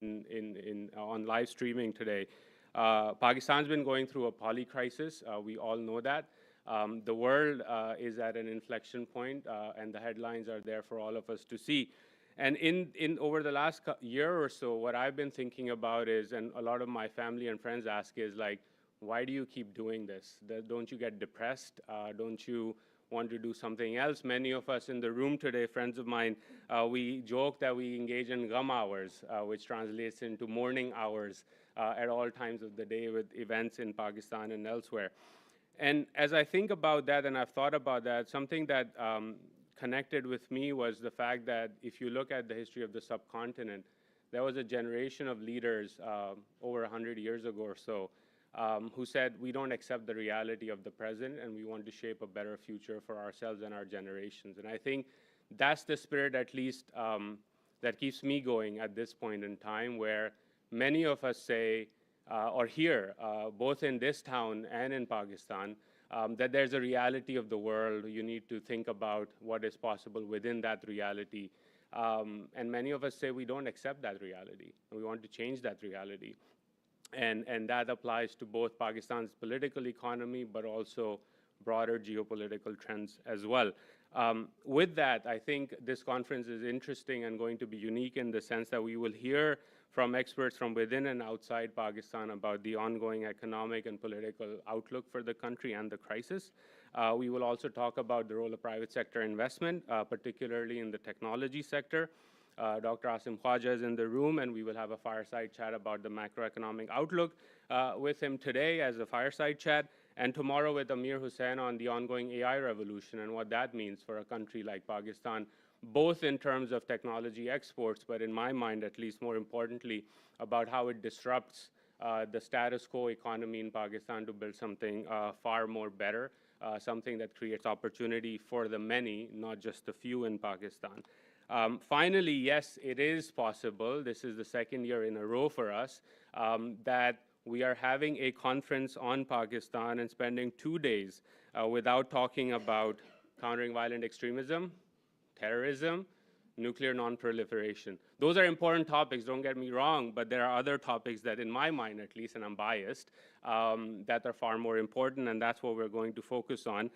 on live streaming today. Pakistan's been going through a poly crisis. We all know that. The world is at an inflection point, and the headlines are there for all of us to see. And over the last year or so, what I've been thinking about is, and a lot of my family and friends ask is like, why do you keep doing this? Don't you get depressed? Don't you want to do something else? Many of us in the room today, friends of mine, we joke that we engage in gham hours, which translates into mourning hours at all times of the day with events in Pakistan and elsewhere. And as I think about that, and I've thought about that, something that connected with me was the fact that if you look at the history of the subcontinent, there was a generation of leaders over 100 years ago or so who said, we don't accept the reality of the present and we want to shape a better future for ourselves and our generations. And I think that's the spirit, at least, that keeps me going at this point in time, where many of us say, or hear, both in this town and in Pakistan, that there's a reality of the world. You need to think about what is possible within that reality. And many of us say we don't accept that reality. We want to change that reality. And that applies to both Pakistan's political economy, but also broader geopolitical trends as well. With that, I think this conference is interesting and going to be unique in the sense that we will hear from experts from within and outside Pakistan about the ongoing economic and political outlook for the country and the crisis. We will also talk about the role of private sector investment, particularly in the technology sector. Dr. Asim Khwaja is in the room, and we will have a fireside chat about the macroeconomic outlook with him today as a fireside chat, and tomorrow with Amir Hussain on the ongoing AI revolution and what that means for a country like Pakistan, both in terms of technology exports, but in my mind, at least more importantly, about how it disrupts the status quo economy in Pakistan to build something far more better, something that creates opportunity for the many, not just the few in Pakistan. Finally, yes, it is possible, this is the second year in a row for us, that we are having a conference on Pakistan and spending 2 days without talking about countering violent extremism, terrorism, nuclear non-proliferation. Those are important topics, don't get me wrong, but there are other topics that in my mind at least, and I'm biased, that are far more important, and that's what we're going to focus on.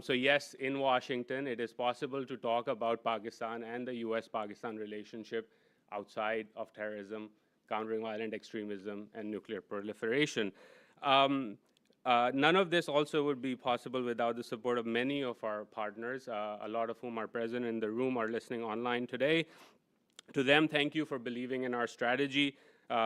So yes, in Washington, it is possible to talk about Pakistan and the US-Pakistan relationship outside of terrorism, countering violent extremism, and nuclear proliferation. None of this also would be possible without the support of many of our partners, a lot of whom are present in the room or listening online today. To them, thank you for believing in our strategy,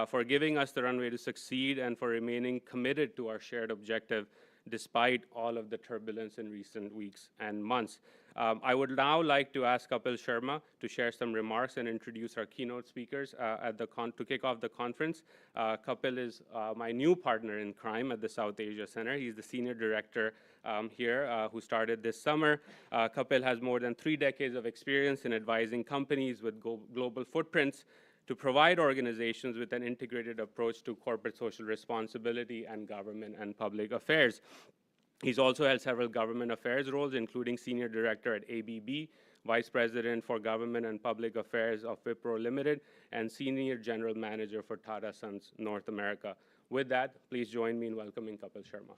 for giving us the runway to succeed, and for remaining committed to our shared objective despite all of the turbulence in recent weeks and months. I would now like to ask Kapil Sharma to share some remarks and introduce our keynote speakers to kick off the conference. Kapil is my new partner in crime at the South Asia Center. He's the senior director here who started this summer. Kapil has more than 3 decades of experience in advising companies with global footprints to provide organizations with an integrated approach to corporate social responsibility and government and public affairs. He's also held several government affairs roles, including Senior Director at ABB, Vice President for Government and Public Affairs of Wipro Limited, and Senior General Manager for Tata Sons North America. With that, please join me in welcoming Kapil Sharma.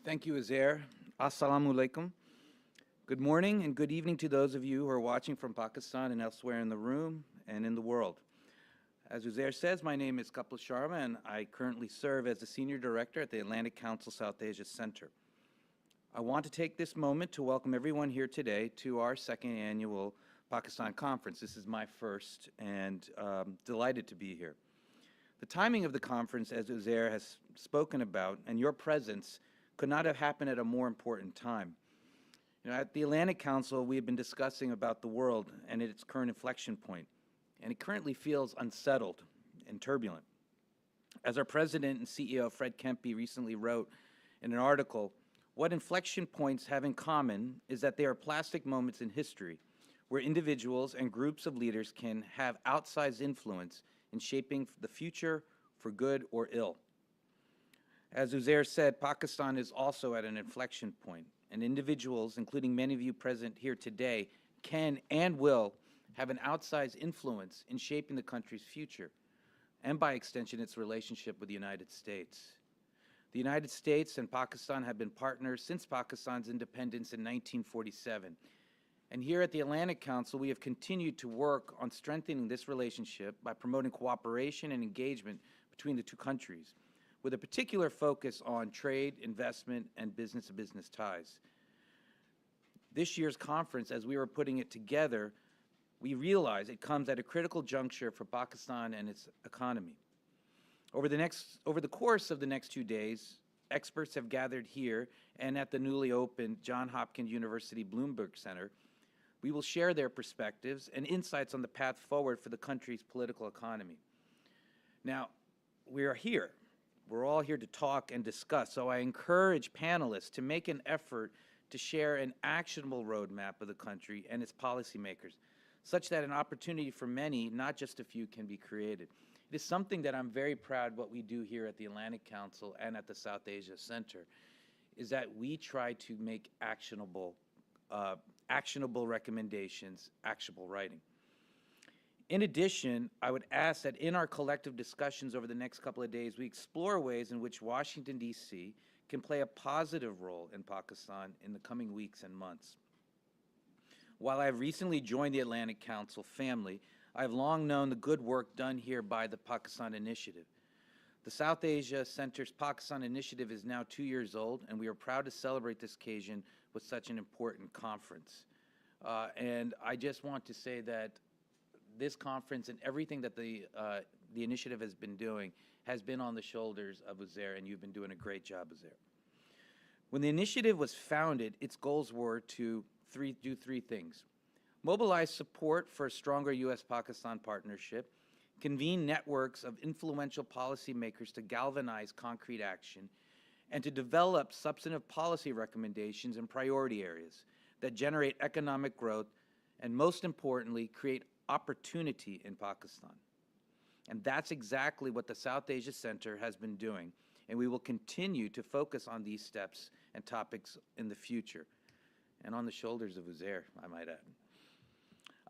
Thank you, Uzair. Assalamu alaikum. Good morning and good evening to those of you who are watching from Pakistan and elsewhere in the room and in the world. As Uzair says, my name is Kapil Sharma, and I currently serve as the Senior Director at the Atlantic Council South Asia Center. I want to take this moment to welcome everyone here today to our second annual Pakistan Conference. This is my first, and delighted to be here. The timing of the conference, as Uzair has spoken about, and your presence could not have happened at a more important time. You know, at the Atlantic Council, we have been discussing about the world and its current inflection point, and it currently feels unsettled and turbulent. As our president and CEO, Fred Kempe, recently wrote in an article, what inflection points have in common is that they are plastic moments in history where individuals and groups of leaders can have outsized influence in shaping the future for good or ill. As Uzair said, Pakistan is also at an inflection point, and individuals, including many of you present here today, can and will have an outsized influence in shaping the country's future, and by extension, its relationship with the United States. The United States and Pakistan have been partners since Pakistan's independence in 1947. And here at the Atlantic Council, we have continued to work on strengthening this relationship by promoting cooperation and engagement between the two countries, with a particular focus on trade, investment, and business-to-business ties. This year's conference, as we were putting it together, we realize it comes at a critical juncture for Pakistan and its economy. Over the course of the next 2 days, experts have gathered here and at the newly opened Johns Hopkins University Bloomberg Center. We will share their perspectives and insights on the path forward for the country's political economy. Now, we are here. We're all here to talk and discuss, so I encourage panelists to make an effort to share an actionable roadmap of the country and its policymakers, such that an opportunity for many, not just a few, can be created. It is something that I'm very proud what we do here at the Atlantic Council and at the South Asia Center, is that we try to make actionable recommendations, actionable writing. In addition, I would ask that in our collective discussions over the next couple of days, we explore ways in which Washington, D.C. can play a positive role in Pakistan in the coming weeks and months. While I have recently joined the Atlantic Council family, I have long known the good work done here by the Pakistan Initiative. The South Asia Center's Pakistan Initiative is now 2 years old, and we are proud to celebrate this occasion with such an important conference. And I just want to say that this conference and everything that the initiative has been doing has been on the shoulders of Uzair, and you've been doing a great job, Uzair. When the initiative was founded, its goals were to do three things: mobilize support for a stronger U.S.-Pakistan partnership, convene networks of influential policymakers to galvanize concrete action, and to develop substantive policy recommendations in priority areas that generate economic growth and, most importantly, create opportunity in Pakistan. And that's exactly what the South Asia Center has been doing, and we will continue to focus on these steps and topics in the future, and on the shoulders of Uzair, I might add.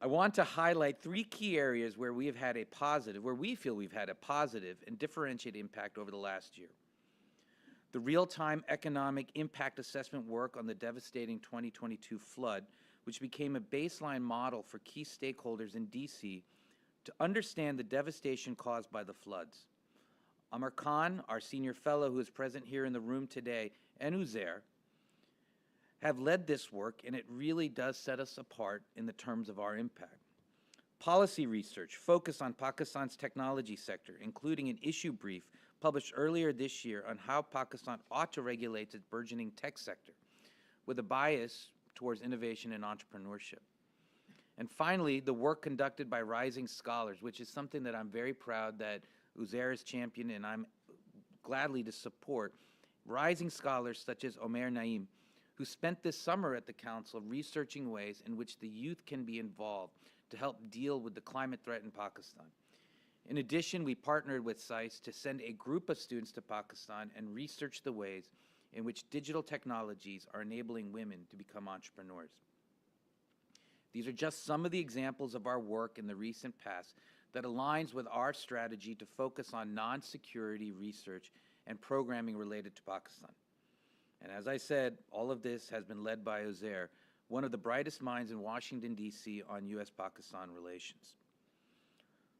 I want to highlight 3 key areas where we feel we've had a positive and differentiated impact over the last year. The real-time economic impact assessment work on the devastating 2022 flood, which became a baseline model for key stakeholders in D.C. to understand the devastation caused by the floods. Amar Khan, our senior fellow who is present here in the room today, and Uzair have led this work, and it really does set us apart in the terms of our impact. Policy research focused on Pakistan's technology sector, including an issue brief published earlier this year on how Pakistan ought to regulate its burgeoning tech sector, with a bias towards innovation and entrepreneurship. And finally, the work conducted by rising scholars, which is something that I'm very proud that Uzair is championed, and I'm gladly to support. Rising scholars such as Omer Naeem, who spent this summer at the Council researching ways in which the youth can be involved to help deal with the climate threat in Pakistan. In addition, we partnered with SAIS to send a group of students to Pakistan and research the ways in which digital technologies are enabling women to become entrepreneurs. These are just some of the examples of our work in the recent past that aligns with our strategy to focus on non-security research and programming related to Pakistan. And as I said, all of this has been led by Uzair, one of the brightest minds in Washington, D.C. on U.S.-Pakistan relations.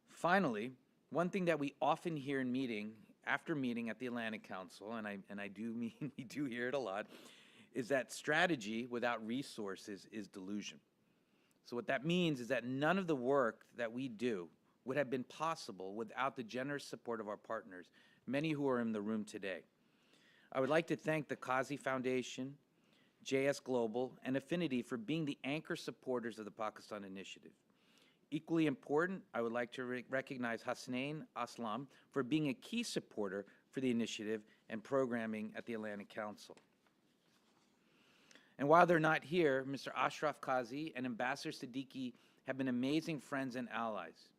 Finally, one thing that we often hear in after meeting at the Atlantic Council, and I do mean we do hear it a lot, is that strategy without resources is delusion. So what that means is that none of the work that we do would have been possible without the generous support of our partners, many who are in the room today. I would like to thank the Kazi Foundation, JS Global, and Affinity for being the anchor supporters of the Pakistan Initiative. Equally important, I would like to recognize Hasnain Aslam for being a key supporter for the initiative and programming at the Atlantic Council. And while they're not here, Mr. Ashraf Kazi and Ambassador Siddiqui have been amazing friends and allies.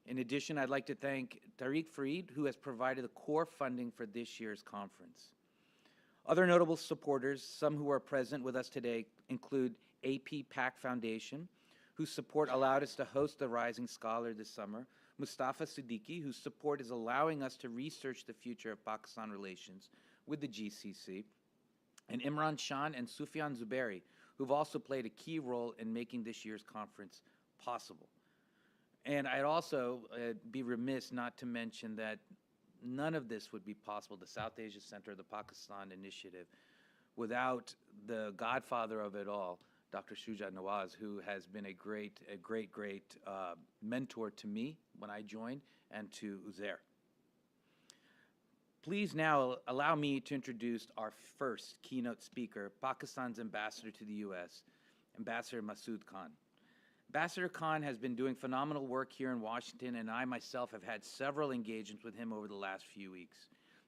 In addition, I'd like to thank Tariq Farid, who has provided the core funding for this year's conference. Other notable supporters, some who are present with us today, include AP PAC Foundation, whose support allowed us to host the Rising Scholar this summer, Mustafa Siddiqui, whose support is allowing us to research the future of Pakistan relations with the GCC, and Imran Shan and Sufyan Zubairi, who've also played a key role in making this year's conference possible. And I'd also be remiss not to mention that none of this would be possible, the South Asia Center, the Pakistan Initiative, without the godfather of it all, Dr. Shuja Nawaz, who has been a great mentor to me when I joined and to Uzair. Please now allow me to introduce our first keynote speaker, Pakistan's ambassador to the U.S., Ambassador Masood Khan. Ambassador Khan has been doing phenomenal work here in Washington, and I myself have had several engagements with him over the last few weeks.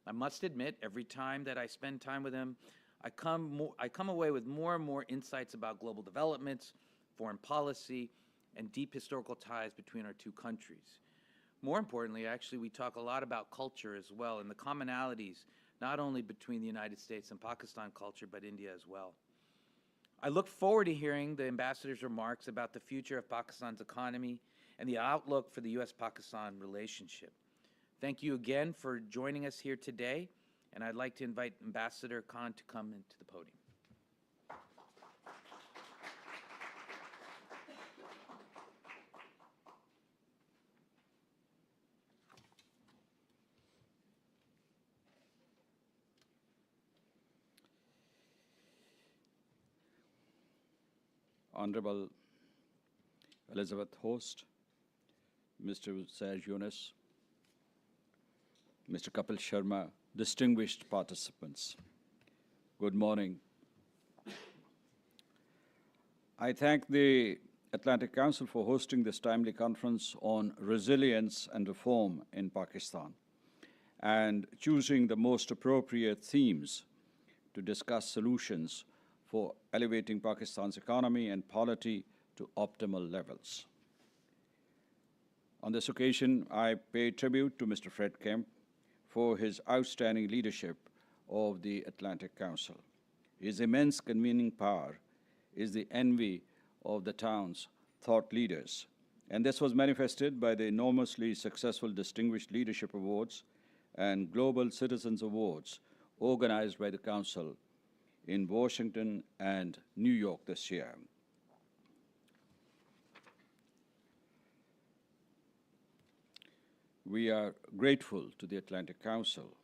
I must admit, every time that I spend time with him, I come away with more and more insights about global developments, foreign policy, and deep historical ties between our two countries. More importantly, actually, we talk a lot about culture as well, and the commonalities, not only between the United States and Pakistan culture, but India as well. I look forward to hearing the ambassador's remarks about the future of Pakistan's economy and the outlook for the U.S.-Pakistan relationship. Thank you again for joining us here today, and I'd like to invite Ambassador Khan to come into the podium. Honorable Elizabeth Host, Mr. Serge Yunus, Mr. Kapil Sharma, distinguished participants, good morning. I thank the Atlantic Council for hosting this timely conference on resilience and reform in Pakistan and choosing the most appropriate themes to discuss solutions for elevating Pakistan's economy and polity to optimal levels. On this occasion, I pay tribute to Mr. Fred Kemp for his outstanding leadership of the Atlantic Council. His immense convening power is the envy of the town's thought leaders, and this was manifested by the enormously successful Distinguished Leadership Awards and Global Citizens Awards organized by the Council in Washington and New York this year. We are grateful to the Atlantic Council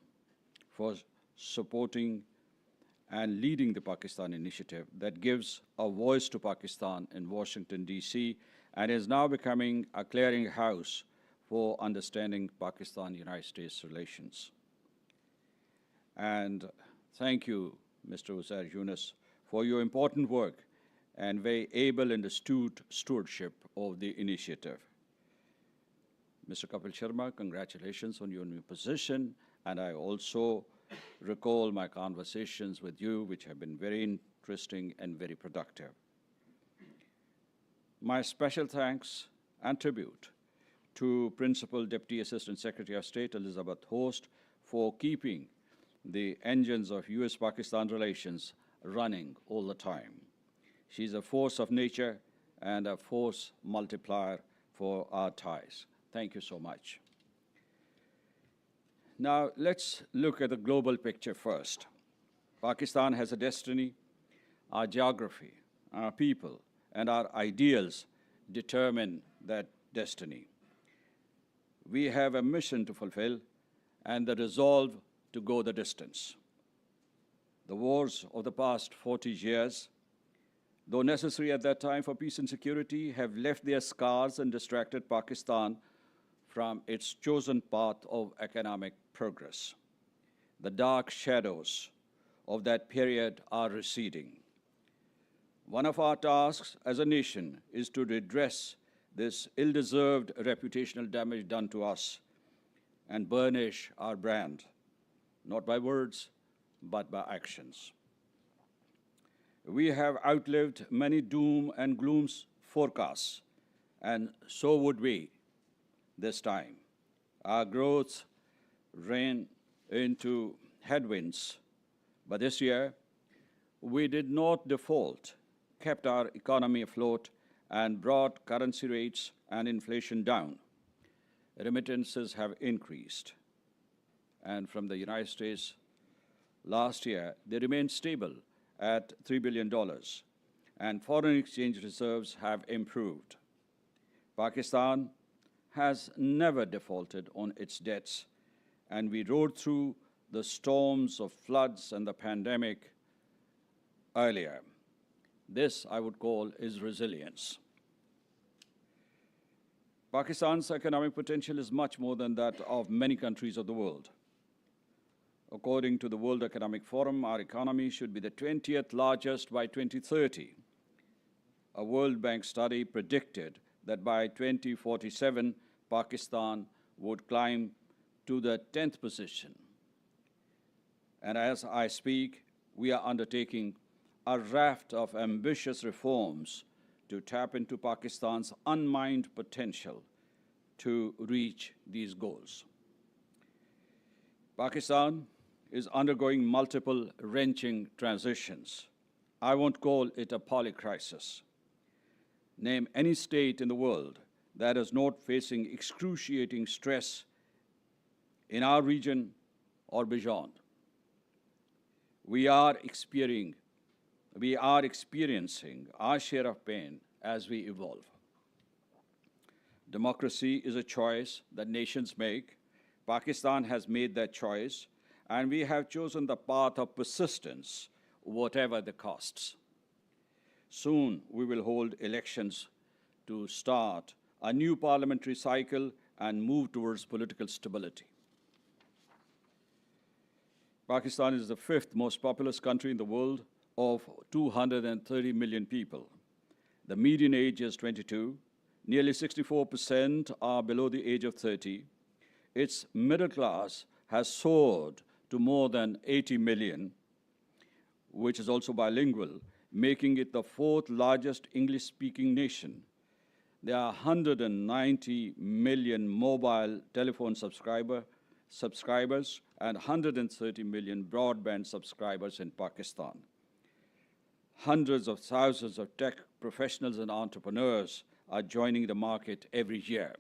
for supporting and leading the Pakistan Initiative that gives a voice to Pakistan in Washington, D.C., and is now becoming a clearinghouse for understanding Pakistan-United States relations. And thank you, Mr. Uzair Yunus, for your important work and very able and astute stewardship of the initiative. Mr. Kapil Sharma, congratulations on your new position, and I also recall my conversations with you, which have been very interesting and very productive. My special thanks and tribute to Principal Deputy Assistant Secretary of State Elizabeth Host for keeping the engines of U.S.-Pakistan relations running all the time. She's a force of nature and a force multiplier for our ties. Thank you so much. Now, let's look at the global picture first. Pakistan has a destiny. Our geography, our people, and our ideals determine that destiny. We have a mission to fulfill and the resolve to go the distance. The wars of the past 40 years, though necessary at that time for peace and security, have left their scars and distracted Pakistan from its chosen path of economic progress. The dark shadows of that period are receding. One of our tasks as a nation is to redress this ill-deserved reputational damage done to us and burnish our brand, not by words, but by actions. We have outlived many doom and gloom forecasts, and so would we this time. Our growth ran into headwinds, But this year, we did not default, kept our economy afloat, and brought currency rates and inflation down. Remittances have increased. And from the United States, last year, they remained stable at $3 billion, and foreign exchange reserves have improved. Pakistan has never defaulted on its debts, and we rode through the storms of floods and the pandemic earlier. This, I would call, is resilience. Pakistan's economic potential is much more than that of many countries of the world. According to the World Economic Forum, our economy should be the 20th largest by 2030. A World Bank study predicted that by 2047, Pakistan would climb to the 10th position. And as I speak, we are undertaking a raft of ambitious reforms to tap into Pakistan's unmined potential to reach these goals. Pakistan is undergoing multiple wrenching transitions. I won't call it a polycrisis. Name any state in the world that is not facing excruciating stress in our region or beyond. We are experiencing our share of pain as we evolve. Democracy is a choice that nations make. Pakistan has made that choice, and we have chosen the path of persistence, whatever the costs. Soon we will hold elections to start a new parliamentary cycle and move towards political stability. Pakistan is the 5th most populous country in the world of 230 million people. The median age is 22. Nearly 64% are below the age of 30. Its middle class has soared to more than 80 million, which is also bilingual, making it the 4th largest English-speaking nation. There are 190 million mobile telephone subscribers and 130 million broadband subscribers in Pakistan. Hundreds of thousands of tech professionals and entrepreneurs are joining the market every year.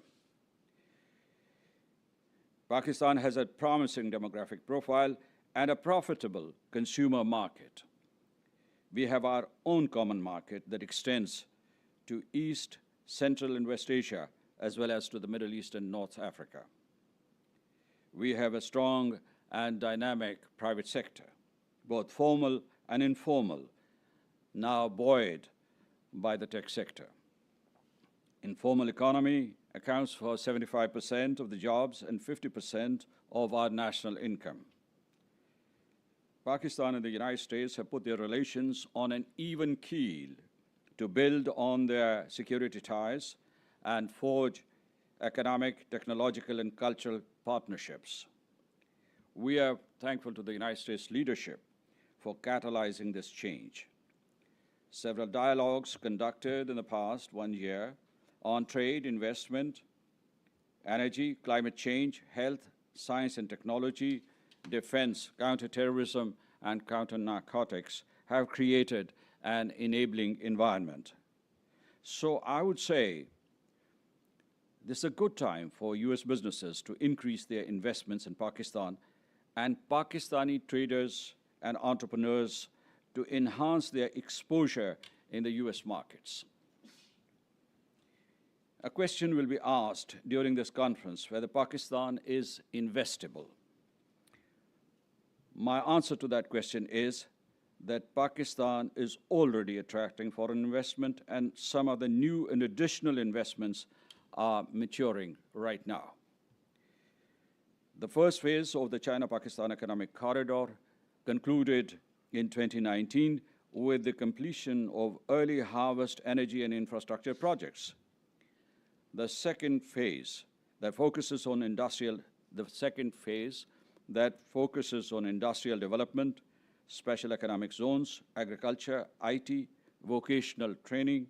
Pakistan has a promising demographic profile and a profitable consumer market. We have our own common market that extends to East, Central, and West Asia, as well as to the Middle East and North Africa. We have a strong and dynamic private sector, both formal and informal, now buoyed by the tech sector. Informal economy accounts for 75% of the jobs and 50% of our national income. Pakistan and the United States have put their relations on an even keel to build on their security ties and forge economic, technological, and cultural partnerships. We are thankful to the United States leadership for catalyzing this change. Several dialogues conducted in the past 1 year on trade, investment, energy, climate change, health, science and technology, defense, counterterrorism, and counter-narcotics have created an enabling environment. So I would say this is a good time for US businesses to increase their investments in Pakistan and Pakistani traders and entrepreneurs to enhance their exposure in the US markets. A question will be asked during this conference whether Pakistan is investable. My answer to that question is that Pakistan is already attracting foreign investment, and some of the new and additional investments are maturing right now. The first phase of the China-Pakistan Economic Corridor concluded in 2019 with the completion of early harvest energy and infrastructure projects. The second phase that focuses on industrial development, special economic zones, agriculture, IT, vocational training,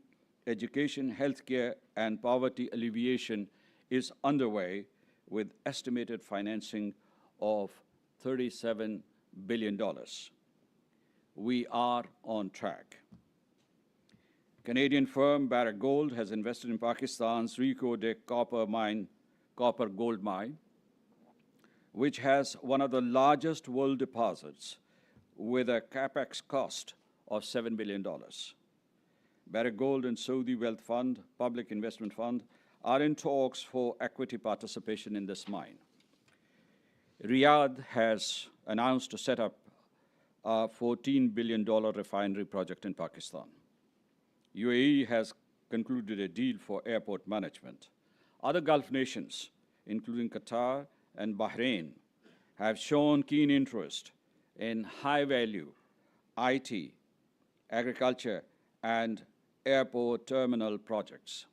education, healthcare, and poverty alleviation is underway with estimated financing of $37 billion. we are on track. Canadian firm Barrick Gold has invested in Pakistan's Reko Diq copper gold mine, which has one of the largest world deposits with a capex cost of $7 billion. Barrick Gold and Saudi Wealth Fund, Public Investment Fund, are in talks for equity participation in this mine. Riyadh has announced to set up a $14 billion refinery project in Pakistan. UAE has concluded a deal for airport management. Other Gulf nations, including Qatar and Bahrain, have shown keen interest in high-value IT, agriculture, and airport terminal projects.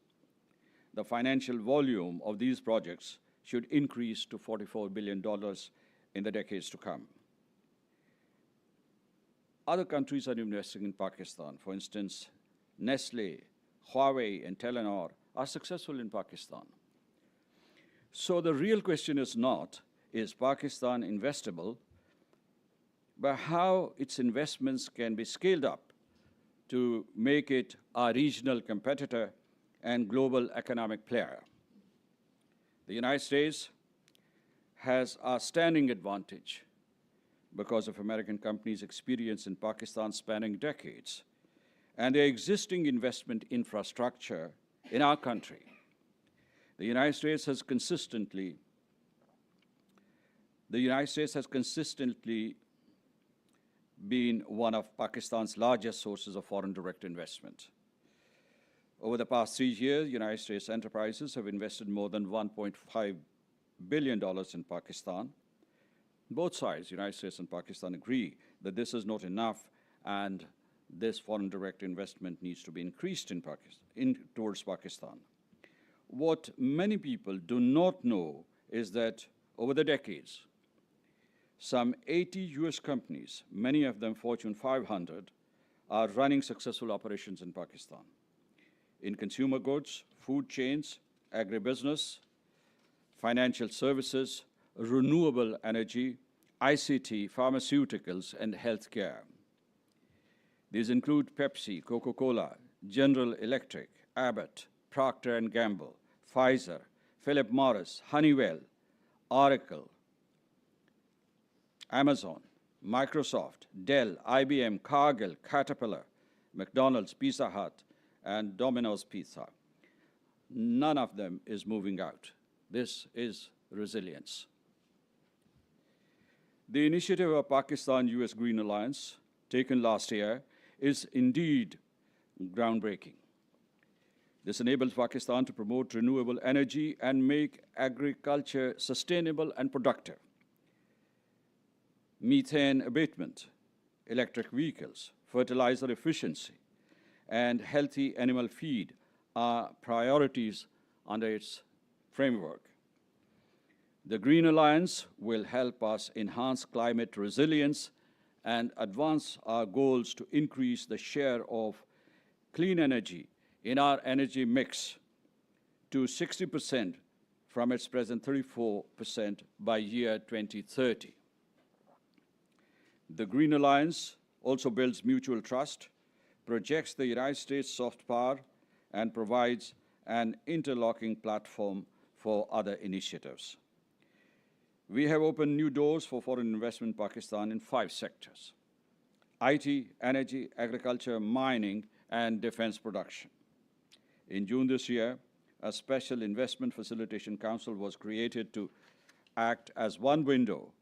The financial volume of these projects should increase to $44 billion in the decades to come. Other countries are investing in Pakistan. For instance, Nestle, Huawei, and Telenor are successful in Pakistan. So the real question is not, is Pakistan investable, but how its investments can be scaled up to make it a regional competitor and global economic player. The United States has a standing advantage because of American companies' experience in Pakistan spanning decades and their existing investment infrastructure in our country. The United States has consistently been one of Pakistan's largest sources of foreign direct investment. Over the past 3 years, United States enterprises have invested more than $1.5 billion in Pakistan. Both sides, United States and Pakistan, agree that this is not enough and this foreign direct investment needs to be increased towards Pakistan. What many people do not know is that over the decades, some 80 US companies, many of them Fortune 500, are running successful operations in Pakistan. In consumer goods, food chains, agribusiness, financial services, renewable energy, ICT, pharmaceuticals, and healthcare. These include Pepsi, Coca-Cola, General Electric, Abbott, Procter & Gamble, Pfizer, Philip Morris, Honeywell, Oracle, Amazon, Microsoft, Dell, IBM, Cargill, Caterpillar, McDonald's, Pizza Hut, and Domino's Pizza. None of them is moving out. This is resilience. The initiative of Pakistan-US Green Alliance, taken last year, is indeed groundbreaking. This enables Pakistan to promote renewable energy and make agriculture sustainable and productive. Methane abatement, electric vehicles, fertilizer efficiency, and healthy animal feed are priorities under its framework. The Green Alliance will help us enhance climate resilience and advance our goals to increase the share of clean energy in our energy mix to 60% from its present 34% by year 2030. The Green Alliance also builds mutual trust, projects the United States soft power, and provides an interlocking platform for other initiatives. We have opened new doors for foreign investment in Pakistan in 5 sectors: IT, energy, agriculture, mining, and defense production. In June this year, a special investment facilitation council was created to act as one window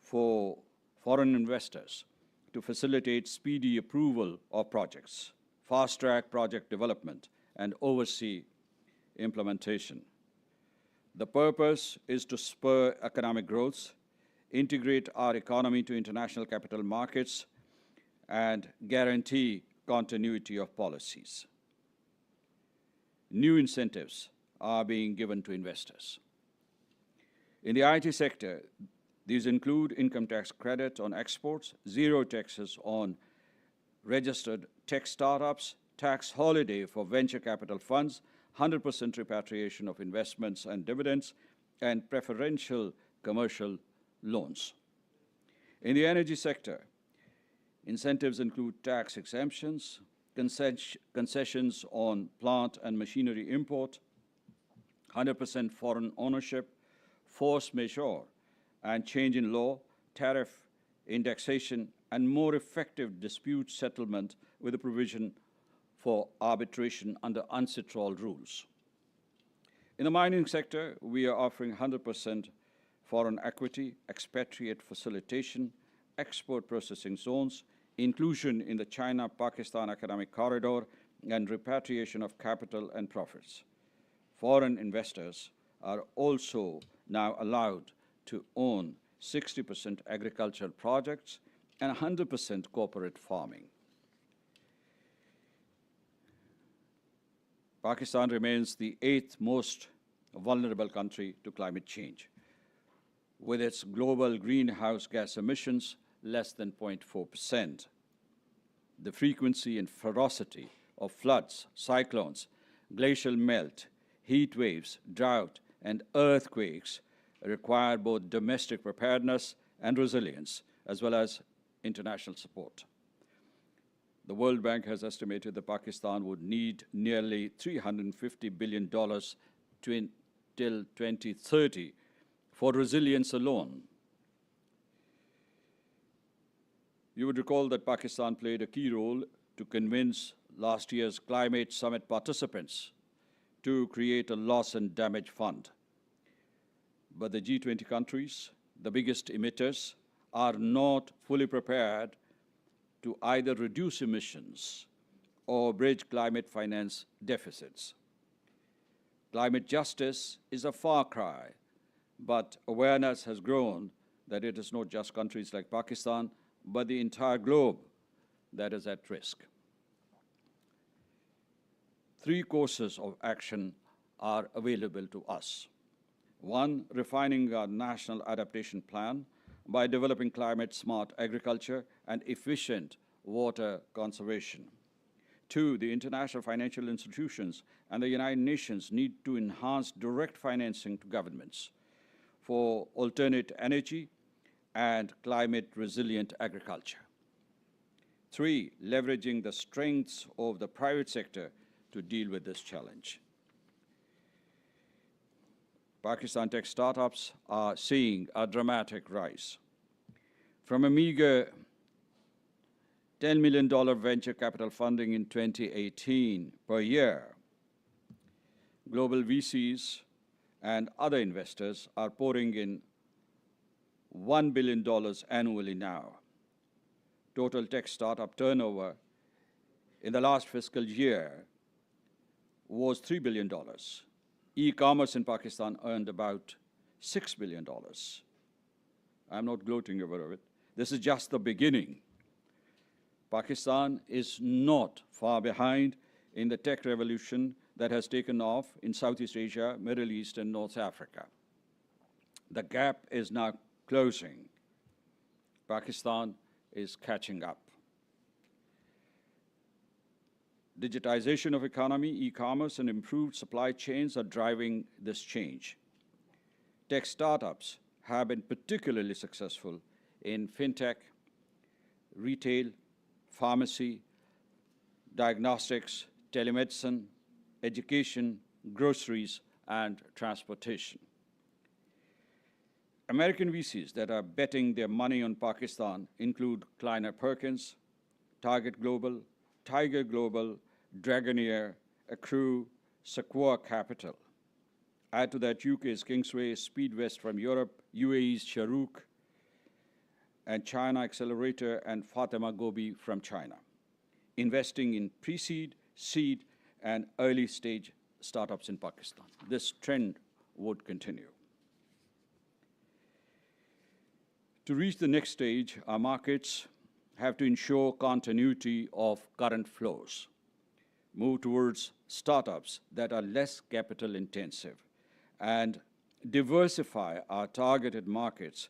for foreign investors to facilitate speedy approval of projects, fast-track project development, and oversee implementation. The purpose is to spur economic growth, integrate our economy to international capital markets, and guarantee continuity of policies. New incentives are being given to investors. In the IT sector, these include income tax credit on exports, zero taxes on registered tech startups, tax holiday for venture capital funds, 100% repatriation of investments and dividends, and preferential commercial loans. In the energy sector, Incentives include tax exemptions, concessions on plant and machinery import, 100% foreign ownership, force majeure, and change in law, tariff, indexation, and more effective dispute settlement with a provision for arbitration under UNCITRAL rules. In the mining sector, we are offering 100% foreign equity, expatriate facilitation, export processing zones, inclusion in the China-Pakistan Economic Corridor, and repatriation of capital and profits. Foreign investors are also now allowed to own 60% agricultural projects and 100% corporate farming. Pakistan remains the 8th most vulnerable country to climate change, with its global greenhouse gas emissions less than 0.4%. The frequency and ferocity of floods, cyclones, glacial melt, heat waves, drought, and earthquakes require both domestic preparedness and resilience, as well as international support. The World Bank has estimated that Pakistan would need nearly $350 billion till 2030 for resilience alone. You would recall that Pakistan played a key role to convince last year's climate summit participants to create a loss and damage fund. But the G20 countries, the biggest emitters, are not fully prepared to either reduce emissions or bridge climate finance deficits. Climate justice is a far cry, but awareness has grown that it is not just countries like Pakistan, but the entire globe that is at risk. 3 courses of action are available to us. 1, refining our national adaptation plan by developing climate-smart agriculture and efficient water conservation. 2, the international financial institutions and the United Nations need to enhance direct financing to governments for alternate energy and climate-resilient agriculture. 3, leveraging the strengths of the private sector to deal with this challenge. Pakistan tech startups are seeing a dramatic rise. From a meager $10 million venture capital funding in 2018 per year, global VCs and other investors are pouring in $1 billion annually now. Total tech startup turnover in the last fiscal year was $3 billion. E-commerce in Pakistan earned about $6 billion. I'm not gloating over it. This is just the beginning. Pakistan is not far behind in the tech revolution that has taken off in Southeast Asia, Middle East, and North Africa. The gap is now closing. Pakistan is catching up. Digitization of economy, e-commerce, and improved supply chains are driving this change. Tech startups have been particularly successful in fintech, retail, pharmacy, diagnostics, telemedicine, education, groceries, and transportation. American VCs that are betting their money on Pakistan include Kleiner Perkins, Target Global, Tiger Global, Dragoneer, Accrue, Sequoia Capital. Add to that UK's Kingsway, Speedwest from Europe, UAE's Sharook, and China Accelerator and Fatima Gobi from China, investing in pre-seed, seed, and early-stage startups in Pakistan. This trend would continue. To reach the next stage, our markets have to ensure continuity of current flows, move towards startups that are less capital intensive, and diversify our targeted markets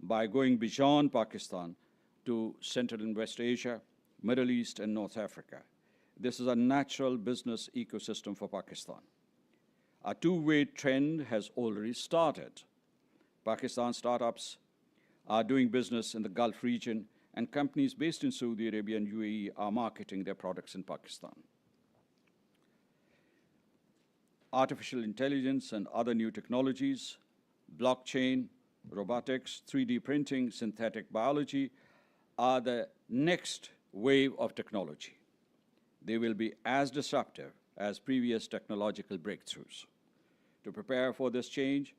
by going beyond Pakistan to Central and West Asia, Middle East, and North Africa. This is a natural business ecosystem for Pakistan. A two-way trend has already started. Pakistan startups are doing business in the Gulf region and companies based in Saudi Arabia and UAE are marketing their products in Pakistan. Artificial intelligence and other new technologies, blockchain, robotics, 3D printing, synthetic biology are the next wave of technology. They will be as disruptive as previous technological breakthroughs. To prepare for this change,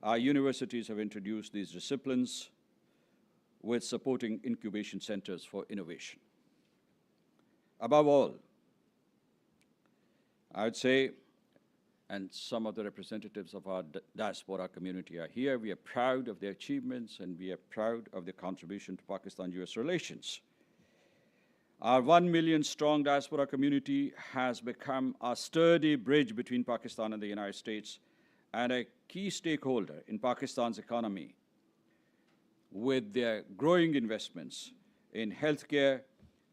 our universities have introduced these disciplines with supporting incubation centers for innovation. Above all, I would say, and some of the representatives of our diaspora community are here, we are proud of their achievements and we are proud of their contribution to Pakistan-US relations. Our 1 million strong diaspora community has become a sturdy bridge between Pakistan and the United States and a key stakeholder in Pakistan's economy with their growing investments in healthcare,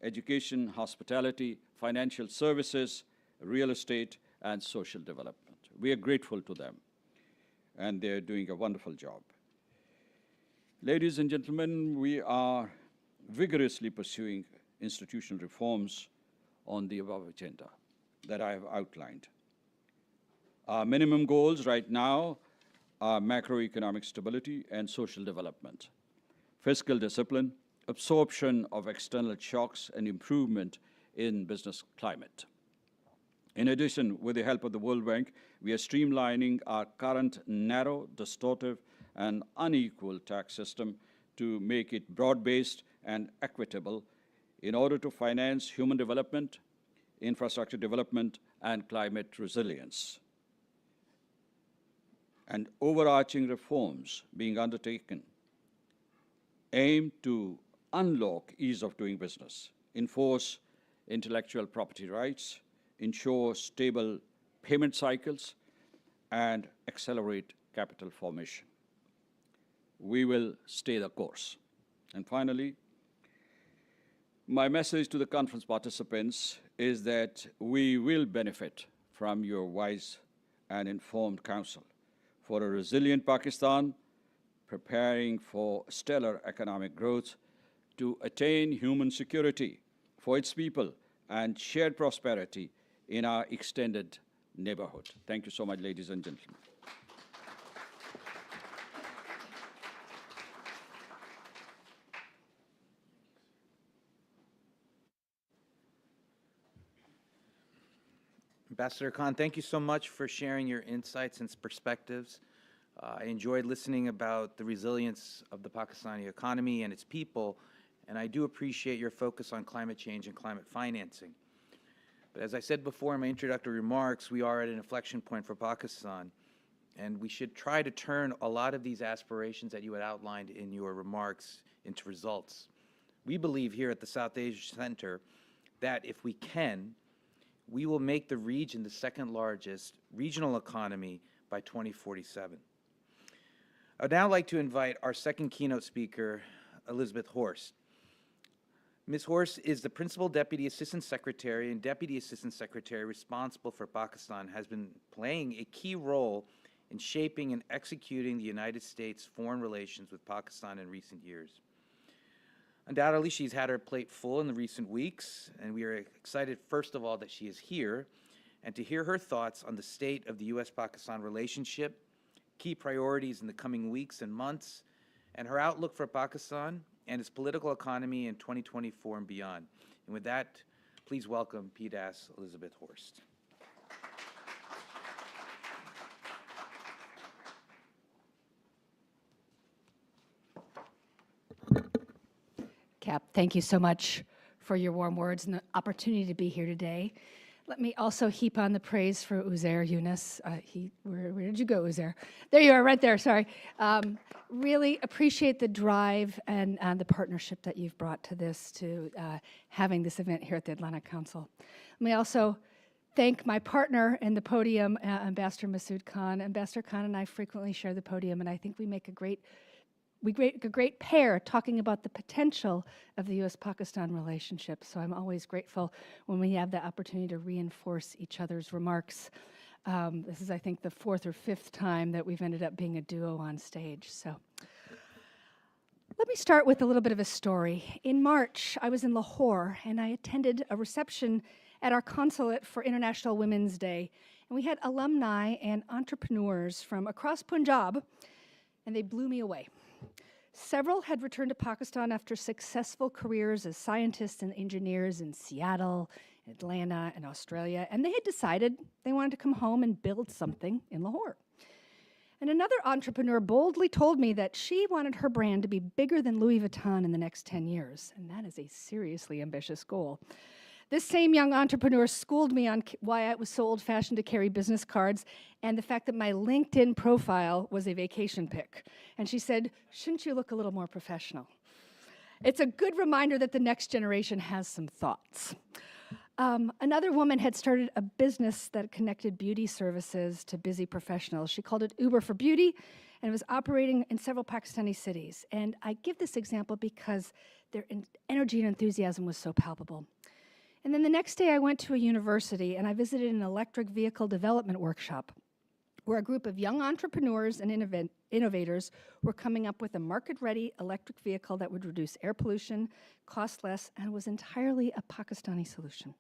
education, hospitality, financial services, real estate, and social development. We are grateful to them, and they're doing a wonderful job. Ladies and gentlemen, we are vigorously pursuing institutional reforms on the above agenda that I have outlined. Our minimum goals right now are macroeconomic stability and social development, fiscal discipline, absorption of external shocks, and improvement in business climate. In addition, with the help of the World Bank, we are streamlining our current narrow, distortive, and unequal tax system to make it broad-based and equitable in order to finance human development, infrastructure development, and climate resilience. And overarching reforms being undertaken aim to unlock ease of doing business, enforce intellectual property rights, ensure stable payment cycles, and accelerate capital formation. We will stay the course. And finally, my message to the conference participants is that we will benefit from your wise and informed counsel for a resilient Pakistan, preparing for stellar economic growth to attain human security for its people and shared prosperity in our extended neighborhood. Thank you so much, ladies and gentlemen. Ambassador Khan, thank you so much for sharing your insights and perspectives. I enjoyed listening about the resilience of the Pakistani economy and its people, and I do appreciate your focus on climate change and climate financing. But as I said before in my introductory remarks, we are at an inflection point for Pakistan, and we should try to turn a lot of these aspirations that you had outlined in your remarks into results. We believe here at the South Asia Center that if we can, we will make the region the second largest regional economy by 2047. I would now like to invite our second keynote speaker, Elizabeth Horst. Ms. Horst is the Principal Deputy Assistant Secretary and Deputy Assistant Secretary responsible for Pakistan, has been playing a key role in shaping and executing the United States' foreign relations with Pakistan in recent years. Undoubtedly, she's had her plate full in the recent weeks, and we are excited, first of all, that she is here, and to hear her thoughts on the state of the U.S.-Pakistan relationship, key priorities in the coming weeks and months, and her outlook for Pakistan and its political economy in 2024 and beyond. And with that, please welcome PDAS Elizabeth Horst. Cap, thank you so much for your warm words and the opportunity to be here today. Let me also heap on the praise for Uzair Yunus. Where did you go, Uzair? There you are, right there, sorry. Really appreciate the drive and the partnership that you've brought to this, to having this event here at the Atlantic Council. Let me also thank my partner in the podium, Ambassador Masood Khan. Ambassador Khan and I frequently share the podium, and I think we make a great pair talking about the potential of the U.S.-Pakistan relationship. So I'm always grateful when we have the opportunity to reinforce each other's remarks. This is, I think, the fourth or fifth time that we've ended up being a duo on stage. So Let me start with a little bit of a story. In March, I was in Lahore, and I attended a reception at our consulate for International Women's Day. And we had alumni and entrepreneurs from across Punjab, and they blew me away. Several had returned to Pakistan after successful careers as scientists and engineers in Seattle, Atlanta, and Australia, and they had decided they wanted to come home and build something in Lahore. And another entrepreneur boldly told me that she wanted her brand to be bigger than Louis Vuitton in the next 10 years, and that is a seriously ambitious goal. This same young entrepreneur schooled me on why I was so old-fashioned to carry business cards and the fact that my LinkedIn profile was a vacation pic. And she said, "Shouldn't you look a little more professional?" It's a good reminder that the next generation has some thoughts. Another woman had started a business that connected beauty services to busy professionals. She called it Uber for Beauty, and it was operating in several Pakistani cities. And I give this example because their energy and enthusiasm was so palpable. And then the next day I went to a university and I visited an electric vehicle development workshop where a group of young entrepreneurs and innovators were coming up with a market-ready electric vehicle that would reduce air pollution, cost less, and was entirely a Pakistani solution.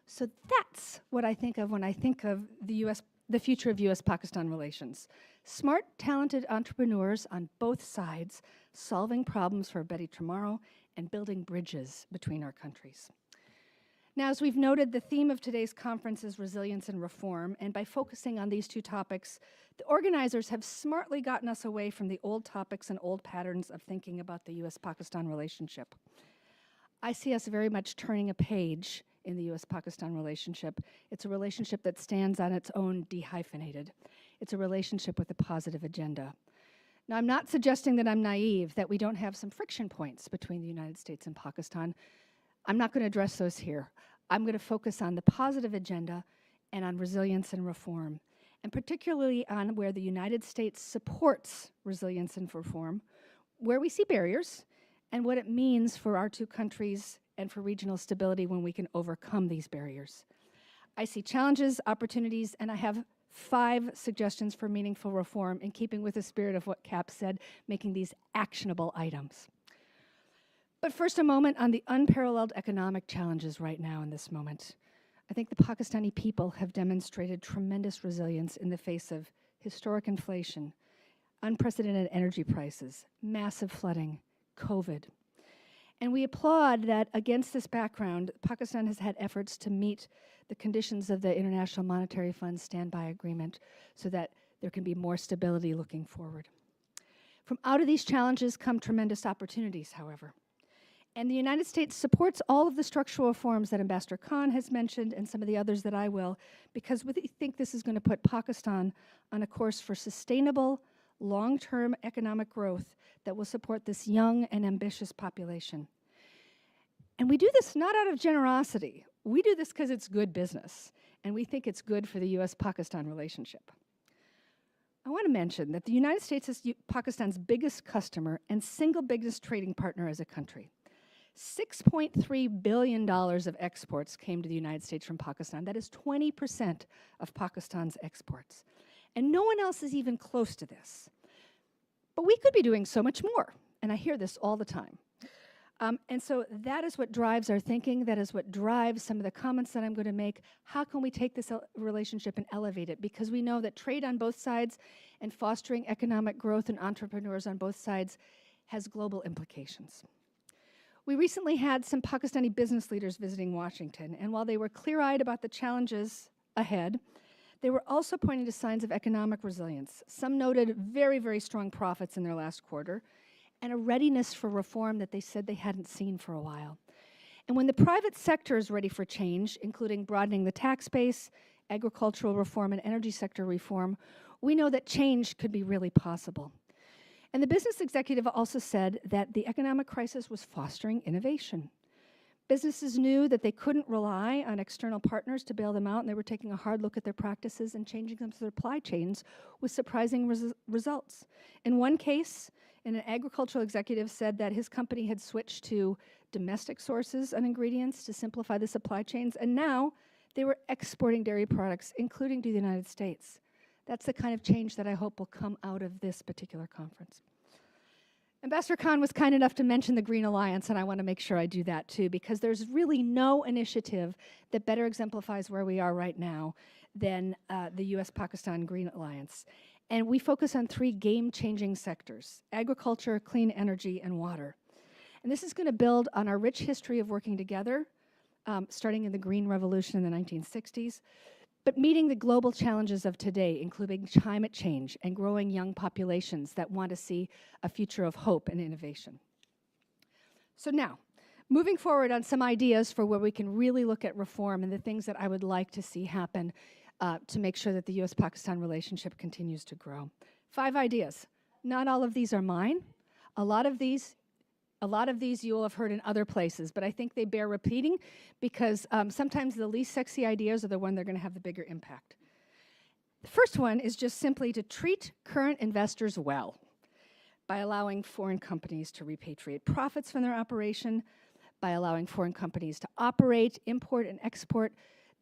So that's what I think of when I think of the future of US-Pakistan relations. Smart, talented entrepreneurs on both sides solving problems for a better tomorrow and building bridges between our countries. Now, as we've noted, the theme of today's conference is resilience and reform, and by focusing on these two topics, the organizers have smartly gotten us away from the old topics and old patterns of thinking about the US-Pakistan relationship. I see us very much turning a page in the US-Pakistan relationship. It's a relationship that stands on its own dehyphenated. It's a relationship with a positive agenda. Now, I'm not suggesting that I'm naive, that we don't have some friction points between the United States and Pakistan. I'm not going to address those here. I'm going to focus on the positive agenda and on resilience and reform, and particularly on where the United States supports resilience and reform, where we see barriers, and what it means for our two countries and for regional stability when we can overcome these barriers. I see challenges, opportunities, and I have 5 suggestions for meaningful reform in keeping with the spirit of what Cap said, making these actionable items. But first, a moment on the unparalleled economic challenges right now in this moment. I think the Pakistani people have demonstrated tremendous resilience in the face of historic inflation, unprecedented energy prices, massive flooding, COVID. And we applaud that against this background, Pakistan has had efforts to meet the conditions of the International Monetary Fund's standby agreement so that there can be more stability looking forward. From out of these challenges come tremendous opportunities, however. And the United States supports all of the structural reforms that Ambassador Khan has mentioned and some of the others that I will, because we think this is going to put Pakistan on a course for sustainable, long-term economic growth that will support this young and ambitious population. And we do this not out of generosity. We do this because it's good business, and we think it's good for the US-Pakistan relationship. I want to mention that the United States is Pakistan's biggest customer and single biggest trading partner as a country. $6.3 billion of exports came to the United States from Pakistan. That is 20% of Pakistan's exports. And no one else is even close to this. But we could be doing so much more, and I hear this all the time. And so that is what drives our thinking. That is what drives some of the comments that I'm going to make. How can we take this relationship and elevate it? Because we know that trade on both sides and fostering economic growth and entrepreneurs on both sides has global implications. We recently had some Pakistani business leaders visiting Washington, and while they were clear-eyed about the challenges ahead, they were also pointing to signs of economic resilience. Some noted very, very strong profits in their last quarter, and a readiness for reform that they said they hadn't seen for a while. And when the private sector is ready for change, including broadening the tax base, agricultural reform, and energy sector reform, we know that change could be really possible. And the business executive also said that the economic crisis was fostering innovation. Businesses knew that they couldn't rely on external partners to bail them out, and they were taking a hard look at their practices and changing them to their supply chains with surprising results. In one case, an agricultural executive said that his company had switched to domestic sources and ingredients to simplify the supply chains, and now they were exporting dairy products, including to the United States. That's the kind of change that I hope will come out of this particular conference. Ambassador Khan was kind enough to mention the Green Alliance, and I want to make sure I do that too, because there's really no initiative that better exemplifies where we are right now than the US-Pakistan Green Alliance. And we focus on 3 game-changing sectors: agriculture, clean energy, and water. And this is going to build on our rich history of working together, starting in the Green Revolution in the 1960s, but meeting the global challenges of today, including climate change and growing young populations that want to see a future of hope and innovation. So now, moving forward on some ideas for where we can really look at reform and the things that I would like to see happen to make sure that the US-Pakistan relationship continues to grow. 5 ideas. Not all of these are mine. A lot of these you will have heard in other places, but I think they bear repeating because sometimes the least sexy ideas are the ones that are going to have the bigger impact. The first one is just simply to treat current investors well by allowing foreign companies to repatriate profits from their operation, by allowing foreign companies to operate, import, and export.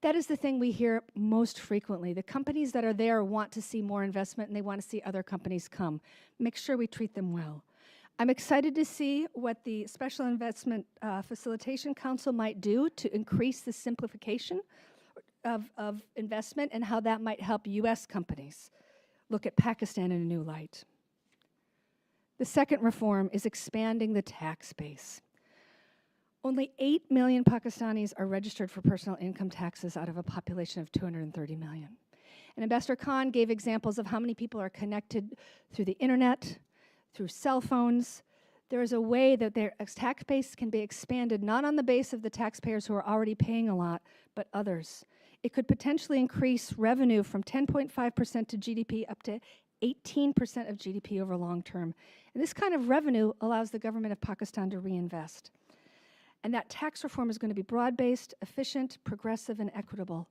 That is the thing we hear most frequently. The companies that are there want to see more investment, and they want to see other companies come. Make sure we treat them well. I'm excited to see what the Special Investment Facilitation Council might do to increase the simplification of investment and how that might help US companies look at Pakistan in a new light. The second reform is expanding the tax base. Only 8 million Pakistanis are registered for personal income taxes out of a population of 230 million. And Ambassador Khan gave examples of how many people are connected through the internet, through cell phones. There is a way that their tax base can be expanded, not on the base of the taxpayers who are already paying a lot, but others. It could potentially increase revenue from 10.5% to GDP up to 18% of GDP over long term. And this kind of revenue allows the government of Pakistan to reinvest. And that tax reform is going to be broad-based, efficient, progressive, and equitable.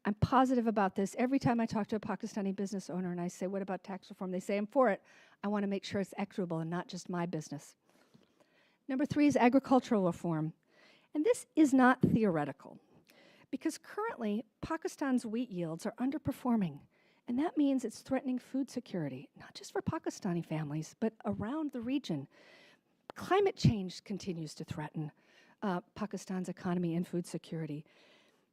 I'm positive about this. Every time I talk to a Pakistani business owner and I say, what about tax reform? They say, I'm for it. I want to make sure it's equitable and not just my business. Number 3 is agricultural reform. And this is not theoretical, because currently Pakistan's wheat yields are underperforming. And that means it's threatening food security, not just for Pakistani families, but around the region. Climate change continues to threaten Pakistan's economy and food security.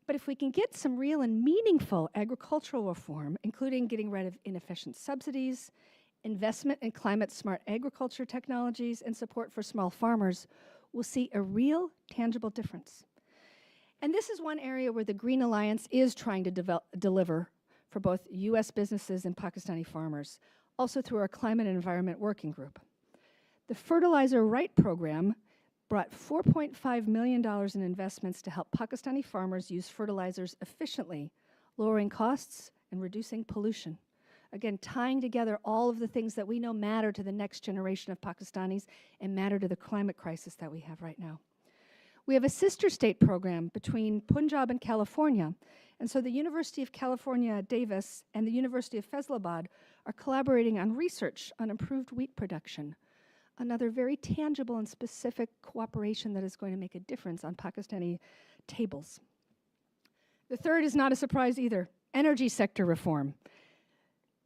But if we can get some real and meaningful agricultural reform, including getting rid of inefficient subsidies, investment in climate-smart agriculture technologies, and support for small farmers, we'll see a real, tangible difference. And this is one area where the Green Alliance is trying to deliver for both US businesses and Pakistani farmers, also through our Climate and Environment Working Group. The Fertilizer Right program brought $4.5 million in investments to help Pakistani farmers use fertilizers efficiently, lowering costs and reducing pollution. Again, tying together all of the things that we know matter to the next generation of Pakistanis and matter to the climate crisis that we have right now. We have a sister state program between Punjab and California, and so the University of California, Davis, and the University of Faisalabad are collaborating on research on improved wheat production. Another very tangible and specific cooperation that is going to make a difference on Pakistani tables. The third is not a surprise either: energy sector reform.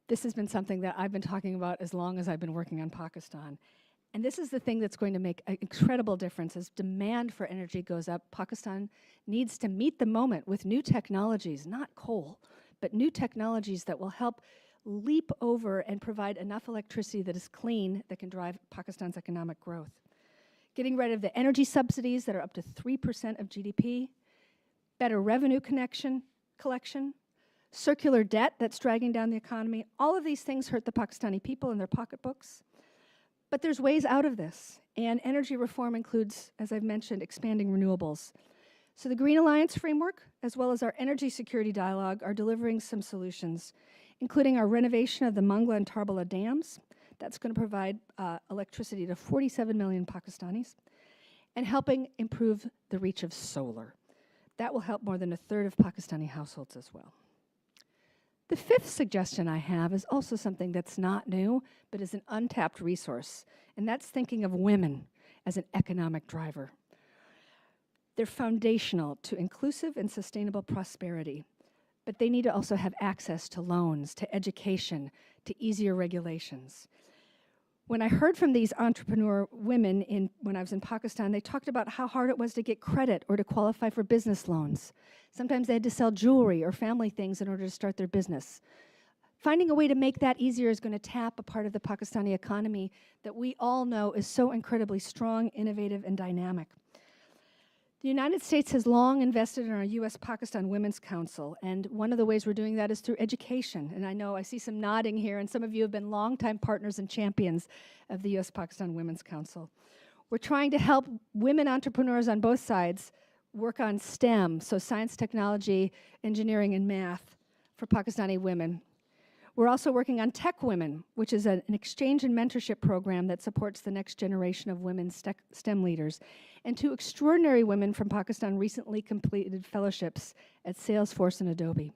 This has been something that I've been talking about as long as I've been working on Pakistan. And this is the thing that's going to make an incredible difference. As demand for energy goes up, Pakistan needs to meet the moment with new technologies, not coal, but new technologies that will help leap over and provide enough electricity that is clean that can drive Pakistan's economic growth. Getting rid of the energy subsidies that are up to 3% of GDP, better revenue collection, circular debt that's dragging down the economy. All of these things hurt the Pakistani people in their pocketbooks. But there's ways out of this, and energy reform includes, as I've mentioned, expanding renewables. So the Green Alliance framework, as well as our energy security dialogue, are delivering some solutions, including our renovation of the Mangla and Tarbala dams. That's going to provide electricity to 47 million Pakistanis, and helping improve the reach of solar. That will help more than 1/3 of Pakistani households as well. The fifth suggestion I have is also something that's not new, but is an untapped resource, and that's thinking of women as an economic driver. They're foundational to inclusive and sustainable prosperity, but they need to also have access to loans, to education, to easier regulations. When I heard from these entrepreneur women when I was in Pakistan, they talked about how hard it was to get credit or to qualify for business loans. Sometimes they had to sell jewelry or family things in order to start their business. Finding a way to make that easier is going to tap a part of the Pakistani economy that we all know is so incredibly strong, innovative, and dynamic. The United States has long invested in our U.S.-Pakistan Women's Council, and one of the ways we're doing that is through education. And I know I see some nodding here, and some of you have been longtime partners and champions of the U.S.-Pakistan Women's Council. We're trying to help women entrepreneurs on both sides work on STEM, so science, technology, engineering, and math for Pakistani women. We're also working on Tech Women, which is an exchange and mentorship program that supports the next generation of women STEM leaders. And 2 extraordinary women from Pakistan recently completed fellowships at Salesforce and Adobe.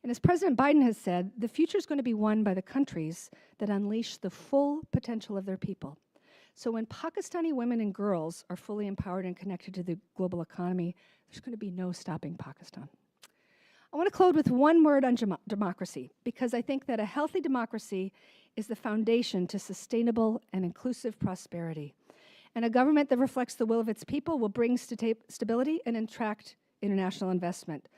And as President Biden has said, the future is going to be won by the countries that unleash the full potential of their people. So when Pakistani women and girls are fully empowered and connected to the global economy, there's going to be no stopping Pakistan. I want to close with one word on democracy, because I think that a healthy democracy is the foundation to sustainable and inclusive prosperity. And a government that reflects the will of its people will bring stability and attract international investment.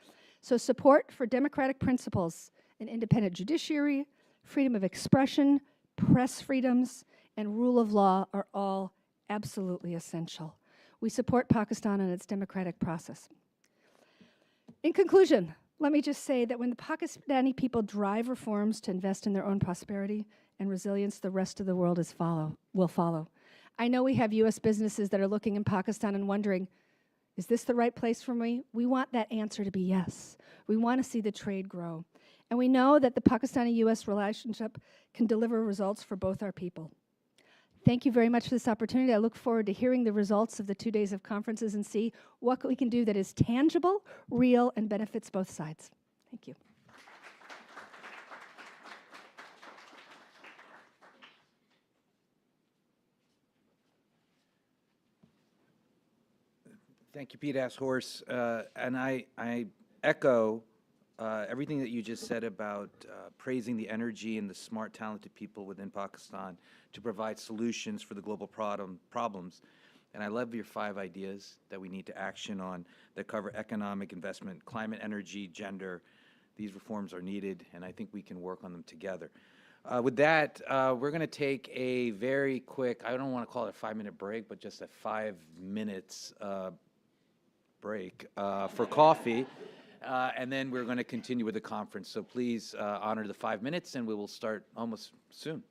So support for democratic principles, an independent judiciary, freedom of expression, press freedoms, and rule of law are all absolutely essential. We support Pakistan and its democratic process. In conclusion, let me just say that when the Pakistani people drive reforms to invest in their own prosperity and resilience, the rest of the world will follow. I know we have U.S. businesses that are looking in Pakistan and wondering, is this the right place for me? We want that answer to be yes. We want to see the trade grow. And we know that the Pakistani-U.S. relationship can deliver results for both our people. Thank you very much for this opportunity. I look forward to hearing the results of the 2 days of conferences and see what we can do that is tangible, real, and benefits both sides. Thank you. Thank you, Pete Ashorse. And I echo everything that you just said about praising the energy and the smart, talented people within Pakistan to provide solutions for the global problems. And I love your 5 ideas that we need to action on that cover economic investment, climate, energy, gender. These reforms are needed, and I think we can work on them together. With that, we're going to take a very quick, I don't want to call it a 5-minute break, but just a 5 minutes break for coffee. And then we're going to continue with the conference. So please honor the 5 minutes, and we will start almost soon.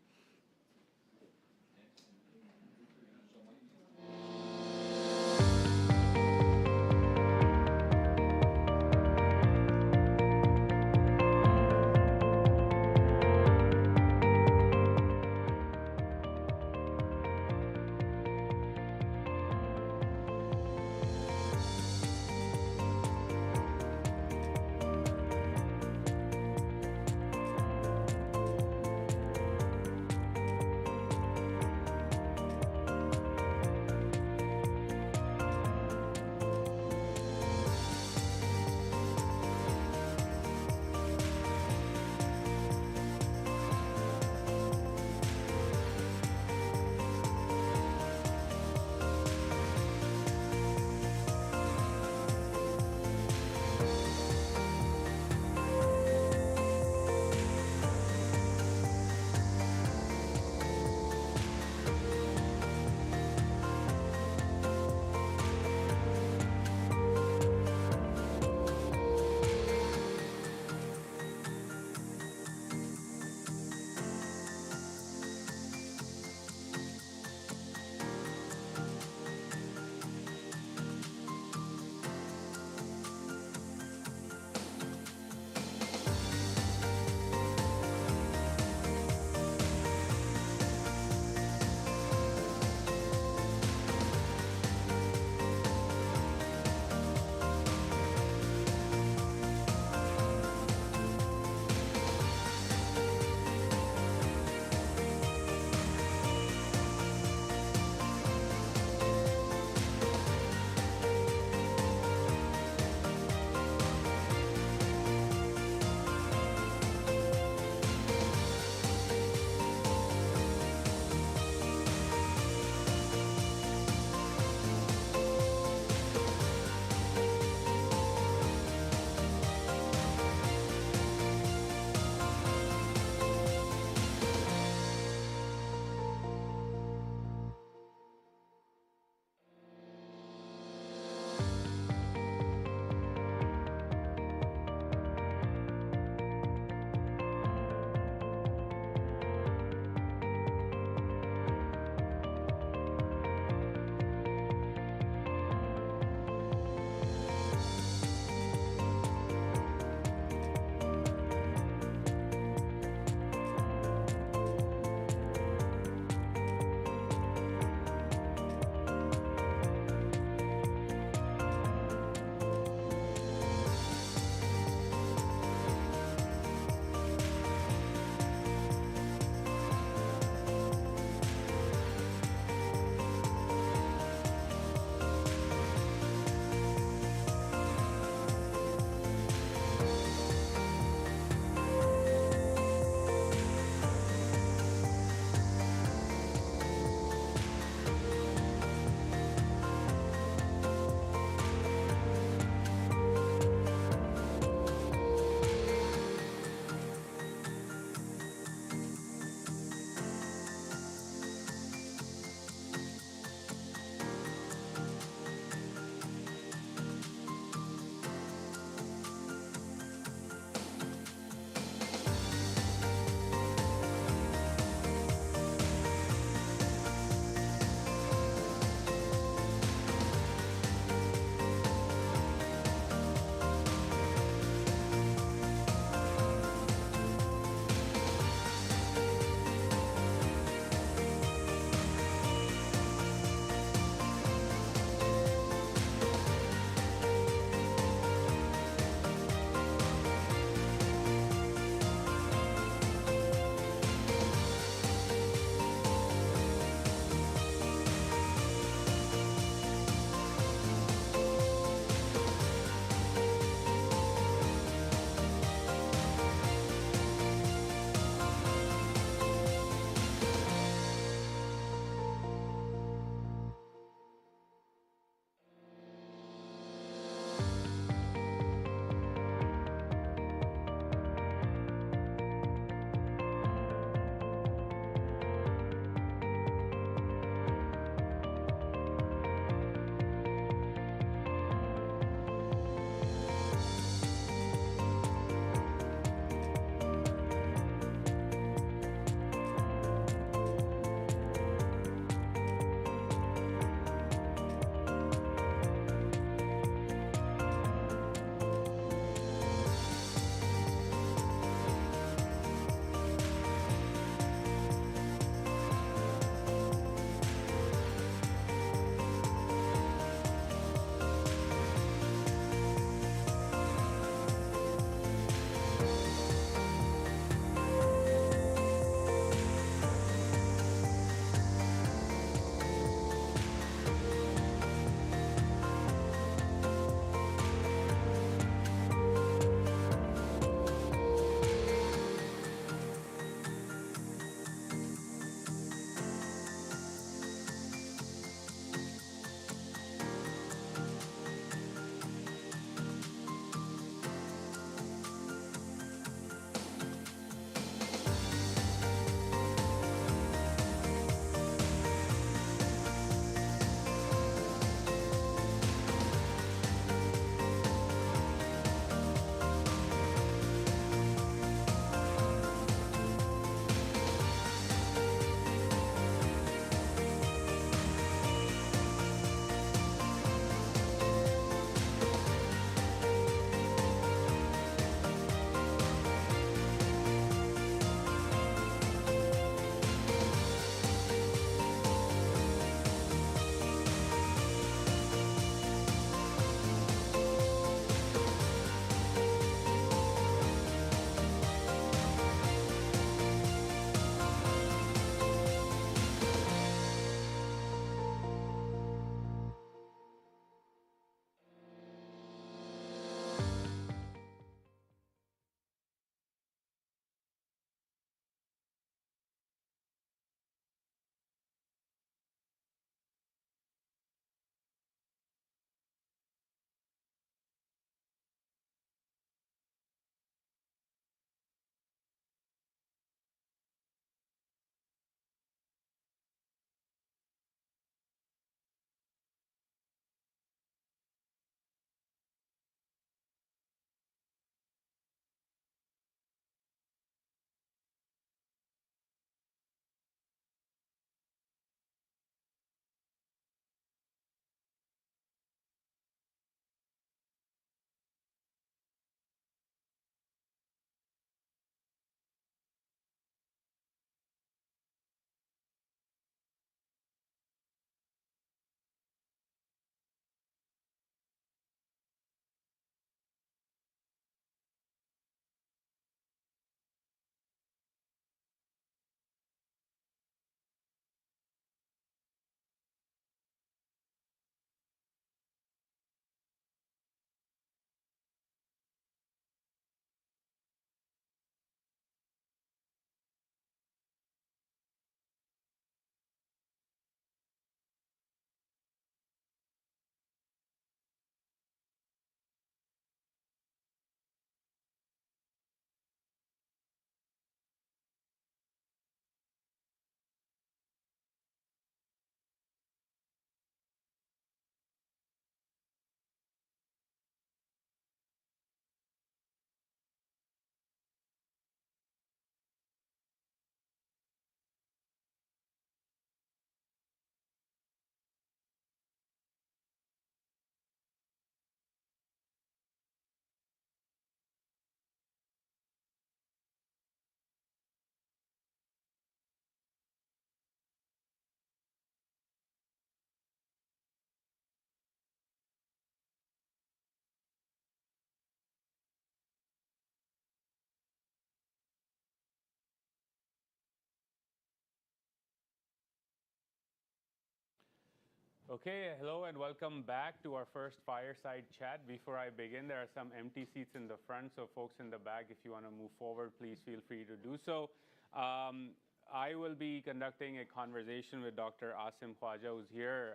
Okay, hello and welcome back to our first fireside chat. Before I begin, there are some empty seats in the front, so folks in the back, if you want to move forward, please feel free to do so. I will be conducting a conversation with Dr. Asim Khwaja, who's here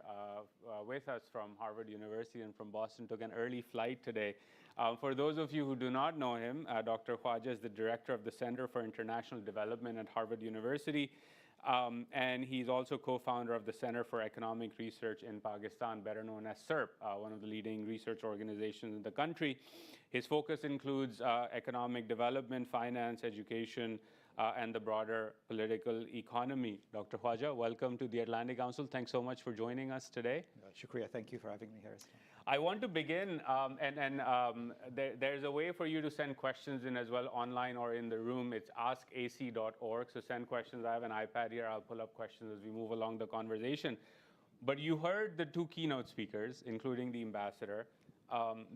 with us from Harvard University and from Boston, took an early flight today. For those of you who do not know him, Dr. Khwaja is the director of the Center for International Development at Harvard University. And he's also co-founder of the Center for Economic Research in Pakistan, better known as CERP, one of the leading research organizations in the country. His focus includes economic development, finance, education, and the broader political economy. Dr. Khwaja, welcome to the Atlantic Council. Thanks so much for joining us today. Shukriya, thank you for having me here. I want to begin, there's a way for you to send questions in as well, online or in the room. It's askac.org, so send questions. I have an iPad here. I'll pull up questions as we move along the conversation. But you heard the two keynote speakers, including the ambassador.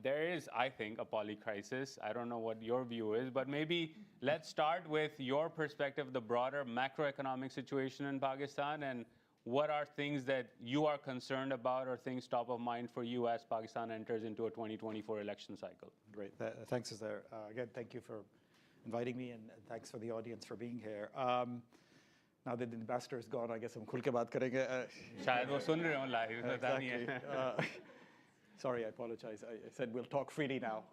There is, I think, a polycrisis. I don't know what your view is, but maybe let's start with your perspective, the broader macroeconomic situation in Pakistan, and what are things that you are concerned about or things top of mind for you as Pakistan enters into a 2024 election cycle? Great. Thanks, Uzair. Again, thank you for inviting me, and thanks for the audience for being here. Now that the ambassador is gone, I guess I'm khul ke baat karenge. शायद वो सुन रहे हो live, पता नहीं है. Exactly. Sorry, I apologize. I said we'll talk freely now.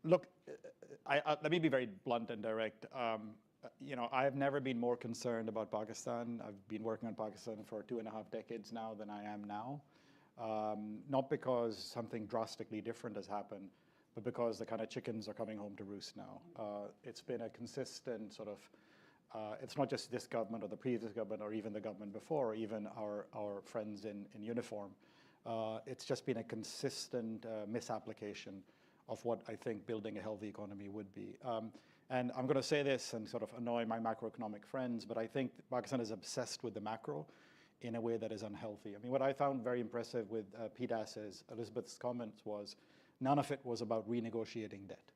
Look, let me be very blunt and direct. You know, I've never been more concerned about Pakistan. I've been working on Pakistan for 2.5 decades now than I am now. Not because something drastically different has happened, but because the kind of chickens are coming home to roost now. It's been a consistent sort of, it's not just this government or the previous government or even the government before, or even our friends in uniform. It's just been a consistent misapplication of what I think building a healthy economy would be. And I'm going to say this and sort of annoy my macroeconomic friends, but I think Pakistan is obsessed with the macro in a way that is unhealthy. I mean, what I found very impressive with PDAS's, Elizabeth's comments was none of it was about renegotiating debt,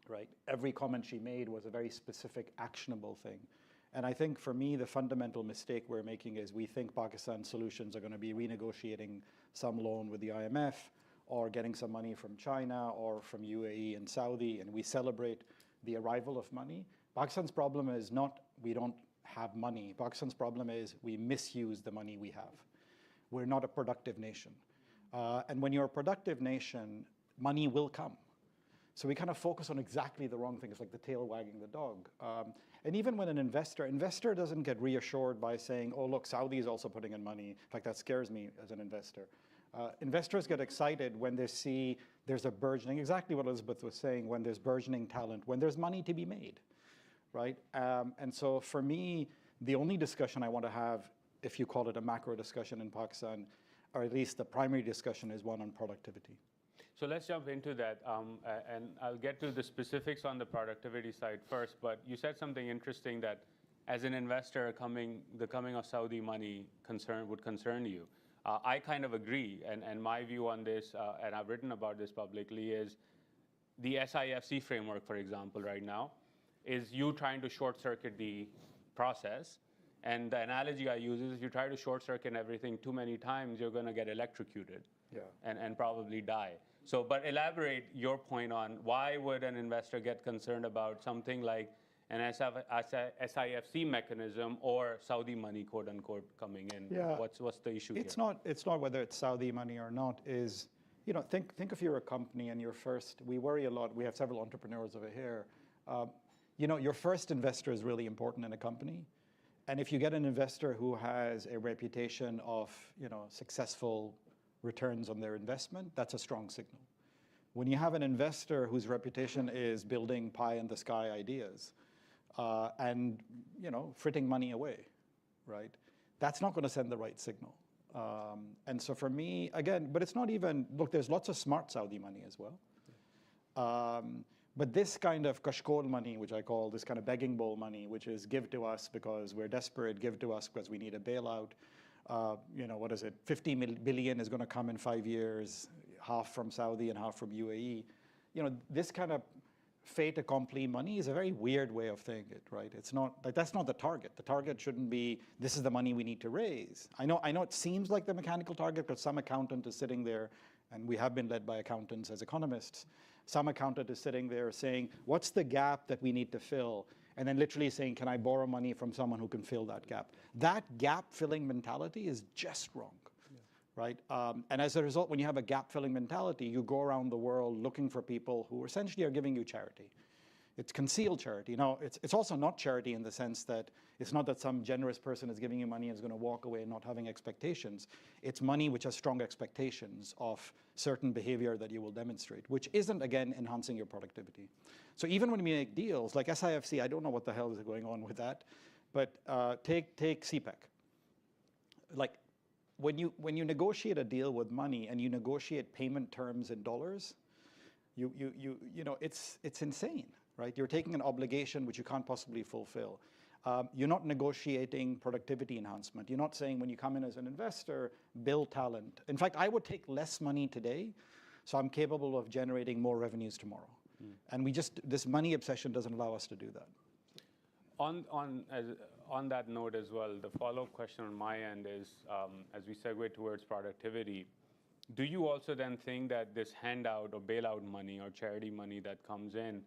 right? Every comment she made was a very specific, actionable thing. And I think for me, the fundamental mistake we're making is we think Pakistan's solutions are going to be renegotiating some loan with the IMF or getting some money from China or from UAE and Saudi, and we celebrate the arrival of money. Pakistan's problem is not we don't have money. Pakistan's problem is we misuse the money we have. We're not a productive nation. And when you're a productive nation, money will come. So we kind of focus on exactly the wrong thing. It's like the tail wagging the dog. And even when an investor doesn't get reassured by saying, oh, look, Saudi is also putting in money. In fact, that scares me as an investor. Investors get excited when they see there's a burgeoning, exactly what Elizabeth was saying, when there's burgeoning talent, when there's money to be made, right? And so for me, the only discussion I want to have, if you call it a macro discussion in Pakistan, or at least the primary discussion, is one on productivity. So let's jump into that, and I'll get to the specifics on the productivity side first, but you said something interesting that as an investor, the coming of Saudi money would concern you. I kind of agree, and my view on this, and I've written about this publicly, is the SIFC framework, for example, right now, is you trying to short-circuit the process. And the analogy I use is if you try to short-circuit everything too many times, you're going to get electrocuted and probably die. So, but elaborate your point on why would an investor get concerned about something like an SIFC mechanism or Saudi money, quote unquote, coming in? Yeah. What's the issue it's here? It's not whether it's Saudi money or not. Is, you know, think if you're a company and you're first. We worry a lot. We have several entrepreneurs over here. You know, your first investor is really important in a company. And if you get an investor who has a reputation of, you know, successful returns on their investment, that's a strong signal. When you have an investor whose reputation is building pie-in-the-sky ideas and, you know, fritting money away, right? That's not going to send the right signal. And so for me, again, but it's not even, look, there's lots of smart Saudi money as well. But this kind of kashkol money, which I call this kind of begging bowl money, which is give to us because we're desperate, give to us because we need a bailout. You know, what is it? 50 billion is going to come in 5 years, half from Saudi and half from UAE. You know, this kind of fait accompli money is a very weird way of saying it, right? It's not, like, that's not the target. The target shouldn't be, this is the money we need to raise. I know it seems like the mechanical target because some accountant is sitting there, and we have been led by accountants as economists. Some accountant is sitting there saying, what's the gap that we need to fill? And then literally saying, can I borrow money from someone who can fill that gap? That gap-filling mentality is just wrong. Right? And as a result, when you have a gap-filling mentality, you go around the world looking for people who essentially are giving you charity. It's concealed charity. Now, it's also not charity in the sense that it's not that some generous person is giving you money and is going to walk away not having expectations. It's money which has strong expectations of certain behavior that you will demonstrate, which isn't, again, enhancing your productivity. So even when we make deals, like SIFC, I don't know what the hell is going on with that, but take CPEC. Like, when you negotiate a deal with money and you negotiate payment terms in dollars, you know, it's insane, right? You're taking an obligation which you can't possibly fulfill. You're not negotiating productivity enhancement. You're not saying when you come in as an investor, build talent. In fact, I would take less money today, so I'm capable of generating more revenues tomorrow. And this money obsession doesn't allow us to do that. On that note as well, the follow-up question on my end is, as we segue towards productivity, do you also then think that this handout or bailout money or charity money that comes in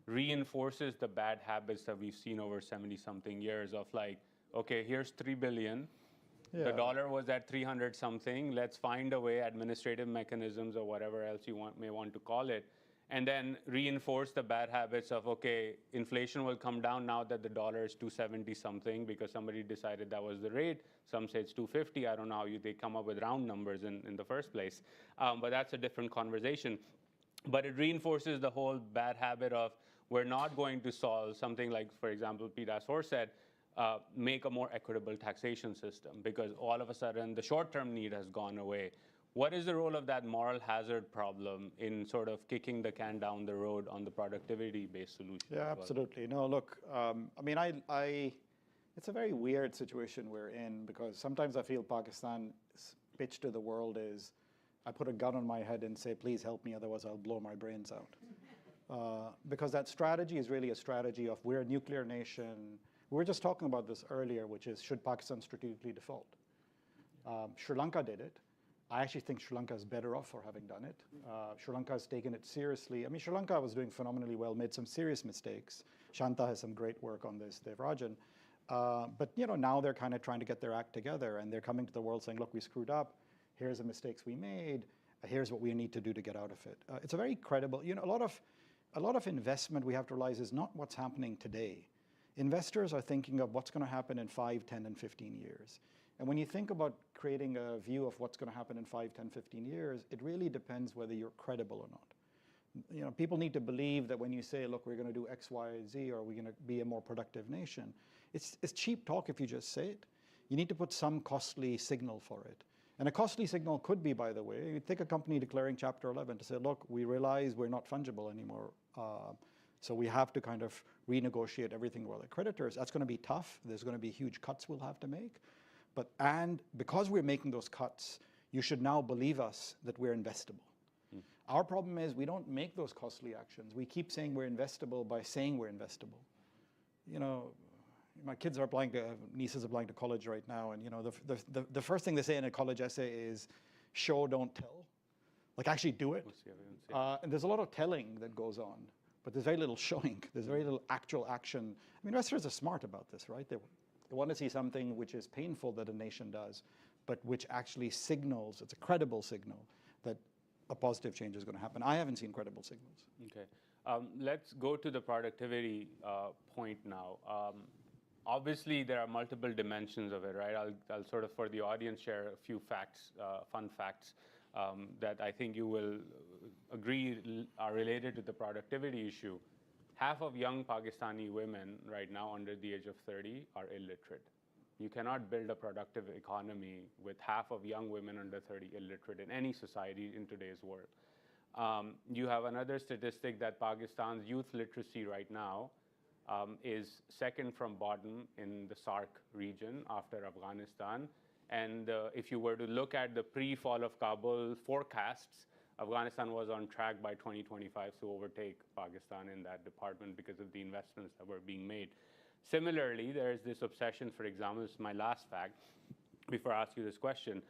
reinforces the bad habits that we've seen over 70-something years of like, okay, here's $3 billion. Yeah. The dollar was at 300 something. Let's find a way, administrative mechanisms or whatever else you may want to call it, and then reinforce the bad habits of, okay, inflation will come down now that the dollar is 270 something because somebody decided that was the rate. Some say it's 250. I don't know how they come up with round numbers in the first place. But that's a different conversation. But it reinforces the whole bad habit of we're not going to solve something like, for example, Pete Asor said, make a more equitable taxation system because all of a sudden the short-term need has gone away. What is the role of that moral hazard problem in sort of kicking the can down the road on the productivity-based solution? Yeah, absolutely. No, look, I mean, it's a very weird situation we're in because sometimes I feel Pakistan's pitch to the world is, I put a gun on my head and say, please help me, otherwise I'll blow my brains out. Because that strategy is really a strategy of we're a nuclear nation. We were just talking about this earlier, which is should Pakistan strategically default? Sri Lanka did it. I actually think Sri Lanka is better off for having done it. Sri Lanka has taken it seriously. I mean, Sri Lanka was doing phenomenally well, made some serious mistakes. Shanta has some great work on this, Devrajan. But you know, now they're kind of trying to get their act together, and they're coming to the world saying, look, we screwed up. Here's the mistakes we made. Here's what we need to do to get out of it. It's a very credible, you know, a lot of investment we have to realize is not what's happening today. Investors are thinking of what's going to happen in 5, 10, and 15 years. And when you think about creating a view of what's going to happen in 5, 10, 15 years, it really depends whether you're credible or not. You know, people need to believe that when you say, look, we're going to do X, Y, Z, or we're going to be a more productive nation, it's cheap talk if you just say it. You need to put some costly signal for it. And a costly signal could be, by the way, you take a company declaring Chapter 11 to say, look, we realize we're not fungible anymore. So we have to kind of renegotiate everything with our creditors. That's going to be tough. There's going to be huge cuts we'll have to make. And because we're making those cuts, you should now believe us that we're investable. Our problem is we don't make those costly actions. We keep saying we're investable by saying we're investable. You know, my kids are applying to, nieces are applying to college right now, and you know, the first thing they say in a college essay is, show, don't tell. Like actually do it. And there's a lot of telling that goes on, but there's very little showing. There's very little actual action. I mean, investors are smart about this, right? They want to see something which is painful that a nation does, but which actually signals, it's a credible signal, that a positive change is going to happen. I haven't seen credible signals. Okay. Let's go to the productivity point now. Obviously, there are multiple dimensions of it, right? I'll sort of, for the audience, share a few facts, fun facts, that I think you will agree are related to the productivity issue. Half of young Pakistani women right now under the age of 30 are illiterate. You cannot build a productive economy with half of young women under 30 illiterate in any society in today's world. You have another statistic that Pakistan's youth literacy right now is second from bottom in the SAARC region after Afghanistan. And if you were to look at the pre-fall of Kabul forecasts, Afghanistan was on track by 2025 to overtake Pakistan in that department because of the investments that were being made. Similarly, there is this obsession, for example, this is my last fact, before I ask you this question.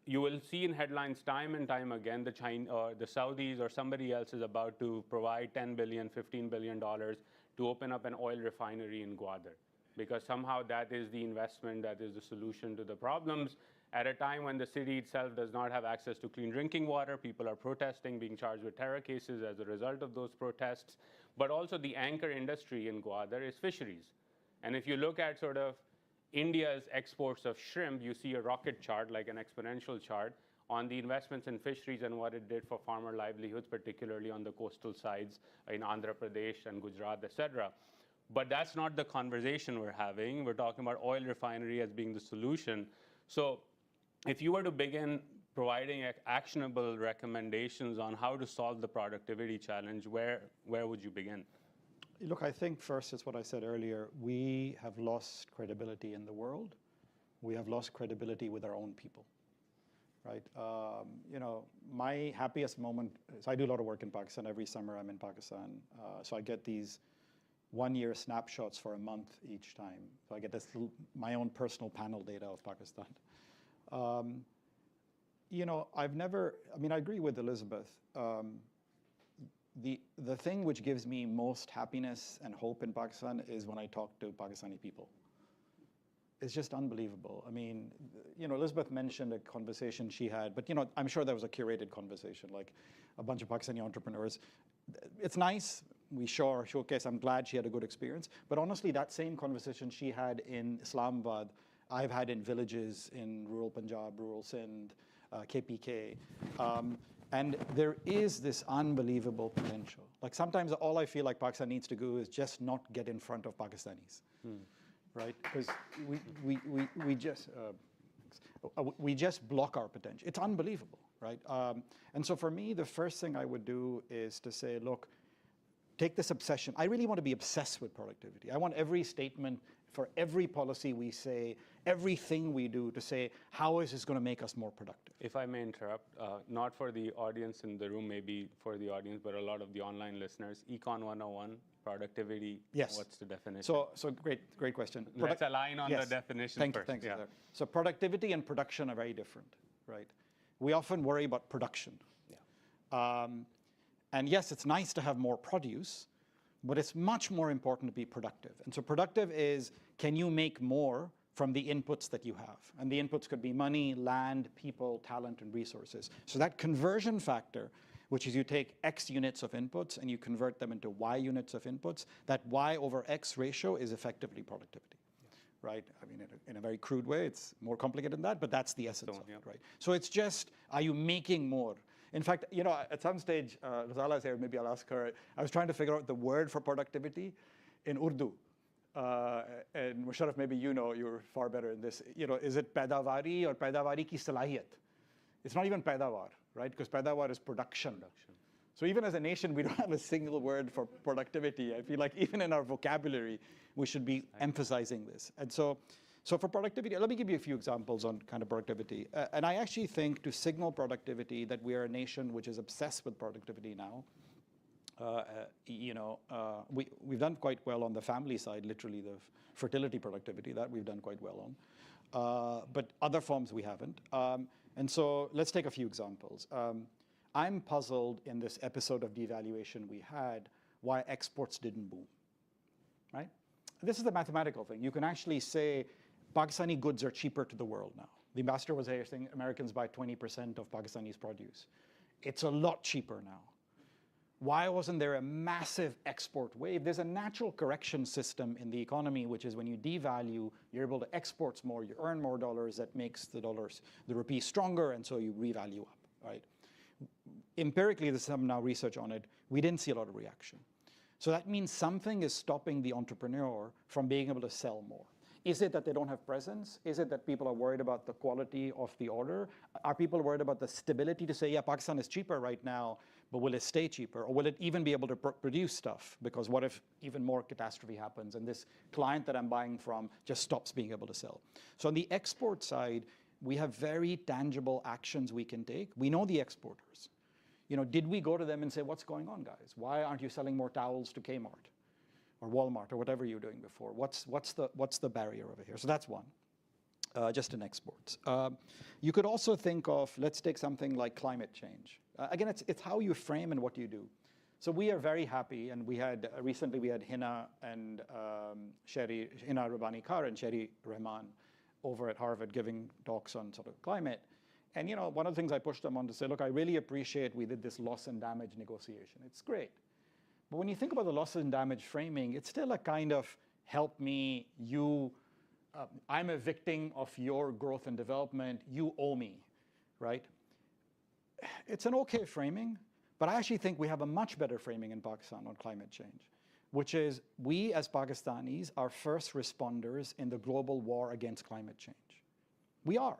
You will see in headlines time and time again the Saudis or somebody else is about to provide $10 billion, $15 billion to open up an oil refinery in Gwadar, because somehow that is the investment, that is the solution to the problems. At a time when the city itself does not have access to clean drinking water, people are protesting, being charged with terror cases as a result of those protests. But also the anchor industry in Gwadar is fisheries. And if you look at sort of India's exports of shrimp, you see a rocket chart, like an exponential chart, on the investments in fisheries and what it did for farmer livelihoods, particularly on the coastal sides in Andhra Pradesh and Gujarat, etc. But that's not the conversation we're having. We're talking about oil refinery as being the solution. So if you were to begin providing actionable recommendations on how to solve the productivity challenge, where would you begin? Look, I think first, it's what I said earlier, we have lost credibility in the world. We have lost credibility with our own people, right? My happiest moment is I do a lot of work in Pakistan. Every summer I'm in Pakistan. So I get these 1 year snapshots for a month each time. So I get this my own personal panel data of Pakistan. I agree with Elizabeth. The thing which gives me most happiness and hope in Pakistan is when I talk to Pakistani people. It's just unbelievable. I mean, Elizabeth mentioned a conversation she had, but I'm sure there was a curated conversation, like a bunch of Pakistani entrepreneurs. It's nice. We showcase. I'm glad she had a good experience. But honestly, that same conversation she had in Islamabad, I've had in villages in rural Punjab, rural Sindh, KPK. And there is this unbelievable potential. Like sometimes all I feel like Pakistan needs to do is just not get in front of Pakistanis, right? Because we just block our potential. It's unbelievable, right? And so for me, the first thing I would do is to say, look, take this obsession. I really want to be obsessed with productivity. I want every statement for every policy we say, everything we do to say, how is this going to make us more productive? If I may interrupt, not for the audience in the room, maybe for the audience, but a lot of the online listeners, Econ 101, productivity, yes. What's the definition? So great question. Let's align on the definition first. Thank you, sir. So productivity and production are very different, right? We often worry about production. Yeah. And yes, it's nice to have more produce, but it's much more important to be productive. And so productive is, can you make more from the inputs that you have? And the inputs could be money, land, people, talent, and resources. So that conversion factor, which is you take X units of inputs and you convert them into Y units of inputs, that Y over X ratio is effectively productivity, right? I mean, in a very crude way, it's more complicated than that, but that's the essence of it, right? So it's just, are you making more? In fact, at some stage, Razala's here, maybe I'll ask her, I was trying to figure out the word for productivity in Urdu. And Musharraf, maybe you're far better in this. Is it paidawari or paidawari ki salahiyat? It's not even paidawar, right? Because paidawar is production. So even as a nation, we don't have a single word for productivity. I feel like even in our vocabulary, we should be emphasizing this. And so for productivity, let me give you a few examples on kind of productivity. And I actually think to signal productivity that we are a nation which is obsessed with productivity now. We've done quite well on the family side, literally the fertility productivity, that we've done quite well on. But other forms we haven't. And so let's take a few examples. I'm puzzled in this episode of devaluation we had why exports didn't boom, right? This is the mathematical thing. You can actually say Pakistani goods are cheaper to the world now. The ambassador was saying Americans buy 20% of Pakistani's produce. It's a lot cheaper now. Why wasn't there a massive export wave? There's a natural correction system in the economy, which is when you devalue, you're able to export more, you earn more dollars, that makes the rupee stronger, and so you revalue up, right? Empirically, there's some now research on it, we didn't see a lot of reaction. So that means something is stopping the entrepreneur from being able to sell more. Is it that they don't have presence? Is it that people are worried about the quality of the order? Are people worried about the stability to say, yeah, Pakistan is cheaper right now, but will it stay cheaper? Or will it even be able to produce stuff? Because what if even more catastrophe happens and this client that I'm buying from just stops being able to sell? So on the export side, we have very tangible actions we can take. We know the exporters. Did we go to them and say, what's going on, guys? Why aren't you selling more towels to Kmart or Walmart or whatever you were doing before? What's the barrier over here? So that's one, just in exports. You could also think of, let's take something like climate change. Again, it's how you frame and what you do. So we are very happy, and recently we had Hina Rabbani Kar and Sherry Rahman over at Harvard giving talks on sort of climate. And one of the things I pushed them on to say, look, I really appreciate we did this loss and damage negotiation. It's great. But when you think about the loss and damage framing, it's still a kind of help me, I'm a victim of your growth and development, you owe me, right? It's an okay framing, but I actually think we have a much better framing in Pakistan on climate change, which is we as Pakistanis are first responders in the global war against climate change. We are,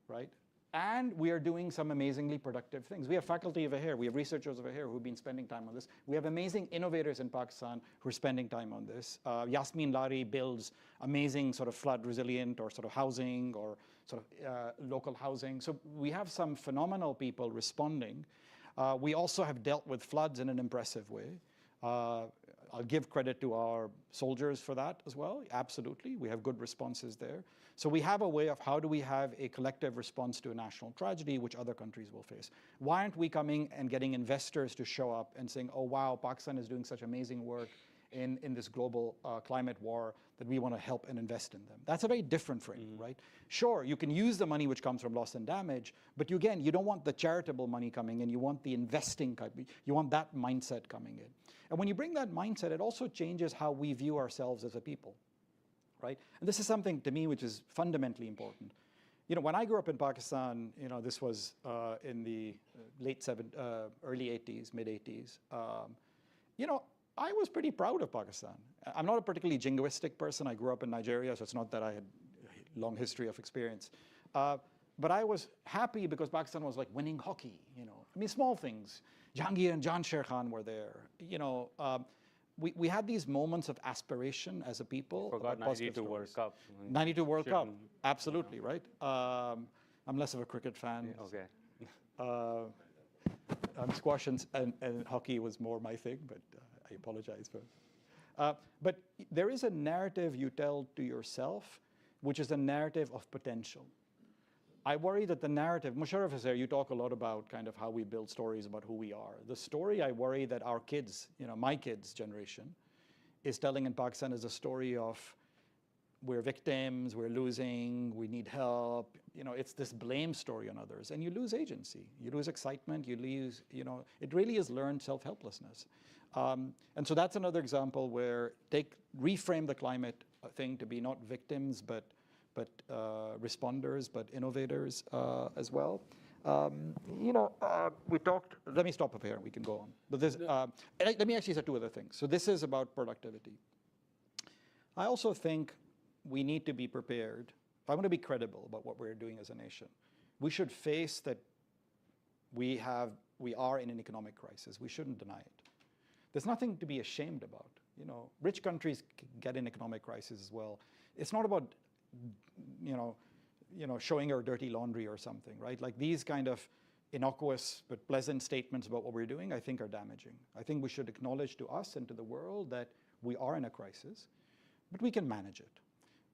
right? And we are doing some amazingly productive things. We have faculty over here. We have researchers over here who've been spending time on this. We have amazing innovators in Pakistan who are spending time on this. Yasmin Lari builds amazing sort of flood resilient or sort of housing or sort of local housing. So we have some phenomenal people responding. We also have dealt with floods in an impressive way. I'll give credit to our soldiers for that as well. Absolutely, we have good responses there. So we have a way of how do we have a collective response to a national tragedy which other countries will face. Why aren't we coming and getting investors to show up and saying, oh wow, Pakistan is doing such amazing work in this global climate war that we want to help and invest in them. That's a very different frame, right? Sure, you can use the money which comes from loss and damage, but you don't want the charitable money coming in, you want the investing, you want that mindset coming in. And when you bring that mindset, it also changes how we view ourselves as a people, right? And this is something to me which is fundamentally important. When I grew up in Pakistan, this was in the early 80s, mid 80s, I was pretty proud of Pakistan. I'm not a particularly jingoistic person. I grew up in Nigeria, so it's not that I had a long history of experience. But I was happy because Pakistan was like winning hockey, I mean, small things. Jahangir and Jan Sher Khan were there. We had these moments of aspiration as a people. Forgot 92 World Cup. 92 World Cup, absolutely, right? I'm less of a cricket fan. Okay. Squash and hockey was more my thing, but I apologize for. But there is a narrative you tell to yourself, which is a narrative of potential. I worry that the narrative, Musharraf is there, you talk a lot about kind of how we build stories about who we are. The story I worry that our kids, my kids' generation, is telling in Pakistan is a story of we're victims, we're losing, we need help. It's this blame story on others, and you lose agency, you lose excitement, you lose, it really is learned self-helplessness. And so that's another example where reframe the climate thing to be not victims, but responders, but innovators as well. We talked, let me stop up here, we can go on. But let me actually say two other things. So this is about productivity. I also think we need to be prepared. If I want to be credible about what we're doing as a nation, we should face that we are in an economic crisis. We shouldn't deny it. There's nothing to be ashamed about. Rich countries get in economic crisis as well. It's not about showing our dirty laundry or something, right? Like these kind of innocuous but pleasant statements about what we're doing, I think are damaging. I think we should acknowledge to us and to the world that we are in a crisis, but we can manage it.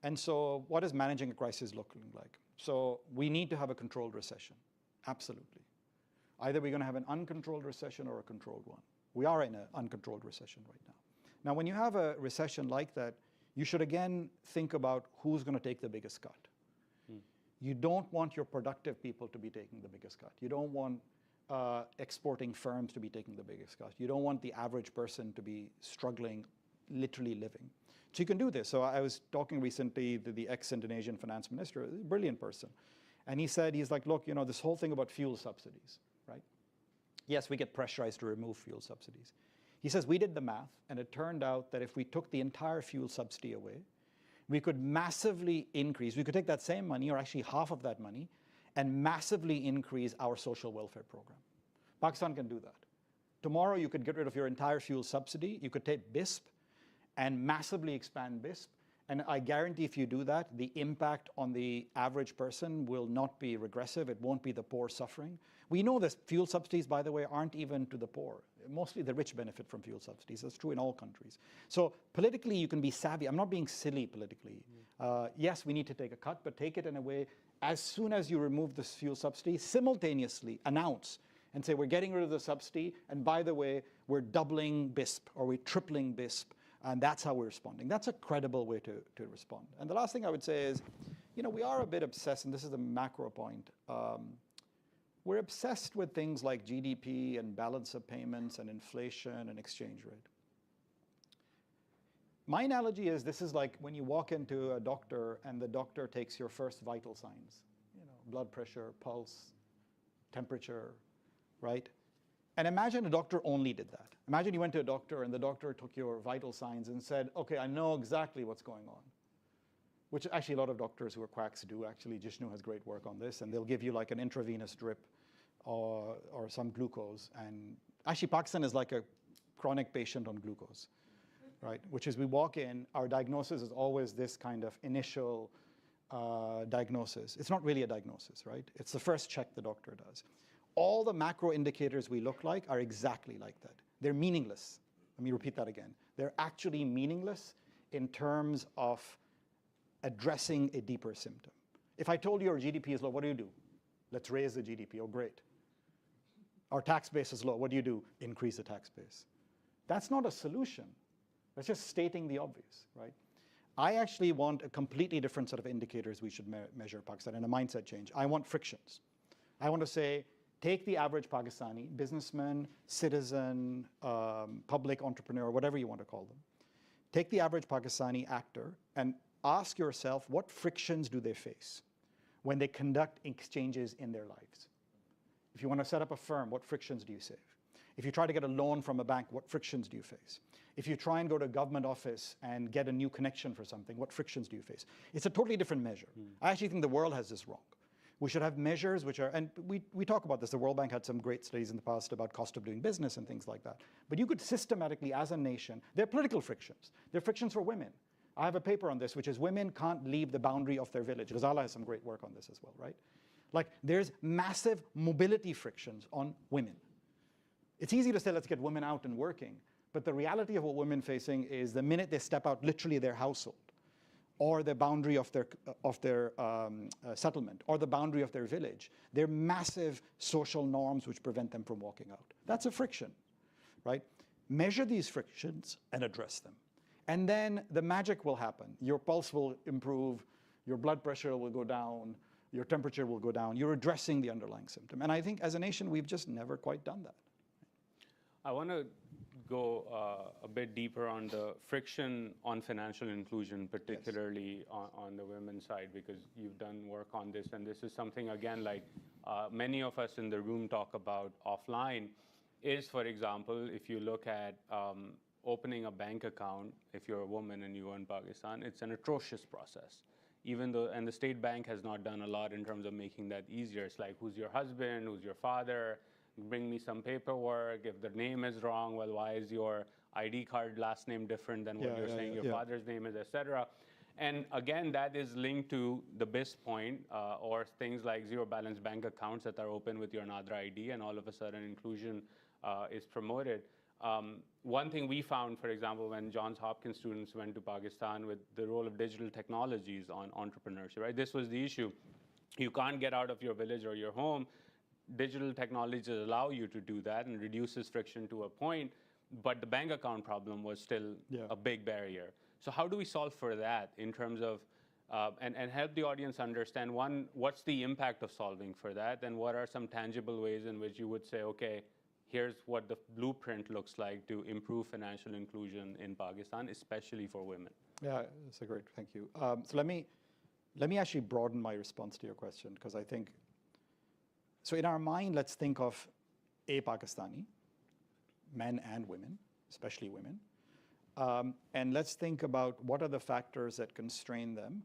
And so what is managing a crisis looking like? So we need to have a controlled recession, absolutely. Either we're going to have an uncontrolled recession or a controlled one. We are in an uncontrolled recession right now. Now, when you have a recession like that, you should again think about who's going to take the biggest cut. You don't want your productive people to be taking the biggest cut. You don't want exporting firms to be taking the biggest cut. You don't want the average person to be struggling, literally living. So you can do this. So I was talking recently to the ex-Indonesian finance minister, a brilliant person. And he said, he's like, look, this whole thing about fuel subsidies, right? Yes, we get pressurized to remove fuel subsidies. He says, we did the math, and it turned out that if we took the entire fuel subsidy away, we could massively increase, we could take that same money, or actually half of that money, and massively increase our social welfare program. Pakistan can do that. Tomorrow, you could get rid of your entire fuel subsidy, you could take BISP and massively expand BISP, And I guarantee if you do that, the impact on the average person will not be regressive. It won't be the poor suffering. We know this fuel subsidies, by the way, aren't even to the poor. Mostly the rich benefit from fuel subsidies. That's true in all countries. So politically, you can be savvy. I'm not being silly politically. Yes, we need to take a cut, but take it in a way, as soon as you remove this fuel subsidy, simultaneously announce and say, we're getting rid of the subsidy, and by the way, we're doubling BISP, or we're tripling BISP, and that's how we're responding. That's a credible way to respond. And the last thing I would say is, we are a bit obsessed, and this is the macro point. We're obsessed with things like GDP and balance of payments and inflation and exchange rate. My analogy is this is like when you walk into a doctor and the doctor takes your first vital signs, blood pressure, pulse, temperature, right? And imagine a doctor only did that. Imagine you went to a doctor and the doctor took your vital signs and said, okay, I know exactly what's going on. Which actually a lot of doctors who are quacks do. Actually, Jishnu has great work on this, and they'll give you like an intravenous drip or some glucose. And actually, Pakistan is like a chronic patient on glucose, right? Which is we walk in, our diagnosis is always this kind of initial diagnosis. It's not really a diagnosis, right? It's the first check the doctor does. All the macro indicators we look like are exactly like that. They're meaningless. Let me repeat that again. They're actually meaningless in terms of addressing a deeper symptom. If I told you our GDP is low, what do? Let's raise the GDP. Oh, great. Our tax base is low. What do? Increase the tax base. That's not a solution. That's just stating the obvious, right? I actually want a completely different set of indicators we should measure Pakistan, and a mindset change. I want frictions. I want to say, take the average Pakistani, businessman, citizen, public entrepreneur, whatever you want to call them. Take the average Pakistani actor and ask yourself, what frictions do they face when they conduct exchanges in their lives? If you want to set up a firm, what frictions do you save? If you try to get a loan from a bank, what frictions do you face? If you try and go to a government office and get a new connection for something, what frictions do you face? It's a totally different measure. I actually think the world has this wrong. We should have measures which are, and we talk about this, the World Bank had some great studies in the past about cost of doing business and things like that. But you could systematically, as a nation, there are political frictions. There are frictions for women. I have a paper on this, which is women can't leave the boundary of their village. Ghazala has some great work on this as well, right? Like, there's massive mobility frictions on women. It's easy to say, let's get women out and working. But the reality of what women facing is the minute they step out, literally their household, or the boundary of their settlement, or the boundary of their village, there are massive social norms which prevent them from walking out. That's a friction, right? Measure these frictions and address them. And then the magic will happen. Your pulse will improve, your blood pressure will go down, your temperature will go down. You're addressing the underlying symptom. And I think as a nation, we've just never quite done that. I want to go a bit deeper on the friction on financial inclusion, particularly on the women's side, because you've done work on this. And this is something, again, like many of us in the room talk about offline, is, for example, if you look at opening a bank account, if you're a woman and you are in Pakistan, it's an atrocious process. Even though, and the state bank has not done a lot in terms of making that easier. It's like, who's your husband, who's your father? Bring me some paperwork. If the name is wrong, well, why is your ID card last name different than what you're saying your father's name is, etc. And again, that is linked to the BIS point, or things like zero balance bank accounts that are open with your Nadra ID, and all of a sudden inclusion is promoted. One thing we found, for example, when Johns Hopkins students went to Pakistan with the role of digital technologies on entrepreneurship, right? This was the issue. You can't get out of your village or your home. Digital technologies allow you to do that and reduces friction to a point, but the bank account problem was still a big barrier. So how do we solve for that in terms of, and help the audience understand, one, what's the impact of solving for that, and what are some tangible ways in which you would say, okay, here's what the blueprint looks like to improve financial inclusion in Pakistan, especially for women? Yeah, that's a great, thank you. So let me actually broaden my response to your question, because I think, so in our mind, let's think of a Pakistani, men and women, especially women, and let's think about what are the factors that constrain them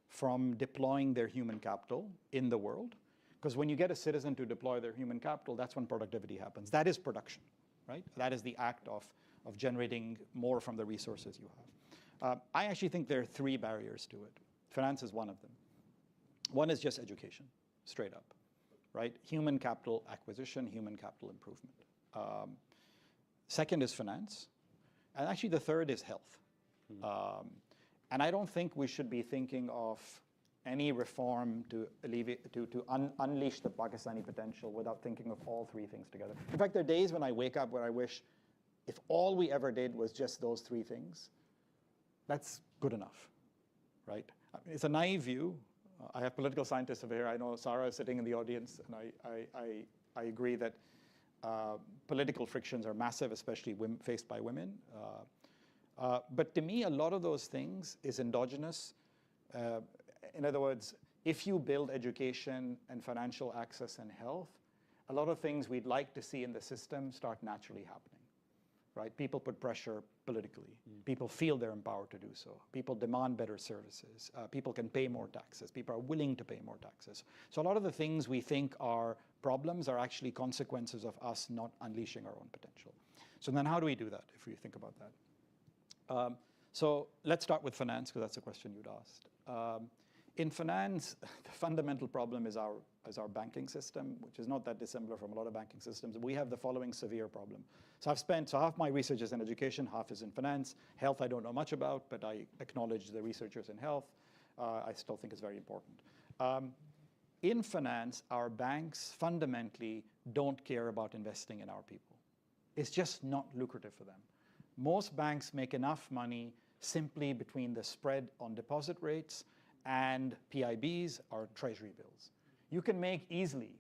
from deploying their human capital in the world. Because when you get a citizen to deploy their human capital, that's when productivity happens. That is production, right? That is the act of generating more from the resources you I actually think there are three barriers to it. Finance is one of them. One is just education, straight up, right? Human capital acquisition, human capital improvement. Second is finance. And actually the third is health. And I don't think we should be thinking of any reform to unleash the Pakistani potential without thinking of all three things together. In fact, there are days when I wake up where I wish if all we ever did was just those three things, that's good enough, right? It's a naive view. I have political scientists over here. I know Sarah is sitting in the audience, and I agree that political frictions are massive, especially faced by women. But to me, a lot of those things is endogenous. In other words, if you build education and financial access and health, a lot of things we'd like to see in the system start naturally happening, right? People put pressure politically. People feel they're empowered to do so. People demand better services. People can pay more taxes. People are willing to pay more taxes. So a lot of the things we think are problems are actually consequences of us not unleashing our own potential. So then how do we do that, if we think about that? So let's start with finance, because that's the question you'd asked. In finance, the fundamental problem is our banking system, which is not that dissimilar from a lot of banking systems. We have the following severe problem. So half my research is in education, half is in finance. Health I don't know much about, but I acknowledge the researchers in health. I still think it's very important. In finance, our banks fundamentally don't care about investing in our people. It's just not lucrative for them. Most banks make enough money simply between the spread on deposit rates and PIBs or treasury bills. You can make easily,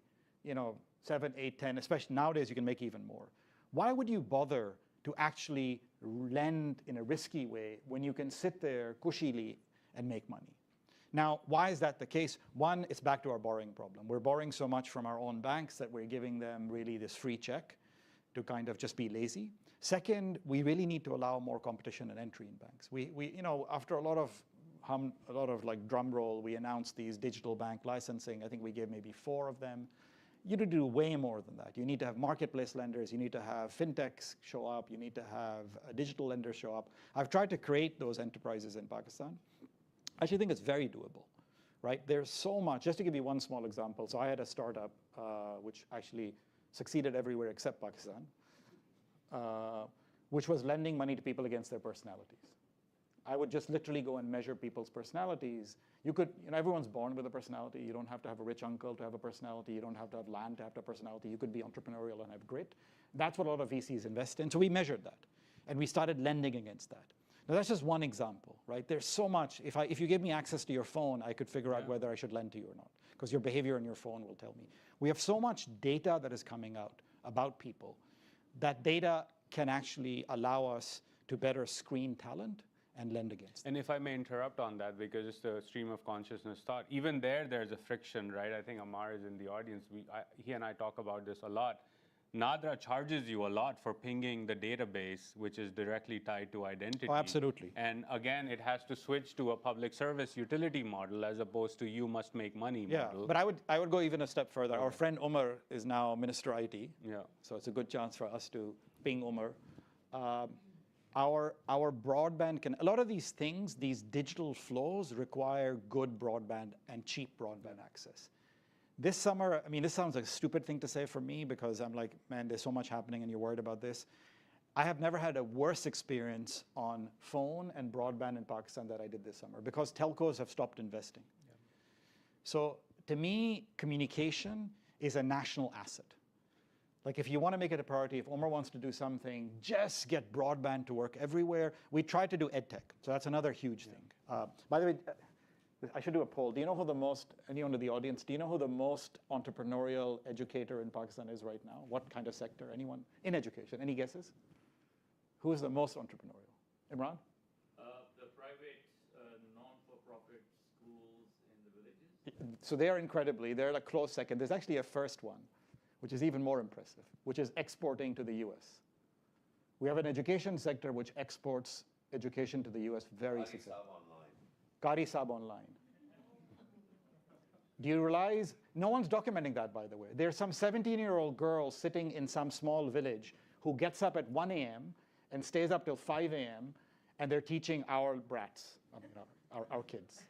7, 8, 10, especially nowadays you can make even more. Why would you bother to actually lend in a risky way when you can sit there cushily and make money? Now, why is that the case? One, it's back to our borrowing problem. We're borrowing so much from our own banks that we're giving them really this free check to kind of just be lazy. Second, we really need to allow more competition and entry in banks. After a lot of like drum roll, we announced these digital bank licensing. I think we gave maybe 4 of them. You need to do way more than that. You need to have marketplace lenders. You need to have fintechs show up. You need to have digital lenders show up. I've tried to create those enterprises in Pakistan. I actually think it's very doable, right? There's so much. Just to give you one small example. So I had a startup which actually succeeded everywhere except Pakistan, which was lending money to people against their personalities. I would just literally go and measure people's personalities. You could, everyone's born with a personality. You don't have to have a rich uncle to have a personality. You don't have to have land to have a personality. You could be entrepreneurial and have grit. That's what a lot of VCs invest in. So we measured that, and we started lending against that. Now that's just one example, right? There's so much. If you give me access to your phone, I could figure out whether I should lend to you or not, because your behavior on your phone will tell me. We have so much data that is coming out about people. That data can actually allow us to better screen talent and lend against. And if I may interrupt on that, because it's the stream of consciousness thought, even there's a friction, right? I think Amar is in the audience. He and I talk about this a lot. Nadra charges you a lot for pinging the database, which is directly tied to identity. Oh, absolutely. And again, it has to switch to a public service utility model as opposed to you must make money model. Yeah, but I would go even a step further. Okay. Our friend Umar is now Minister IT. Yeah. So it's a good chance for us to ping Umar. Our broadband a lot of these things, these digital flows require good broadband and cheap broadband access. This summer, this sounds like a stupid thing to say for me because I'm like, man, there's so much happening and you're worried about this. I have never had a worse experience on phone and broadband in Pakistan that I did this summer because telcos have stopped investing. Yeah. So to me, communication is a national asset. Like if you want to make it a priority, if Omar wants to do something, just get broadband to work everywhere. We try to do EdTech, so that's another huge thing. By the way, I should do a poll. Do you know who anyone in the audience, do you know who the most entrepreneurial educator in Pakistan is right now? What kind of sector? Anyone? In education, any guesses? Who is the most entrepreneurial? Imran? The private non-for-profit schools in the villages. So they're like close second. There's actually a first one, which is even more impressive, which is exporting to the US. We have an education sector which exports education to the US very successfully. Qari Saab Online. Do you realize, no one's documenting that, by the way. There's some 17-year-old girl sitting in some small village who gets up at 1 a.m. and stays up till 5 a.m. and they're teaching our brats, I mean, our kids.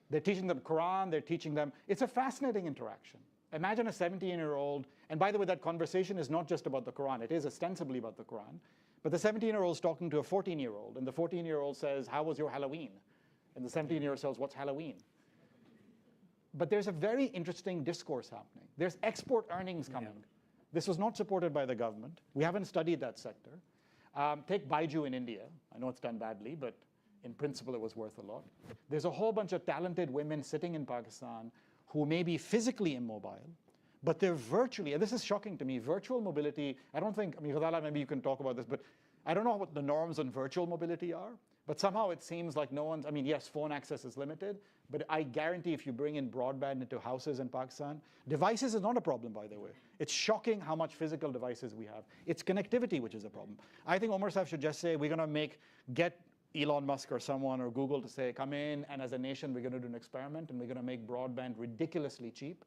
They're teaching them Quran, they're teaching them, it's a fascinating interaction. Imagine a 17-year-old, and by the way, that conversation is not just about the Quran, it is ostensibly about the Quran, but the 17-year-old's talking to a 14-year-old, and the 14-year-old says, how was your Halloween? And the 17-year-old says, what's Halloween? But there's a very interesting discourse happening. There's export earnings coming. Yeah. This was not supported by the government. We haven't studied that sector. Take Baiju in India. I know it's done badly, but in principle, it was worth a lot. There's a whole bunch of talented women sitting in Pakistan who may be physically immobile, but they're virtually, and this is shocking to me, virtual mobility, I don't think, I mean, Ghazala, maybe you can talk about this, but I don't know what the norms on virtual mobility are, but somehow it seems like no one's, I mean, yes, phone access is limited, but I guarantee if you bring in broadband into houses in Pakistan, devices is not a problem, by the way. It's shocking how much physical devices we have. It's connectivity which is a problem. I think Omar Saif should just say, we're going to get Elon Musk or someone or Google to say, come in, and as a nation, we're going to do an experiment, and we're going to make broadband ridiculously cheap,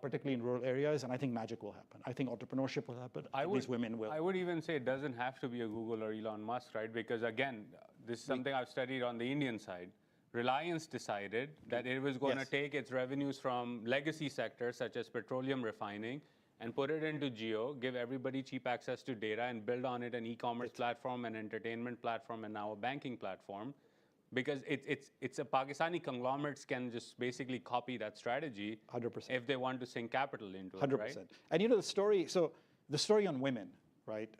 particularly in rural areas, and I think magic will happen. I think entrepreneurship will happen. These women will. I would even say it doesn't have to be a Google or Elon Musk, right? Because again, this is something I've studied on the Indian side. Reliance decided that it was going to take its revenues from legacy sectors such as petroleum refining and put it into Geo, give everybody cheap access to data, and build on it an e-commerce platform, an entertainment platform, and now a banking platform. Because it's a Pakistani conglomerates can just basically copy that strategy 100%. If they want to sink capital into 100%. it, right? And you know the story, so the story on women, right?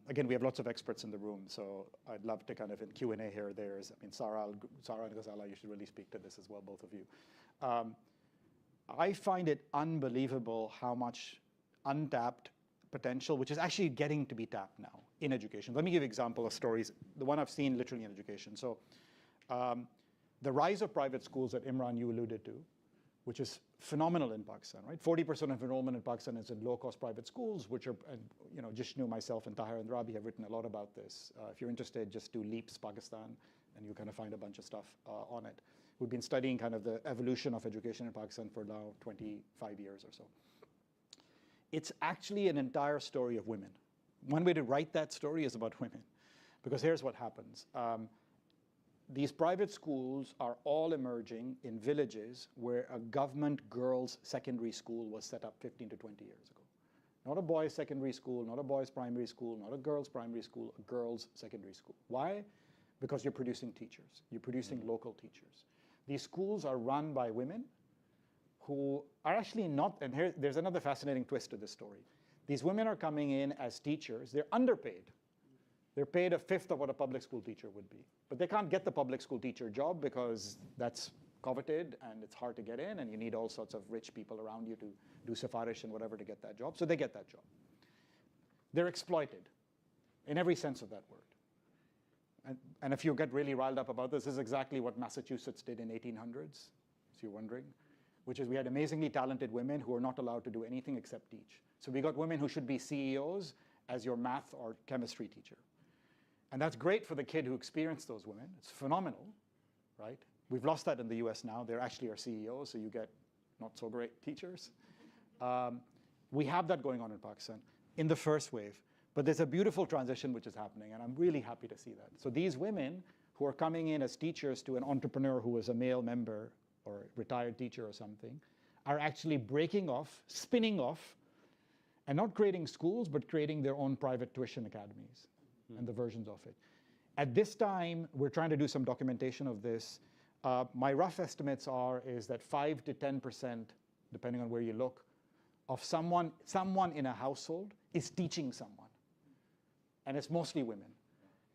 Again, we have lots of experts in the room, so I'd love to kind of in Q&A here or there, I mean, Sarah and Ghazala, you should really speak to this as well, both of you. I find it unbelievable how much untapped potential, which is actually getting to be tapped now in education. Let me give you an example of stories, the one I've seen literally in education. So the rise of private schools that Imran, you alluded to, which is phenomenal in Pakistan, right? 40% of enrollment in Pakistan is in low-cost private schools, which are, and, you know, Jishnu, myself, and Tahir and Rabi have written a lot about this. If you're interested, just do Leaps Pakistan, and you kind of find a bunch of stuff on it. We've been studying kind of the evolution of education in Pakistan for now 25 years or so. It's actually an entire story of women. One way to write that story is about women, because here's what happens. These private schools are all emerging in villages where a government girls' secondary school was set up 15 to 20 years ago. Not a boys' secondary school, not a boys' primary school, not a girls' primary school, a girls' secondary school. Why? Because you're producing teachers. You're producing local teachers. These schools are run by women who are actually not, and here, there's another fascinating twist to this story. These women are coming in as teachers. They're underpaid. They're paid a fifth of what a public school teacher would be. But they can't get the public school teacher job because that's coveted and it's hard to get in, and you need all sorts of rich people around you to do safarish and whatever to get that job. So they get that job. They're exploited in every sense of that word. And if you get really riled up about this is exactly what Massachusetts did in 1800s, if you're wondering, which is we had amazingly talented women who are not allowed to do anything except teach. So we got women who should be CEOs as your math or chemistry teacher. And that's great for the kid who experienced those women. It's phenomenal, right? We've lost that in the US now. They're actually our CEOs, so you get not so great teachers. We have that going on in Pakistan in the first wave. But there's a beautiful transition which is happening, and I'm really happy to see that. So these women who are coming in as teachers to an entrepreneur who is a male member or retired teacher or something are actually breaking off, spinning off, and not creating schools, but creating their own private tuition academies and the versions of it. At this time, we're trying to do some documentation of this. My rough estimates is that 5 to 10%, depending on where you look, of someone in a household is teaching someone. And it's mostly women.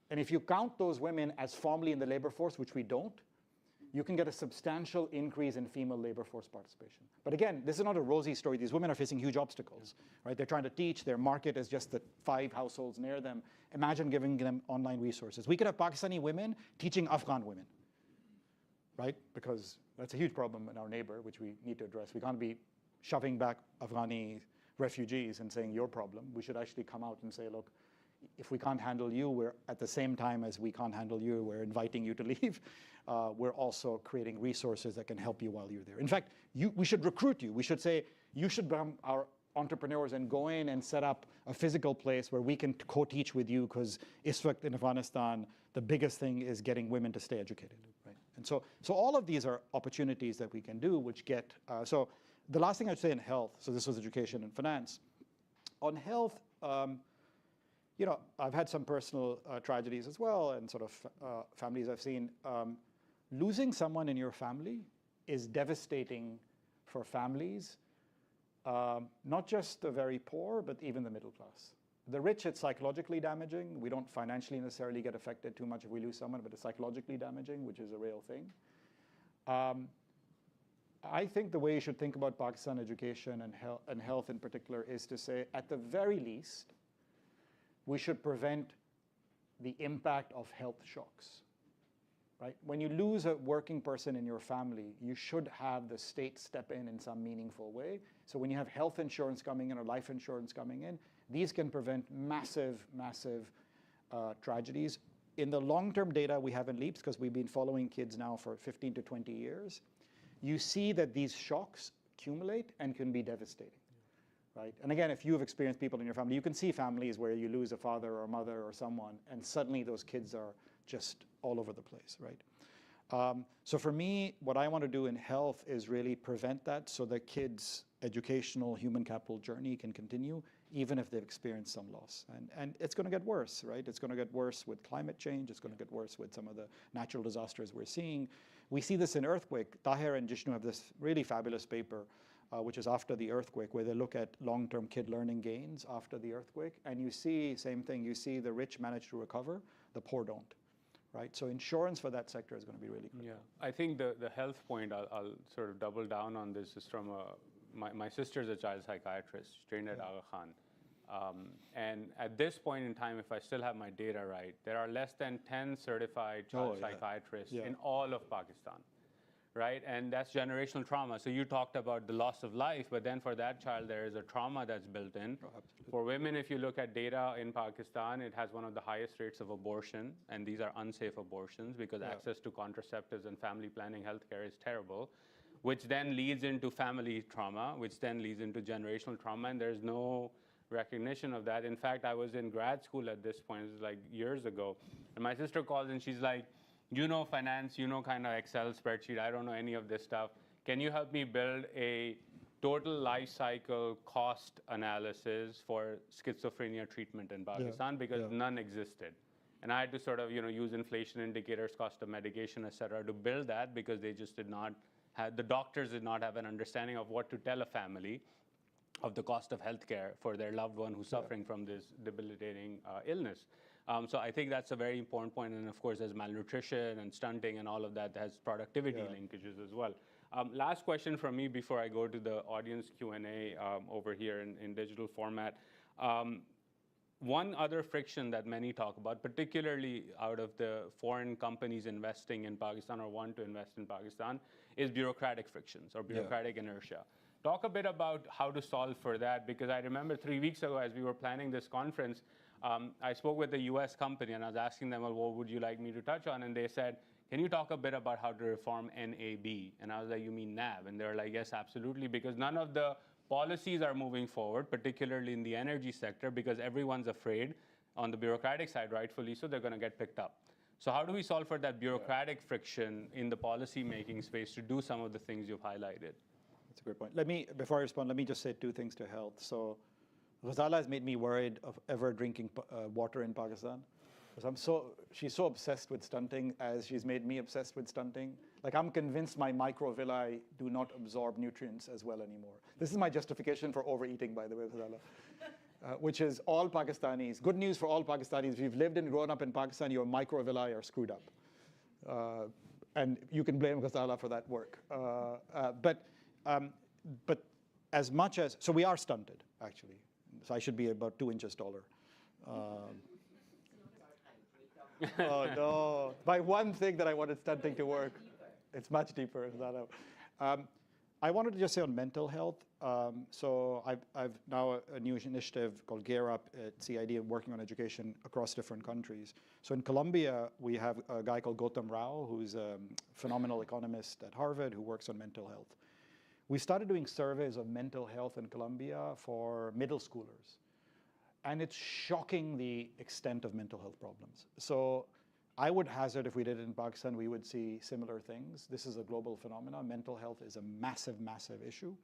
And if you count those women as formally in the labor force, which we don't, you can get a substantial increase in female labor force participation. But again, this is not a rosy story. These women are facing huge obstacles, right? They're trying to teach. Their market is just the 5 households near them. Imagine giving them online resources. We could have Pakistani women teaching Afghan women, right? Because that's a huge problem in our neighbor, which we need to address. We can't be shoving back Afghani refugees and saying your problem. We should actually come out and say, look, if we can't handle you, we're at the same time as we can't handle you, we're inviting you to leave. We're also creating resources that can help you while you're there. In fact, we should recruit you. We should say, you should become our entrepreneurs and go in and set up a physical place where we can co-teach with you, because in Afghanistan, the biggest thing is getting women to stay educated, right? And so all of these are opportunities that we can do, which get, so the last thing I'd say in health, so this was education and finance. On health, I've had some personal tragedies as well, and sort of families I've seen. Losing someone in your family is devastating for families, not just the very poor, but even the middle class. The rich, it's psychologically damaging. We don't financially necessarily get affected too much if we lose someone, but it's psychologically damaging, which is a real thing. I think the way you should think about Pakistan education and health in particular is to say, at the very least, we should prevent the impact of health shocks. Right? When you lose a working person in your family, you should have the state step in some meaningful way. So when you have health insurance coming in or life insurance coming in, these can prevent massive, massive tragedies. In the long-term data we have in LEAPS, because we've been following kids now for 15 to 20 years, you see that these shocks accumulate and can be devastating. Right? And again, if you've experienced people in your family, you can see families where you lose a father or a mother or someone, and suddenly those kids are just all over the place, right? So for me, what I want to do in health is really prevent that, so that kids' educational human capital journey can continue, even if they've experienced some loss. And it's going to get worse, right? It's going to get worse with climate change. It's going to get worse with some of the natural disasters we're seeing. We see this in earthquake. Tahir and Jishnu have this really fabulous paper, which is after the earthquake, where they look at long-term kid learning gains after the earthquake. And you see, same thing, you see the rich manage to recover, the poor don't. Right? So insurance for that sector is going to be really critical. Yeah, I think the health point, I'll sort of double down on this, is from my sister's a child psychiatrist, trained at Aga Khan. And at this point in time, if I still have my data right, there are less than 10 certified child psychiatrists in all of Pakistan. Right? And that's generational trauma. So you talked about the loss of life, but then for that child, there is a trauma that's built in. For women, if you look at data in Pakistan, it has one of the highest rates of abortion, and these are unsafe abortions because access to contraceptives and family planning healthcare is terrible, which then leads into family trauma, which then leads into generational trauma, and there's no recognition of that. In fact, I was in grad school at this point, it was like years ago, and my sister calls and she's like, you know finance, you know kind of Excel spreadsheet, I don't know any of this stuff. Can you help me build a total life cycle cost analysis for schizophrenia treatment in Pakistan? Because none existed. And I had to sort of use inflation indicators, cost of medication, et cetera, to build that, because they just did not have, the doctors did not have an understanding of what to tell a family of the cost of healthcare for their loved one who's suffering from this debilitating illness. So I think that's a very important point. And of course, there's malnutrition and stunting and all of that has productivity linkages as well. Last question from me before I go to the audience Q&A over here in digital format. One other friction that many talk about, particularly out of the foreign companies investing in Pakistan or want to invest in Pakistan, is bureaucratic frictions or bureaucratic inertia. Talk a bit about how to solve for that, because I remember 3 weeks ago as we were planning this conference, I spoke with a US company and I was asking them, well, what would you like me to touch on? And they said, can you talk a bit about how to reform NAB? And I was like, you mean NAB? And they're like, yes, absolutely, because none of the policies are moving forward, particularly in the energy sector, because everyone's afraid on the bureaucratic side, rightfully so, they're going to get picked up. So how do we solve for that bureaucratic friction in the policy-making space to do some of the things you've highlighted? That's a great point. Before I respond, let me just say 2 things to health. So Ghazala has made me worried of ever drinking water in Pakistan. Because she's so obsessed with stunting, as she's made me obsessed with stunting. Like, I'm convinced my microvilli do not absorb nutrients as well anymore. This is my justification for overeating, by the way, Ghazala. Which is all Pakistanis. Good news for all Pakistanis. If you've lived and grown up in Pakistan, your microvilli are screwed up. And you can blame Ghazala for that work. But as much as, so we are stunted, actually. So I should be about 2 inches taller. Oh no! By one thing that I wanted stunting to work, it's much deeper. I wanted to just say on mental health. So I've now a new initiative called Gear Up at CID, working on education across different countries. So in Colombia, we have a guy called Gautam Rao, who's a phenomenal economist at Harvard who works on mental health. We started doing surveys of mental health in Colombia for middle schoolers. And it's shocking the extent of mental health problems. So I would hazard if we did it in Pakistan, we would see similar things. This is a global phenomenon. Mental health is a massive, massive issue.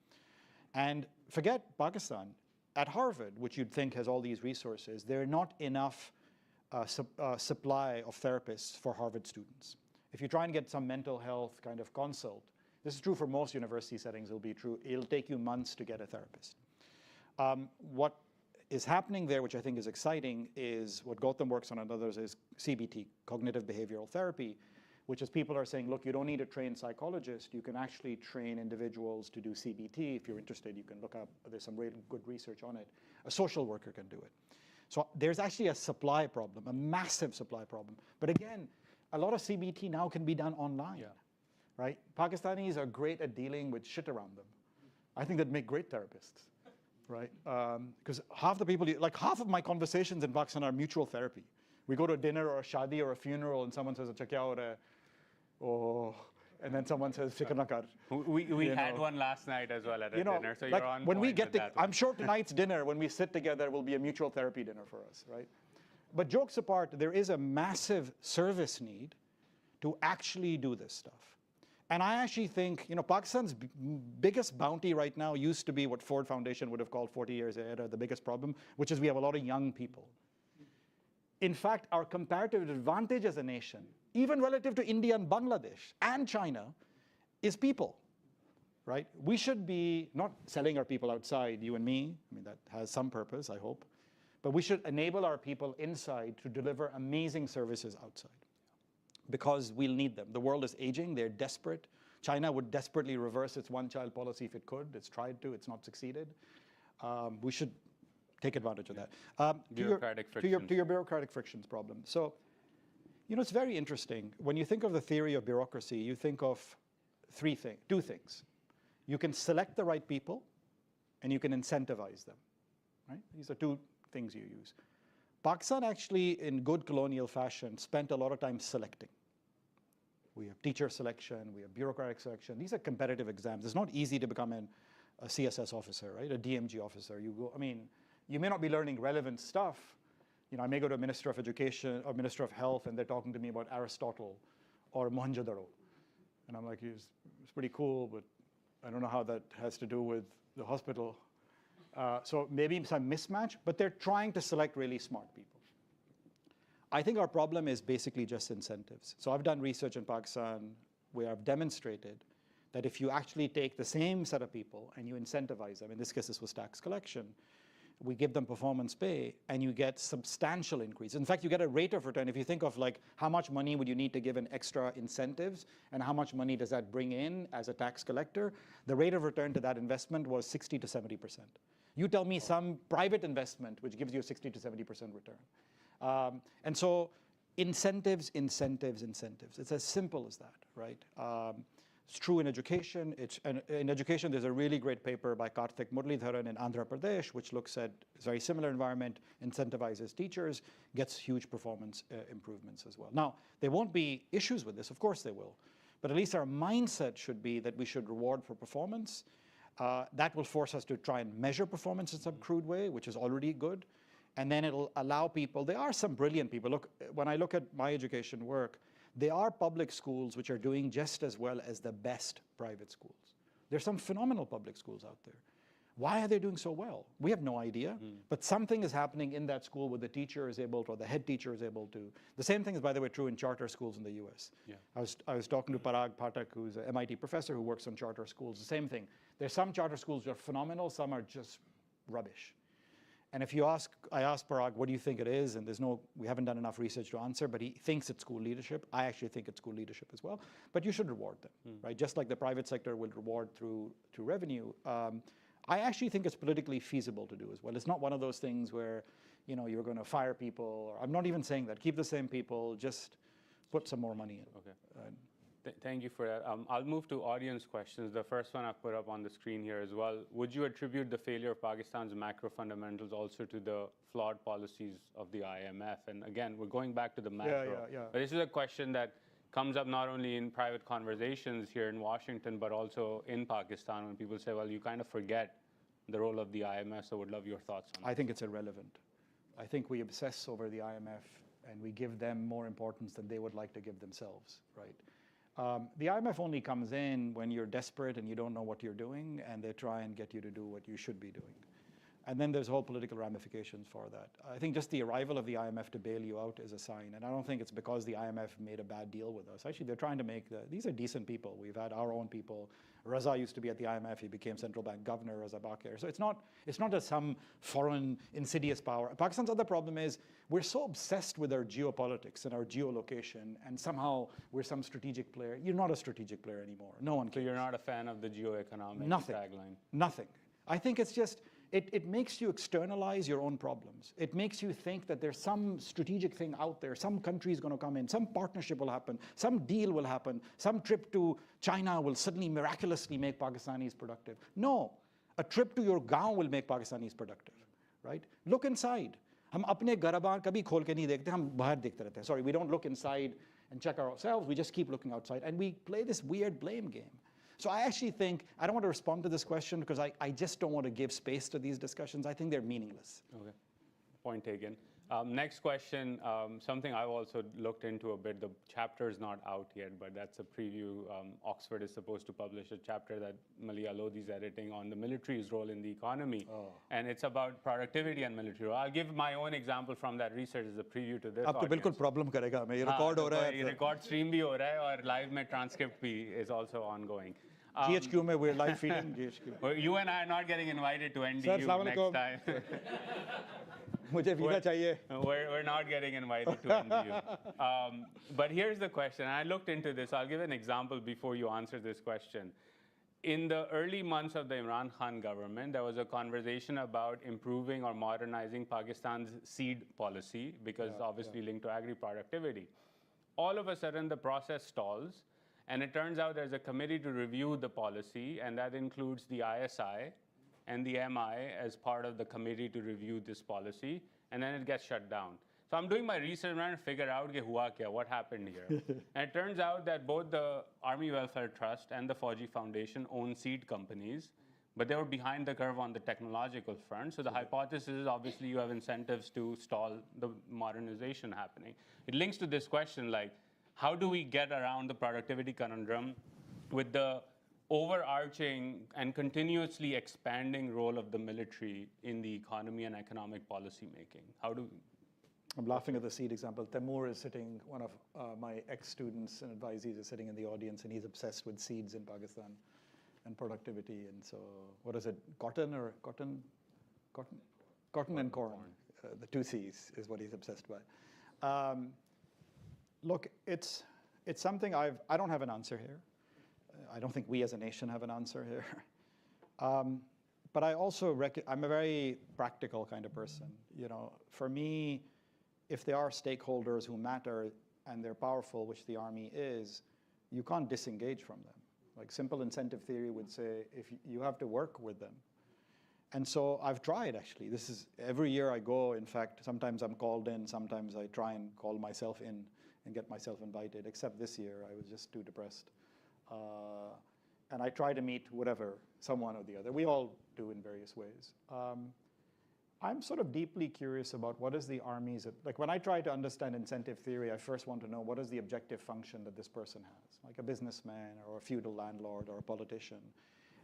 And forget Pakistan. At Harvard, which you'd think has all these resources, there are not enough supply of therapists for Harvard students. If you try and get some mental health kind of consult, this is true for most university settings, it'll take you months to get a therapist. What is happening there, which I think is exciting, is what Gautam works on and others is CBT, cognitive behavioral therapy, which is people are saying, look, you don't need a trained psychologist. You can actually train individuals to do CBT. If you're interested, you can look up, there's some really good research on it. A social worker can do it. So there's actually a supply problem, a massive supply problem. But again, a lot of CBT now can be done online, right? Pakistanis are great at dealing with shit around them. I think they'd make great therapists. Right? Because half the people, like half of my conversations in Pakistan are mutual therapy. We go to a dinner or a shadi or a funeral and someone says, "Acha kya ho raha hai?" Oh, and then someone says, "Fikr na kar." We had one last night as well at a dinner, so like you're on when we point get with to, that I'm one. sure tonight's dinner, when we sit together, will be a mutual therapy dinner for us, right? But jokes apart, there is a massive service need to actually do this stuff. And I actually think, Pakistan's biggest bounty right now used to be what Ford Foundation would have called 40 years later the biggest problem, which is we have a lot of young people. In fact, our comparative advantage as a nation, even relative to India and Bangladesh and China, is people, right? We should be not selling our people outside, you and me. I mean, that has some purpose, I hope. But we should enable our people inside to deliver amazing services outside, because we'll need them. The world is aging, they're desperate. China would desperately reverse its one-child policy if it could. It's tried to, it's not succeeded. We should take advantage of that. To your bureaucratic frictions problem. So, it's very interesting. When you think of the theory of bureaucracy, you think of two things. You can select the right people, and you can incentivize them, right? These are two things you use. Pakistan actually, in good colonial fashion, spent a lot of time selecting. We have teacher selection, we have bureaucratic selection. These are competitive exams. It's not easy to become a CSS officer, right? A DMG officer. You may not be learning relevant stuff. I may go to a Minister of Education or Minister of Health, and they're talking to me about Aristotle or Mohenjo-daro. And I'm like, it's pretty cool, but I don't know how that has to do with the hospital. So maybe some mismatch, but they're trying to select really smart people. I think our problem is basically just incentives. So I've done research in Pakistan where I've demonstrated that if you actually take the same set of people and you incentivize them, in this case this was tax collection, we give them performance pay and you get substantial increase. In fact, you get a rate of return. If you think of like how much money would you need to give in extra incentives and how much money does that bring in as a tax collector, the rate of return to that investment was 60 to 70%. You tell me some private investment which gives you a 60 to 70% return. And so incentives. It's as simple as that, right? It's true in education. In education, there's a really great paper by Karthik Muralidharan in Andhra Pradesh, which looks at a very similar environment, incentivizes teachers, gets huge performance improvements as well. Now, there won't be issues with this. Of course there will. But at least our mindset should be that we should reward for performance. That will force us to try and measure performance in some crude way, which is already good. And then it'll allow people, there are some brilliant people. Look, when I look at my education work, there are public schools which are doing just as well as the best private schools. There's some phenomenal public schools out there. Why are they doing so well? We have no idea, but something is happening in that school where the teacher is able to, or the head teacher is able to. The same thing is, by the way, true in charter schools in the US. Yeah. I was talking to Parag Pathak, who's an MIT professor who works on charter schools. The same thing. There's some charter schools that are phenomenal, some are just rubbish. And if I asked Parag, what do you think it is? And we haven't done enough research to answer, but he thinks it's school leadership. I actually think it's school leadership as well. But you should reward them, right? Just like the private sector will reward through revenue. I actually think it's politically feasible to do as well. It's not one of those things where, you're going to fire people. Or I'm not even saying that. Keep the same people. Just put some more money in. Okay. Thank you for that. I'll move to audience questions. The first one I've put up on the screen here as well. Would you attribute the failure of Pakistan's macro fundamentals also to the flawed policies of the IMF? And again, we're going back to the macro. Yeah. But this is a question that comes up not only in private conversations here in Washington, but also in Pakistan when people say, well, you kind of forget the role of the IMF, so would love your thoughts on I think it's irrelevant. I think we obsess over the IMF and we give them more importance than they would like to give themselves, right? The IMF only comes in when you're desperate and you don't know what you're doing, and they try and get you to do what you should be doing. And then there's whole political ramifications for that. I think just the arrival of the IMF to bail you out is a sign. And I don't think it's because the IMF made a bad deal with us. Actually, they're trying to make these are decent people. We've had our own people. Raza used to be at the IMF. He became central bank governor, Raza Bakir. So it's not just some foreign insidious power. Pakistan's other problem is we're so obsessed with our geopolitics and our geolocation, and somehow we're some strategic player. You're not a strategic player anymore. No one cares. So you're not a fan of the geoeconomic tagline? Nothing. I think it's just, it makes you externalize your own problems. It makes you think that there's some strategic thing out there, some country is going to come in, some partnership will happen, some deal will happen, some trip to China will suddenly miraculously make Pakistanis productive. No, a trip to your gaon will make Pakistanis productive, right? Look inside. हम अपने घर-बार कभी खोल के नहीं देखते, हम बाहर देखते रहते हैं. Sorry, we don't look inside and check ourselves, we just keep looking outside, and we play this weird blame game. So I actually think, I don't want to respond to this question because I just don't want to give space to these discussions. I think they're meaningless. Okay, point taken. Next question, something I've also looked into a bit. The chapter is not out yet, but that's a preview. Oxford is supposed to publish a chapter that Malia Lodhi's editing on the military's role in the economy. And it's about productivity and military role. I'll give my own example from that research as a preview to this. अब तो बिल्कुल problem करेगा मैं ये record हो रहा है. Record stream भी हो रहा है और live में transcript भी is also ongoing. GHQ में we're live feeding GHQ. You and I are not getting invited to NDU next time. मुझे वीजा चाहिए. We're not getting invited to NDU. But here's the question. I looked into this. I'll give an example before you answer this question. In the early months of the Imran Khan government, there was a conversation about improving or modernizing Pakistan's seed policy because obviously linked to agri-productivity. All of a sudden, the process stalls. And it turns out there's a committee to review the policy, and that includes the ISI and the MI as part of the committee to review this policy, and then it gets shut down. So I'm doing my research and figure out what happened here. And it turns out that both the Army Welfare Trust and the Fauji Foundation own seed companies, but they were behind the curve on the technological front. So the hypothesis is obviously you have incentives to stall the modernization happening. It links to this question like, how do we get around the productivity conundrum with the overarching and continuously expanding role of the military in the economy and economic policy making? How do we? I'm laughing at the seed example. Taimur is sitting, one of my ex-students and advisees is sitting in the audience, and he's obsessed with seeds in Pakistan and productivity. And so, what is it, cotton and corn. The two C's is what he's obsessed by. Look, it's something I don't have an answer here. I don't think we as a nation have an answer here. But I also, I'm a very practical kind of person. You know, for me, if there are stakeholders who matter and they're powerful, which the army is, you can't disengage from them. Like simple incentive theory would say, if you have to work with them. And so I've tried, actually. This is, every year I go, in fact, sometimes I'm called in, sometimes I try and call myself in and get myself invited, except this year, I was just too depressed. And I try to meet whatever, someone or the other. We all do in various ways. I'm sort of deeply curious about what is the army's, like when I try to understand incentive theory, I first want to know what is the objective function that this person has, like a businessman or a feudal landlord or a politician.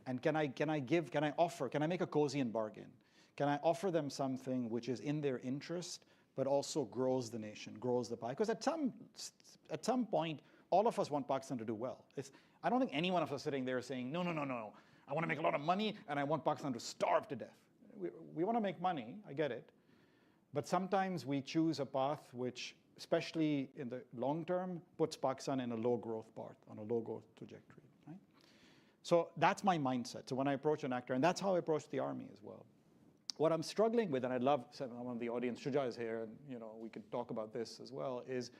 And can I make a Cosian bargain? Can I offer them something which is in their interest, but also grows the nation, grows the pie? Because at some point, all of us want Pakistan to do well. I don't think any one of us sitting there saying, no, I want to make a lot of money and I want Pakistan to starve to death. We want to make money, I get it. But sometimes we choose a path which, especially in the long term, puts Pakistan in a low growth path, on a low growth trajectory, right? So that's my mindset. So when I approach an actor, and that's how I approach the army as well. What I'm struggling with, and I'd love someone in the audience, Shuja is here, and we could talk about this as well, is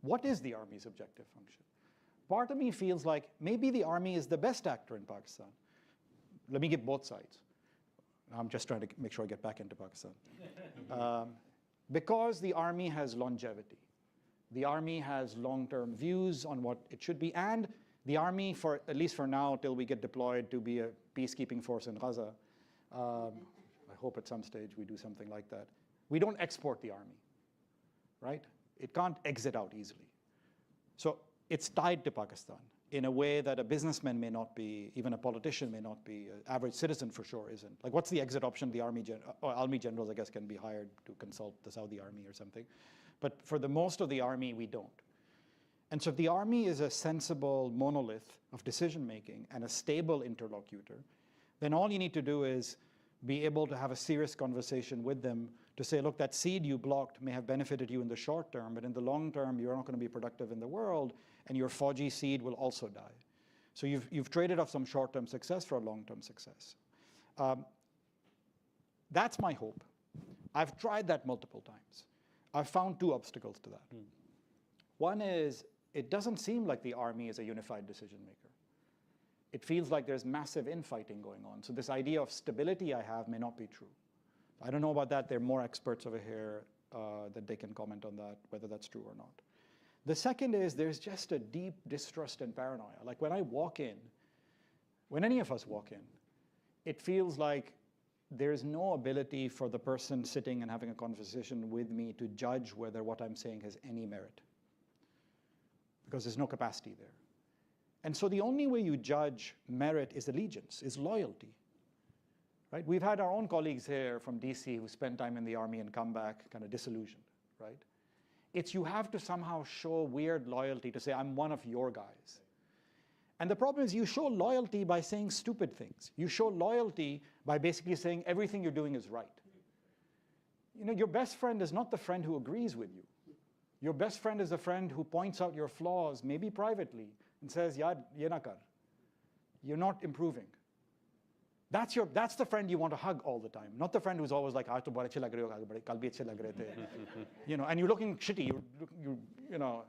what is the army's objective function? Part of me feels like maybe the army is the best actor in Pakistan. Let me give both sides. I'm just trying to make sure I get back into Pakistan. Because the army has longevity, The army has long-term views on what it should be, and the army, for at least for now, till we get deployed to be a peacekeeping force in Gaza, I hope at some stage we do something like that. We don't export the army, right? It can't exit out easily. So it's tied to Pakistan in a way that a businessman may not be, even a politician may not be, an average citizen for sure isn't. Like, what's the exit option? The army generals, I guess, can be hired to consult the Saudi army or something. But for the most of the army, we don't. And so if the army is a sensible monolith of decision-making and a stable interlocutor, then all you need to do is be able to have a serious conversation with them to say, look, that seed you blocked may have benefited you in the short term, but in the long term, you're not going to be productive in the world, and your 4G seed will also die. So you've traded off some short-term success for a long-term success. That's my hope. I've tried that multiple times. I've found two obstacles to that. One is, it doesn't seem like the army is a unified decision maker. It feels like there's massive infighting going on. So this idea of stability I have may not be true. I don't know about that. There are more experts over here that they can comment on that, whether that's true or not. The second is there's just a deep distrust and paranoia. Like when I walk in, when any of us walk in, it feels like there's no ability for the person sitting and having a conversation with me to judge whether what I'm saying has any merit, because there's no capacity there. And so the only way you judge merit is allegiance, is loyalty. Right? We've had our own colleagues here from DC who spent time in the army and come back kind of disillusioned, right? It's you have to somehow show weird loyalty to say, I'm one of your guys. And the problem is you show loyalty by saying stupid things. You show loyalty by basically saying everything you're doing is right. You know, your best friend is not the friend who agrees with you. Your best friend is a friend who points out your flaws, maybe privately, and says, yaar, ye na kar. You're not improving. That's the friend you want to hug all the time, not the friend who's always like, aaj to bahut achhe lag rahe ho, kal bhi achhe lag rahe the. You know, and you're looking shitty, you know,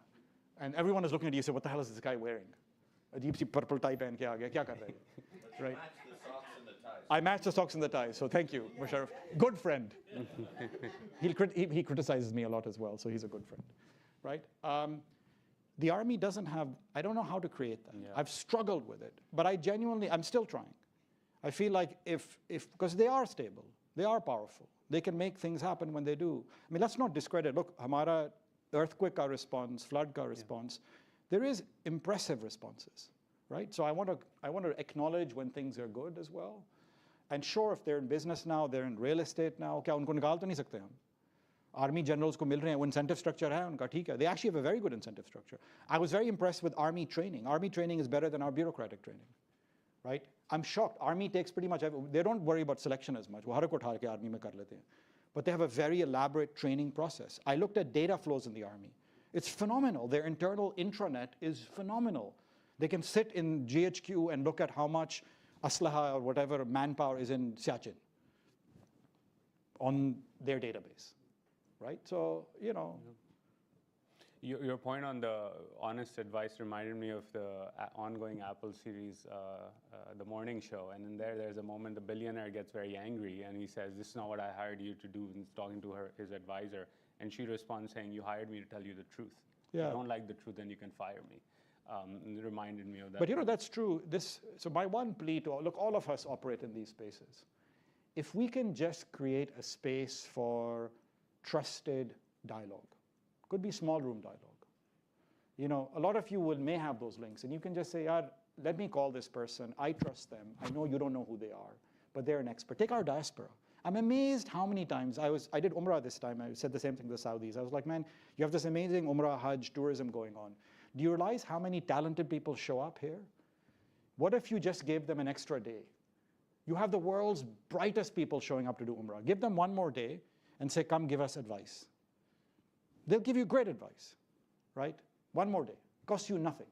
and everyone is looking at you and say, what the hell is this guy wearing? Ajeeb si purple tie pehen ke aa gaya, kya kar rahe hai? Right? I match the socks and the ties, so thank you, Musharraf. Good friend. He criticizes me a lot as well, so he's a good friend, right? The army doesn't have, I don't know how to create that. Yeah. I've struggled with it, but I'm still trying. I feel like because they are stable, they are powerful, they can make things happen when they do. I mean, let's not discredit, look, hamara earthquake ka response, flood ka response, there is impressive responses, right? So I want to acknowledge when things are good as well. And sure, if they're in business now, they're in real estate now, kya unko nikal to nahi sakte hum? Army generals ko mil rahe hain, wo incentive structure hai unka, theek hai. They actually have a very good incentive structure. I was very impressed with army training. Army training is better than our bureaucratic training, right? I'm shocked. Army takes pretty much, they don't worry about selection as much. Wo har ko uthar ke army mein kar lete hain. But they have a very elaborate training process. I looked at data flows in the army. It's phenomenal. Their internal intranet is phenomenal. They can sit in GHQ and look at how much aslaha or whatever manpower is in Siachen on their database, right? So, you know. Your point on the honest advice reminded me of the ongoing Apple series, The Morning Show. And in there's a moment the billionaire gets very angry and he says, this is not what I hired you to do. And he's talking to his advisor. And she responds saying, you hired me to tell you the truth. Yeah. If you don't like the truth, then you can fire me. And it reminded me of that. But you know, that's true. So my one plea to, look, all of us operate in these spaces. If we can just create a space for trusted dialogue, could be small room dialogue. You know, a lot of you may have those links, and you can just say, let me call this person. I trust them. I know you don't know who they are, but they're an expert. Take our diaspora. I'm amazed how many times I did Umrah this time. I said the same thing to the Saudis. I was like, man, you have this amazing Umrah, Hajj, tourism going on. Do you realize how many talented people show up here? What if you just gave them an extra day? You have the world's brightest people showing up to do Umrah. Give them one more day and say, come give us advice. They'll give you great advice, right? One more day. Costs you nothing.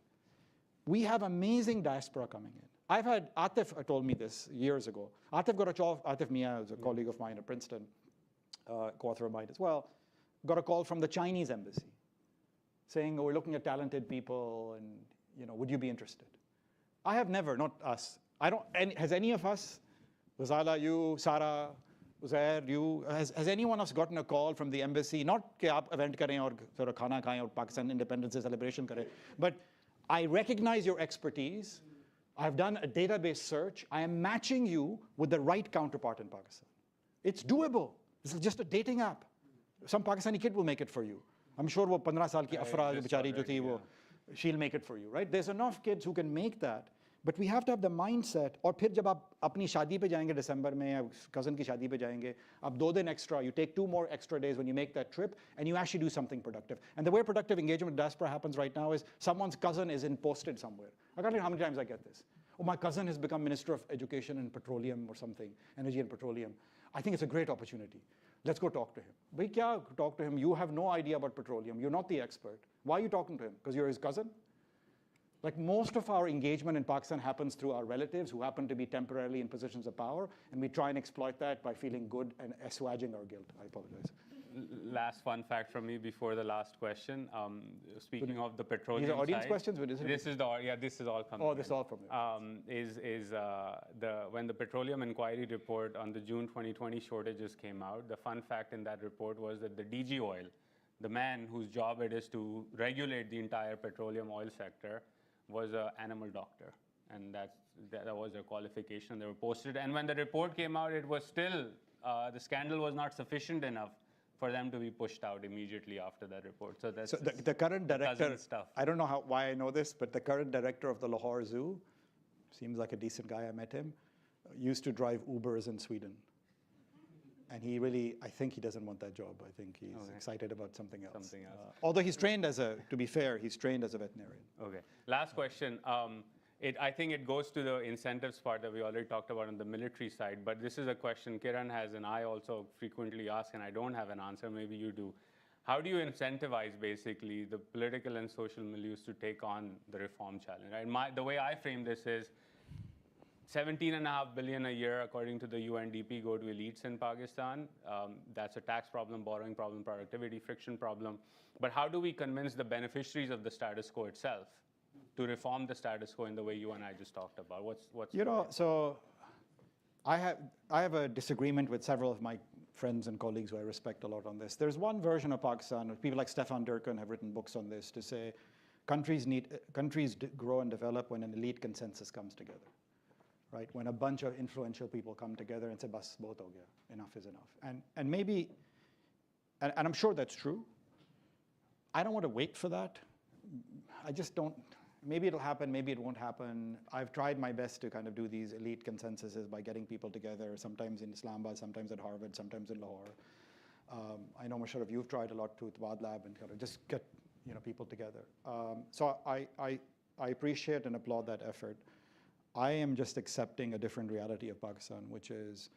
We have amazing diaspora coming in. I've had, Atif told me this years ago. Atif Mia is a colleague of mine at Princeton, co-author of mine as well, got a call from the Chinese embassy saying, oh, we're looking at talented people and, you know, would you be interested? I have never, not us. Has any of us, Ghazala, you, Sarah, Uzair, you, has anyone else gotten a call from the embassy? Not कि आप event करें और थोड़ा खाना खाएं और Pakistan independence day celebration करें, but I recognize your expertise. I've done a database search. I am matching you with the right counterpart in Pakistan. It's doable. This is just a dating app. Some Pakistani kid will make it for you. I'm sure वो 15 साल की अफरा बेचारी जो थी वो, she'll make it for you, right? There's enough kids who can make that. But we have to have the mindset. और फिर जब आप अपनी शादी पे जाएंगे दिसंबर में या cousin की शादी पे जाएंगे, आप 2 दिन extra, you take 2 more extra days when you make that trip, and you actually do something productive. And the way productive engagement in diaspora happens right now is someone's cousin is posted somewhere. I can't tell you how many times I get this. Oh, my cousin has become Minister of Education and Petroleum or something, Energy and Petroleum. I think it's a great opportunity. Let's go talk to him. Bhai, kya talk to him? You have no idea about petroleum. You're not the expert. Why are you talking to him? Because you're his cousin? Like most of our engagement in Pakistan happens through our relatives who happen to be temporarily in positions of power, and we try and exploit that by feeling good and assuaging our guilt. I apologize. Last fun fact from me before the last question. Speaking of the petroleum These are audience side, questions? this is this is all from Oh, this is all from there. When the petroleum inquiry report on the June 2020 shortages came out, the fun fact in that report was that the DG Oil, the man whose job it is to regulate the entire petroleum oil sector, was an animal doctor, and that was their qualification. They were posted, and when the report came out, it was still the scandal was not sufficient enough for them to be pushed out immediately after that report. So that's the current director. Stuff. I don't know why I know this, but the current director of the Lahore Zoo seems like a decent guy. I met him. Used to drive Ubers in Sweden. And he really, I think he doesn't want that job. I think he's excited about something else. Something else. Although he's trained to be fair, he's trained as a veterinarian. Okay. Last question. I think it goes to the incentives part that we already talked about on the military side, but this is a question Kiran has and I also frequently ask, and I don't have an answer, maybe you do. How do you incentivize basically the political and social milieus to take on the reform challenge? Right? The way I frame this is, 17.5 billion a year, according to the UNDP, go to elites in Pakistan. That's a tax problem, borrowing problem, productivity, friction problem. But how do we convince the beneficiaries of the status quo itself to reform the status quo in the way you and I just talked about? What's so I have a disagreement with several of my friends and colleagues who I respect a lot on this. There's one version of Pakistan, people like Stefan Durkin have written books on this, to say countries grow and develop when an elite consensus comes together. Right, when a bunch of influential people come together and say, "Bas, bahut ho gaya, enough is enough," and maybe, and I'm sure that's true. I don't want to wait for that. I just don't. Maybe it'll happen, maybe it won't happen. I've tried my best to kind of do these elite consensuses by getting people together. Sometimes in Islamabad, sometimes at Harvard, sometimes in Lahore. I know, Musharraf, you've tried a lot too with Wad Lab and kind of just get people together. So I appreciate and applaud that effort. I am just accepting a different reality of Pakistan, which is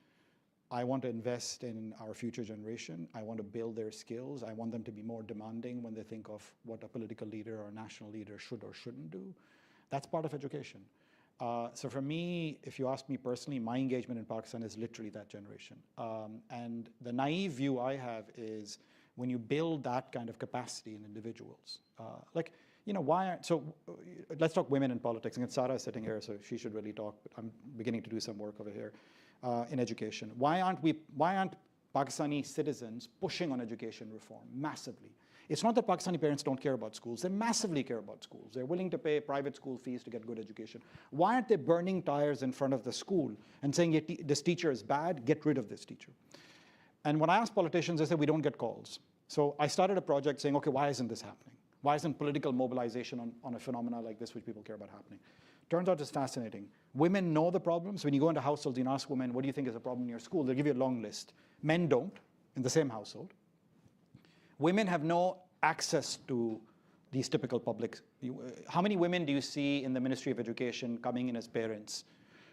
I want to invest in our future generation. I want to build their skills. I want them to be more demanding when they think of what a political leader or a national leader should or shouldn't do. That's part of education. So for me, if you ask me personally, my engagement in Pakistan is literally that generation. And the naive view I have is when you build that kind of capacity in individuals, why aren't, so let's talk women in politics. And Sarah is sitting here, so she should really talk, but I'm beginning to do some work over here in education. Why aren't Pakistani citizens pushing on education reform massively? It's not that Pakistani parents don't care about schools. They massively care about schools. They're willing to pay private school fees to get good education. Why aren't they burning tires in front of the school and saying, this teacher is bad, get rid of this teacher? And when I ask politicians, they say, we don't get calls. So I started a project saying, okay, why isn't this happening? Why isn't political mobilization on a phenomena like this, which people care about, happening? Turns out it's fascinating. Women know the problems. When you go into households and ask women, what do you think is a problem in your school? They'll give you a long list. Men don't, in the same household. Women have no access to these typical public. How many women do you see in the Ministry of Education coming in as parents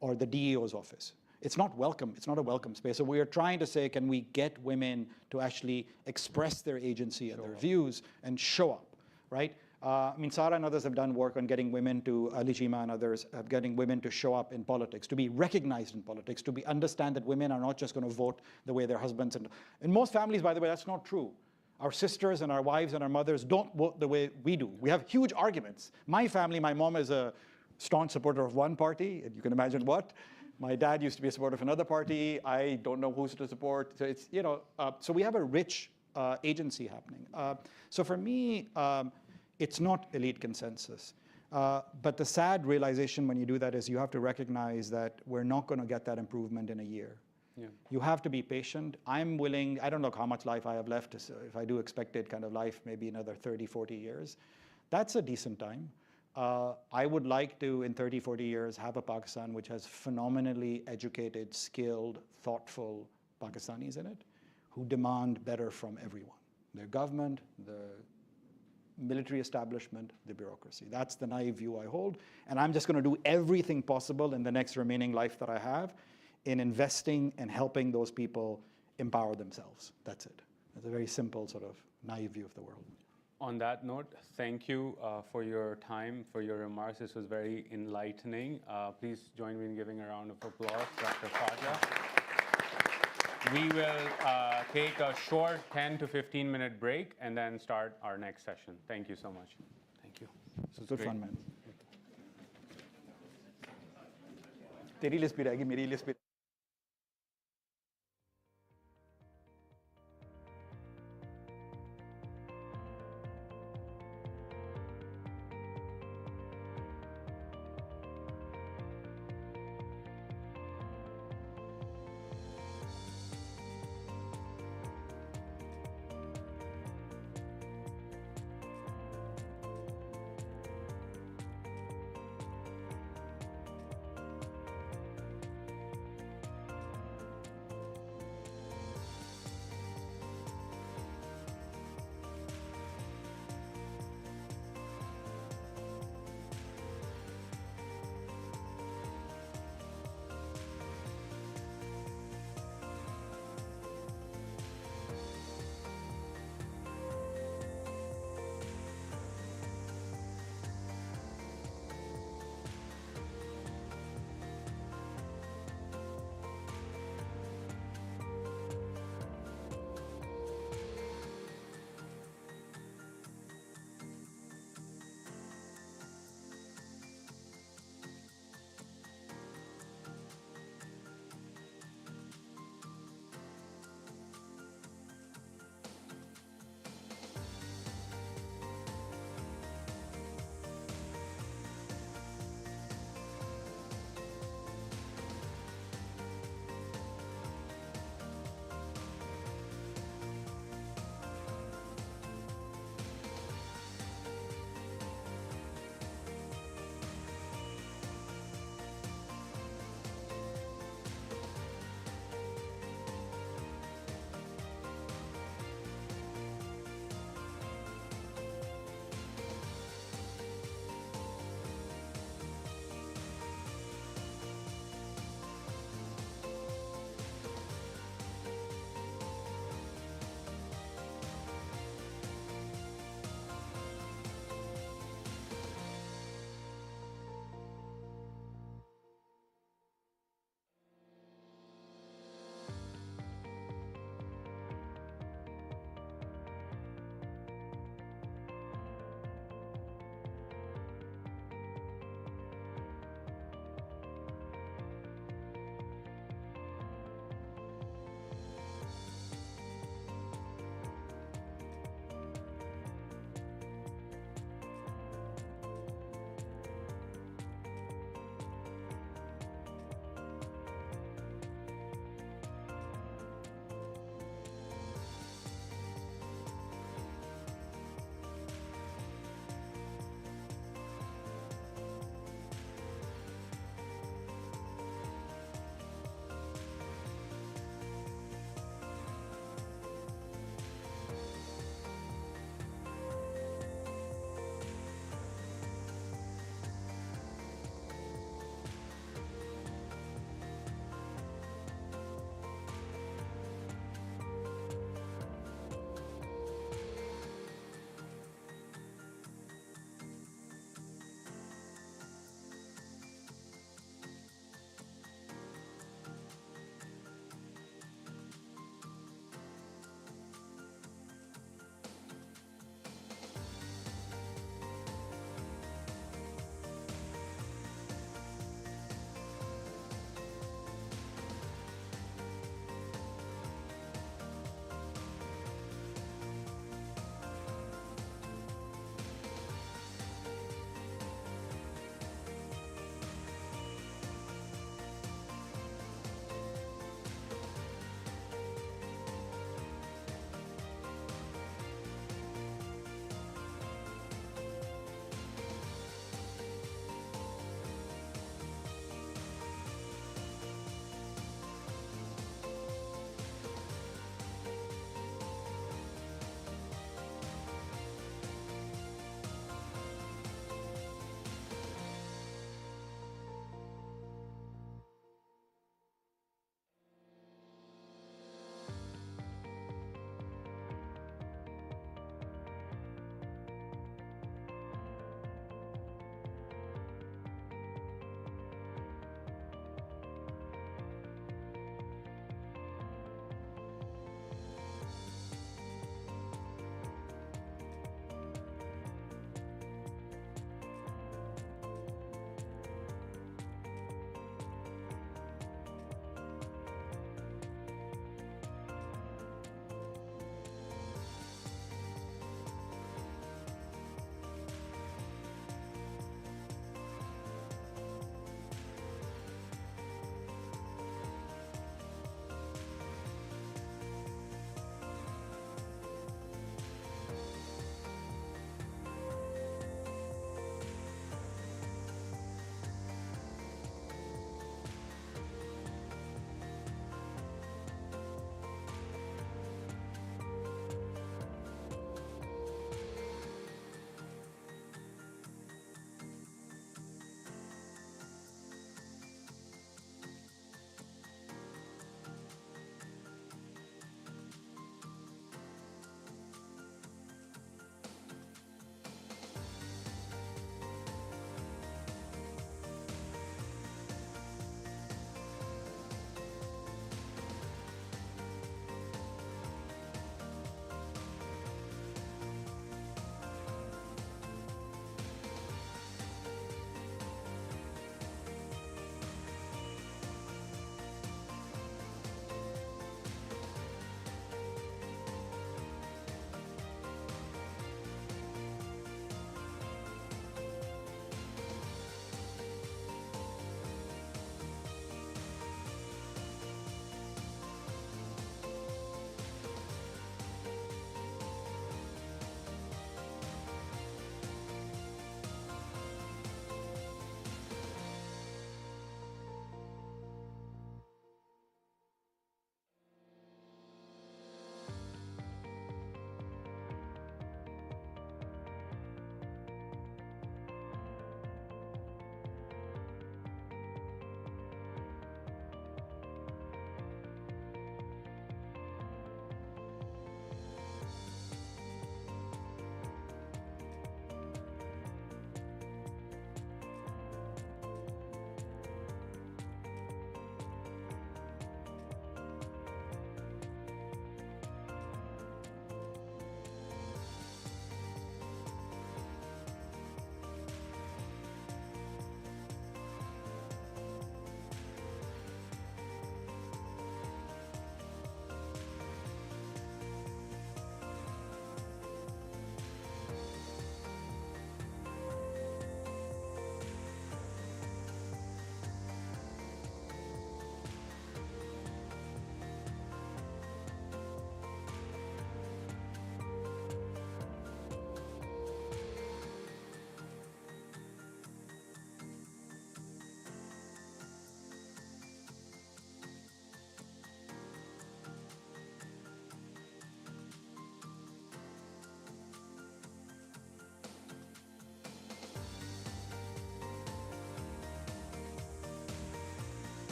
or the DEO's office? It's not welcome. It's not a welcome space. So we are trying to say, can we get women to actually express their agency and their views and show up? Right? Sarah and others have done work on getting women to, Ali Jima and others, getting women to show up in politics, to be recognized in politics, to understand that women are not just going to vote the way their husbands. And in most families, by the way, that's not true. Our sisters and our wives and our mothers don't vote the way we do. We have huge arguments. My family, my mom is a staunch supporter of one party, and you can imagine what. My dad used to be a supporter of another party. I don't know who's to support. So it's, so we have a rich agency happening. So for me, it's not elite consensus. But the sad realization when you do that is you have to recognize that we're not going to get that improvement in a year. Yeah. You have to be patient. I'm willing, I don't know how much life I have left. So if I do expected kind of life, maybe another 30, 40 years. That's a decent time. I would like to, in 30, 40 years, have a Pakistan which has phenomenally educated, skilled, thoughtful Pakistanis in it who demand better from everyone. Their government, the military establishment, the bureaucracy. That's the naive view I hold. And I'm just going to do everything possible in the next remaining life that I have in investing and helping those people empower themselves. That's it. It's a very simple sort of naive view of the world. On that note, thank you for your time, for your remarks. This was very enlightening. Please join me in giving a round of applause, Dr. Khwaja. We will take a short 10 to 15-minute break and then start our next session. Thank you so much. Thank you. This was good fun, man. तेरी list भी रहेगी, मेरी list भी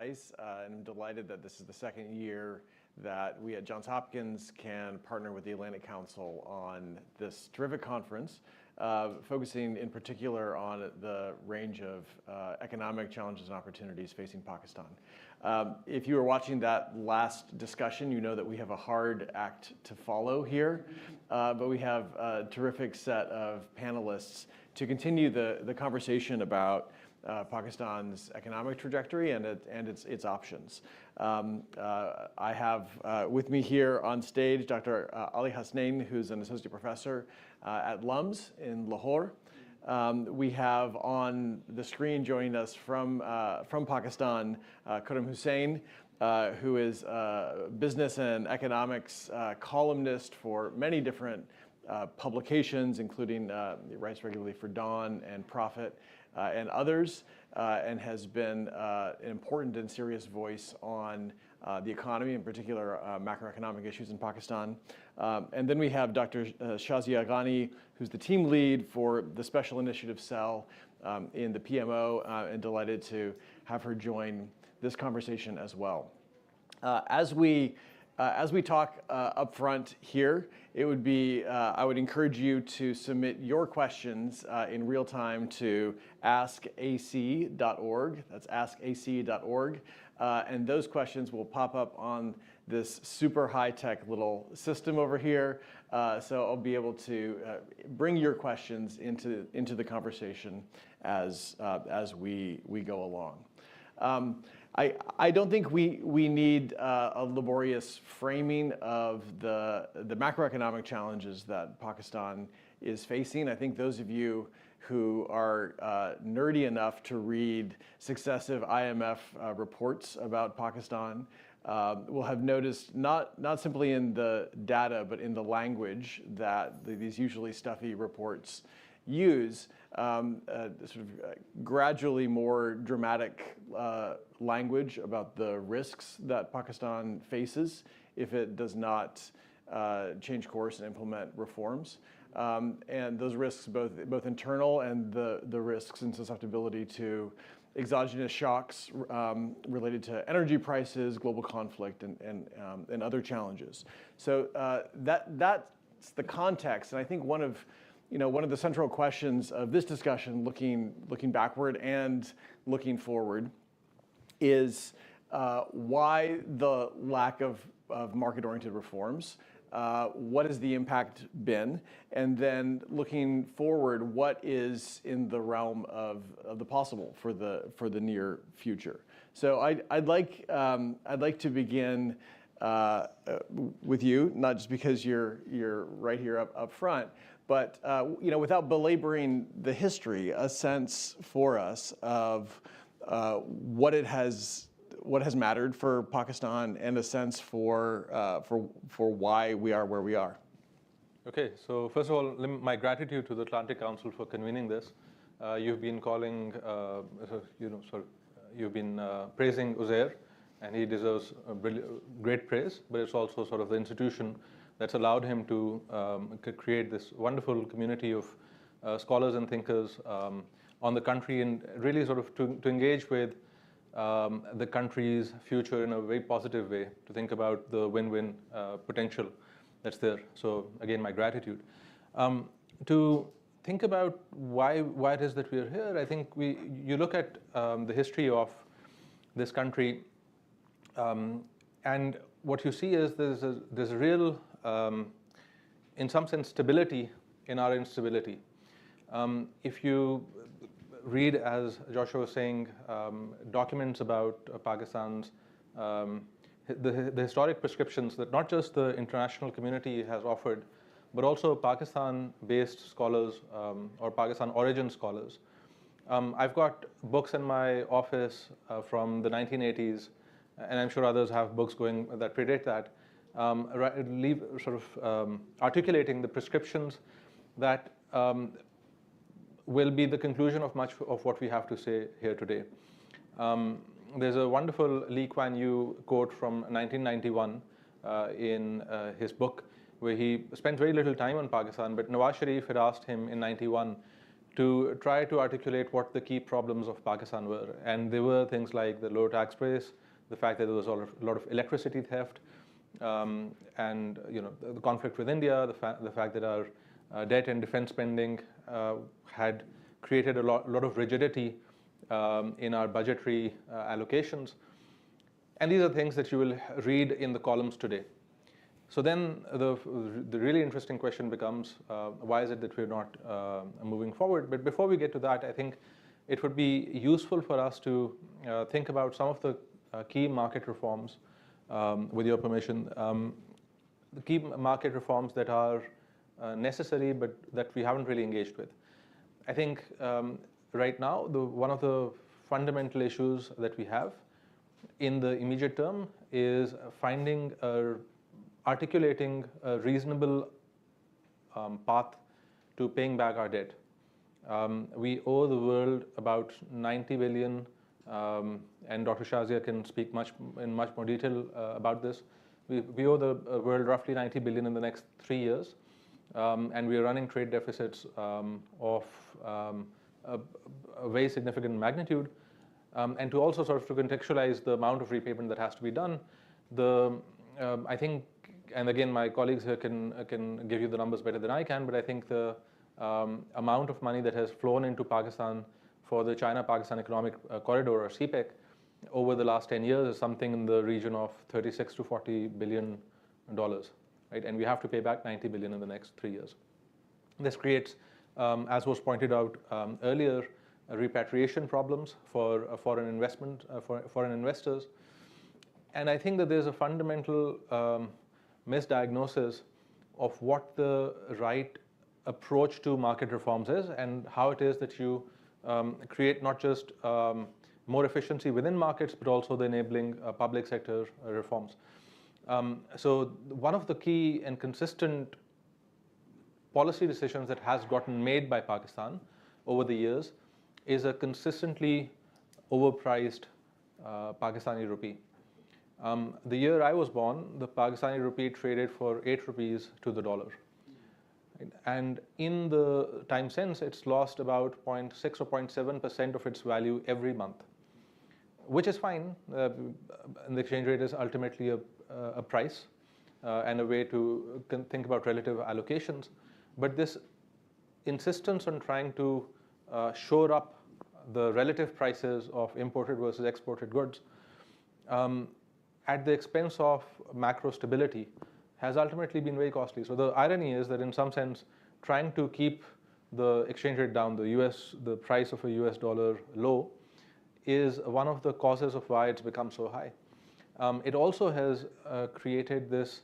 And I'm delighted that this is the second year that we at Johns Hopkins can partner with the Atlantic Council on this terrific conference, focusing in particular on the range of economic challenges and opportunities facing Pakistan. If you were watching that last discussion, you know that we have a hard act to follow here, but we have a terrific set of panelists to continue the conversation about Pakistan's economic trajectory and its options. I have with me here on stage Dr. Ali Hasnain, who's an associate professor at LUMS in Lahore. We have on the screen joining us from Pakistan, Khurram Hussain, who is a business and economics columnist for many different publications, including writes regularly for Dawn and Prophet and others, and has been an important and serious voice on the economy, in particular macroeconomic issues in Pakistan. And then we have Dr. Shazia Ghani, who's the team lead for the Special Initiative Cell in the PMO, and delighted to have her join this conversation as well. As we talk up front here, it would be, I would encourage you to submit your questions in real time to askac.org. That's askac.org. And those questions will pop up on this super high-tech little system over here. So I'll be able to bring your questions into the conversation as we go along. I don't think we need a laborious framing of the macroeconomic challenges that Pakistan is facing. I think those of you who are nerdy enough to read successive IMF reports about Pakistan will have noticed not simply in the data, but in the language that these usually stuffy reports use, sort of gradually more dramatic language about the risks that Pakistan faces if it does not change course and implement reforms. And those risks, both internal and the risks and susceptibility to exogenous shocks related to energy prices, global conflict, and other challenges. So that's the context, and I think one of the central questions of this discussion, looking backward and looking forward, is why the lack of market-oriented reforms? What has the impact been? And then looking forward, what is in the realm of the possible for the near future? So I'd like to begin with you, not just because you're right here up front, but without belaboring the history, a sense for us of what has mattered for Pakistan, and a sense for why we are where we are. Okay, so first of all, my gratitude to the Atlantic Council for convening this. You've been you've been praising Uzair, and he deserves great praise. But it's also sort of the institution that's allowed him to create this wonderful community of scholars and thinkers on the country, and really sort of to engage with the country's future in a very positive way, to think about the win-win potential that's there. So again, my gratitude. To think about why it is that we are here, I think you look at the history of this country, and what you see is there's a real, in some sense, stability in our instability. If you read, as Joshua was saying, documents about Pakistan's, the historic prescriptions that not just the international community has offered, but also Pakistan-based scholars or Pakistan origin scholars. I've got books in my office from the 1980s, and I'm sure others have books that predate that, articulating the prescriptions that will be the conclusion of much of what we have to say here today. There's a wonderful Lee Kuan Yew quote from 1991 in his book, where he spent very little time on Pakistan, but Nawaz Sharif had asked him in 91 to try to articulate what the key problems of Pakistan were. And there were things like the low tax base, the fact that there was a lot of electricity theft, and the conflict with India, the fact that our debt and defense spending had created a lot of rigidity in our budgetary allocations. And these are things that you will read in the columns today. So then the really interesting question becomes, why is it that we're not moving forward? But before we get to that, I think it would be useful for us to think about some of the key market reforms, with your permission, the key market reforms that are necessary but that we haven't really engaged with. I think right now, one of the fundamental issues that we have in the immediate term is articulating a reasonable path to paying back our debt. We owe the world about 90 billion, and Dr. Shazia can speak in much more detail about this. We owe the world roughly 90 billion in the next 3 years, and we are running trade deficits of a very significant magnitude. And to also sort of to contextualize the amount of repayment that has to be done, I think, and again, my colleagues here can give you the numbers better than I can, but I think the amount of money that has flown into Pakistan for the China-Pakistan Economic Corridor, or CPEC, over the last 10 years is something in the region of $36 to $40 billion, right? And we have to pay back 90 billion in the next 3 years. This creates, as was pointed out earlier, repatriation problems for foreign investors. And I think that there's a fundamental misdiagnosis of what the right approach to market reforms is, and how it is that you create not just more efficiency within markets, but also the enabling public sector reforms. So one of the key and consistent policy decisions that has gotten made by Pakistan over the years is a consistently overpriced Pakistani rupee. The year I was born, the Pakistani rupee traded for 8 rupees to the dollar. And in the time since, it's lost about 0.6 or 0.7% of its value every month, which is fine. And the exchange rate is ultimately a price and a way to think about relative allocations. But this insistence on trying to shore up the relative prices of imported versus exported goods at the expense of macro stability has ultimately been very costly. So the irony is that in some sense, trying to keep the exchange rate down, the price of a US dollar low, is one of the causes of why it's become so high. It also has created this,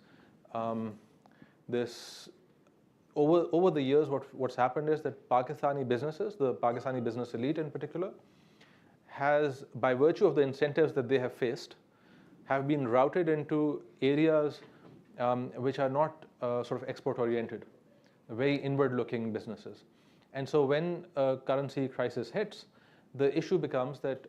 over the years, what's happened is that Pakistani businesses, the Pakistani business elite in particular, has, by virtue of the incentives that they have faced, have been routed into areas which are not sort of export-oriented, very inward-looking businesses. And so when a currency crisis hits, the issue becomes that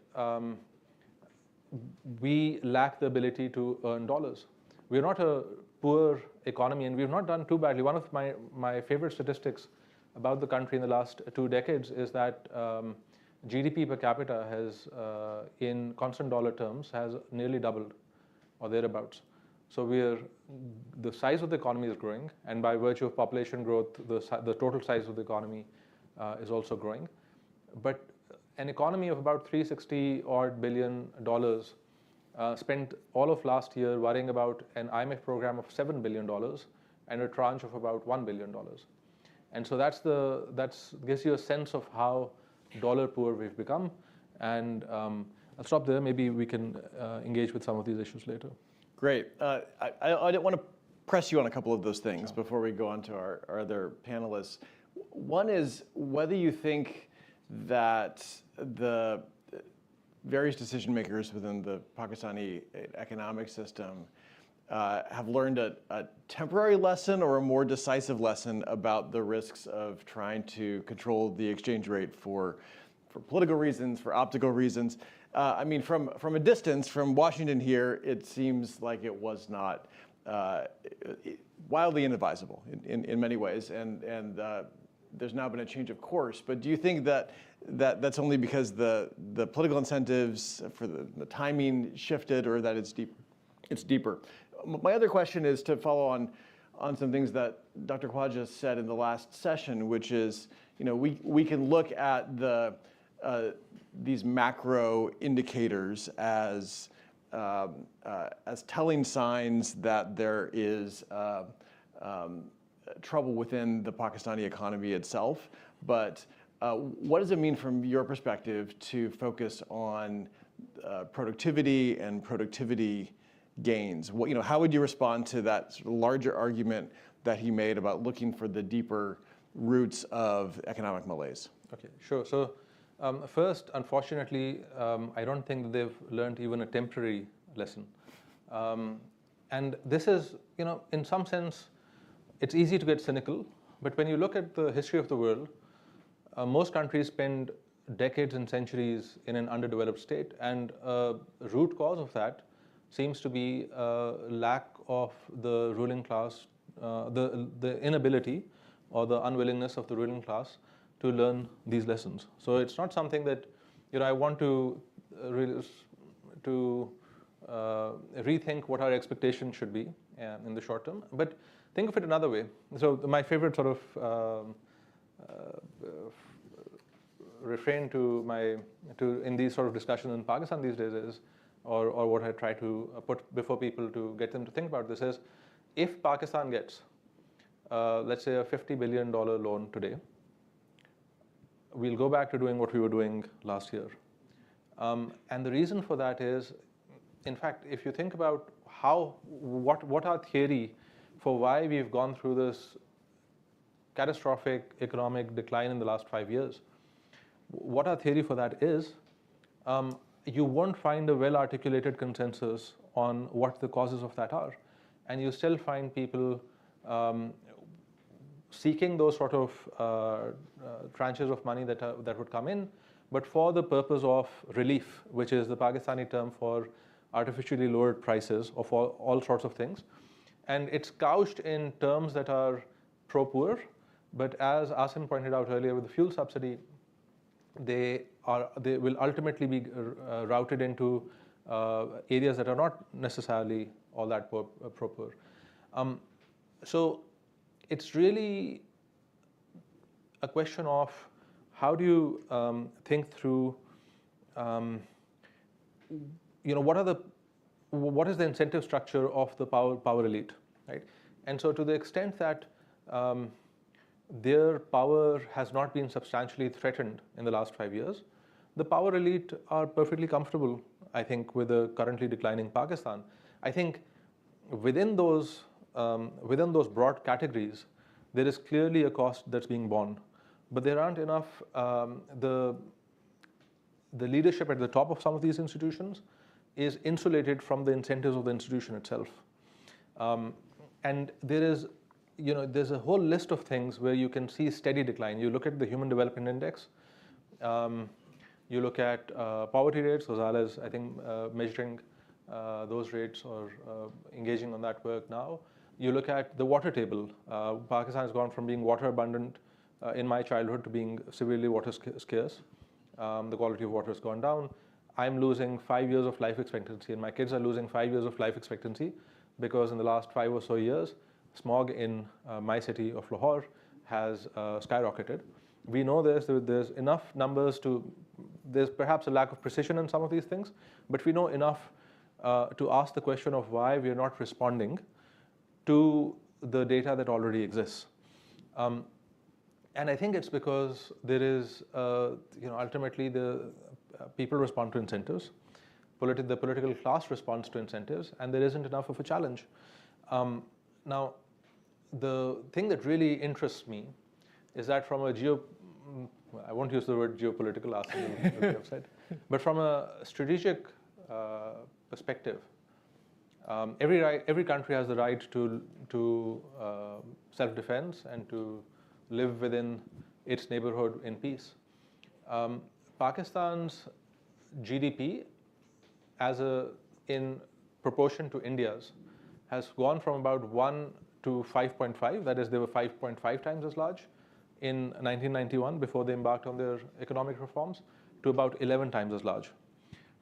we lack the ability to earn dollars. We're not a poor economy, and we've not done too badly. One of my favorite statistics about the country in the last 2 decades is that GDP per capita has, in constant dollar terms, has nearly doubled, or thereabouts. So the size of the economy is growing, and by virtue of population growth, the total size of the economy is also growing. But an economy of about $360 billion spent all of last year worrying about an IMF program of $7 billion and a tranche of about $1 billion. And so that gives you a sense of how dollar poor we've become. And I'll stop there. Maybe we can engage with some of these issues later. Great. I didn't want to press you on a couple of those things before we go on to our other panelists. One is whether you think that the various decision makers within the Pakistani economic system have learned a temporary lesson or a more decisive lesson about the risks of trying to control the exchange rate for political reasons, for optical reasons. I mean, from a distance, from Washington here, it seems like it was not wildly inadvisable in many ways. And there's now been a change of course. But do you think that that's only because the political incentives for the timing shifted, or that it's deep? It's deeper. My other question is to follow on some things that Dr. Khwaja said in the last session, which is, we can look at these macro indicators as telling signs that there is trouble within the Pakistani economy itself. But what does it mean from your perspective to focus on productivity and productivity gains? How would you respond to that sort of larger argument that he made about looking for the deeper roots of economic malaise? Okay, sure. So first, unfortunately, I don't think that they've learned even a temporary lesson. And this is, in some sense, it's easy to get cynical, but when you look at the history of the world, most countries spend decades and centuries in an underdeveloped state, and a root cause of that seems to be lack of the ruling class, the inability or the unwillingness of the ruling class to learn these lessons. So it's not something that I want to rethink what our expectations should be in the short term. But think of it another way. So my favorite sort of refrain in these sort of discussions in Pakistan these days is, or what I try to put before people to get them to think about this is, if Pakistan gets, let's say, a $50 billion loan today, we'll go back to doing what we were doing last year. And the reason for that is, in fact, if you think about what our theory for why we've gone through this catastrophic economic decline in the last 5 years, what our theory for that is, you won't find a well-articulated consensus on what the causes of that are. And you still find people seeking those sort of tranches of money that would come in, but for the purpose of relief, which is the Pakistani term for artificially lowered prices of all sorts of things. And it's couched in terms that are pro-poor, but as Asim pointed out earlier with the fuel subsidy, they will ultimately be routed into areas that are not necessarily all that pro-poor. So it's really a question of how do you think through, what is the incentive structure of the power elite, right? And so to the extent that their power has not been substantially threatened in the last 5 years, the power elite are perfectly comfortable, I think, with the currently declining Pakistan. I think within those broad categories, there is clearly a cost that's being borne, but there aren't enough. The leadership at the top of some of these institutions is insulated from the incentives of the institution itself, and there's a whole list of things where you can see steady decline. You look at the Human Development Index, you look at poverty rates. Ghazal is, I think, measuring those rates or engaging on that work now. You look at the water table. Pakistan has gone from being water abundant in my childhood to being severely water scarce. The quality of water has gone down. I'm losing 5 years of life expectancy, and my kids are losing 5 years of life expectancy because in the last 5 or so years, smog in my city of Lahore has skyrocketed. We know there's enough numbers there's perhaps a lack of precision in some of these things, but we know enough to ask the question of why we are not responding to the data that already exists. And I think it's because there is, ultimately the people respond to incentives, the political class responds to incentives, and there isn't enough of a challenge. Now, the thing that really interests me is that from I won't use the word geopolitical aspect, but from a strategic perspective, every country has the right to self-defense and to live within its neighborhood in peace. Pakistan's GDP, in proportion to India's, has gone from about 1 to 5.5. That is, they were 5.5 times as large in 1991, before they embarked on their economic reforms, to about 11 times as large.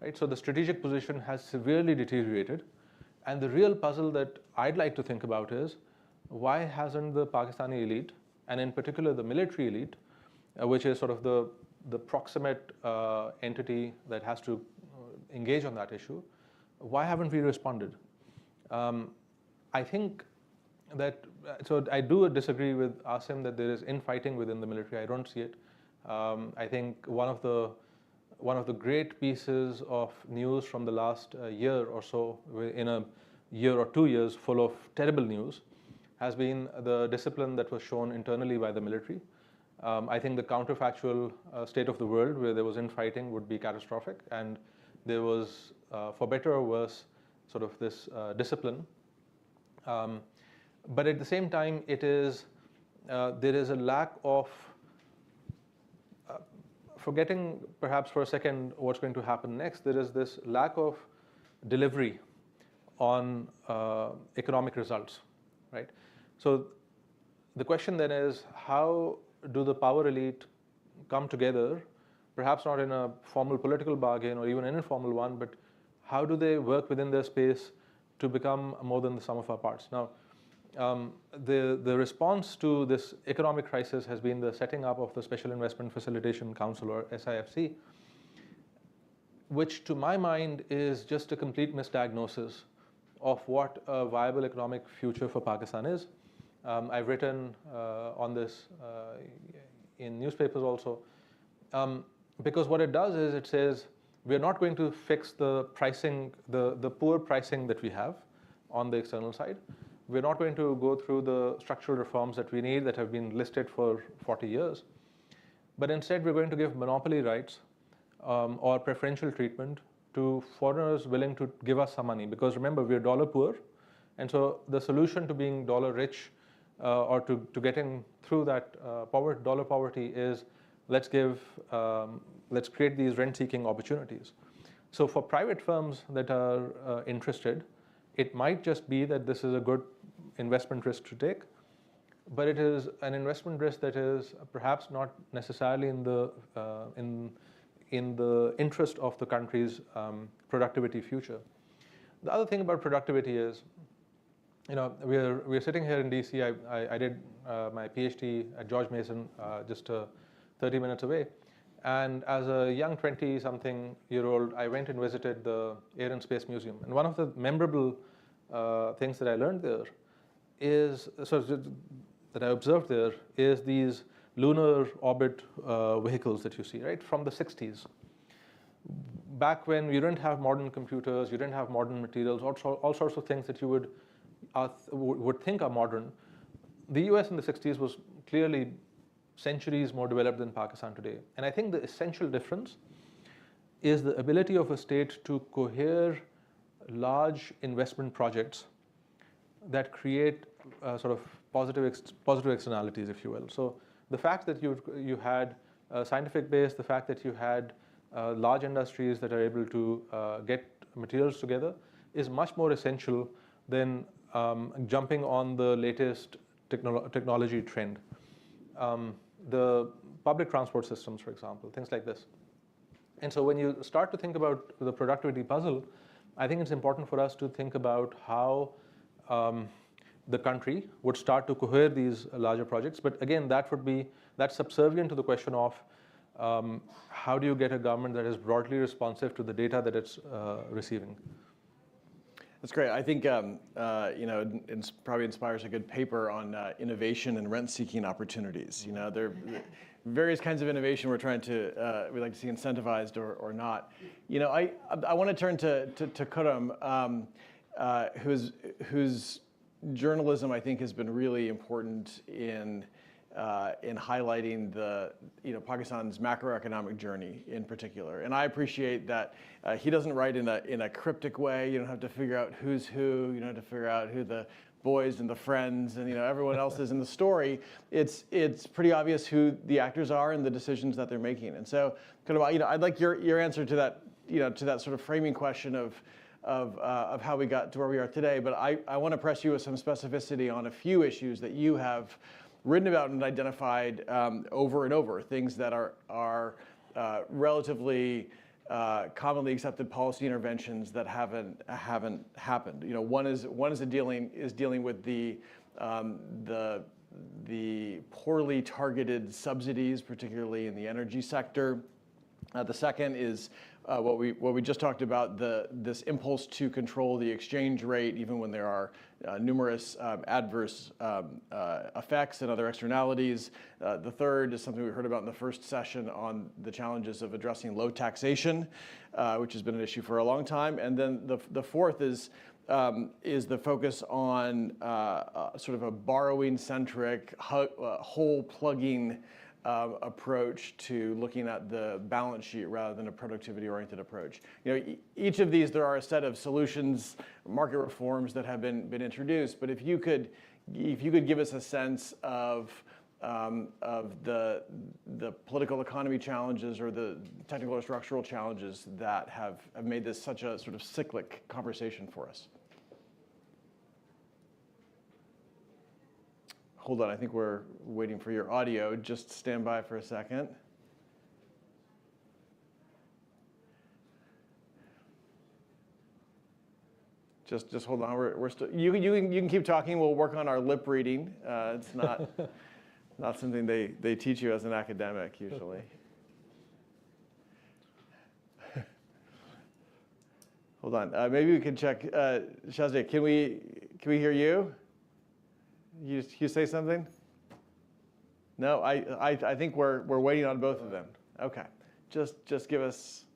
Right? So the strategic position has severely deteriorated. And the real puzzle that I'd like to think about is, why hasn't the Pakistani elite, and in particular the military elite, which is sort of the proximate entity that has to engage on that issue, why haven't we responded? I think that, so I do disagree with Asim that there is infighting within the military. I don't see it. I think one of the great pieces of news from the last year or so, in a year or 2 years full of terrible news, has been the discipline that was shown internally by the military. I think the counterfactual state of the world where there was infighting would be catastrophic, and there was, for better or worse, sort of this discipline. But at the same time, there is a lack of, forgetting perhaps for a second what's going to happen next, there is this lack of delivery on economic results, right? So the question then is, how do the power elite come together, perhaps not in a formal political bargain or even an informal one, but how do they work within their space to become more than the sum of our parts? Now, the response to this economic crisis has been the setting up of the Special Investment Facilitation Council, or SIFC, which to my mind is just a complete misdiagnosis of what a viable economic future for Pakistan is. I've written on this in newspapers also, because what it does is it says we're not going to fix the pricing, the poor pricing that we have on the external side. We're not going to go through the structural reforms that we need that have been listed for 40 years. But instead, we're going to give monopoly rights or preferential treatment to foreigners willing to give us some money. Because remember, we're dollar poor. And so the solution to being dollar rich or to getting through that dollar poverty is let's create these rent-seeking opportunities. So for private firms that are interested, it might just be that this is a good investment risk to take, but it is an investment risk that is perhaps not necessarily in the interest of the country's productivity future. The other thing about productivity is, we're sitting here in DC. I did my PhD at George Mason, just 30 minutes away. And as a young 20-something-year-old, I went and visited the Air and Space Museum. And one of the memorable things that I learned there is, that I observed there, is these lunar orbit vehicles that you see, right, from the 60s. Back when you didn't have modern computers, you didn't have modern materials, all sorts of things that you would think are modern. The US in the 60s was clearly centuries more developed than Pakistan today. And I think the essential difference is the ability of a state to cohere large investment projects that create sort of positive externalities, if you will. So the fact that you had a scientific base, the fact that you had large industries that are able to get materials together is much more essential than jumping on the latest technology trend. The public transport systems, for example, things like this. And so when you start to think about the productivity puzzle, I think it's important for us to think about how the country would start to cohere these larger projects. But again, that's subservient to the question of how do you get a government that is broadly responsive to the data that it's receiving. That's great. I think it probably inspires a good paper on innovation and rent-seeking opportunities. There are various kinds of innovation we're trying to we like to see incentivized or not. I want to turn to Khurram, whose journalism I think has been really important in highlighting Pakistan's macroeconomic journey in particular. And I appreciate that he doesn't write in a cryptic way. You don't have to figure out who's who. You don't have to figure out who the boys and the friends and everyone else is in the story. It's pretty obvious who the actors are and the decisions that they're making. And so, I'd like your answer to that to that sort of framing question of how we got to where we are today. But I want to press you with some specificity on a few issues that you have written about and identified over and over, things that are relatively commonly accepted policy interventions that haven't happened. You know, one is dealing with the poorly targeted subsidies, particularly in the energy sector. The second is what we just talked about, this impulse to control the exchange rate, even when there are numerous adverse effects and other externalities. The third is something we heard about in the first session on the challenges of addressing low taxation, which has been an issue for a long time. And then the fourth is the focus on sort of a borrowing-centric, hole-plugging approach to looking at the balance sheet rather than a productivity-oriented approach. You know, each of these, there are a set of solutions, market reforms that have been introduced. But if you could give us a sense of the political economy challenges or the technical or structural challenges that have made this such a sort of cyclic conversation for us. Hold on, I think we're waiting for your audio. Just stand by for a second. Just hold on. We're still. You can keep talking. We'll work on our lip reading. It's not something they teach you as an academic usually. Hold on. Maybe we can check. Shazia, can we hear you? You say something? No, I think we're waiting on both of them. Okay, just give us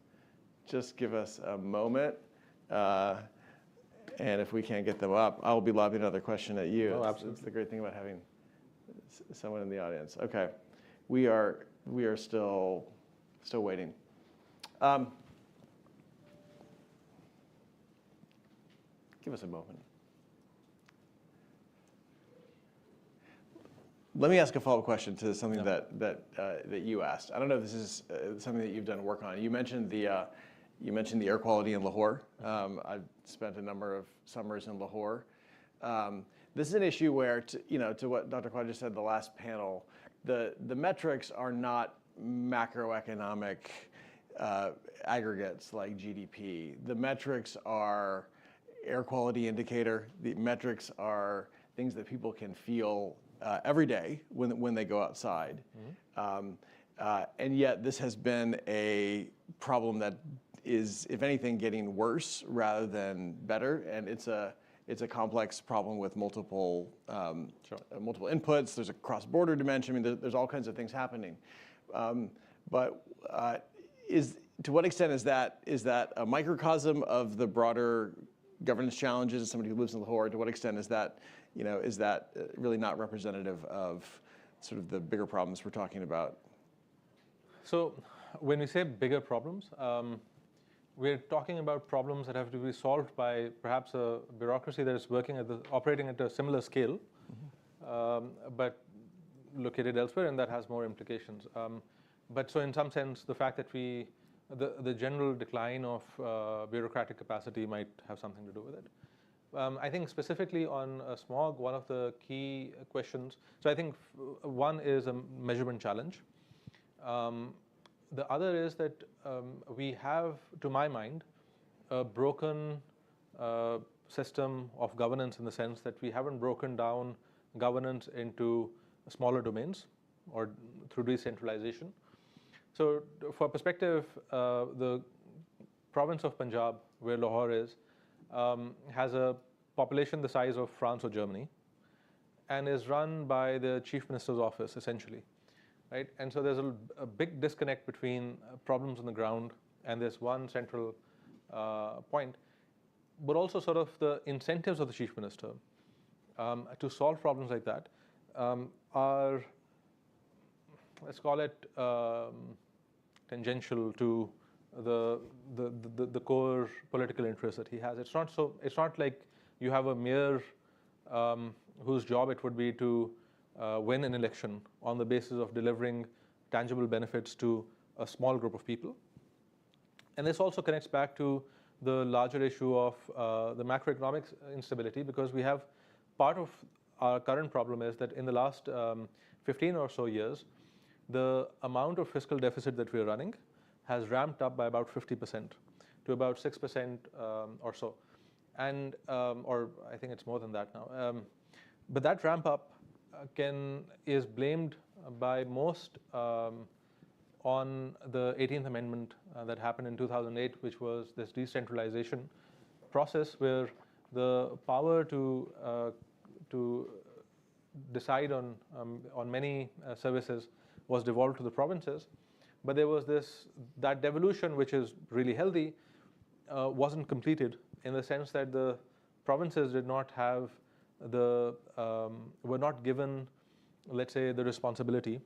a moment, and if we can't get them up, I'll be lobbing another question at you. Oh, absolutely. It's the great thing about having someone in the audience. Okay, we are still waiting. Give us a moment. Let me ask a follow-up question to something that you asked. I don't know if this is something that you've done work on. You mentioned the air quality in Lahore. I've spent a number of summers in Lahore. This is an issue where, to what Dr. Khwaja said in the last panel, the metrics are not macroeconomic aggregates like GDP. The metrics are air quality indicator. The metrics are things that people can feel every day when they go outside. Mm-hmm. And yet this has been a problem that is, if anything, getting worse rather than better. And it's a complex problem with multiple inputs. There's a cross-border dimension. I mean, there's all kinds of things happening. But to what extent is that a microcosm of the broader governance challenges as somebody who lives in Lahore? To what extent is that really not representative of sort of the bigger problems we're talking about? So when we say bigger problems, we're talking about problems that have to be solved by perhaps a bureaucracy that is operating at a similar scale, mm-hmm. But located elsewhere, and that has more implications. But so in some sense, the fact that the general decline of bureaucratic capacity might have something to do with it. I think specifically on smog, one of the key questions, so I think one is a measurement challenge. The other is that we have, to my mind, a broken system of governance in the sense that we haven't broken down governance into smaller domains or through decentralization. So for perspective, the province of Punjab, where Lahore is, has a population the size of France or Germany and is run by the chief minister's office, essentially, right? And so there's a big disconnect between problems on the ground and this one central point, but also sort of the incentives of the chief minister to solve problems like that are, let's call it, tangential to the core political interest that he has. It's not like you have a mayor whose job it would be to win an election on the basis of delivering tangible benefits to a small group of people. And this also connects back to the larger issue of the macroeconomic instability, because we have part of our current problem is that in the last 15 or so years, the amount of fiscal deficit that we're running has ramped up by about 50% to about 6% or so. And, or I think it's more than that now. But that ramp up is blamed by most on the 18th Amendment that happened in 2008, which was this decentralization process where the power to decide on many services was devolved to the provinces. But there was that devolution, which is really healthy, wasn't completed in the sense that the provinces did not have were not given, let's say, the responsibility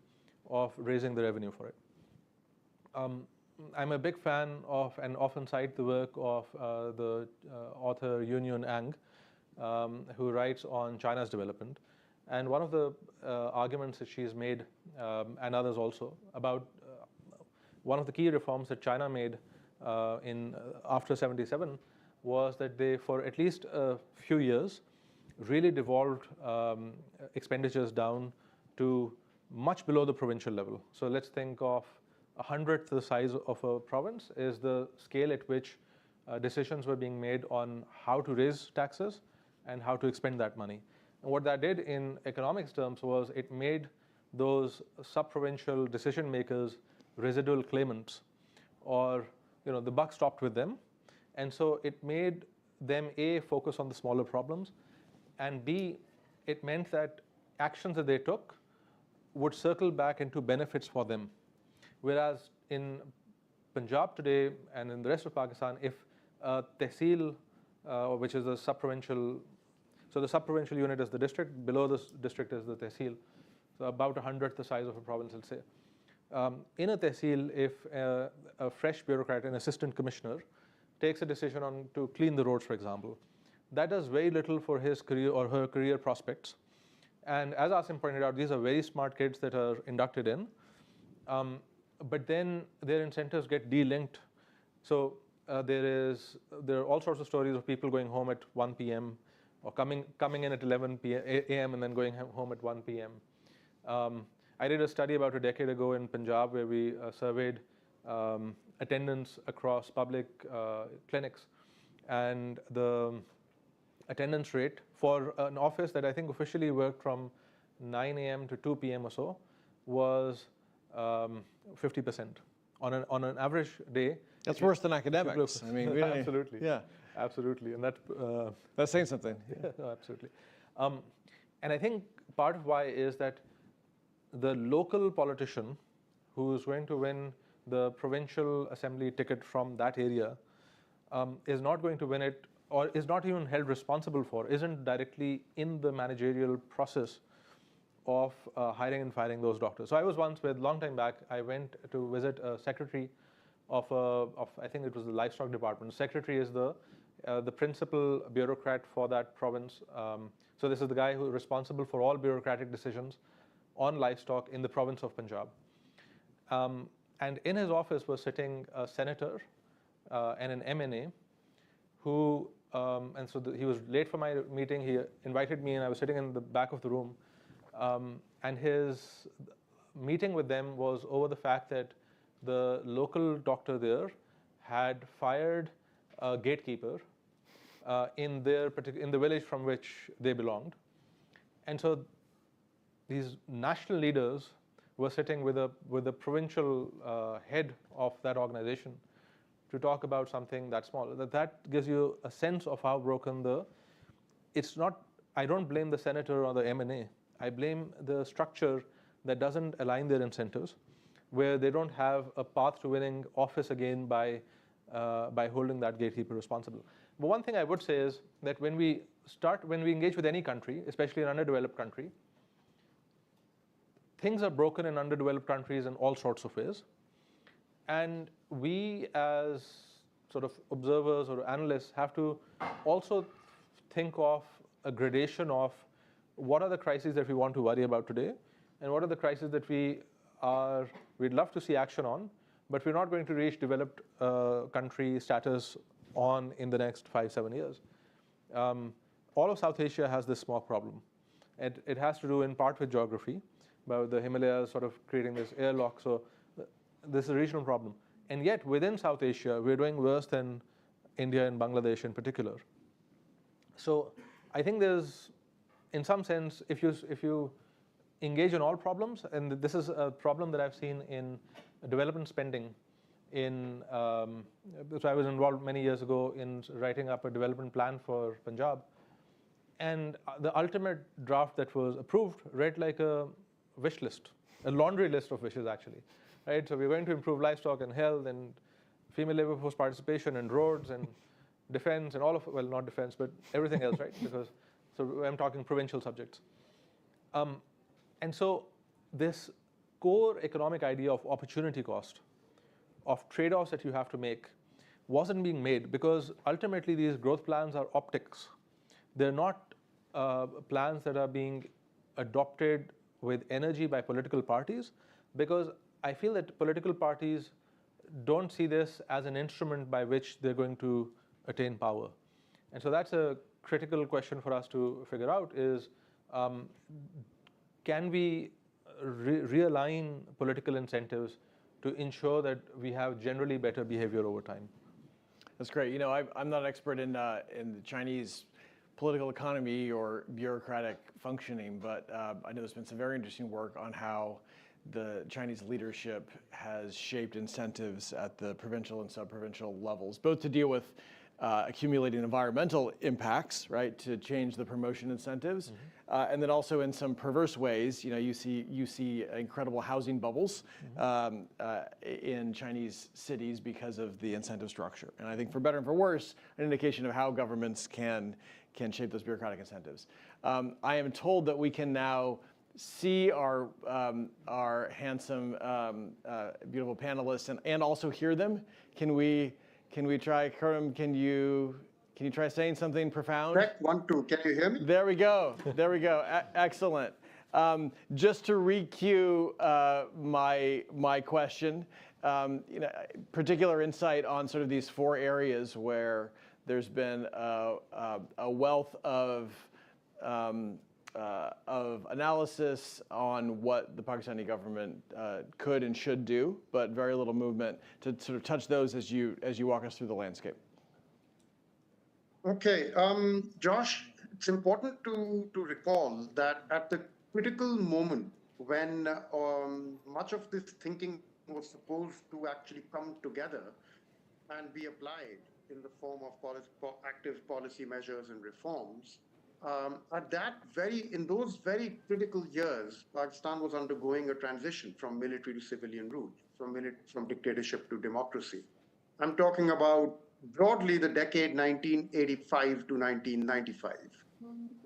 of raising the revenue for it. I'm a big fan of and often cite the work of the author Yun Ang, who writes on China's development. And one of the arguments that she's made, and others also, about one of the key reforms that China made after 77 was that they, for at least a few years, really devolved expenditures down to much below the provincial level. So let's think of 100th the size of a province is the scale at which decisions were being made on how to raise taxes and how to expend that money. And what that did in economics terms was it made those sub-provincial decision makers residual claimants, or the buck stopped with them. And so it made them A, focus on the smaller problems, and B, it meant that actions that they took would circle back into benefits for them. Whereas in Punjab today and in the rest of Pakistan, if tehsil, which is a sub-provincial, so the sub-provincial unit is the district, below the district is the tehsil, so about 100th the size of a province, let's say. In a tehsil, if a fresh bureaucrat, an assistant commissioner, takes a decision to clean the roads, for example, that does very little for his career or her career prospects. And as Asim pointed out, these are very smart kids that are inducted in. But then their incentives get de-linked. So there are all sorts of stories of people going home at 1 p.m. or coming in at 11 a.m. and then going home at 1 p.m. I did a study about a decade ago in Punjab where we surveyed attendance across public clinics. And the attendance rate for an office that I think officially worked from 9 a.m. to 2 p.m. or so was 50% on an average day. That's worse than academics. I mean, really, absolutely. Yeah, absolutely, and that's saying something. Yeah, no, absolutely. And I think part of why is that the local politician who is going to win the provincial assembly ticket from that area is not going to win it, or is not even held responsible for, isn't directly in the managerial process of hiring and firing those doctors. So I was once, long time back, I went to visit a secretary of I think it was the livestock department. Secretary is the principal bureaucrat for that province. So this is the guy who is responsible for all bureaucratic decisions on livestock in the province of Punjab. And in his office was sitting a senator and an MNA who, and so he was late for my meeting. He invited me and I was sitting in the back of the room. And his meeting with them was over the fact that the local doctor there had fired a gatekeeper in the village from which they belonged. And so these national leaders were sitting with the provincial head of that organization to talk about something that small. That gives you a sense of how broken it's not, I don't blame the senator or the MNA. I blame the structure that doesn't align their incentives, where they don't have a path to winning office again by holding that gatekeeper responsible. But one thing I would say is that when we engage with any country, especially an underdeveloped country, things are broken in underdeveloped countries in all sorts of ways. And we as sort of observers or analysts have to also think of a gradation of what are the crises that we want to worry about today, and what are the crises that we'd love to see action on, but we're not going to reach developed country status on in the next 5-7 years. All of South Asia has this smog problem. It has to do in part with geography, about the Himalayas sort of creating this airlock. So this is a regional problem. And yet within South Asia, we're doing worse than India and Bangladesh in particular. So I think there's, in some sense, if you engage in all problems, and this is a problem that I've seen in development spending. So I was involved many years ago in writing up a development plan for Punjab, and the ultimate draft that was approved read like a wish list, a laundry list of wishes actually, right? So we're going to improve livestock and health and female labor force participation and roads and defense and all of, well, not defense, but everything else, right? Because, so I'm talking provincial subjects. And so this core economic idea of opportunity cost, of trade-offs that you have to make, wasn't being made because ultimately these growth plans are optics. They're not plans that are being adopted with energy by political parties, because I feel that political parties don't see this as an instrument by which they're going to attain power. And so that's a critical question for us to figure out is, can we realign political incentives to ensure that we have generally better behavior over time? That's great. You know, I'm not an expert in the Chinese political economy or bureaucratic functioning, but I know there's been some very interesting work on how the Chinese leadership has shaped incentives at the provincial and sub-provincial levels, both to deal with accumulating environmental impacts, right, to change the promotion incentives, and then also in some perverse ways, you know, you see incredible housing bubbles in Chinese cities because of the incentive structure. And I think for better and for worse, an indication of how governments can shape those bureaucratic incentives. I am told that we can now see our handsome, beautiful panelists and also hear them. Can we try, Karim, can you try saying something profound? Check 1, 2. Can you hear me? There we go. There we go. Excellent. Just to re-cue my question, you know, particular insight on sort of these 4 areas where there's been a wealth of analysis on what the Pakistani government could and should do, but very little movement to sort of touch those as you walk us through the landscape. Okay, Josh, it's important to recall that at the critical moment when much of this thinking was supposed to actually come together and be applied in the form of active policy measures and reforms, in those very critical years, Pakistan was undergoing a transition from military to civilian rule, from dictatorship to democracy. I'm talking about broadly the decade 1985 to 1995.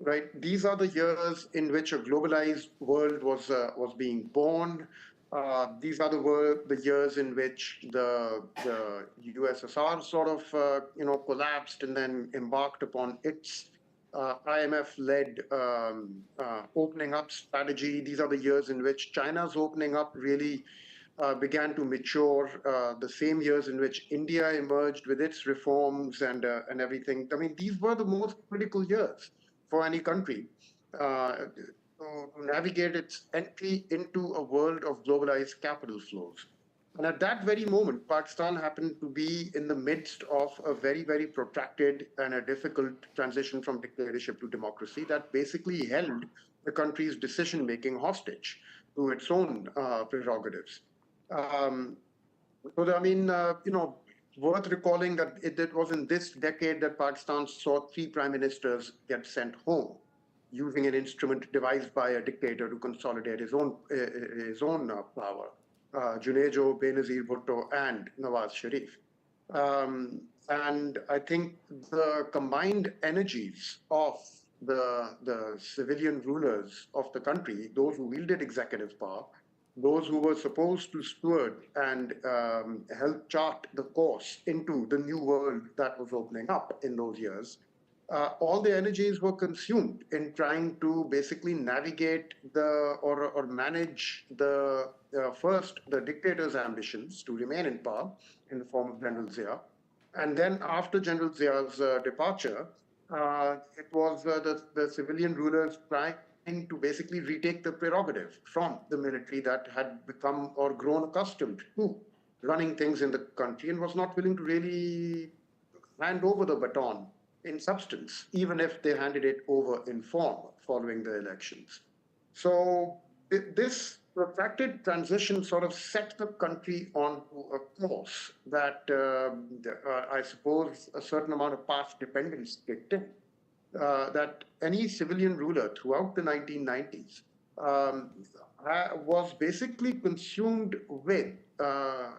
Right? These are the years in which a globalized world was being born. These are the years in which the USSR sort of collapsed and then embarked upon its IMF-led opening up strategy. These are the years in which China's opening up really began to mature. The same years in which India emerged with its reforms and everything. I mean, these were the most critical years for any country to navigate its entry into a world of globalized capital flows. And at that very moment, Pakistan happened to be in the midst of a very, very protracted and a difficult transition from dictatorship to democracy that basically held the country's decision-making hostage to its own prerogatives. So, I mean, worth recalling that it was in this decade that Pakistan saw 3 prime ministers get sent home, using an instrument devised by a dictator to consolidate his own power. Junejo, Benazir Bhutto, and Nawaz Sharif. And I think the combined energies of the civilian rulers of the country, those who wielded executive power, those who were supposed to steward and help chart the course into the new world that was opening up in those years, all the energies were consumed in trying to basically navigate or manage first the dictator's ambitions to remain in power in the form of General Zia. And then after General Zia's departure, it was the civilian rulers trying to basically retake the prerogative from the military that had become or grown accustomed to running things in the country and was not willing to really hand over the baton in substance, even if they handed it over in form following the elections. So this protracted transition sort of set the country onto a course that I suppose a certain amount of past dependence kicked in. That any civilian ruler throughout the 1990s um, was basically consumed with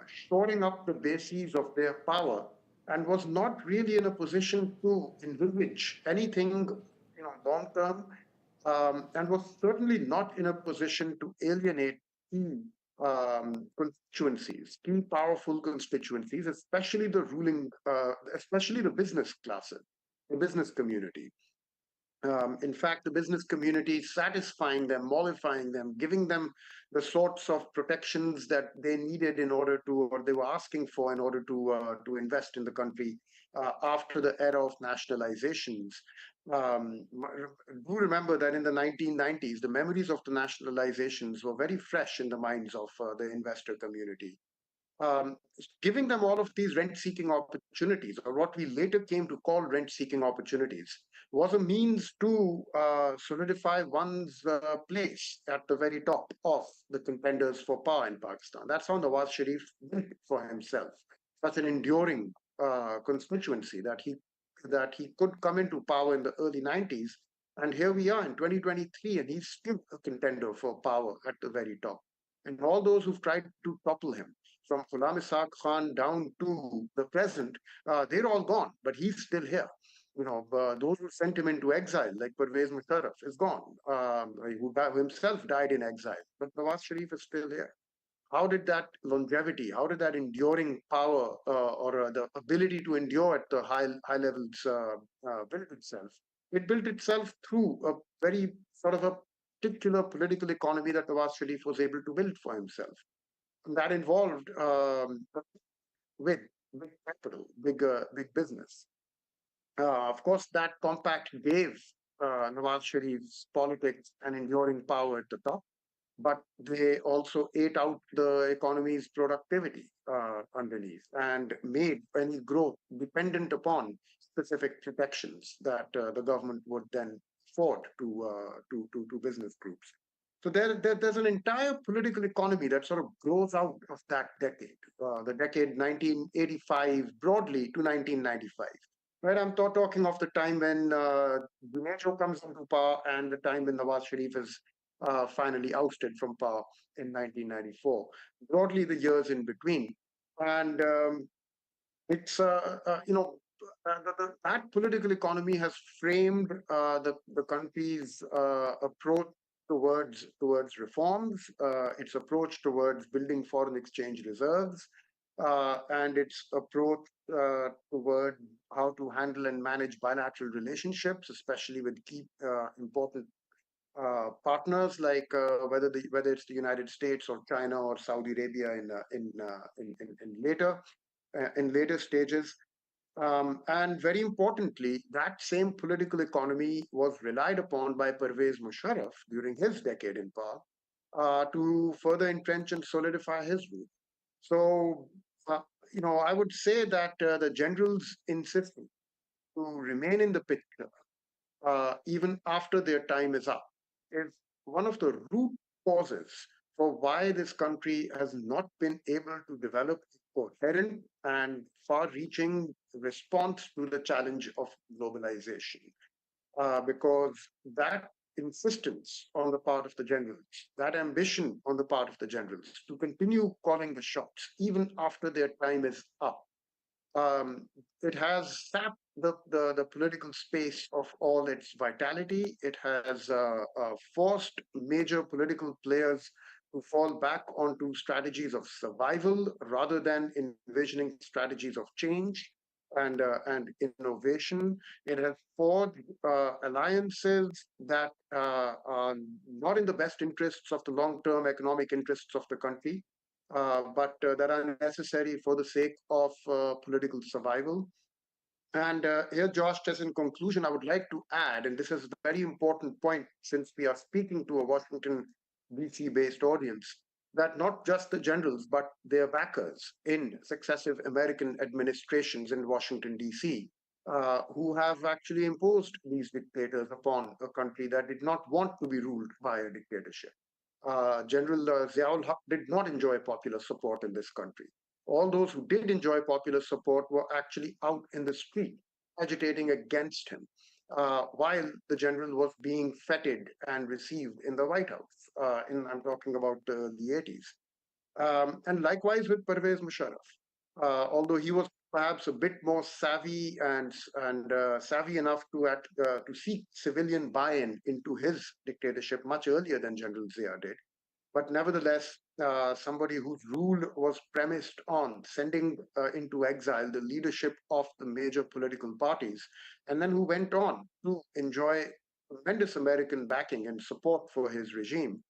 shoring up the bases of their power and was not really in a position to envisage anything, long term, and was certainly not in a position to alienate key constituencies, key powerful constituencies, especially the ruling, especially the business classes, the business community. In fact, the business community satisfying them, mollifying them, giving them the sorts of protections that they needed in order to, or they were asking for in order to invest in the country after the era of nationalizations. Do remember that in the 1990s, the memories of the nationalizations were very fresh in the minds of the investor community. um, Giving them all of these rent-seeking opportunities, or what we later came to call rent-seeking opportunities, was a means to solidify one's place at the very top of the contenders for power in Pakistan. That's how Nawaz Sharif built it for himself, such an enduring constituency that he could come into power in the early 90s. And here we are in 2023, and he's still a contender for power at the very top. And all those who've tried to topple him, from Ghulam Ishaq Khan down to the present, they're all gone, but he's still here. Those who sent him into exile, like Pervez Musharraf, is gone, who himself died in exile. But Nawaz Sharif is still here. How did that longevity, how did that enduring power or the ability to endure at the high levels build itself? It built itself through a very sort of a particular political economy that Nawaz Sharif was able to build for himself. And that involved with big capital, big business. Of course, that compact gave Nawaz Sharif's politics an enduring power at the top, but they also ate out the economy's productivity underneath and made any growth dependent upon specific protections that the government would then afford to business groups. So there's an entire political economy that sort of grows out of that decade, the decade 1985 broadly to 1995. Right, I'm talking of the time when Junaid comes into power and the time when Nawaz Sharif is finally ousted from power in 1994. Broadly, the years in between, and it's that political economy has framed the country's approach towards reforms, its approach towards building foreign exchange reserves, and its approach toward how to handle and manage bilateral relationships, especially with key important partners like whether it's the United States or China or Saudi Arabia in later stages. And very importantly, that same political economy was relied upon by Pervez Musharraf during his decade in power to further entrench and solidify his rule. So, I would say that the generals insisted to remain in the picture even after their time is up is one of the root causes for why this country has not been able to develop a coherent and far reaching response to the challenge of globalization. Because that insistence on the part of the generals, that ambition on the part of the generals to continue calling the shots even after their time is up, um, it has sapped the political space of all its vitality. It has forced major political players to fall back onto strategies of survival rather than envisioning strategies of change and innovation. It has forged alliances that are not in the best interests of the long-term economic interests of the country, but that are necessary for the sake of political survival. And here, Josh, just in conclusion, I would like to add, and this is a very important point since we are speaking to a Washington, D.C. based audience, that not just the generals, but their backers in successive American administrations in Washington, D.C., who have actually imposed these dictators upon a country that did not want to be ruled by a dictatorship. General Ziaul Haq did not enjoy popular support in this country. All those who did enjoy popular support were actually out in the street agitating against him, while the general was being feted and received in the White House. I'm talking about the 80s. And likewise with Pervez Musharraf. Although he was perhaps a bit more savvy and savvy enough to seek civilian buy-in into his dictatorship much earlier than General Zia did, but nevertheless, somebody whose rule was premised on sending into exile the leadership of the major political parties, and then who went on to enjoy tremendous American backing and support for his regime.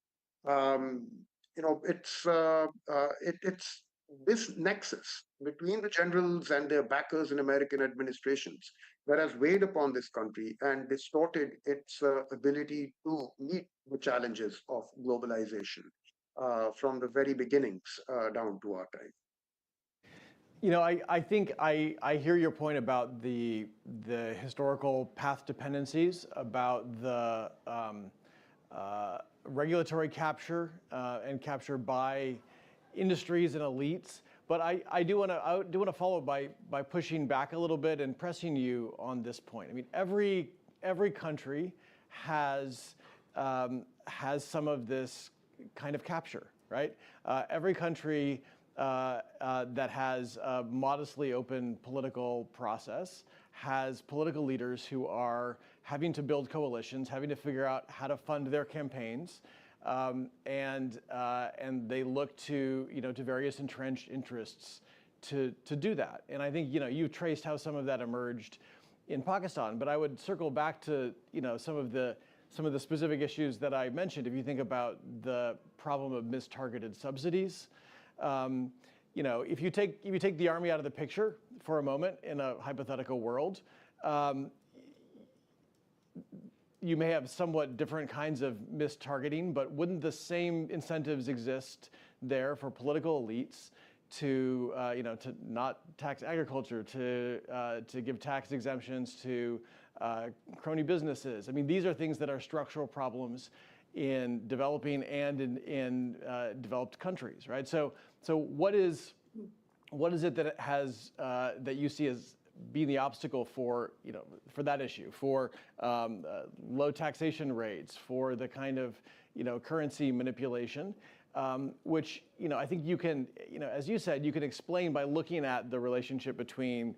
Um, it's this nexus between the generals and their backers in American administrations that has weighed upon this country and distorted its ability to meet the challenges of globalization from the very beginnings down to our time. You know, I think I hear your point about the historical path dependencies, about the regulatory capture and capture by industries and elites. But I do want to follow by pushing back a little bit and pressing you on this point. I mean, every country has some of this kind of capture, right? Every country that has a modestly open political process has political leaders who are having to build coalitions, having to figure out how to fund their campaigns, and they look to to various entrenched interests to do that. And I think you traced how some of that emerged in Pakistan, but I would circle back to some of the specific issues that I mentioned. If you think about the problem of mistargeted subsidies, if you take the army out of the picture for a moment in a hypothetical world, you may have somewhat different kinds of mistargeting, but wouldn't the same incentives exist there for political elites to to not tax agriculture, to give tax exemptions to crony businesses? I mean, these are things that are structural problems in developing and in developed countries, right? So what is it that it has that you see as being the obstacle for for that issue, for low taxation rates, for the kind of currency manipulation, which I think you can as you said, you can explain by looking at the relationship between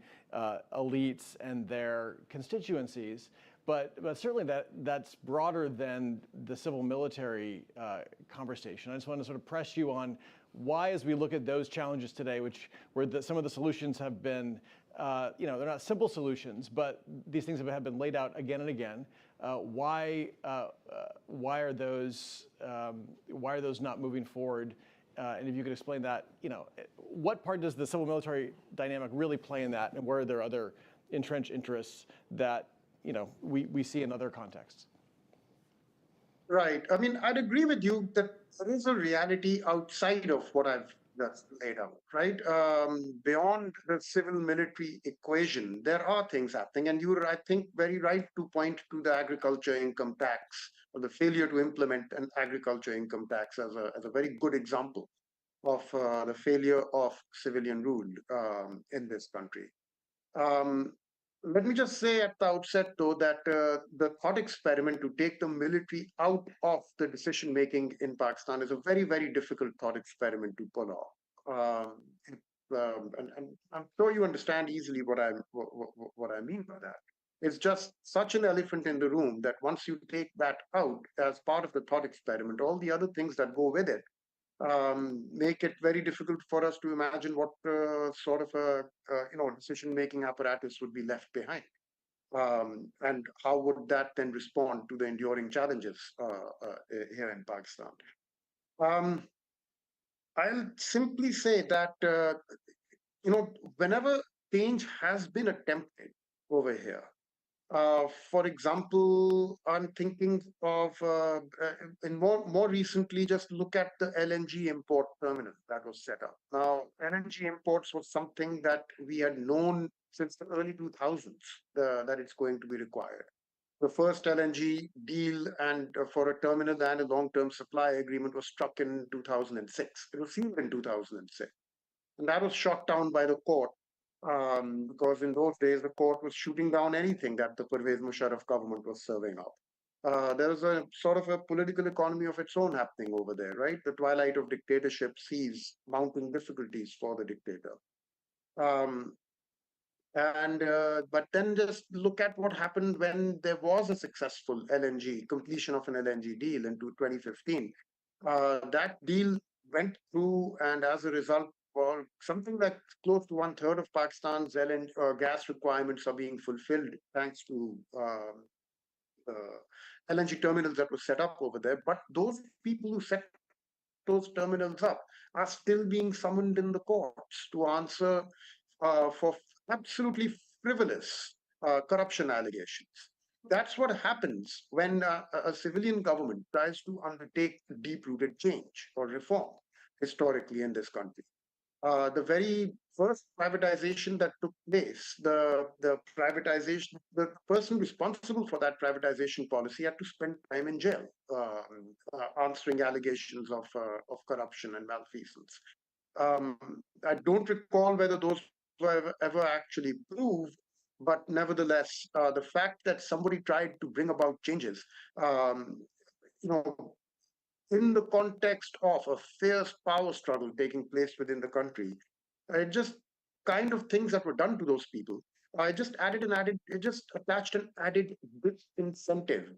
elites and their constituencies. But certainly that's broader than the civil military conversation. I just want to sort of press you on why, as we look at those challenges today, where some of the solutions have been, they're not simple solutions, but these things have been laid out again and again. Why are those not moving forward? And if you could explain that, what part does the civil military dynamic really play in that, and where are there other entrenched interests that we see in other contexts? Right. I mean, I'd agree with you that there is a reality outside of what I've just laid out, right? Beyond the civil military equation, there are things happening. And you were, I think, very right to point to the agriculture income tax, or the failure to implement an agriculture income tax as a very good example of the failure of civilian rule in this country. Let me just say at the outset, though, that the thought experiment to take the military out of the decision making in Pakistan is a very, very difficult thought experiment to pull off. And I'm sure you understand easily what I mean by that. It's just such an elephant in the room that once you take that out as part of the thought experiment, all the other things that go with it make it very difficult for us to imagine what sort of a decision-making apparatus would be left behind, and how would that then respond to the enduring challenges here in Pakistan. I'll simply say that whenever change has been attempted, over here. For example, I'm thinking of, in more recently, just look at the LNG import terminal that was set up. Now, LNG imports was something that we had known since the early 2000s that it's going to be required. The first LNG deal and for a terminal and a long-term supply agreement was struck in 2006. It was sealed in 2006. And that was shot down by the court because in those days, the court was shooting down anything that the Pervez Musharraf government was serving up. There was a sort of a political economy of its own happening over there, right? The twilight of dictatorship sees mounting difficulties for the dictator. But then just look at what happened when there was a successful LNG, completion of an LNG deal in 2015. That deal went through, and as a result, well, something like close to 1/3 of Pakistan's LNG gas requirements are being fulfilled thanks to LNG terminals that were set up over there. But those people who set those terminals up are still being summoned in the courts to answer for absolutely frivolous corruption allegations. That's what happens when a civilian government tries to undertake deep-rooted change or reform historically in this country. The very first privatization that took place, the privatization, the person responsible for that privatization policy had to spend time in jail answering allegations of corruption and malfeasance. I don't recall whether those were ever actually proved, but nevertheless, the fact that somebody tried to bring about changes, you know, in the context of a fierce power struggle taking place within the country, it just kind of things that were done to those people. I just it just attached an added disincentive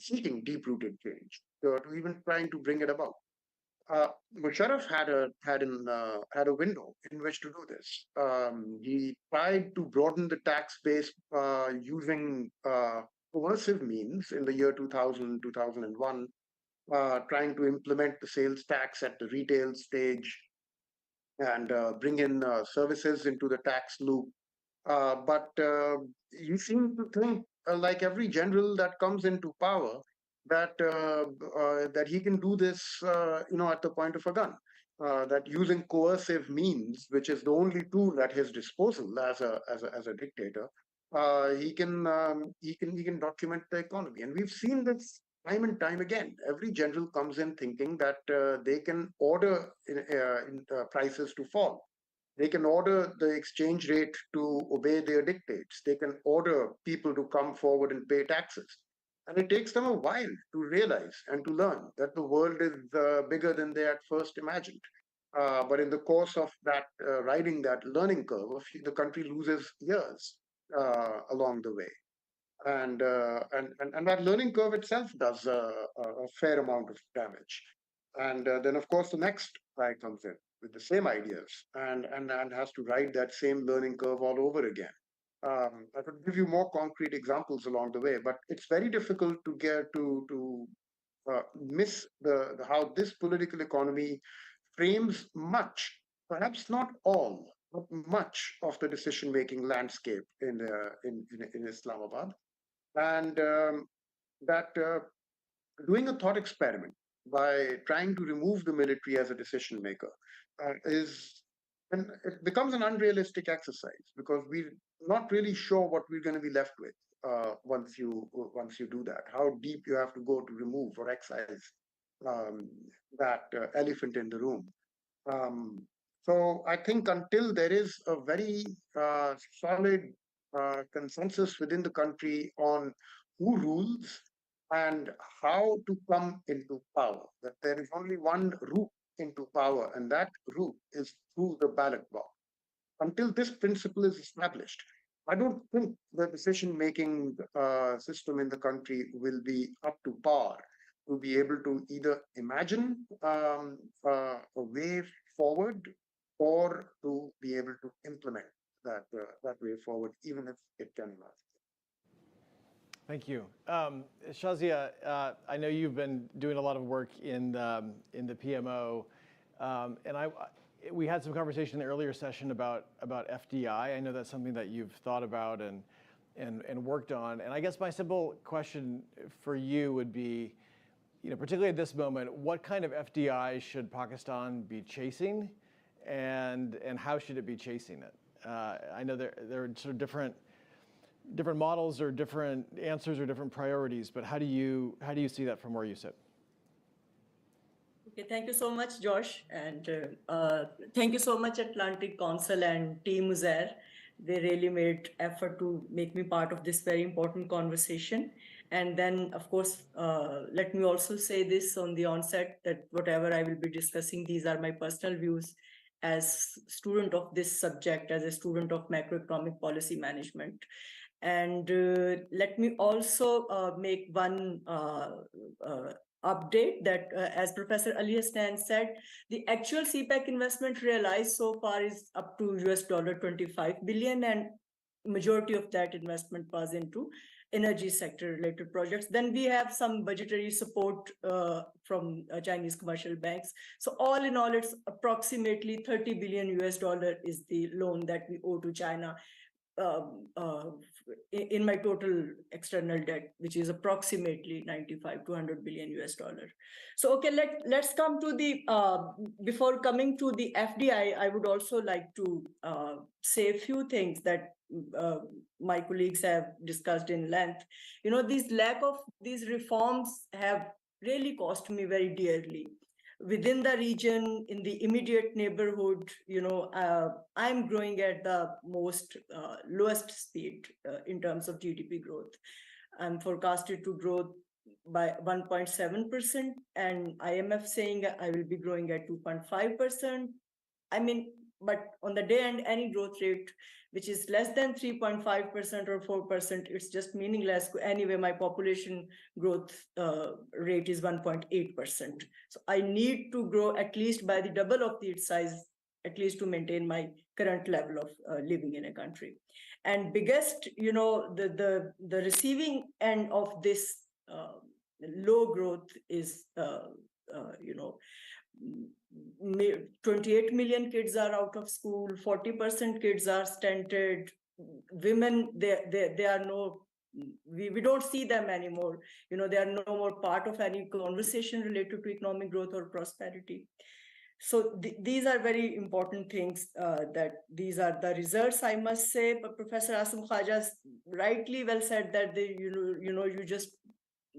seeking deep-rooted change to even trying to bring it about. Musharraf had a window in which to do this. He tried to broaden the tax base using coercive means in the year 2000, 2001, trying to implement the sales tax at the retail stage and bring in services into the tax loop. But you seem to think, like every general that comes into power, that he can do this, at the point of a gun. That using coercive means, which is the only tool at his disposal as a dictator, he can document the economy, and we've seen this time and time again. Every general comes in thinking that they can order prices to fall. They can order the exchange rate to obey their dictates. They can order people to come forward and pay taxes. And it takes them a while to realize and to learn that the world is bigger than they at first imagined. But in the course of that riding that learning curve, the country loses years along the way. And that learning curve itself does a fair amount of damage. And then, of course, the next guy comes in with the same ideas and has to ride that same learning curve all over again. I could give you more concrete examples along the way, but it's very difficult to get to miss how this political economy frames much, perhaps not all, but much of the decision-making landscape in Islamabad. And that doing a thought experiment by trying to remove the military as a decision maker and it becomes an unrealistic exercise because we're not really sure what we're going to be left with once you do that. How deep you have to go to remove or excise that elephant in the room. So I think until there is a very solid consensus within the country on who rules and how to come into power, that there is only one route into power, and that route is through the ballot box. Until this principle is established, I don't think the decision-making system in the country will be up to par to be able to either imagine a way forward or to be able to implement that way forward, even if it can last. Thank you. Shazia, I know you've been doing a lot of work in the PMO, and we had some conversation in the earlier session about FDI. I know that's something that you've thought about and worked on. And I guess my simple question for you would be, particularly at this moment, what kind of FDI should Pakistan be chasing, and how should it be chasing it? I know there are sort of different models or different answers or different priorities, but how do you see that from where you sit? Okay, thank you so much, Josh, and thank you so much, Atlantic Council and Team Uzair. They really made effort to make me part of this very important conversation. And then, of course, let me also say this on the onset, that whatever I will be discussing, these are my personal views as student of this subject, as a student of macroeconomic policy management. And let me also make one update that, as Professor Ali Hassan said, the actual CPEC investment realized so far is up to $25 billion, and majority of that investment was into energy sector related projects. Then we have some budgetary support from Chinese commercial banks. So all in all, it's approximately $30 billion is the loan that we owe to China in my total external debt, which is approximately $95 to $100 billion. So, okay, let's come to the, before coming to the FDI, I would also like to say a few things that my colleagues have discussed in length. These lack of these reforms have really cost me very dearly. Within the region, in the immediate neighborhood, I'm growing at the most lowest speed in terms of GDP growth. I'm forecasted to grow by 1.7%, and IMF saying I will be growing at 2.5%. I mean, but on the day end, any growth rate which is less than 3.5% or 4%, it's just meaningless. Anyway, my population growth rate is 1.8%. So I need to grow at least by the double of its size, at least to maintain my current level of living in a country. And biggest, the receiving end of this low growth is, 28 million kids are out of school, 40% kids are stunted, women, they are no, we don't see them anymore. They are no more part of any conversation related to economic growth or prosperity. So these are very important things, that these are the results, I must say. But Professor Asim Khaja rightly well said that you just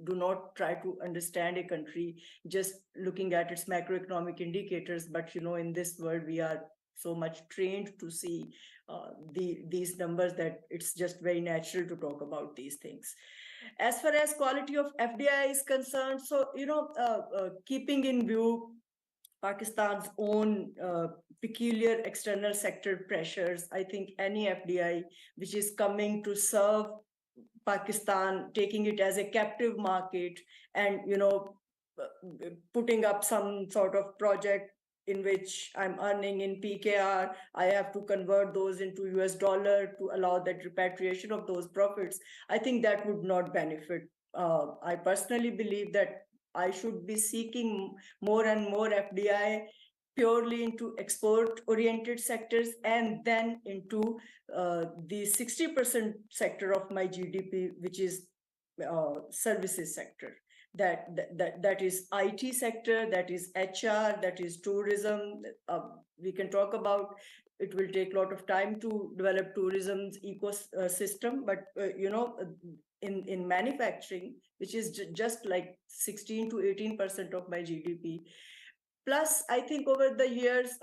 do not try to understand a country just looking at its macroeconomic indicators. But, in this world, we are so much trained to see these numbers that it's just very natural to talk about these things. As far as quality of FDI is concerned, so, keeping in view Pakistan's own peculiar external sector pressures, I think any FDI which is coming to serve Pakistan, taking it as a captive market and, putting up some sort of project in which I'm earning in PKR, I have to convert those into US dollar to allow that repatriation of those profits. I think that would not benefit. I personally believe that I should be seeking more and more FDI purely into export-oriented sectors, and then into the 60% sector of my GDP, which is services sector. That is IT sector, that is HR, that is tourism. We can talk about. It will take a lot of time to develop tourism's ecosystem, but in manufacturing, which is just like 16 to 18% of my GDP. Plus, I think over the years,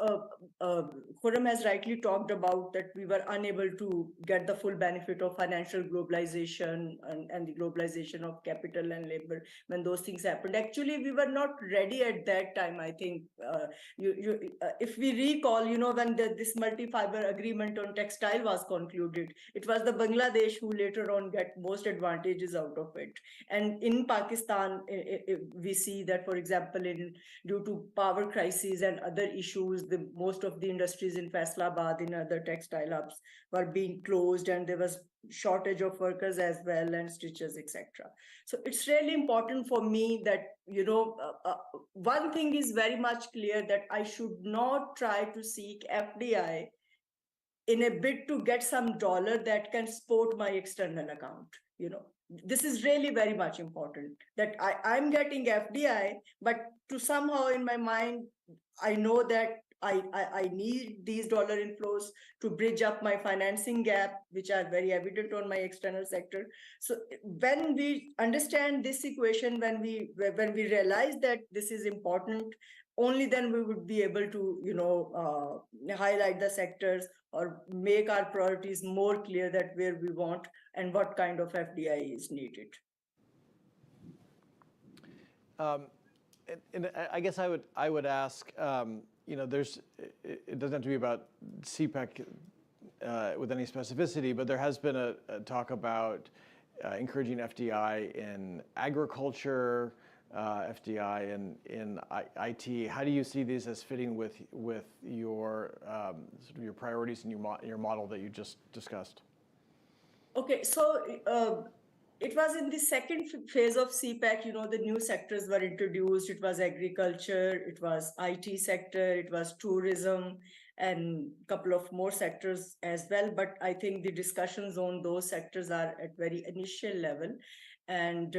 Khurram has rightly talked about that we were unable to get the full benefit of financial globalization and the globalization of capital and labor when those things happened. Actually, we were not ready at that time, I think. If we recall, when this multi-fiber agreement on textile was concluded, it was the Bangladesh who later on get most advantages out of it. And in Pakistan, we see that, for example, due to power power crises and other issues, most of the industries in Faisalabad, in other textile hubs, were being closed, and there was shortage of workers as well, and stitches, etc. So it's really important for me that, one thing is very much clear, that I should not try to seek FDI in a bid to get some dollar that can support my external account. This is really very much important, that I'm getting FDI, but to somehow in my mind, I know that I need these dollar inflows to bridge up my financing gap, which are very evident on my external sector. So when we understand this equation, when we realize that this is important, only then we would be able to, highlight the sectors or make our priorities more clear, that where we want and what kind of FDI is needed. And I guess I would ask, it doesn't have to be about CPEC with any specificity, but there has been a talk about encouraging FDI in agriculture, FDI in IT. How do you see these as fitting with your sort of your priorities and your model that you just discussed? Okay, so it was in the second phase of CPEC, the new sectors were introduced. It was agriculture, it was IT sector, it was tourism, and a couple of more sectors as well. But I think the discussions on those sectors are at very initial level. And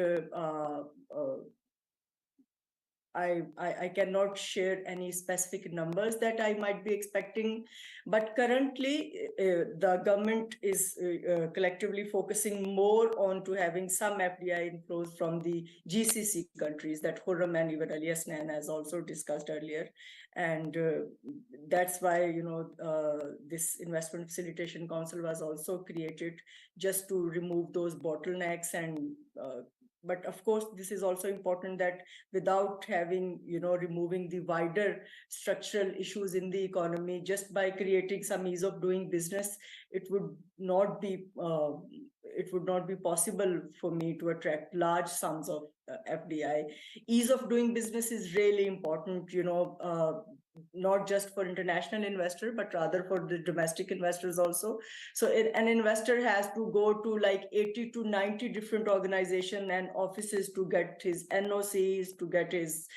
I cannot share any specific numbers that I might be expecting, but currently the government is collectively focusing more on to having some FDI inflows from the GCC countries that Khurram and even Ali Hasnan has also discussed earlier. And that's why, this Investment Facilitation Council was also created, just to remove those bottlenecks. And but of course, this is also important, that without having, removing the wider structural issues in the economy, just by creating some ease of doing business, it would not be possible for me to attract large sums of FDI. Ease of doing business is really important, not just for international investor, but rather for the domestic investors also. So an investor has to go to like 80 to 90 different organizations and offices to get his NOCs, to get his,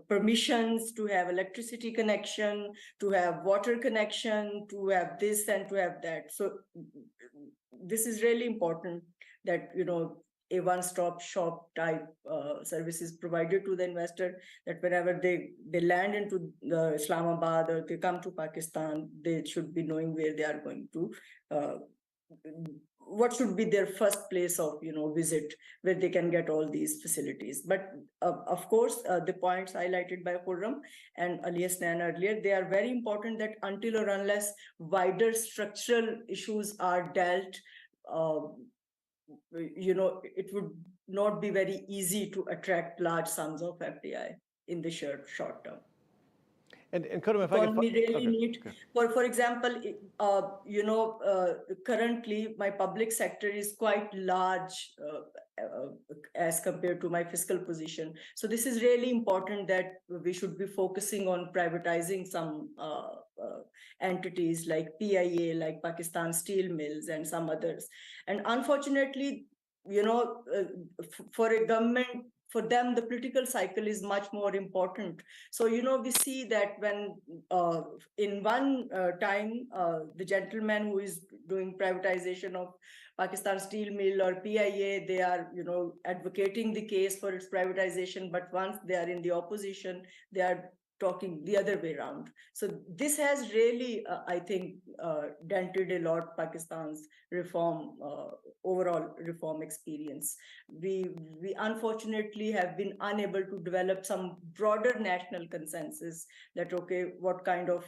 permissions, to have electricity connection, to have water connection, to have this and to have that. So this is really important, that, a one-stop shop type services provided to the investor, that whenever they land into Islamabad or they come to Pakistan, they should be knowing where they are going to, what should be their first place of visit, where they can get all these facilities. But of course, the points highlighted by Khurram and Ali Hasnan earlier, they are very important, that until or unless wider structural issues are dealt, it would not be very easy to attract large sums of FDI in the short term. And Khurram, if I could, we really need, for example, currently my public sector is quite large as compared to my fiscal position. So this is really important, that we should be focusing on privatizing some entities like PIA, like Pakistan Steel Mills and some others. And unfortunately, for a government, for them, the political cycle is much more important. So, we see that when in one time, the gentleman who is doing privatization of Pakistan Steel Mill or PIA, they are, advocating the case for its privatization. But once they are in the opposition, they are talking the other way around. So this has really, I think, dented a lot Pakistan's reform, overall reform experience. We unfortunately have been unable to develop some broader national consensus that, okay, what kind of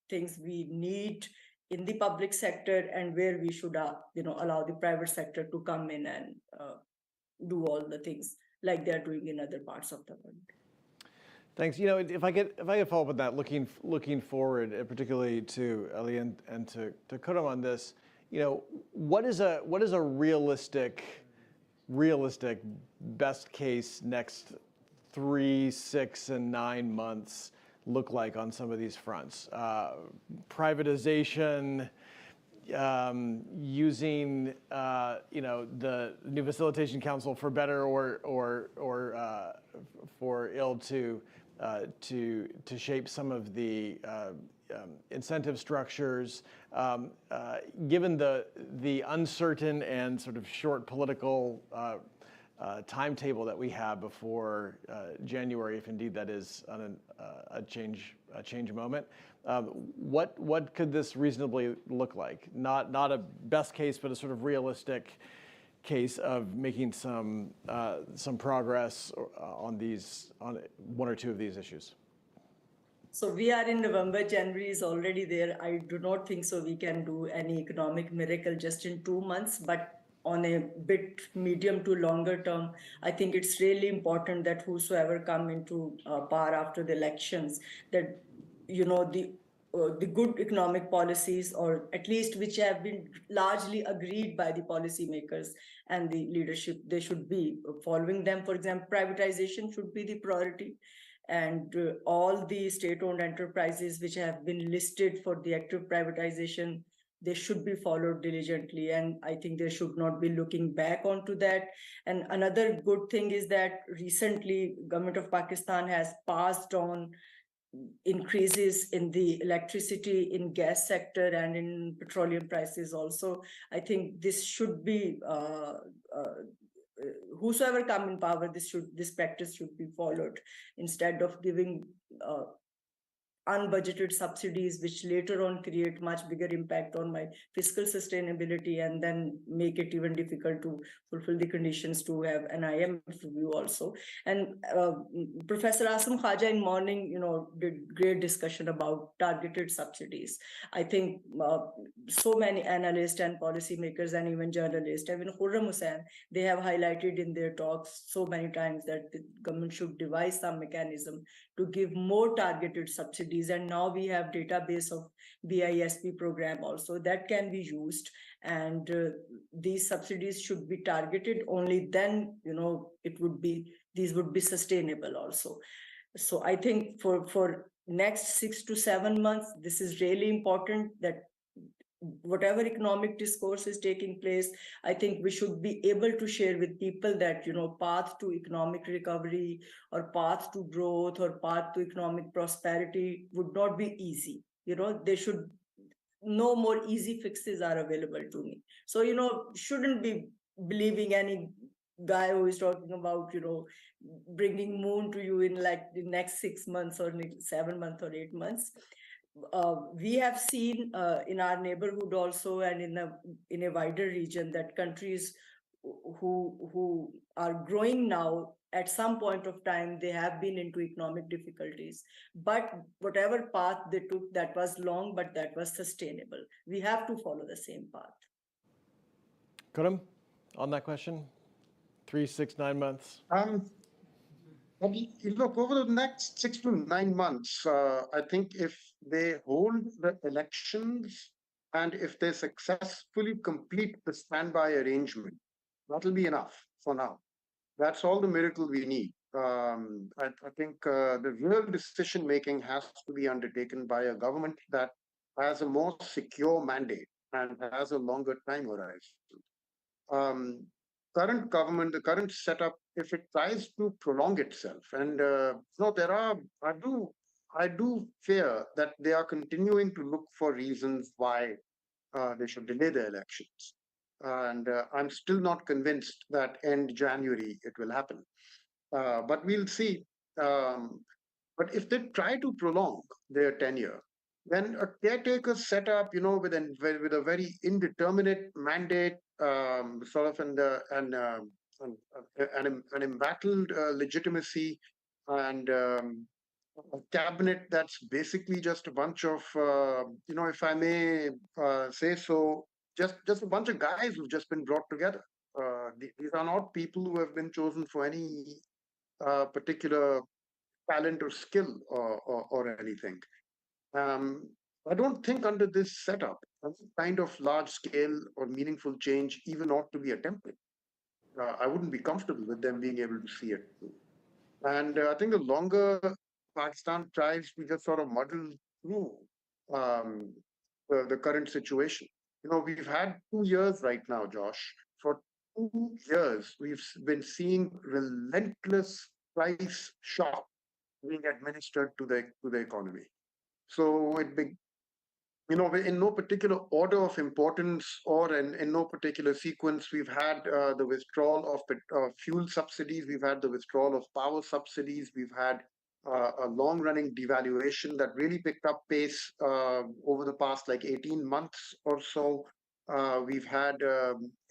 things we need in the public sector, and where we should, allow the private sector to come in and do all the things like they're doing in other parts of the world. Thanks. If I could follow up on that, looking forward, particularly to Ali and to Khurram on this, what is a realistic best case next 3, 6, and 9 months look like on some of these fronts? Privatization, using the new facilitation council for better or for ill to shape some of the incentive structures. Given the uncertain and sort of short political timetable that we have before January, if indeed that is on a change moment, what could this reasonably look like? Not a best case, but a sort of realistic case of making some progress on one or two of these issues. So we are in November, January is already there. I do not think so we can do any economic miracle just in 2 months, but on a bit medium to longer term, I think it's really important that whosoever come into power after the elections, that the good economic policies, or at least which have been largely agreed by the policymakers and the leadership, they should be following them. For example, privatization should be the priority. And all the state-owned enterprises which have been listed for the active privatization, they should be followed diligently. And I think they should not be looking back onto that. And another good thing is that recently, government of Pakistan has passed on increases in the electricity, in gas sector, and in petroleum prices also. I think this should be whosoever come in power, this practice should be followed, instead of giving unbudgeted subsidies, which later on create much bigger impact on my fiscal sustainability, and then make it even difficult to fulfill the conditions to have an IMF review also. And Professor Asim Khaja in morning, did great discussion about targeted subsidies. I think so many analysts and policymakers and even journalists, even Khurram Hussain, they have highlighted in their talks so many times that the government should devise some mechanism to give more targeted subsidies. And now we have database of BISP program also that can be used, and these subsidies should be targeted. Only then these would be sustainable also. So I think for next 6 to 7 months, this is really important, that whatever economic discourse is taking place, I think we should be able to share with people that, path to economic recovery or path to growth or path to economic prosperity would not be easy. They should, no more easy fixes are available to me. So, shouldn't be believing any guy who is talking about, bringing moon to you in like the next 6 months or 7 months or 8 months. We have seen in our neighborhood also, and in a wider region, that countries who are growing now, at some point of time, they have been into economic difficulties. But whatever path they took, that was long, but that was sustainable. We have to follow the same path. Khurram, on that question, 3, 6, 9 months. Look, over the next 6 to 9 months, I think if they hold the elections and if they successfully complete the standby arrangement, that'll be enough for now. That's all the miracle we need. I think the real decision making has to be undertaken by a government that has a more secure mandate and has a longer time horizon. Current government, the current setup, if it tries to prolong itself, and I do fear that they are continuing to look for reasons why they should delay the elections. And I'm still not convinced that end January it will happen. But we'll see. But if they try to prolong their tenure, then a caretaker setup, with a very indeterminate mandate, sort of an embattled legitimacy, and a cabinet that's basically just a bunch of, if I may say so, just a bunch of guys who've just been brought together. These are not people who have been chosen for any particular talent or skill or anything. I don't think under this setup, any kind of large scale or meaningful change even ought to be attempted. I wouldn't be comfortable with them being able to see it through. And I think the longer Pakistan tries to just sort of muddle through um, the current situation, we've had 2 years right now, Josh. For 2 years, we've been seeing relentless price shock being administered to the economy. So in no particular order of importance or in no particular sequence, we've had the withdrawal of fuel subsidies, we've had the withdrawal of power subsidies, we've had a long-running devaluation that really picked up pace over the past like 18 months or so. We've had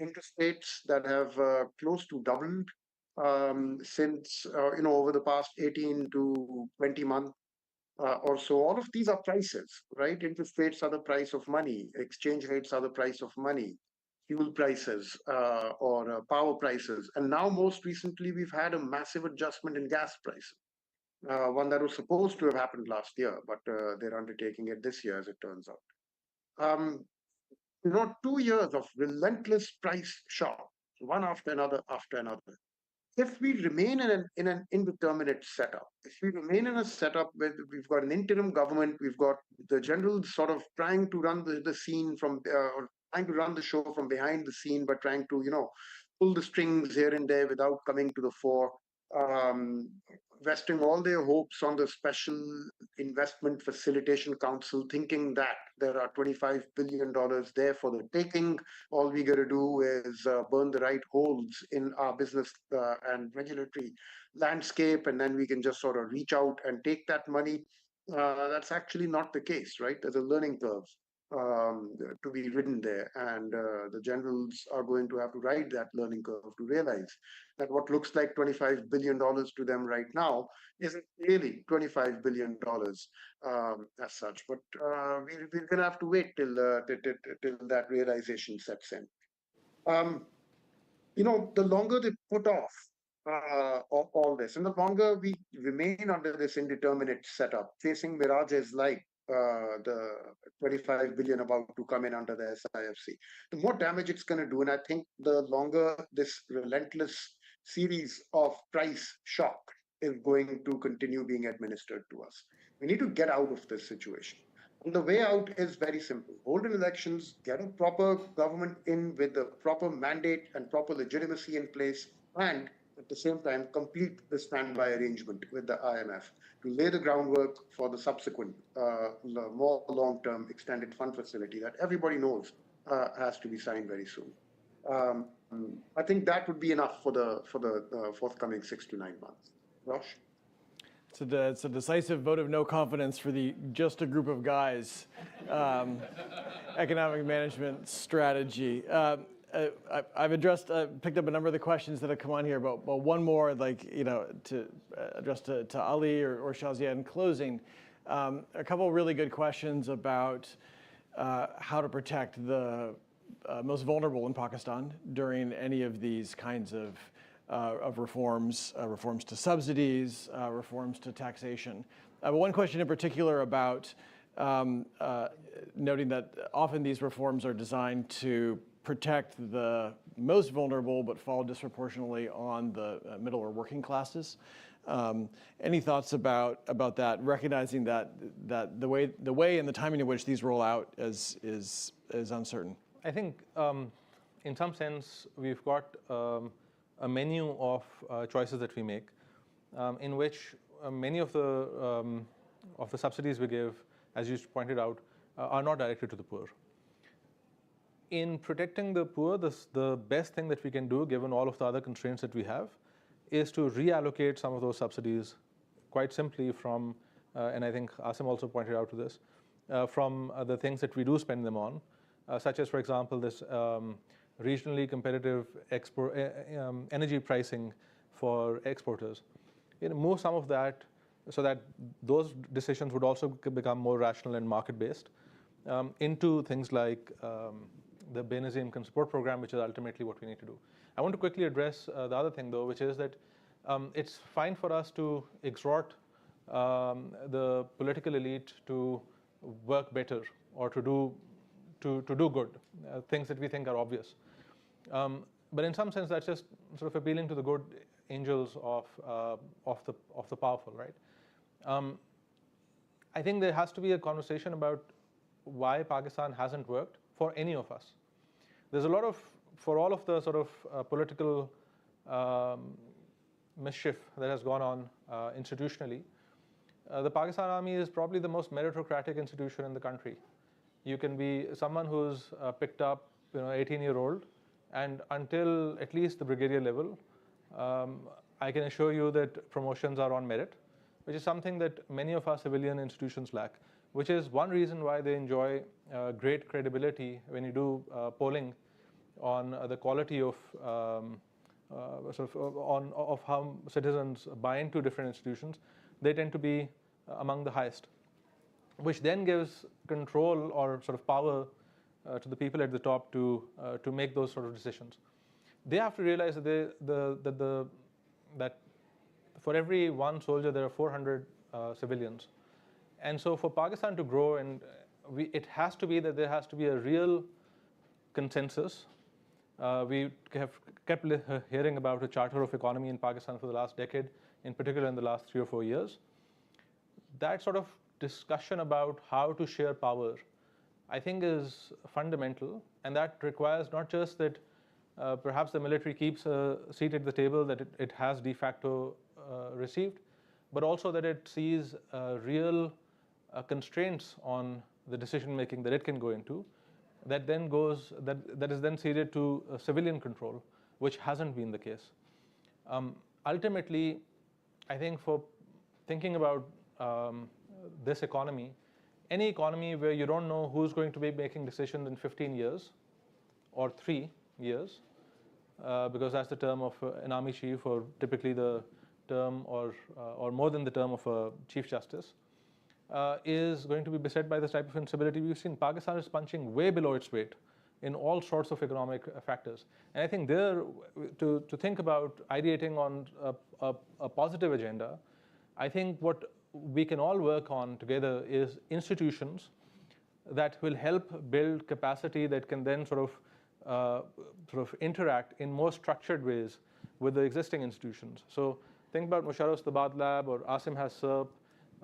interest rates that have close to doubled since, over the past 18 to 20 months or so. All of these are prices, right? Interest rates are the price of money. Exchange rates are the price of money. Fuel prices or power prices. And now, most recently, we've had a massive adjustment in gas prices. One that was supposed to have happened last year, but they're undertaking it this year, as it turns out. 2 years of relentless price shock, one after another. If we remain in an indeterminate setup, if we remain in a setup where we've got an interim government, we've got the generals sort of trying to run the scene or trying to run the show from behind the scene, but trying to, pull the strings here and there without coming to the fore, um, vesting all their hopes on the Special Investment Facilitation Council, thinking that there are $25 billion there for the taking. All we got to do is burn the right holes in our business and regulatory landscape, and then we can just sort of reach out and take that money. That's actually not the case, right? There's a learning curve to be ridden there, and the generals are going to have to ride that learning curve to realize that what looks like $25 billion to them right now isn't really $25 billion as such. But we're going to have to wait till that realization sets in. The longer they put off all this, and the longer we remain under this indeterminate setup, facing mirages like the 25 billion about to come in under the SIFC, the more damage it's going to do. And I think the longer this relentless series of price shock is going to continue being administered to us. We need to get out of this situation. And the way out is very simple. Hold an elections, get a proper government in with the proper mandate and proper legitimacy in place, and at the same time, complete the standby arrangement with the IMF to lay the groundwork for the subsequent more long-term extended fund facility that everybody knows has to be signed very soon. I think that would be enough for the forthcoming 6 to 9 months. Josh? It's a decisive vote of no confidence for the just a group of guys economic management strategy. I've picked up a number of the questions that have come on here, but one more I'd like to address to Ali or Shazia in closing. A couple of really good questions about how to protect the most vulnerable in Pakistan during any of these kinds of reforms, reforms to subsidies, reforms to taxation. But one question in particular about noting that often these reforms are designed to protect the most vulnerable but fall disproportionately on the middle or working classes. Any thoughts about that, recognizing that the way and the timing in which these roll out is uncertain? I think in some sense we've got a menu of choices that we make, in which many of the subsidies we give, as you pointed out, are not directed to the poor. In protecting the poor, the best thing that we can do, given all of the other constraints that we have, is to reallocate some of those subsidies quite simply from, and I think Asim also pointed out to this, from the things that we do spend them on, such as, for example, this regionally competitive energy pricing for exporters. Move some of that so that those decisions would also become more rational and market-based into things like the Benazir Income Support Program, which is ultimately what we need to do. I want to quickly address the other thing, though, which is that it's fine for us to exhort the political elite to work better or to do good, things that we think are obvious. But in some sense, that's just sort of appealing to the good angels of the powerful, right? I think there has to be a conversation about why Pakistan hasn't worked for any of us. There's a lot of, for all of the sort of political mischief that has gone on institutionally, the Pakistan Army is probably the most meritocratic institution in the country. You can be someone who's picked up, 18-year-old, and until at least the brigadier level, I can assure you that promotions are on merit, which is something that many of our civilian institutions lack, which is one reason why they enjoy great credibility when you do polling on the quality of of how citizens buy into different institutions. They tend to be among the highest, which then gives control or sort of power to the people at the top to make those sort of decisions. They have to realize that that for every one soldier there are 400 civilians, and so for Pakistan to grow, and it has to be that there has to be a real consensus. We have kept hearing about a charter of economy in Pakistan for the last decade, in particular in the last 3 or 4 years. That sort of discussion about how to share power, I think, is fundamental, and that requires not just that perhaps the military keeps a seat at the table that it has de facto received, but also that it sees real constraints on the decision making that it can go into, that is then ceded to civilian control, which hasn't been the case. Ultimately, I think for thinking about this economy, any economy where you don't know who's going to be making decisions in 15 years or 3 years, because that's the term of an army chief, or typically the term or more than the term of a chief justice, is going to be beset by this type of instability. We've seen Pakistan is punching way below its weight in all sorts of economic factors. And I think there, to think about ideating on a positive agenda, I think what we can all work on together is institutions that will help build capacity that can then sort of interact in more structured ways with the existing institutions. So think about Musharraf's Tabat Lab, or Asim has SERP,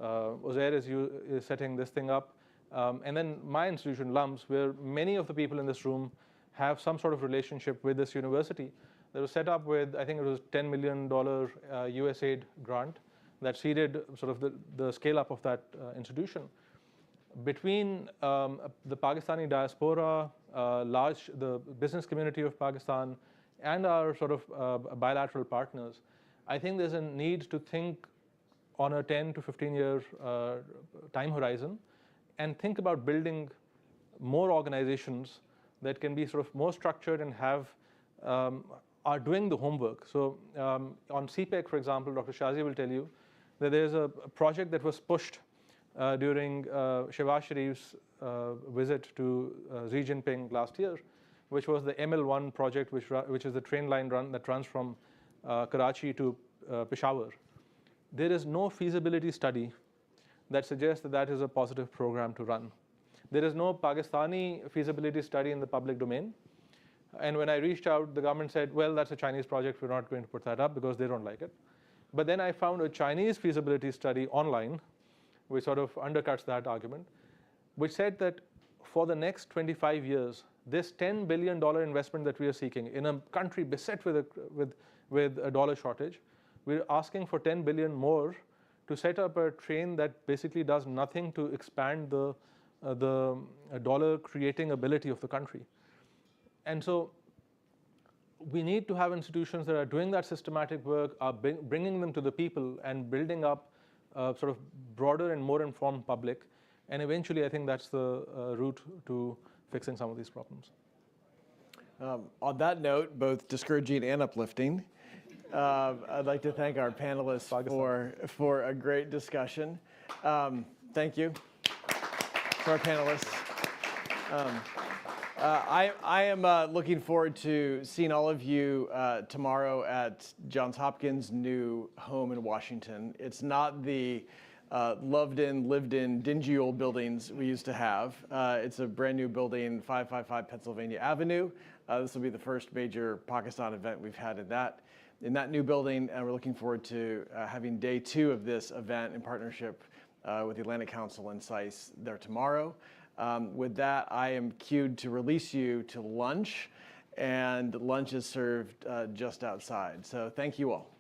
Uzair is setting this thing up, and then my institution, LUMS, where many of the people in this room have some sort of relationship with this university, that was set up with, I think it was $10 million USAID grant that seeded sort of the scale up of that institution. Between the Pakistani diaspora, the business community of Pakistan, and our sort of bilateral partners, I think there's a need to think on a 10 to 15 year time horizon and think about building more organizations that can be sort of more structured and are doing the homework. So on CPEC, for example, Dr. Shazi will tell you that there's a project that was pushed during Shehbaz Sharif's visit to Xi Jinping last year, which was the ML1 project, which is the train line that runs from Karachi to Peshawar. There is no feasibility study that suggests that that is a positive program to run. There is no Pakistani feasibility study in the public domain. And when I reached out, the government said, well, that's a Chinese project, we're not going to put that up because they don't like it. But then I found a Chinese feasibility study online, which sort of undercuts that argument, which said that for the next 25 years, this $10 billion investment that we are seeking in a country beset with a dollar shortage, we're asking for 10 billion more to set up a train that basically does nothing to expand the dollar creating ability of the country. And so we need to have institutions that are doing that systematic work, are bringing them to the people and building up a sort of broader and more informed public. And eventually, I think that's the route to fixing some of these problems. On that note, both discouraging and uplifting, I'd like to thank our panelists for a great discussion. Thank you to our panelists. I am looking forward to seeing all of you tomorrow at Johns Hopkins' new home in Washington. It's not the loved in, lived in, dingy old buildings we used to have. It's a brand new building, 555 Pennsylvania Avenue. This will be the first major Pakistan event we've had in that in that new building, and we're looking forward to having day 2 of this event in partnership with the Atlantic Council and SAIS there tomorrow. With that, I am queued to release you to lunch, and lunch is served just outside. So thank you all.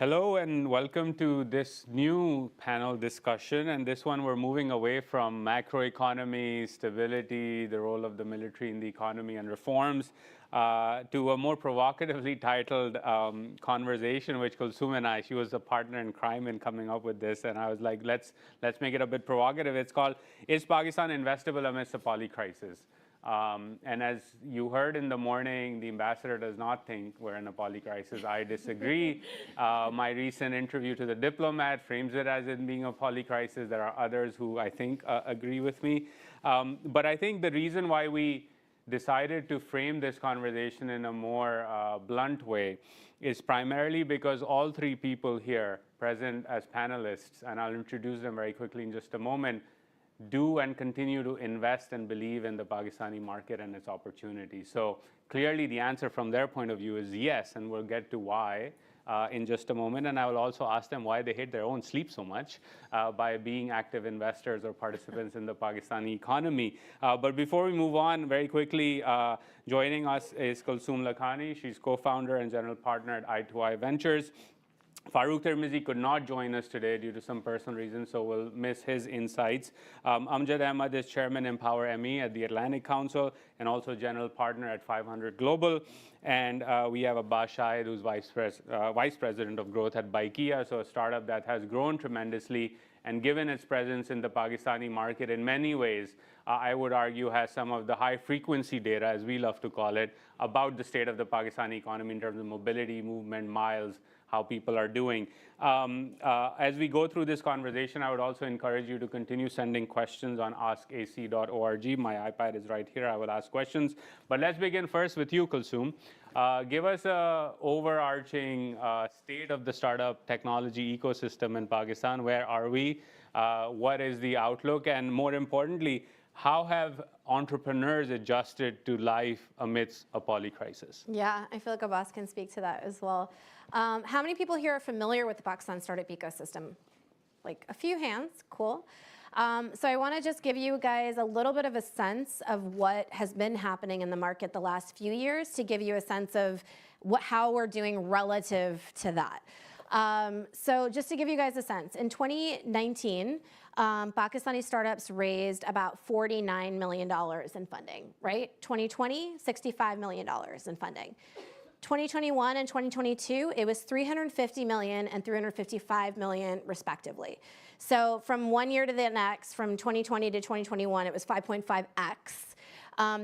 Hello and welcome to this new panel discussion. And this one, we're moving away from macroeconomy, stability, the role of the military in the economy and reforms, to a more provocatively titled conversation, which Kulsum and she was a partner in crime in coming up with this. And I was like, let's make it a bit provocative. It's called, Is Pakistan Investable Amidst a Poly Crisis? And as you heard in the morning, the ambassador does not think we're in a poly crisis. I disagree. My recent interview to the diplomat frames it as it being a poly crisis. There are others who I think agree with me. But I think the reason why we decided to frame this conversation in a more blunt way is primarily because all three people here present as panelists, and I'll introduce them very quickly in just a moment, do and continue to invest and believe in the Pakistani market and its opportunities. So clearly the answer from their point of view is yes, and we'll get to why in just a moment. And I will also ask them why they hate their own sleep so much by being active investors or participants in the Pakistani economy. But before we move on, very quickly, joining us is Kulsum Lakhani. She's co-founder and general partner at I2I Ventures. Farooq Tirmizi could not join us today due to some personal reasons, so we'll miss his insights. Amjad Ahmad is chairman Empower ME at the Atlantic Council and also general partner at 500 Global. And we have Abbas Shahid, who's vice president of growth at Baikia, so a startup that has grown tremendously and given its presence in the Pakistani market in many ways, I would argue has some of the high frequency data, as we love to call it, about the state of the Pakistani economy in terms of mobility, movement, miles, how people are doing. As we go through this conversation, I would also encourage you to continue sending questions on askac.org. My iPad is right here. I will ask questions. But let's begin first with you, Kulsum. Give us an overarching state of the startup technology ecosystem in Pakistan. Where are we? What is the outlook? And more importantly, how have entrepreneurs adjusted to life amidst a poly crisis? Yeah, I feel like Abbas can speak to that as well. How many people here are familiar with the Pakistan startup ecosystem? Like a few hands, cool. So I want to just give you guys a little bit of a sense of what has been happening in the market the last few years to give you a sense of how we're doing relative to that. So just to give you guys a sense, in 2019, Pakistani startups raised about $49 million in funding, right? 2020, $65 million in funding. 2021 and 2022, it was $350 million and $355 million respectively. So from one year to the next, from 2020 to 2021, it was 5.5x.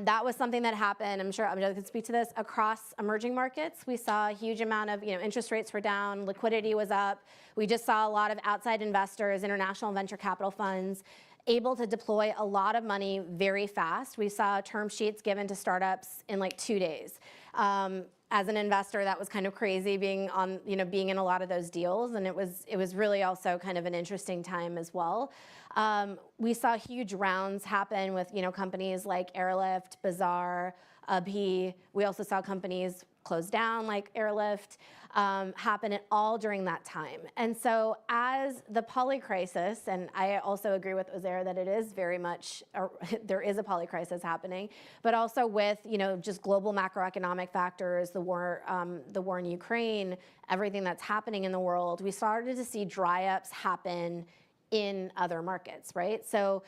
That was something that happened, I'm sure Amjad could speak to this, across emerging markets. We saw a huge amount of, interest rates were down, liquidity was up. We just saw a lot of outside investors, international venture capital funds, able to deploy a lot of money very fast. We saw term sheets given to startups in like 2 days. As an investor, that was kind of crazy being on, being in a lot of those deals, and it was really also kind of an interesting time as well. We saw huge rounds happen with companies like Airlift, Bazaar, Abhi. We also saw companies close down like Airlift happen all during that time. And so as the poly crisis, and I also agree with Uzair that it is very much, there is a poly crisis happening, but also with just global macroeconomic factors, the war in Ukraine, everything that's happening in the world, we started to see dry ups happen in other markets, right? So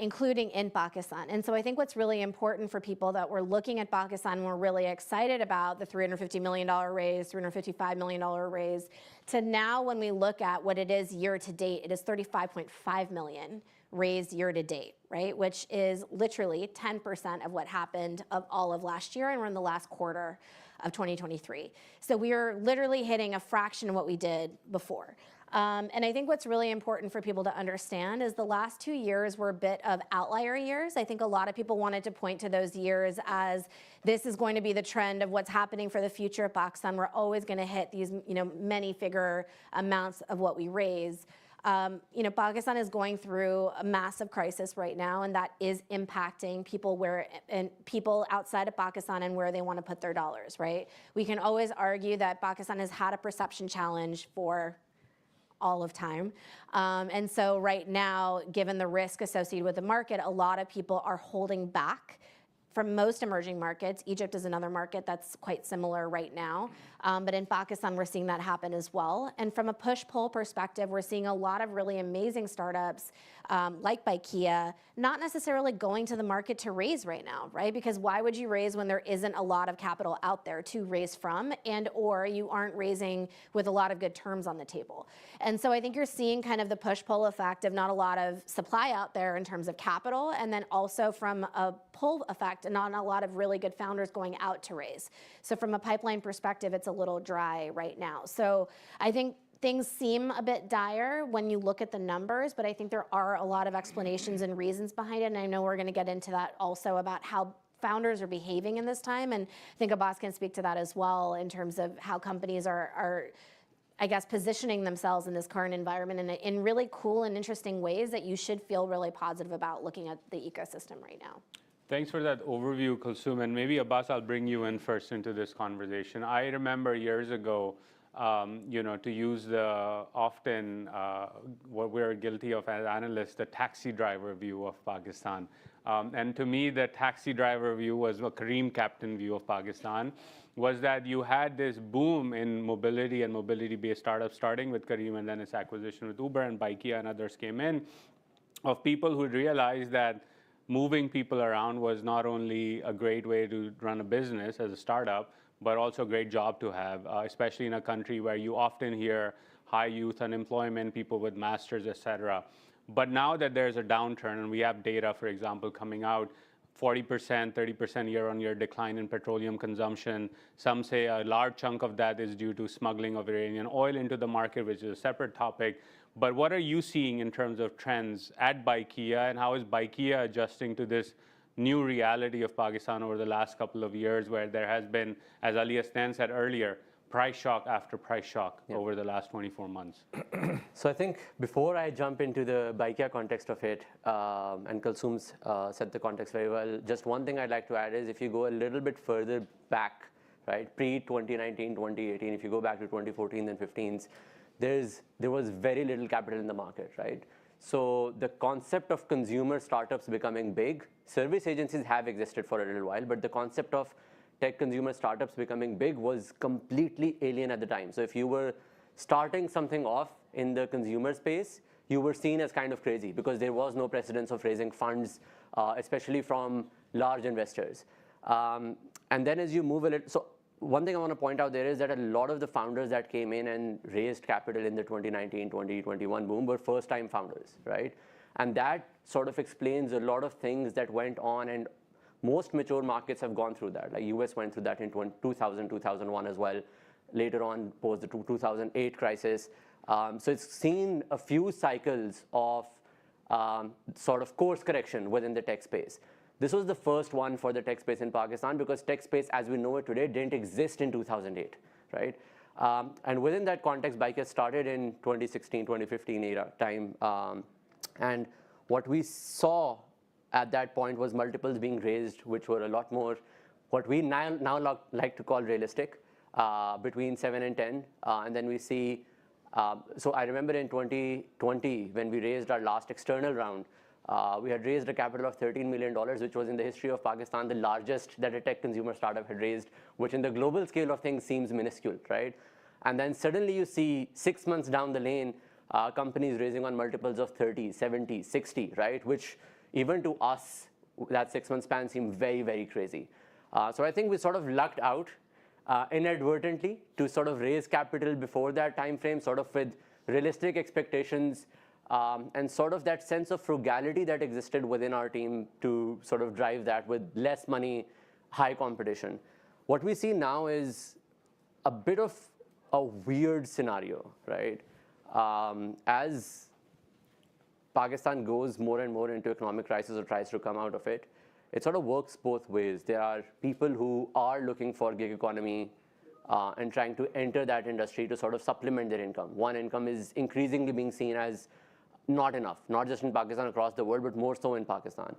including in Pakistan. And so I think what's really important for people that we're looking at Pakistan, we're really excited about the $350 million raise, $355 million raise, to now when we look at what it is year to date, it is $35.5 million raised year to date, right? Which is literally 10% of what happened of all of last year, and we're in the last quarter of 2023. So we are literally hitting a fraction of what we did before. And I think what's really important for people to understand is the last 2 years were a bit of outlier years. I think a lot of people wanted to point to those years as this is going to be the trend of what's happening for the future of Pakistan. We're always going to hit these, many figure amounts of what we raise. Pakistan is going through a massive crisis right now, and that is impacting people outside of Pakistan and where they want to put their dollars, right? We can always argue that Pakistan has had a perception challenge for all of time. And so right now, given the risk associated with the market, a lot of people are holding back from most emerging markets. Egypt is another market that's quite similar right now. But in Pakistan, we're seeing that happen as well. And from a push-pull perspective, we're seeing a lot of really amazing startups like Baikia, not necessarily going to the market to raise right now, right? Because why would you raise when there isn't a lot of capital out there to raise from, and or you aren't raising with a lot of good terms on the table? And so I think you're seeing kind of the push-pull effect of not a lot of supply out there in terms of capital, and then also from a pull effect and not a lot of really good founders going out to raise. So from a pipeline perspective, it's a little dry right now. So I think things seem a bit dire when you look at the numbers, but I think there are a lot of explanations and reasons behind it. And I know we're going to get into that also about how founders are behaving in this time. And I think Abbas can speak to that as well in terms of how companies are I guess, positioning themselves in this current environment in really cool and interesting ways that you should feel really positive about looking at the ecosystem right now. Thanks for that overview, Kulsum. And maybe, Abbas, I'll bring you in first into this conversation. I remember years ago, to use the often what we're guilty of as analysts, the taxi driver view of Pakistan. And to me, the taxi driver view was a Kareem captain view of Pakistan, was that you had this boom in mobility and mobility-based startups, starting with Kareem and then its acquisition with Uber and Baikia and others came in, of people who realized that moving people around was not only a great way to run a business as a startup, but also a great job to have, especially in a country where you often hear high youth unemployment, people with masters, et cetera. But now that there's a downturn, and we have data, for example, coming out, 40%, 30% year-on-year decline in petroleum consumption. Some say a large chunk of that is due to smuggling of Iranian oil into the market, which is a separate topic. But what are you seeing in terms of trends at Baikia, and how is Baikia adjusting to this new reality of Pakistan over the last couple of years, where there has been, as Ali Asnan said earlier, price shock after price shock over the last 24 months? So I think before I jump into the Baikia context of it, and Kulsum's set the context very well, just one thing I'd like to add is if you go a little bit further back, right, pre-2019, 2018, if you go back to 2014 and 15s, there was very little capital in the market, right? So the concept of consumer startups becoming big, service agencies have existed for a little while, but the concept of tech consumer startups becoming big was completely alien at the time. So if you were starting something off in the consumer space, you were seen as kind of crazy because there was no precedence of raising funds, especially from large investors. And then as you move a little, so one thing I want to point out there is that a lot of the founders that came in and raised capital in the 2019, 2021 boom were first-time founders, right? And that sort of explains a lot of things that went on, and most mature markets have gone through that. Like US went through that in 2000, 2001 as well, later on post the 2008 crisis. So it's seen a few cycles of sort of course correction within the tech space. This was the first one for the tech space in Pakistan because tech space as we know it today didn't exist in 2008, right? And within that context, Baikia started in 2016, 2015 era time. And what we saw at that point was multiples being raised, which were a lot more what we now like to call realistic, between 7 and 10. And then we see, so I remember in 2020, when we raised our last external round, we had raised a capital of $13 million, which was in the history of Pakistan the largest that a tech consumer startup had raised, which in the global scale of things seems minuscule, right? And then suddenly you see 6 months down the lane, companies raising on multiples of 30, 70, 60, right? Which even to us, that 6 month span seemed very, very crazy. So I think we sort of lucked out inadvertently to sort of raise capital before that time frame, sort of with realistic expectations, and sort of that sense of frugality that existed within our team to sort of drive that with less money, high competition. What we see now is a bit of a weird scenario, right? As Pakistan goes more and more into economic crisis or tries to come out of it, it sort of works both ways. There are people who are looking for gig economy and trying to enter that industry to sort of supplement their income. One income is increasingly being seen as not enough, not just in Pakistan, across the world, but more so in Pakistan.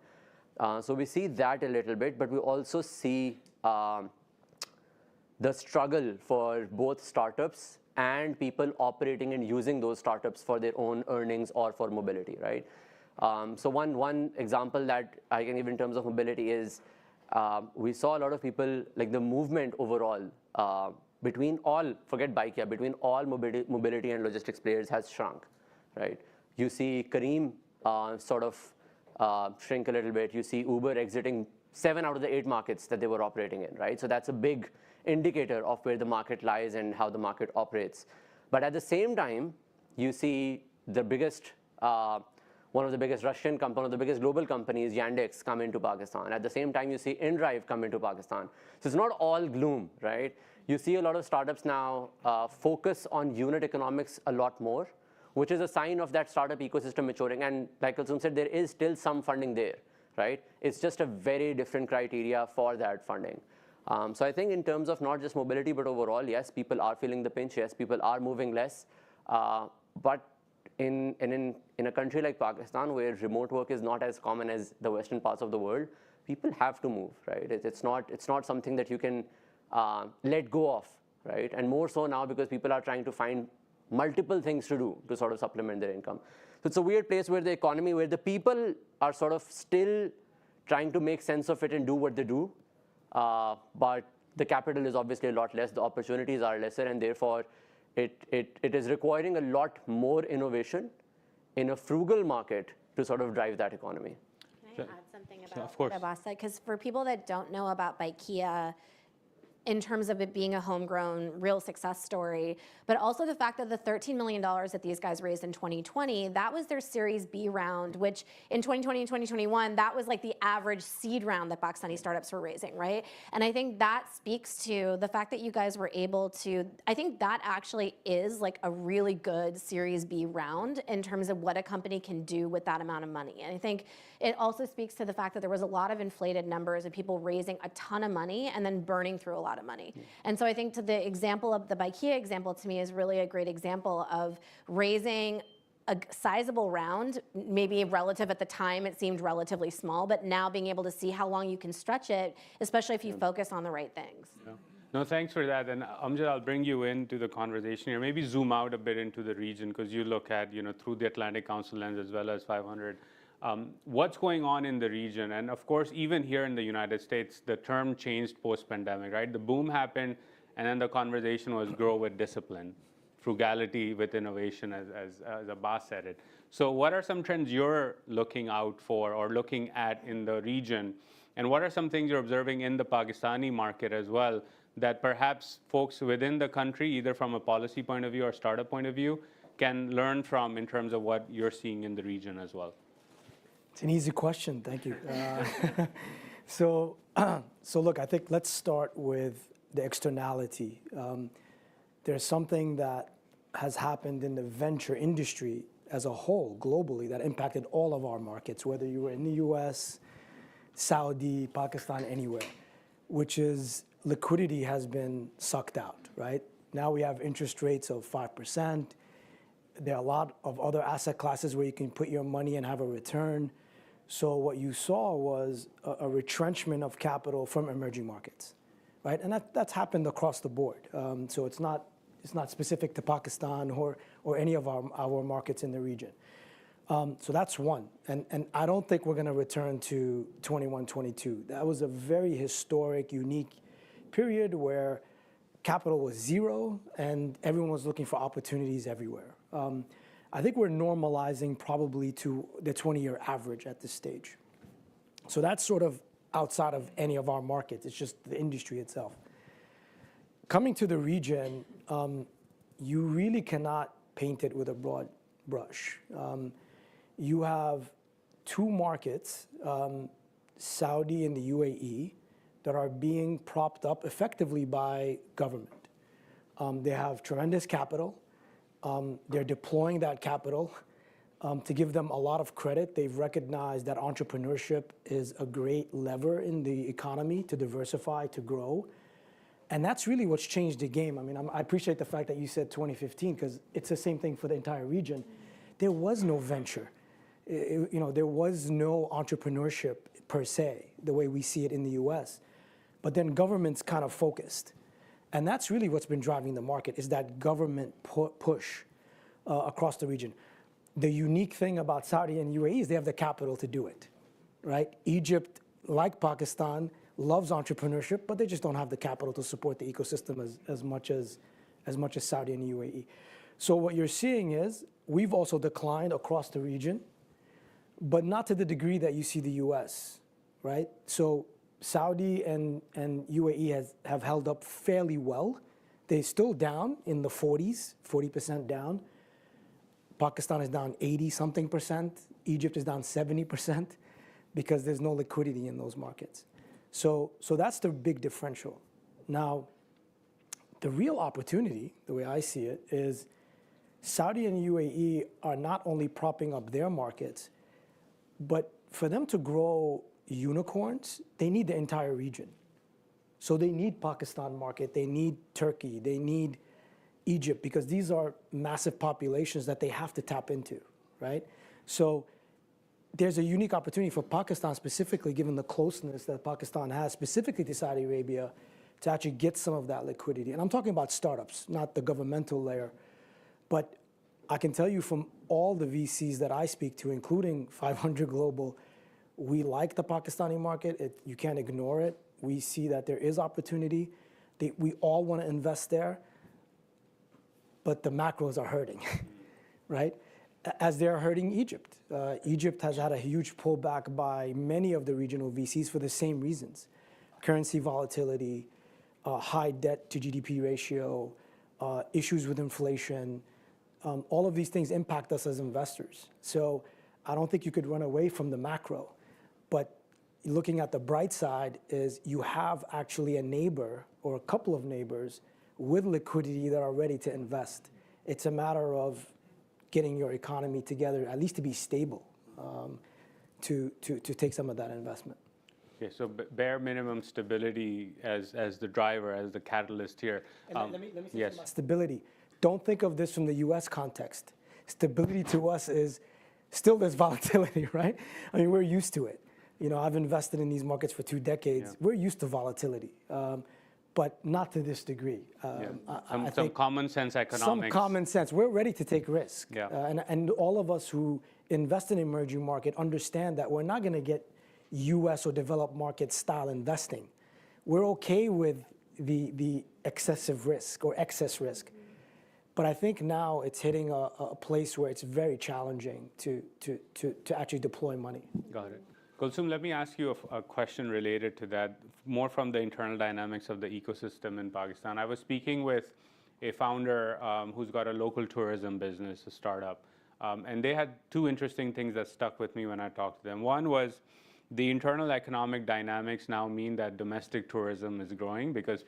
So we see that a little bit, but we also see the struggle for both startups and people operating and using those startups for their own earnings or for mobility, right? So one example that I can give in terms of mobility is we saw a lot of people, like the movement overall between all, forget bike here, between all mobility and logistics players has shrunk, right? You see Kareem sort of shrink a little bit. You see Uber exiting 7 out of the 8 markets that they were operating in, right? So that's a big indicator of where the market lies and how the market operates. But at the same time, you see the biggest, one of the biggest Russian companies, one of the biggest global companies, Yandex, come into Pakistan. At the same time, you see InDrive come into Pakistan. So it's not all gloom, right? You see a lot of startups now focus on unit economics a lot more, which is a sign of that startup ecosystem maturing. And like Kulsum said, there is still some funding there, right? It's just a very different criteria for that funding. So I think in terms of not just mobility, but overall, yes, people are feeling the pinch. Yes, people are moving less. But in a country like Pakistan, where remote work is not as common as the western parts of the world, people have to move, right? It's not something that you can let go of, right? And more so now because people are trying to find multiple things to do to sort of supplement their income. So it's a weird place where the economy, where the people are sort of still trying to make sense of it and do what they do, but the capital is obviously a lot less, the opportunities are lesser, and therefore it is requiring a lot more innovation in a frugal market to sort of drive that economy. Can I add something about what Abbas said? Because for people that don't know about Bikea, in terms of it being a homegrown, real success story, but also the fact that the $13 million that these guys raised in 2020, that was their Series B round, which in 2020 and 2021, that was like the average seed round that Pakistani startups were raising, right? And I think that speaks to the fact that you guys were able to, I think that actually is like a really good Series B round in terms of what a company can do with that amount of money. And I think it also speaks to the fact that there was a lot of inflated numbers of people raising a ton of money and then burning through a lot of money. And so I think to the example of the Bikea example, to me, is really a great example of raising a sizable round, maybe relative at the time, it seemed relatively small, but now being able to see how long you can stretch it, especially if you focus on the right things. Yeah. No, thanks for that. And Amjad, I'll bring you into the conversation here. Maybe zoom out a bit into the region, because you look at, through the Atlantic Council lens as well as 500. What's going on in the region? And of course, even here in the United States, the term changed post-pandemic, right? The boom happened, and then the conversation was grow with discipline, frugality with innovation, as Abbas said it. So what are some trends you're looking out for or looking at in the region? And what are some things you're observing in the Pakistani market as well that perhaps folks within the country, either from a policy point of view or startup point of view, can learn from in terms of what you're seeing in the region as well? It's an easy question, thank you. So look, I think let's start with the externality. There's something that has happened in the venture industry as a whole, globally, that impacted all of our markets, whether you were in the US, Saudi, Pakistan, anywhere, which is liquidity has been sucked out, right? Now we have interest rates of 5%. There are a lot of other asset classes where you can put your money and have a return. So what you saw was a retrenchment of capital from emerging markets, right? And that's happened across the board. So it's not specific to Pakistan or any of our markets in the region. So that's one. And I don't think we're going to return to 21, 22. That was a very historic, unique period where capital was zero and everyone was looking for opportunities everywhere. I think we're normalizing probably to the 20-year average at this stage. So that's sort of outside of any of our markets. It's just the industry itself. Coming to the region, you really cannot paint it with a broad brush. You have two markets, Saudi and the UAE, that are being propped up effectively by government. They have tremendous capital. They're deploying that capital. To give them a lot of credit, they've recognized that entrepreneurship is a great lever in the economy to diversify, to grow. And that's really what's changed the game. I mean, I appreciate the fact that you said 2015, because it's the same thing for the entire region. There was no venture. There was no entrepreneurship per se, the way we see it in the US. But then governments kind of focused. And that's really what's been driving the market, is that government push across the region. The unique thing about Saudi and UAE is they have the capital to do it, right? Egypt, like Pakistan, loves entrepreneurship, but they just don't have the capital to support the ecosystem as much as Saudi and UAE. So what you're seeing is we've also declined across the region, but not to the degree that you see the US, right? So Saudi and UAE have held up fairly well. They're still down in the 40s, 40% down. Pakistan is down 80-something%. Egypt is down 70% because there's no liquidity in those markets. So that's the big differential. Now, the real opportunity, the way I see it, is Saudi and UAE are not only propping up their markets, but for them to grow unicorns, they need the entire region. So they need Pakistan market, they need Turkey, they need Egypt, because these are massive populations that they have to tap into, right? So there's a unique opportunity for Pakistan specifically, given the closeness that Pakistan has specifically to Saudi Arabia, to actually get some of that liquidity. And I'm talking about startups, not the governmental layer. But I can tell you from all the VCs that I speak to, including 500 Global, we like the Pakistani market. You can't ignore it. We see that there is opportunity. We all want to invest there, but the macros are hurting, right? As they're hurting Egypt. Egypt has had a huge pullback by many of the regional VCs for the same reasons. Currency volatility, high debt to GDP ratio, issues with inflation. All of these things impact us as investors. So I don't think you could run away from the macro. But looking at the bright side is you have actually a neighbor or a couple of neighbors with liquidity that are ready to invest. It's a matter of getting your economy together, at least to be stable, to take some of that investment. Okay, so bare minimum stability as the driver, as the catalyst here. And let me say yes. about stability. Don't think of this from the US context. Stability to us is still there's volatility, right? I mean, we're used to it. You know, I've invested in these markets for 2 decades. Yeah. We're used to volatility, but not to this degree. Some common sense economics. Some common sense. We're ready to take risk. Yeah. And all of us who invest in emerging market understand that we're not going to get US or developed market style investing. We're okay with the excessive risk or excess risk. But I think now it's hitting a place where it's very challenging to actually deploy money. Got it. Kulsum, let me ask you a question related to that, more from the internal dynamics of the ecosystem in Pakistan. I was speaking with a founder who's got a local tourism business, a startup, and they had 2 interesting things that stuck with me when I talked to them. One was the internal economic dynamics now mean that domestic tourism is growing because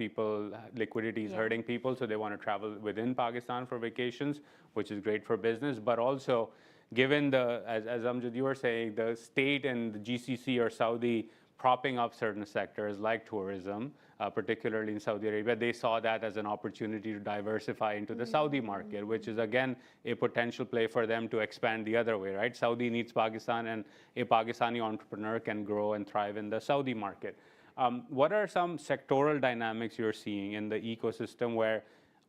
liquidity is hurting people, so they want to travel within Pakistan for vacations, which is great for business, but also given as Amjad, you were saying, the state and the GCC or Saudi propping up certain sectors like tourism, particularly in Saudi Arabia, they saw that as an opportunity to diversify into the Saudi market, which is, again, a potential play for them to expand the other way, right? Saudi needs Pakistan, and a Pakistani entrepreneur can grow and thrive in the Saudi market. What are some sectoral dynamics you're seeing in the ecosystem where,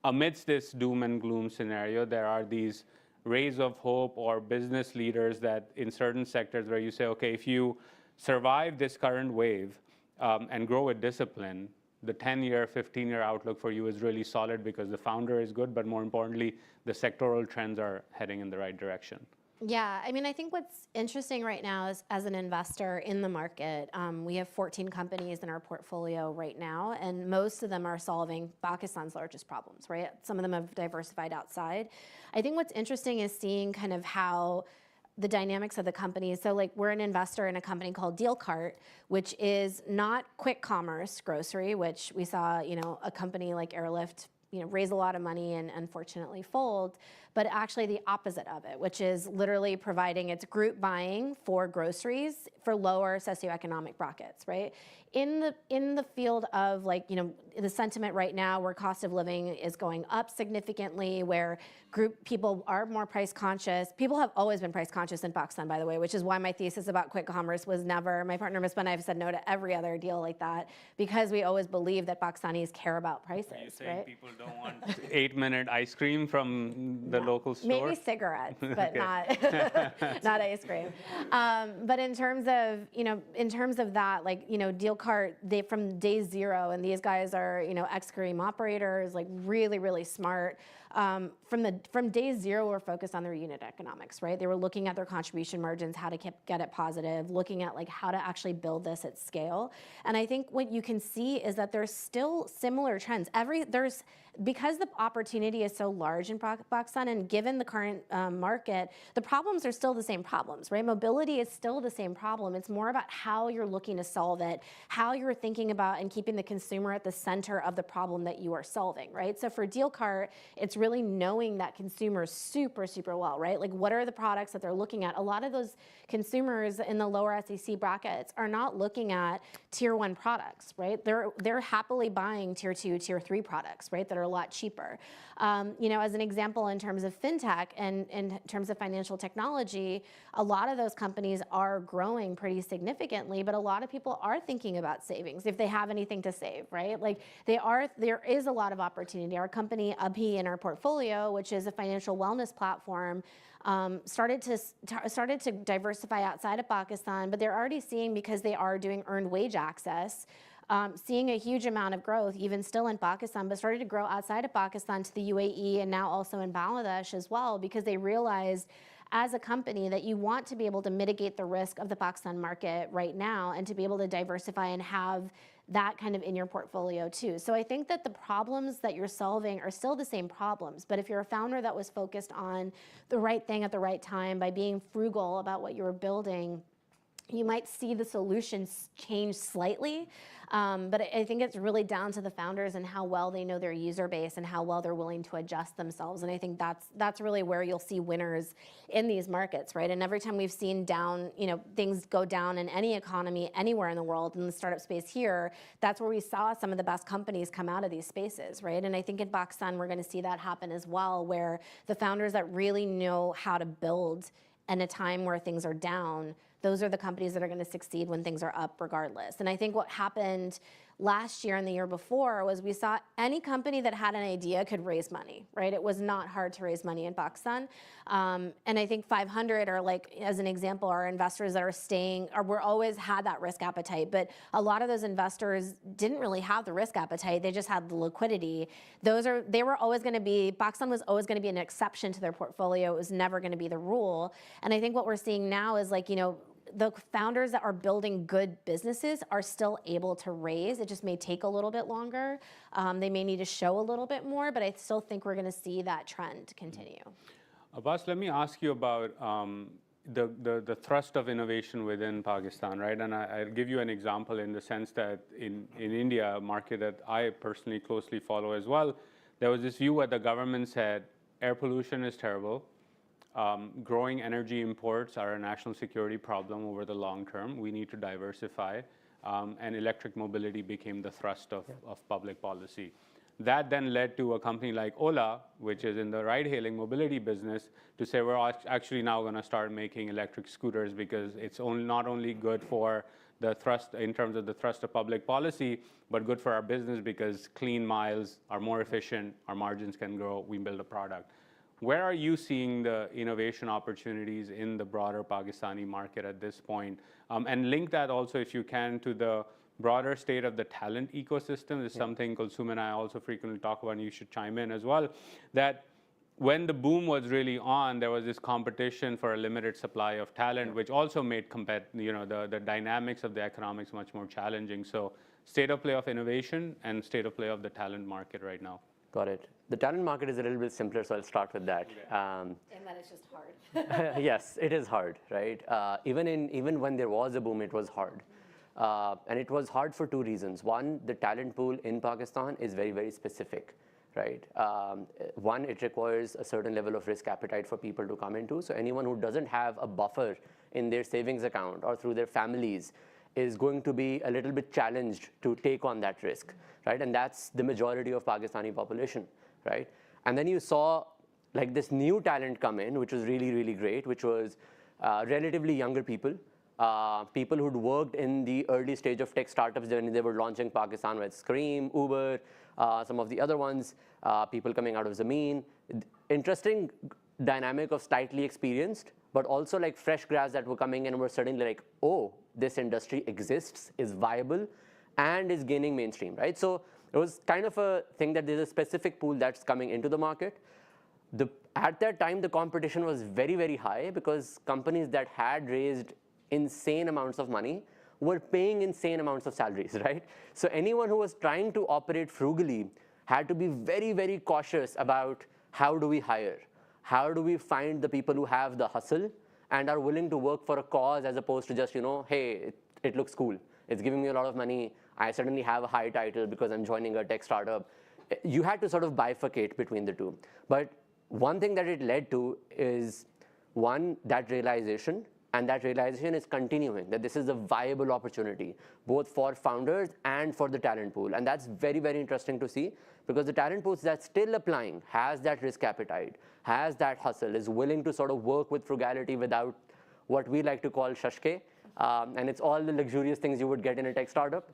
amidst this doom and gloom scenario, there are these rays of hope or business leaders that in certain sectors where you say, okay, if you survive this current wave and grow with discipline, the 10-year, 15-year outlook for you is really solid because the founder is good, but more importantly, the sectoral trends are heading in the right direction. Yeah, I mean, I think what's interesting right now is, as an investor in the market, we have 14 companies in our portfolio right now, and most of them are solving Pakistan's largest problems, right? Some of them have diversified outside. I think what's interesting is seeing kind of how the dynamics of the companies. So like we're an investor in a company called Dealcart, which is not quick commerce grocery, which we saw, you know, a company like Airlift, you know, raise a lot of money and unfortunately fold, but actually the opposite of it, which is literally providing its group buying for groceries for lower socioeconomic brackets, right? In the field of, like, you know, the sentiment right now where cost of living is going up significantly, where people are more price conscious. People have always been price conscious in Pakistan, by the way, which is why my thesis about quick commerce was never, my partner Misbah and I have said no to every other deal like that, because we always believe that Pakistanis care about prices, Are you saying right? people don't want 8-minute ice cream from the local store. Maybe cigarettes, but not ice cream. But in terms of that, like, Dealcart, they from day zero, and these guys are, ex-Careem operators, like really, really smart. From day zero, we're focused on their unit economics, right? They were looking at their contribution margins, how to get it positive, looking at like how to actually build this at scale. And I think what you can see is that there's still similar trends. Because the opportunity is so large in Pakistan, and given the current market, the problems are still the same problems, right? Mobility is still the same problem. It's more about how you're looking to solve it, how you're thinking about and keeping the consumer at the center of the problem that you are solving, right? So for Dealcart, it's really knowing that consumers super, super well, right? Like, what are the products that they're looking at? A lot of those consumers in the lower SEC brackets are not looking at tier 1 products, right? They're happily buying tier 2, tier 3 products, right? That are a lot cheaper. As an example, in terms of fintech and in terms of financial technology, a lot of those companies are growing pretty significantly, but a lot of people are thinking about savings if they have anything to save, right? Like, there is a lot of opportunity. Our company, Abhi, in our portfolio, which is a financial wellness platform, started to diversify outside of Pakistan, but they're already seeing, because they are doing earned wage access, seeing a huge amount of growth, even still in Pakistan, but started to grow outside of Pakistan to the UAE and now also in Bangladesh as well, because they realized as a company that you want to be able to mitigate the risk of the Pakistan market right now and to be able to diversify and have that kind of in your portfolio too. So I think that the problems that you're solving are still the same problems, but if you're a founder that was focused on the right thing at the right time by being frugal about what you were building, you might see the solutions change slightly, but I think it's really down to the founders and how well they know their user base and how well they're willing to adjust themselves. And I think that's really where you'll see winners in these markets, right? And every time we've seen things go down in any economy anywhere in the world, in the startup space here, that's where we saw some of the best companies come out of these spaces, right? And I think in Pakistan, we're going to see that happen as well, where the founders that really know how to build in a time where things are down, those are the companies that are going to succeed when things are up regardless. And I think what happened last year and the year before was we saw any company that had an idea could raise money, right? It was not hard to raise money in Pakistan. And I think 500 are, like, as an example, are investors that are staying, or we're always had that risk appetite. But a lot of those investors didn't really have the risk appetite. They just had the liquidity. They were always going to be, Pakistan was always going to be an exception to their portfolio. It was never going to be the rule. And I think what we're seeing now is, like, the founders that are building good businesses are still able to raise. It just may take a little bit longer. They may need to show a little bit more, but I still think we're going to see that trend continue. Abbas, let me ask you about the thrust of innovation within Pakistan, right? And I'll give you an example in the sense that in India, a market that I personally closely follow as well, there was this view where the government said air pollution is terrible. Growing energy imports are a national security problem over the long term. We need to diversify, and electric mobility became the thrust of public policy. That then led to a company like Ola, which is in the ride-hailing mobility business, to say we're actually now going to start making electric scooters because it's not only good for the thrust in terms of the thrust of public policy, but good for our business because clean miles are more efficient, our margins can grow, we build a product. Where are you seeing the innovation opportunities in the broader Pakistani market at this point? And link that also, if you can, to the broader state of the talent ecosystem. This is something Kulsum and I also frequently talk about, and you should chime in as well, that when the boom was really on, there was this competition for a limited supply of talent, which also made the dynamics of the economics much more challenging. So state of play of innovation and state of play of the talent market right now. Got it. The talent market is a little bit simpler, so I'll start with that. And that it's just hard. Yes, it is hard, right? Even when there was a boom, it was hard. And it was hard for two reasons. One, the talent pool in Pakistan is very, very specific, right? One, it requires a certain level of risk appetite for people to come into. So anyone who doesn't have a buffer in their savings account or through their families is going to be a little bit challenged to take on that risk, right? And that's the majority of Pakistani population, right? And then you saw like this new talent come in, which was really, really great, which was relatively younger people, people who'd worked in the early stage of tech startups when they were launching Pakistan, with Careem, Uber, some of the other ones, people coming out of Zameen. Interesting dynamic of slightly experienced, but also like fresh grads that were coming in and were suddenly like, oh, this industry exists, is viable, and is gaining mainstream, right? So it was kind of a thing that there's a specific pool that's coming into the market. At that time, the competition was very, very high because companies that had raised insane amounts of money were paying insane amounts of salaries, right? So anyone who was trying to operate frugally had to be very, very cautious about how do we hire? How do we find the people who have the hustle and are willing to work for a cause as opposed to just, hey, it looks cool. It's giving me a lot of money. I suddenly have a high title because I'm joining a tech startup. You had to sort of bifurcate between the two. But one thing that it led to is, one, that realization, and that realization is continuing, that this is a viable opportunity, both for founders and for the talent pool. And that's very, very interesting to see, because the talent pool that's still applying has that risk appetite, has that hustle, is willing to sort of work with frugality without what we like to call shashke. And it's all the luxurious things you would get in a tech startup.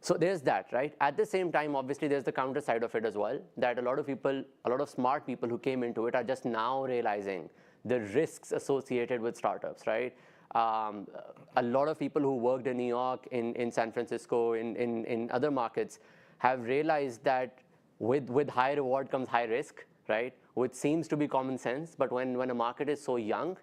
So there's that, right? At the same time, obviously, there's the counter side of it as well, that a lot of people, a lot of smart people who came into it are just now realizing the risks associated with startups, right? A lot of people who worked in New York, in San Francisco, in other markets have realized that with high reward comes high risk, right? Which seems to be common sense, but when a market is so young,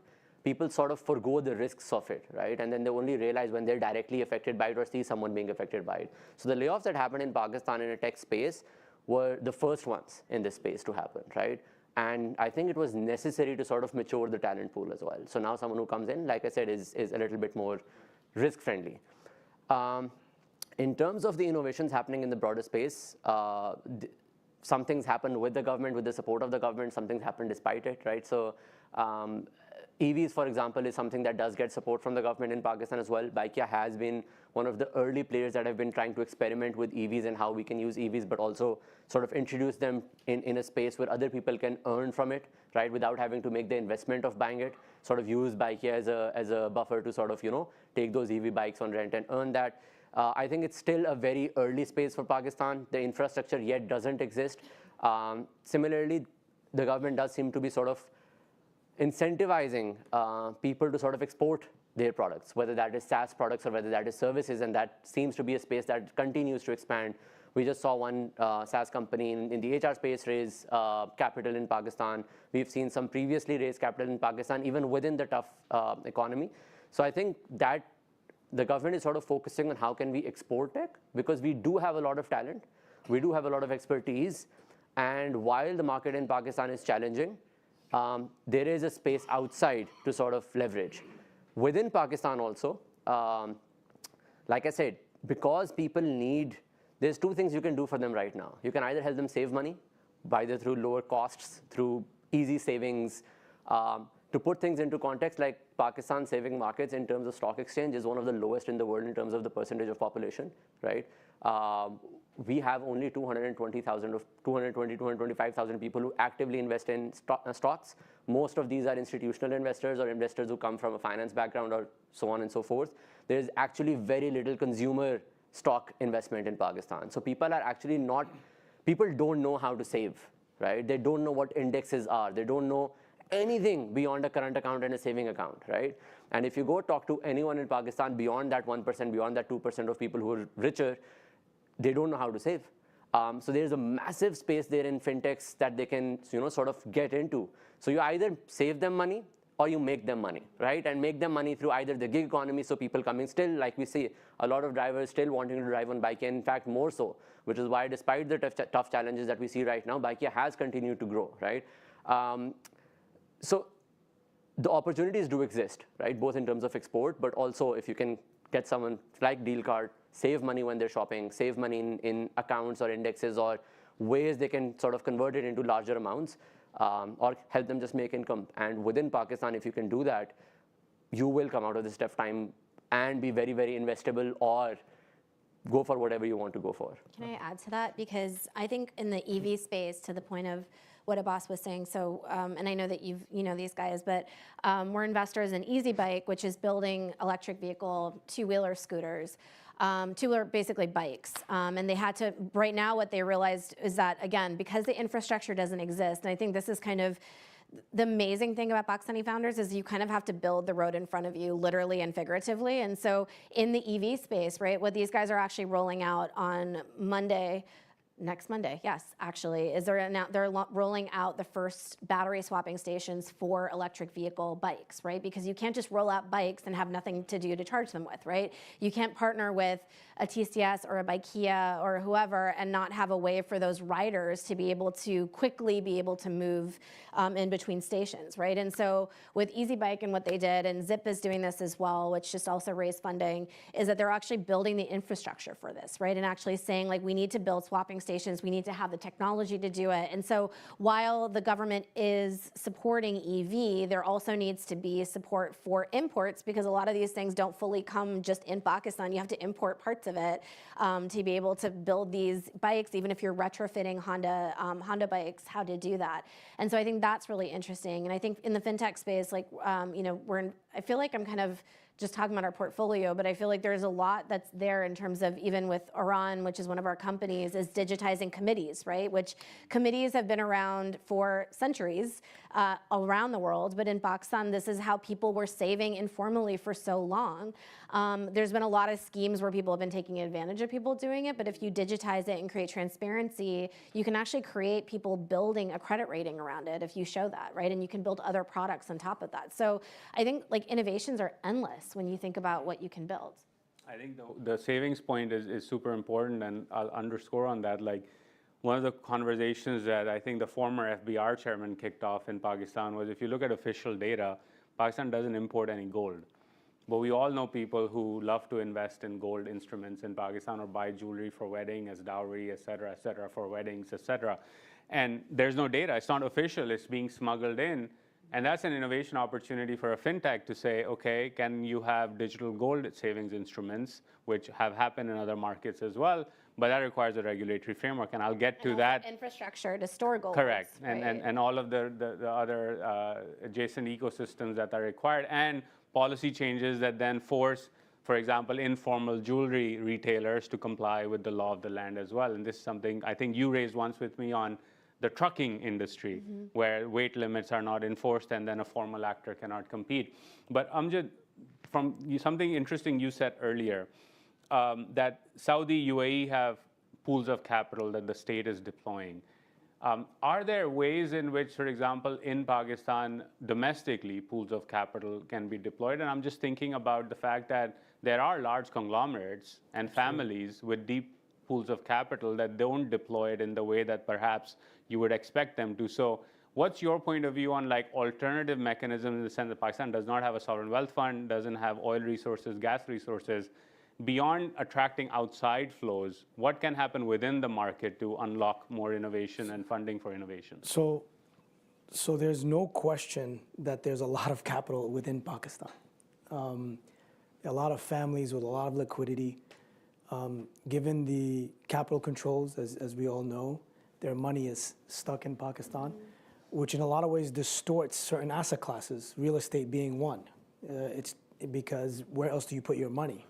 people sort of forgo the risks of it, right? And then they only realize when they're directly affected by it or see someone being affected by it. So the layoffs that happened in Pakistan in a tech space were the first ones in this space to happen, right? And I think it was necessary to sort of mature the talent pool as well. So now someone who comes in, like I said, is a little bit more risk-friendly. In terms of the innovations happening in the broader space, some things happened with the government, with the support of the government, some things happened despite it, right? So EVs, for example, is something that does get support from the government in Pakistan as well. Baikia has been one of the early players that have been trying to experiment with EVs and how we can use EVs, but also sort of introduce them in a space where other people can earn from it, right, without having to make the investment of buying it, sort of use Baikia as a buffer to sort of, take those EV bikes on rent and earn that. I think it's still a very early space for Pakistan. The infrastructure yet doesn't exist. Similarly, the government does seem to be sort of incentivizing people to sort of export their products, whether that is SaaS products or whether that is services, and that seems to be a space that continues to expand. We just saw one SaaS company in the HR space raise capital in Pakistan. We've seen some previously raised capital in Pakistan, even within the tough economy. So I think that the government is sort of focusing on how can we export tech, because we do have a lot of talent, we do have a lot of expertise, and while the market in Pakistan is challenging, there is a space outside to sort of leverage. Within Pakistan also, like I said, because people need, there's two things you can do for them right now. You can either help them save money, either through lower costs, through easy savings. To put things into context, like Pakistan's saving markets in terms of stock exchange is one of the lowest in the world in terms of the percentage of population, right? We have only 225,000 people who actively invest in stocks. Most of these are institutional investors or investors who come from a finance background or so on and so forth. There is actually very little consumer stock investment in Pakistan. So people are actually not, people don't know how to save, right? They don't know what indexes are. They don't know anything beyond a current account and a saving account, right? And if you go talk to anyone in Pakistan beyond that 1%, beyond that 2% of people who are richer, they don't know how to save. So there's a massive space there in fintechs that they can, sort of get into. So you either save them money or you make them money, right? And make them money through either the gig economy, so people coming still, like we see, a lot of drivers still wanting to drive on Baikia, in fact, more so, which is why despite the tough challenges that we see right now, Baikia has continued to grow, right? So the opportunities do exist, right? Both in terms of export, but also if you can get someone like Deal Card, save money when they're shopping, save money in accounts or indexes or ways they can sort of convert it into larger amounts, or help them just make income. And within Pakistan, if you can do that, you will come out of this tough time and be very, very investable or go for whatever you want to go for. Can I add to that? Because I think in the EV space, to the point of what Abbas was saying, so, and I know that you know these guys, but we're investors in Easy Bike, which is building electric vehicle two-wheeler scooters. Two are basically bikes. And they had to, right now what they realized is that, again, because the infrastructure doesn't exist, and I think this is kind of the amazing thing about Pakistani founders is you kind of have to build the road in front of you, literally and figuratively. And so in the EV space, right, what these guys are actually rolling out on Monday, next Monday, yes, actually, is they're rolling out the first battery swapping stations for electric vehicle bikes, right? Because you can't just roll out bikes and have nothing to do to charge them with, right? You can't partner with a TCS or a Bikea or whoever and not have a way for those riders to be able to quickly be able to move in between stations, right? And so with Easy Bike and what they did, and Zip is doing this as well, which just also raised funding, is that they're actually building the infrastructure for this, right? And actually saying, like, we need to build swapping stations, we need to have the technology to do it. And so while the government is supporting EV, there also needs to be support for imports, because a lot of these things don't fully come just in Pakistan. You have to import parts of it to be able to build these bikes, even if you're retrofitting Honda bikes, how to do that. And so I think that's really interesting. And I think in the fintech space, like, you know, I feel like I'm kind of just talking about our portfolio, but I feel like there's a lot that's there in terms of, even with Iran, which is one of our companies, is digitizing committees, right? Which committees have been around for centuries around the world, but in Pakistan, this is how people were saving informally for so long. There's been a lot of schemes where people have been taking advantage of people doing it, but if you digitize it and create transparency, you can actually create people building a credit rating around it if you show that, right? And you can build other products on top of that. So I think, like, innovations are endless when you think about what you can build. I think the savings point is super important, and I'll underscore on that. Like, one of the conversations that I think the former FBR chairman kicked off in Pakistan was, if you look at official data, Pakistan doesn't import any gold. But we all know people who love to invest in gold instruments in Pakistan or buy jewelry for wedding as dowry, et cetera, for weddings, et cetera. And there's no data. It's not official. It's being smuggled in. And that's an innovation opportunity for a fintech to say, okay, can you have digital gold savings instruments, which have happened in other markets as well, but that requires a regulatory framework, and I'll get to that. Infrastructure to store gold. Correct, right? and all of the other adjacent ecosystems that are required, and policy changes that then force, for example, informal jewelry retailers to comply with the law of the land as well. And this is something I think you raised once with me on the trucking industry, where weight limits are not enforced and then a formal actor cannot compete. But Amjad, from something interesting you said earlier, that Saudi, UAE have pools of capital that the state is deploying. Are there ways in which, for example, in Pakistan, domestically, pools of capital can be deployed? And I'm just thinking about the fact that there are large conglomerates and families with deep pools of capital that don't deploy it in the way that perhaps you would expect them to. So what's your point of view on, like, alternative mechanisms, in the sense that Pakistan does not have a sovereign wealth fund, doesn't have oil resources, gas resources? Beyond attracting outside flows, what can happen within the market to unlock more innovation and funding for innovation? So there's no question that there's a lot of capital within Pakistan. A lot of families with a lot of liquidity. Given the capital controls, as we all know, their money is stuck in Pakistan, which in a lot of ways distorts certain asset classes, real estate being one. It's because where else do you put your money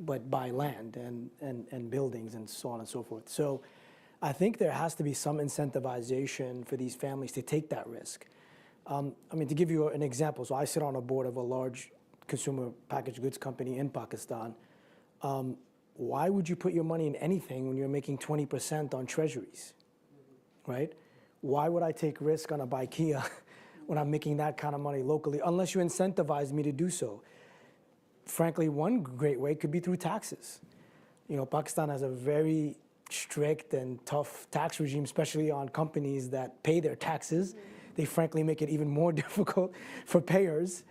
but buy land and buildings and so on and so forth. So I think there has to be some incentivization for these families to take that risk. I mean, to give you an example, so I sit on a board of a large consumer packaged goods company in Pakistan. Why would you put your money in anything when you're making 20% on treasuries, right? Why would I take risk on a Bikea when I'm making that kind of money locally, unless you incentivize me to do so? Frankly, one great way could be through taxes. You know, Pakistan has a very strict and tough tax regime, especially on companies that pay their taxes. They frankly make it even more difficult for payers.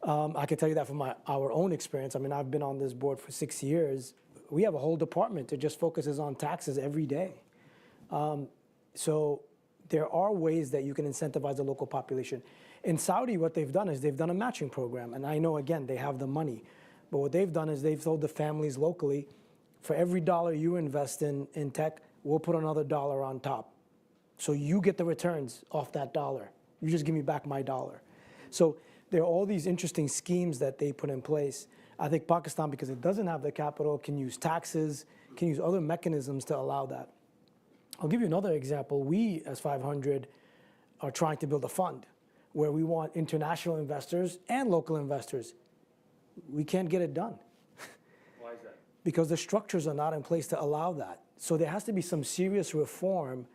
I can tell you that from our own experience. I mean, I've been on this board for 6 years. We have a whole department that just focuses on taxes every day. So there are ways that you can incentivize the local population. In Saudi, what they've done is they've done a matching program. And I know, again, they have the money. But what they've done is they've told the families locally, for every dollar you invest in tech, we'll put another dollar on top. So you get the returns off that dollar. You just give me back my dollar. So there are all these interesting schemes that they put in place. I think Pakistan, because it doesn't have the capital, can use taxes, can use other mechanisms to allow that. I'll give you another example. We, as 500, are trying to build a fund where we want international investors and local investors. We can't get it done. Why is that? Because the structures are not in place to allow that. So there has to be some serious reform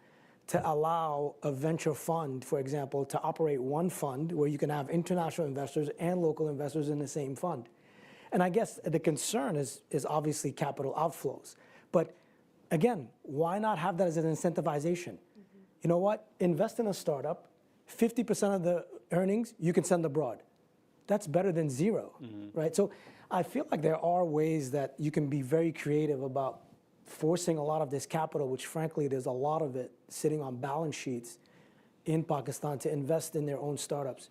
to allow a venture fund, for example, to operate one fund where you can have international investors and local investors in the same fund. And I guess the concern is obviously capital outflows. But again, why not have that as an incentivization? You know what? Invest in a startup, 50% of the earnings you can send abroad. That's better than zero, right? So I feel like there are ways that you can be very creative about forcing a lot of this capital, which frankly, there's a lot of it sitting on balance sheets in Pakistan, to invest in their own startups.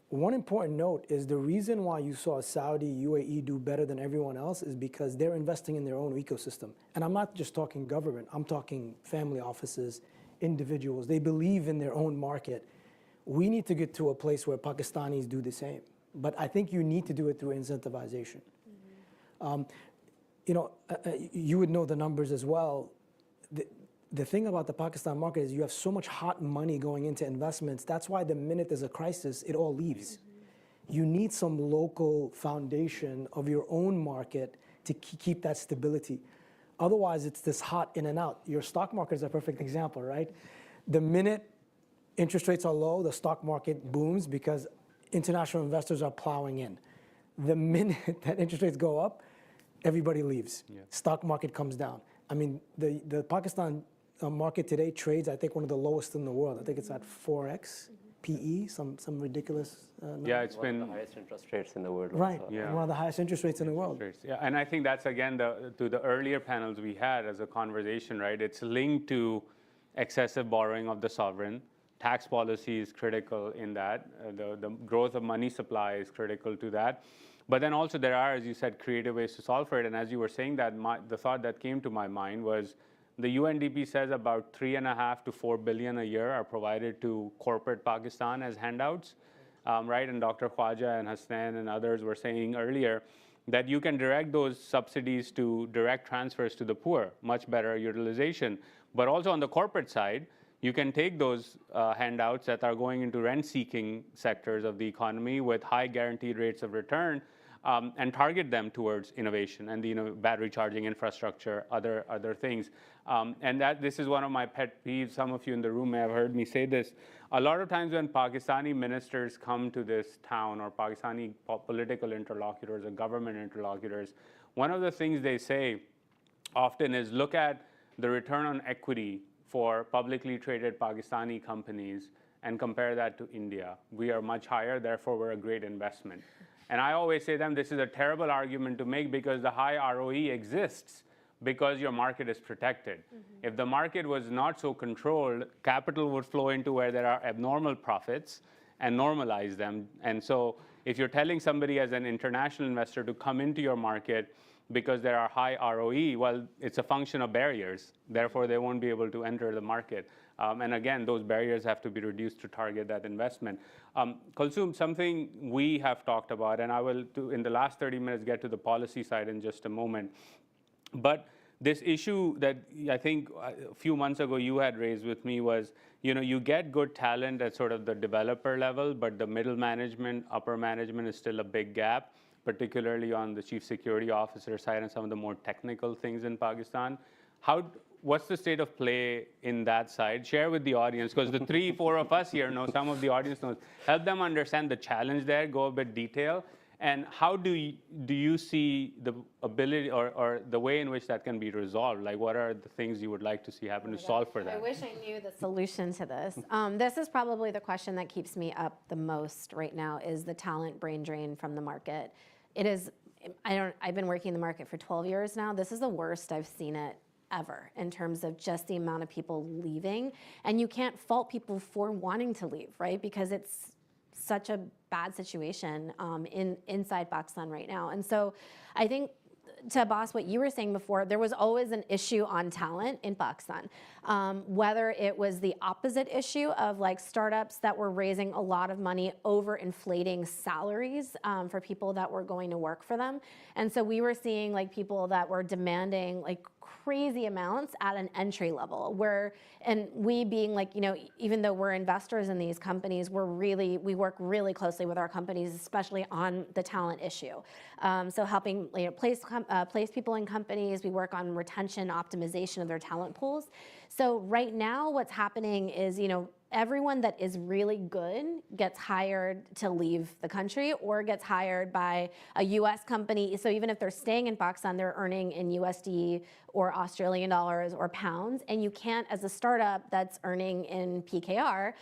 One important note is the reason why you saw Saudi, UAE do better than everyone else is because they're investing in their own ecosystem. And I'm not just talking government, I'm talking family offices, individuals. They believe in their own market. We need to get to a place where Pakistanis do the same. But I think you need to do it through incentivization. You know, you would know the numbers as well. The thing about the Pakistan market is you have so much hot money going into investments. That's why the minute there's a crisis, it all leaves. You need some local foundation of your own market to keep that stability. Otherwise, it's this hot in and out. Your stock market is a perfect example, right? The minute interest rates are low, the stock market booms because international investors are plowing in. The minute that interest rates go up, everybody leaves. Stock market comes down. I mean, the Pakistan market today trades, I think, one of the lowest in the world. I think it's at 4x PE, some ridiculous number. Yeah, it's been one of the highest interest rates in the world. Right, Also. Yeah. one of the highest interest rates in the world. Yeah, and I think that's again to the earlier panels we had as a conversation, right? It's linked to excessive borrowing of the sovereign. Tax policy is critical in that. The growth of money supply is critical to that. But then also there are, as you said, creative ways to solve for it. And as you were saying that, the thought that came to my mind was the UNDP says about $3.5 to $4 billion a year are provided to corporate Pakistan as handouts, right? And Dr. Khwaja and Hassan and others were saying earlier that you can direct those subsidies to direct transfers to the poor, much better utilization. But also on the corporate side, you can take those handouts that are going into rent-seeking sectors of the economy with high guaranteed rates of return and target them towards innovation and the battery charging infrastructure, other things. And this is one of my pet peeves. Some of you in the room may have heard me say this. A lot of times when Pakistani ministers come to this town, or Pakistani political interlocutors or government interlocutors, one of the things they say often is look at the return on equity for publicly traded Pakistani companies and compare that to India. We are much higher, therefore we're a great investment. And I always say to them, this is a terrible argument to make because the high ROE exists because your market is protected. If the market was not so controlled, capital would flow into where there are abnormal profits and normalize them. And so if you're telling somebody as an international investor to come into your market because there are high ROE, well, it's a function of barriers. Therefore, they won't be able to enter the market. And again, those barriers have to be reduced to target that investment. Kulsum, something we have talked about, and I will, in the last 30 minutes, get to the policy side in just a moment. But this issue that I think a few months ago you had raised with me was, you get good talent at sort of the developer level, but the middle management, upper management is still a big gap, particularly on the chief security officer side and some of the more technical things in Pakistan. What's the state of play in that side? Share with the audience, because the 3-4 of us here know, some of the audience knows. Help them understand the challenge there, go a bit detail. And how do you see the ability or the way in which that can be resolved? Like, what are the things you would like to see happen to solve for that? I wish I knew the solution to this. This is probably the question that keeps me up the most right now, is the talent brain drain from the market. It is, I've been working in the market for 12 years now. This is the worst I've seen it ever in terms of just the amount of people leaving. And you can't fault people for wanting to leave, right? Because it's such a bad situation inside Pakistan right now. And so I think to Abbas, what you were saying before, there was always an issue on talent in Pakistan. Whether it was the opposite issue of like startups that were raising a lot of money over inflating salaries for people that were going to work for them. And so we were seeing like people that were demanding like crazy amounts at an entry level and we being like, you know, even though we're investors in these companies, we work really closely with our companies, especially on the talent issue. So helping, you know, place people in companies, we work on retention optimization of their talent pools. So right now what's happening is, you know, everyone that is really good gets hired to leave the country or gets hired by a US company. So even if they're staying in Pakistan, they're earning in USD or Australian dollars or pounds. And you can't, as a startup that's earning in PKR,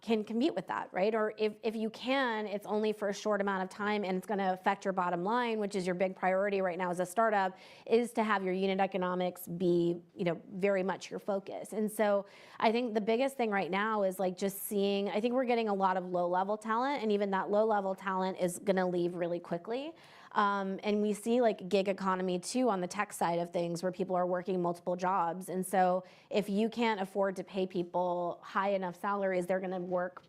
can compete with that, right? Or if you can, it's only for a short amount of time and it's gonna affect your bottom line, which is your big priority right now as a startup, is to have your unit economics be, you know, very much your focus. And so I think the biggest thing right now is like just seeing, I think we're getting a lot of low-level talent, and even that low-level talent is gonna leave really quickly. And we see like gig economy too on the tech side of things where people are working multiple jobs. And so if you can't afford to pay people high enough salaries, they're gonna work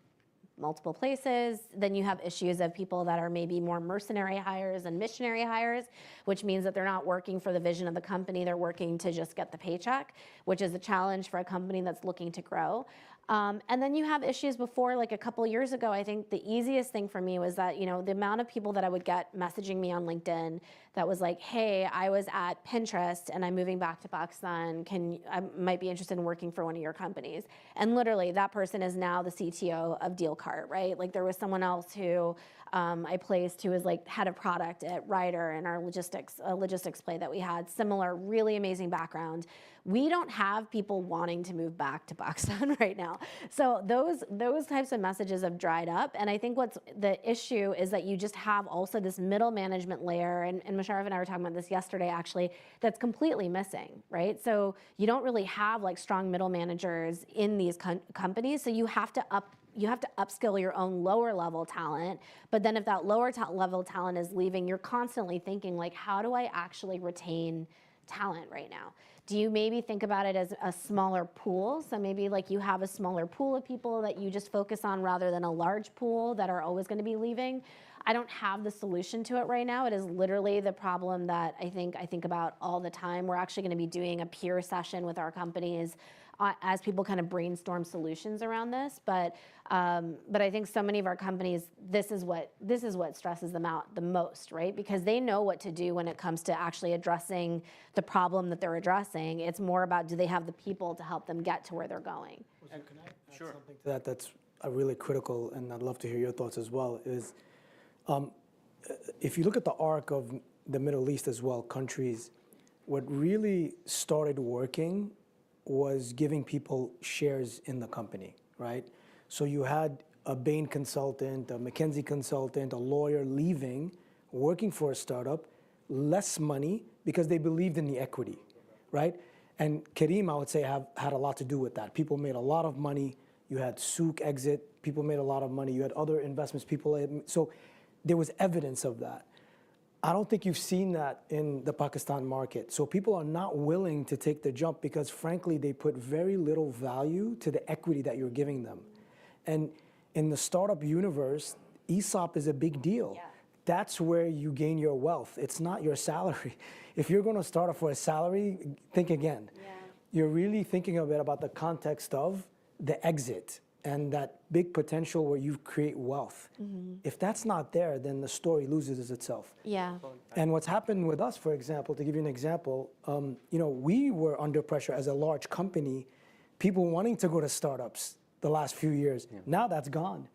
multiple places. Then you have issues of people that are maybe more mercenary hires and missionary hires, which means that they're not working for the vision of the company, they're working to just get the paycheck, which is a challenge for a company that's looking to grow. And then you have issues before, like a couple of years ago, I think the easiest thing for me was that, you know, the amount of people that I would get messaging me on LinkedIn that was like, hey, I was at Pinterest and I'm moving back to Pakistan. I might be interested in working for one of your companies. And literally that person is now the CTO of Dealcart, right? Like there was someone else who I placed who was like head of product at Ryder and our logistics play that we had, similar, really amazing background. We don't have people wanting to move back to Pakistan right now. So those types of messages have dried up. And I think what's the issue is that you just have also this middle management layer, and Musharraf and I were talking about this yesterday actually, that's completely missing, right? So you don't really have like strong middle managers in these companies. So you have to upskill your own lower level talent. But then if that lower level talent is leaving, you're constantly thinking like, how do I actually retain talent right now? Do you maybe think about it as a smaller pool? So maybe like you have a smaller pool of people that you just focus on rather than a large pool that are always going to be leaving. I don't have the solution to it right now. It is literally the problem that I think about all the time. We're actually going to be doing a peer session with our companies as people kind of brainstorm solutions around this. But I think so many of our companies, this is what stresses them out the most, right? Because they know what to do when it comes to actually addressing the problem that they're addressing. It's more about, do they have the people to help them get to where they're going? And can I add something to that that's really critical, and I'd love to hear your thoughts as well, is if you look at the arc of the Middle East as well, countries, what really started working was giving people shares in the company, right? So you had a Bain consultant, a McKinsey consultant, a lawyer leaving, working for a startup, less money because they believed in the equity, right? And Kareem, I would say, had a lot to do with that. People made a lot of money. You had Souk exit, people made a lot of money. You had other investments, so there was evidence of that. I don't think you've seen that in the Pakistan market. So people are not willing to take the jump because frankly, they put very little value to the equity that you're giving them. And in the startup universe, ESOP is a big deal. Yeah. That's where you gain your wealth. It's not your salary. If you're gonna start off for a salary, think again. Yeah. You're really thinking of it about the context of the exit and that big potential where you create wealth. Mm-hmm. If that's not there, then the story loses itself. Yeah. And what's happened with us, for example, to give you an example, we were under pressure as a large company, people wanting to go to startups the last few years. Yeah. Now that's gone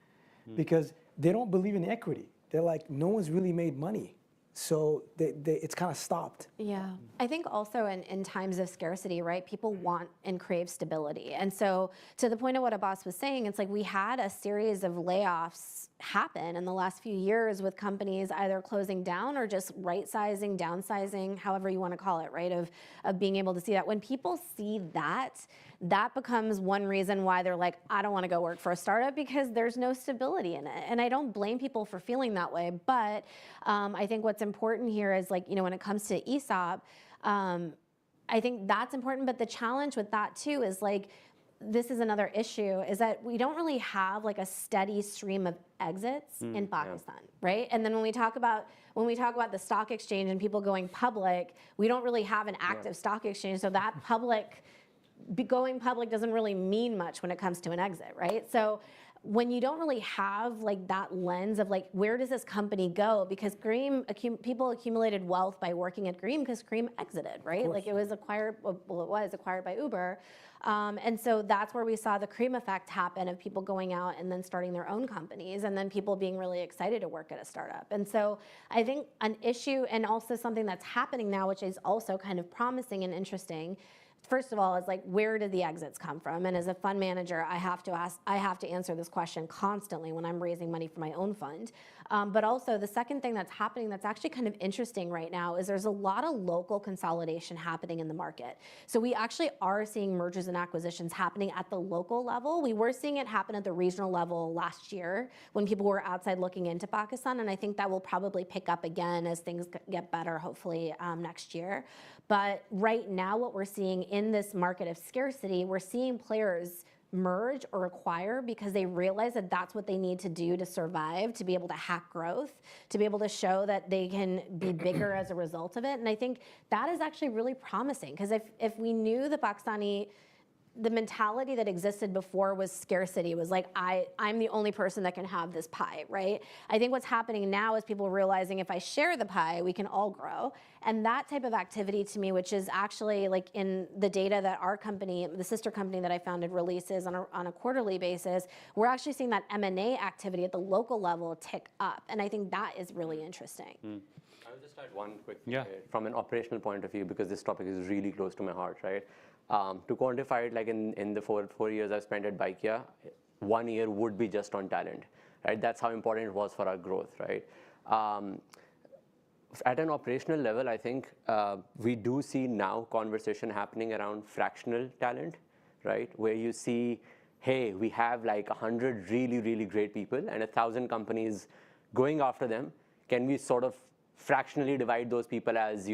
because they don't believe in the equity. They're like, no one's really made money. So it's kind of stopped. Yeah. I think also in times of scarcity, right, people want and crave stability. And so to the point of what Abbas was saying, it's like we had a series of layoffs happen in the last few years with companies either closing down or just right-sizing, downsizing, however you want to call it, right, of being able to see that. When people see that, that becomes one reason why they're like, I don't want to go work for a startup because there's no stability in it. And I don't blame people for feeling that way, but I think what's important here is, like, when it comes to ESOP, I think that's important, but the challenge with that too is, like, this is another issue, is that we don't really have like a steady stream of exits in Pakistan, right? And then when we talk about the stock exchange and people going public, we don't really have an active stock exchange, so that going public doesn't really mean much when it comes to an exit, right? So when you don't really have like that lens of like, where does this company go? Because people accumulated wealth by working at Cream because Cream exited, right? Like it was acquired by Uber. And so that's where we saw the Cream effect happen, of people going out and then starting their own companies, and then people being really excited to work at a startup. And so I think an issue, and also something that's happening now, which is also kind of promising and interesting, first of all, is like, where did the exits come from? And as a fund manager, I have to answer this question constantly when I'm raising money for my own fund. But also the second thing that's happening that's actually kind of interesting right now is there's a lot of local consolidation happening in the market. So we actually are seeing mergers and acquisitions happening at the local level. We were seeing it happen at the regional level last year when people were outside looking into Pakistan, and I think that will probably pick up again as things get better, hopefully next year. But right now, what we're seeing in this market of scarcity, we're seeing players merge or acquire because they realize that that's what they need to do to survive, to be able to hack growth, to be able to show that they can be bigger as a result of it. And I think that is actually really promising, because if we knew the mentality that existed before was scarcity, was like, I'm the only person that can have this pie, right? I think what's happening now is people realizing, if I share the pie, we can all grow. And that type of activity, to me, which is actually like in the data that our company, the sister company that I founded, releases on a quarterly basis, we're actually seeing that M&A activity at the local level tick up. And I think that is really interesting. I'll just add one quick thing here, from an operational point of view, because this topic is really close to my heart, right? To quantify it, like in the four years I've spent at Baikia, 1 year would be just on talent, right? That's how important it was for our growth, right? At an operational level, I think we do see now conversation happening around fractional talent, right? Where you see, hey, we have like 100 really, really great people and 1,000 companies going after them. Can we sort of fractionally divide those people as,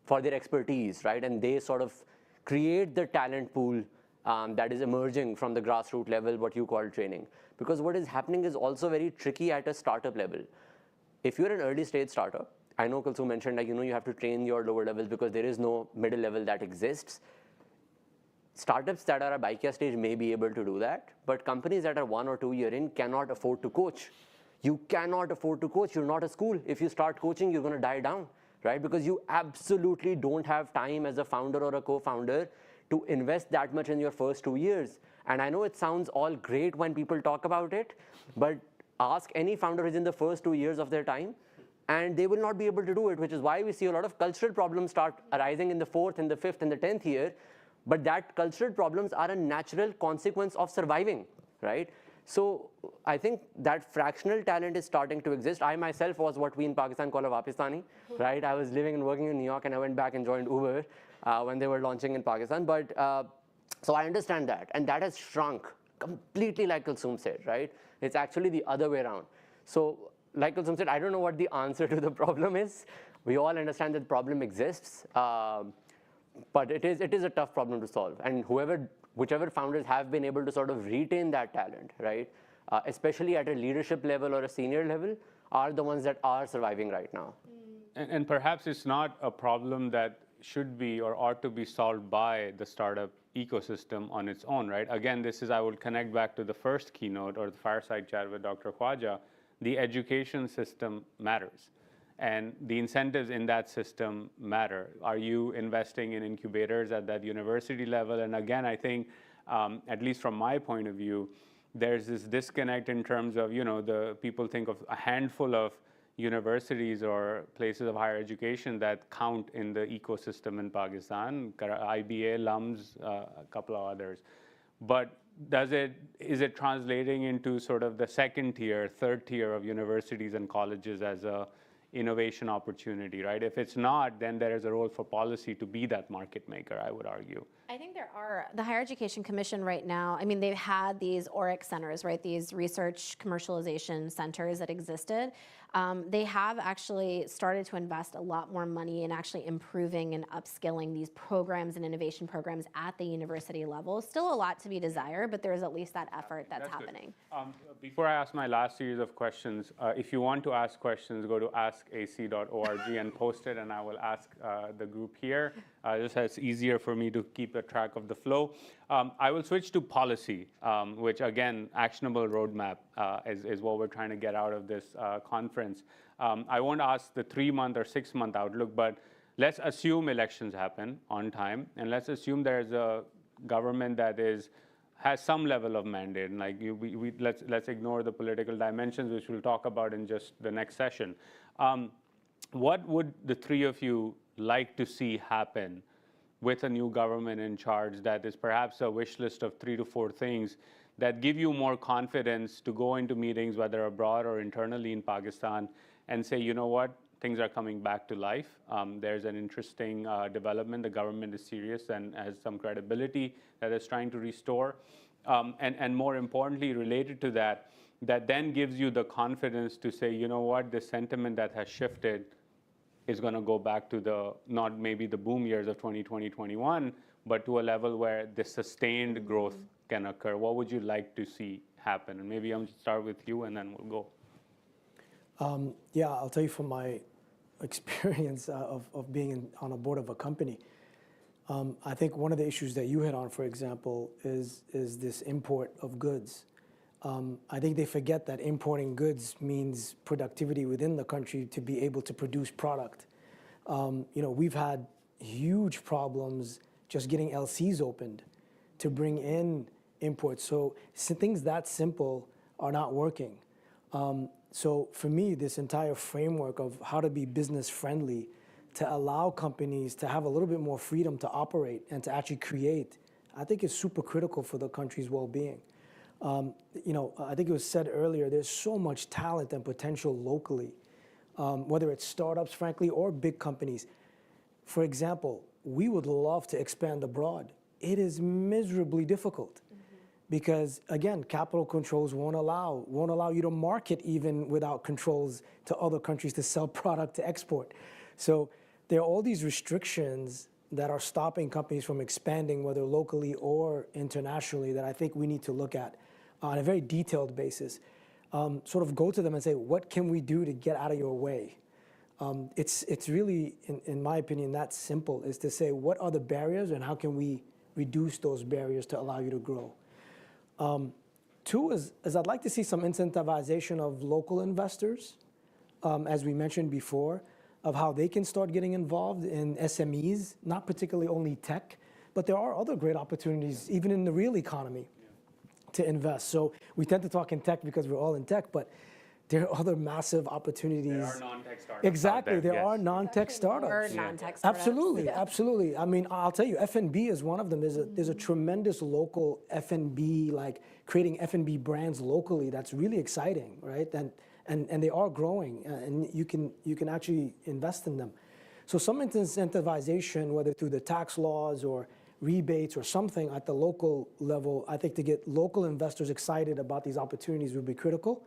for their expertise, right? And they sort of create the talent pool that is emerging from the grassroots level, what you call training. Because what is happening is also very tricky at a startup level. If you're an early stage startup, I know Kulsoom mentioned, like, you have to train your lower levels because there is no middle level that exists. Startups that are at Baikia stage may be able to do that, but companies that are 1 or 2 years in cannot afford to coach. You cannot afford to coach. You're not a school. If you start coaching, you're going to die down, right? Because you absolutely don't have time as a founder or a co-founder to invest that much in your first 2 years. And I know it sounds all great when people talk about it, but ask any founder who's in the first 2 years of their time, and they will not be able to do it, which is why we see a lot of cultural problems start arising in the 4th and the 5th and the 10th year. But that cultural problems are a natural consequence of surviving, right? So I think that fractional talent is starting to exist. I myself was what we in Pakistan call a Wapistani, right? I was living and working in New York, and I went back and joined Uber when they were launching in Pakistan. But so I understand that, and that has shrunk completely, like Kulsoom said, right? It's actually the other way around. So like Kulsoom said, I don't know what the answer to the problem is. We all understand that the problem exists, but it is a tough problem to solve. And whichever founders have been able to sort of retain that talent, right, especially at a leadership level or a senior level, are the ones that are surviving right now. And perhaps it's not a problem that should be or ought to be solved by the startup ecosystem on its own, right? Again, I would connect back to the first keynote or the fireside chat with Dr. Khwaja. The education system matters, and the incentives in that system matter. Are you investing in incubators at that university level? And again, I think, at least from my point of view, there's this disconnect in terms of, the people think of a handful of universities or places of higher education that count in the ecosystem in Pakistan, IBA, LUMS, a couple of others. But is it translating into sort of the second tier, third tier of universities and colleges as a innovation opportunity, right? If it's not, then there is a role for policy to be that market maker, I would argue. I think there are, the Higher Education Commission right now, I mean, they've had these ORIC centers, right? These research commercialization centers that existed. They have actually started to invest a lot more money in actually improving and upskilling these programs and innovation programs at the university level. Still a lot to be desired, but there's at least that effort that's happening. Before I ask my last series of questions, if you want to ask questions, go to askac.org and post it, and I will ask the group here. Just so it's easier for me to keep a track of the flow. I will switch to policy, which again, actionable roadmap is what we're trying to get out of this conference. I won't ask the 3-month or 6-month outlook, but let's assume elections happen on time, and let's assume there's a government that has some level of mandate. Like let's ignore the political dimensions, which we'll talk about in just the next session. What would the three of you like to see happen with a new government in charge that is perhaps a wish list of 3 to 4 things that give you more confidence to go into meetings, whether abroad or internally in Pakistan, and say, you know what, things are coming back to life. There's an interesting development. The government is serious and has some credibility that it's trying to restore. And more importantly, related to that, that then gives you the confidence to say, you know what, the sentiment that has shifted is going to go back to the, not maybe the boom years of 2020, 21, but to a level where the sustained growth can occur. What would you like to see happen? And maybe I'm start with you, and then we'll go. Yeah, I'll tell you from my experience of being on a board of a company. I think one of the issues that you hit on, for example, is this import of goods. I think they forget that importing goods means productivity within the country to be able to produce product. You know, we've had huge problems just getting LCs opened to bring in imports. So things that simple are not working. So for me, this entire framework of how to be business friendly, to allow companies to have a little bit more freedom to operate and to actually create, I think is super critical for the country's well-being. You know, I think it was said earlier, there's so much talent and potential locally, whether it's startups, frankly, or big companies. For example, we would love to expand abroad. It is miserably difficult because, again, capital controls won't allow you to market even without controls to other countries to sell product to export. So there are all these restrictions that are stopping companies from expanding, whether locally or internationally, that I think we need to look at on a very detailed basis. Sort of go to them and say, what can we do to get out of your way? It's really, in my opinion, that simple, is to say, what are the barriers and how can we reduce those barriers to allow you to grow? Two is I'd like to see some incentivization of local investors, as we mentioned before, of how they can start getting involved in SMEs, not particularly only tech, but there are other great opportunities, even in the real economy, to invest. So we tend to talk in tech because we're all in tech, but there are other massive opportunities. There are non-tech startups. Exactly, there are non-tech startups. Non-tech startups. Absolutely, absolutely. I mean, I'll tell you, F&B is one of them. There's a tremendous local F&B, like creating F&B brands locally. That's really exciting, right? And they are growing, and you can actually invest in them. So some incentivization, whether through the tax laws or rebates or something at the local level, I think to get local investors excited about these opportunities would be critical.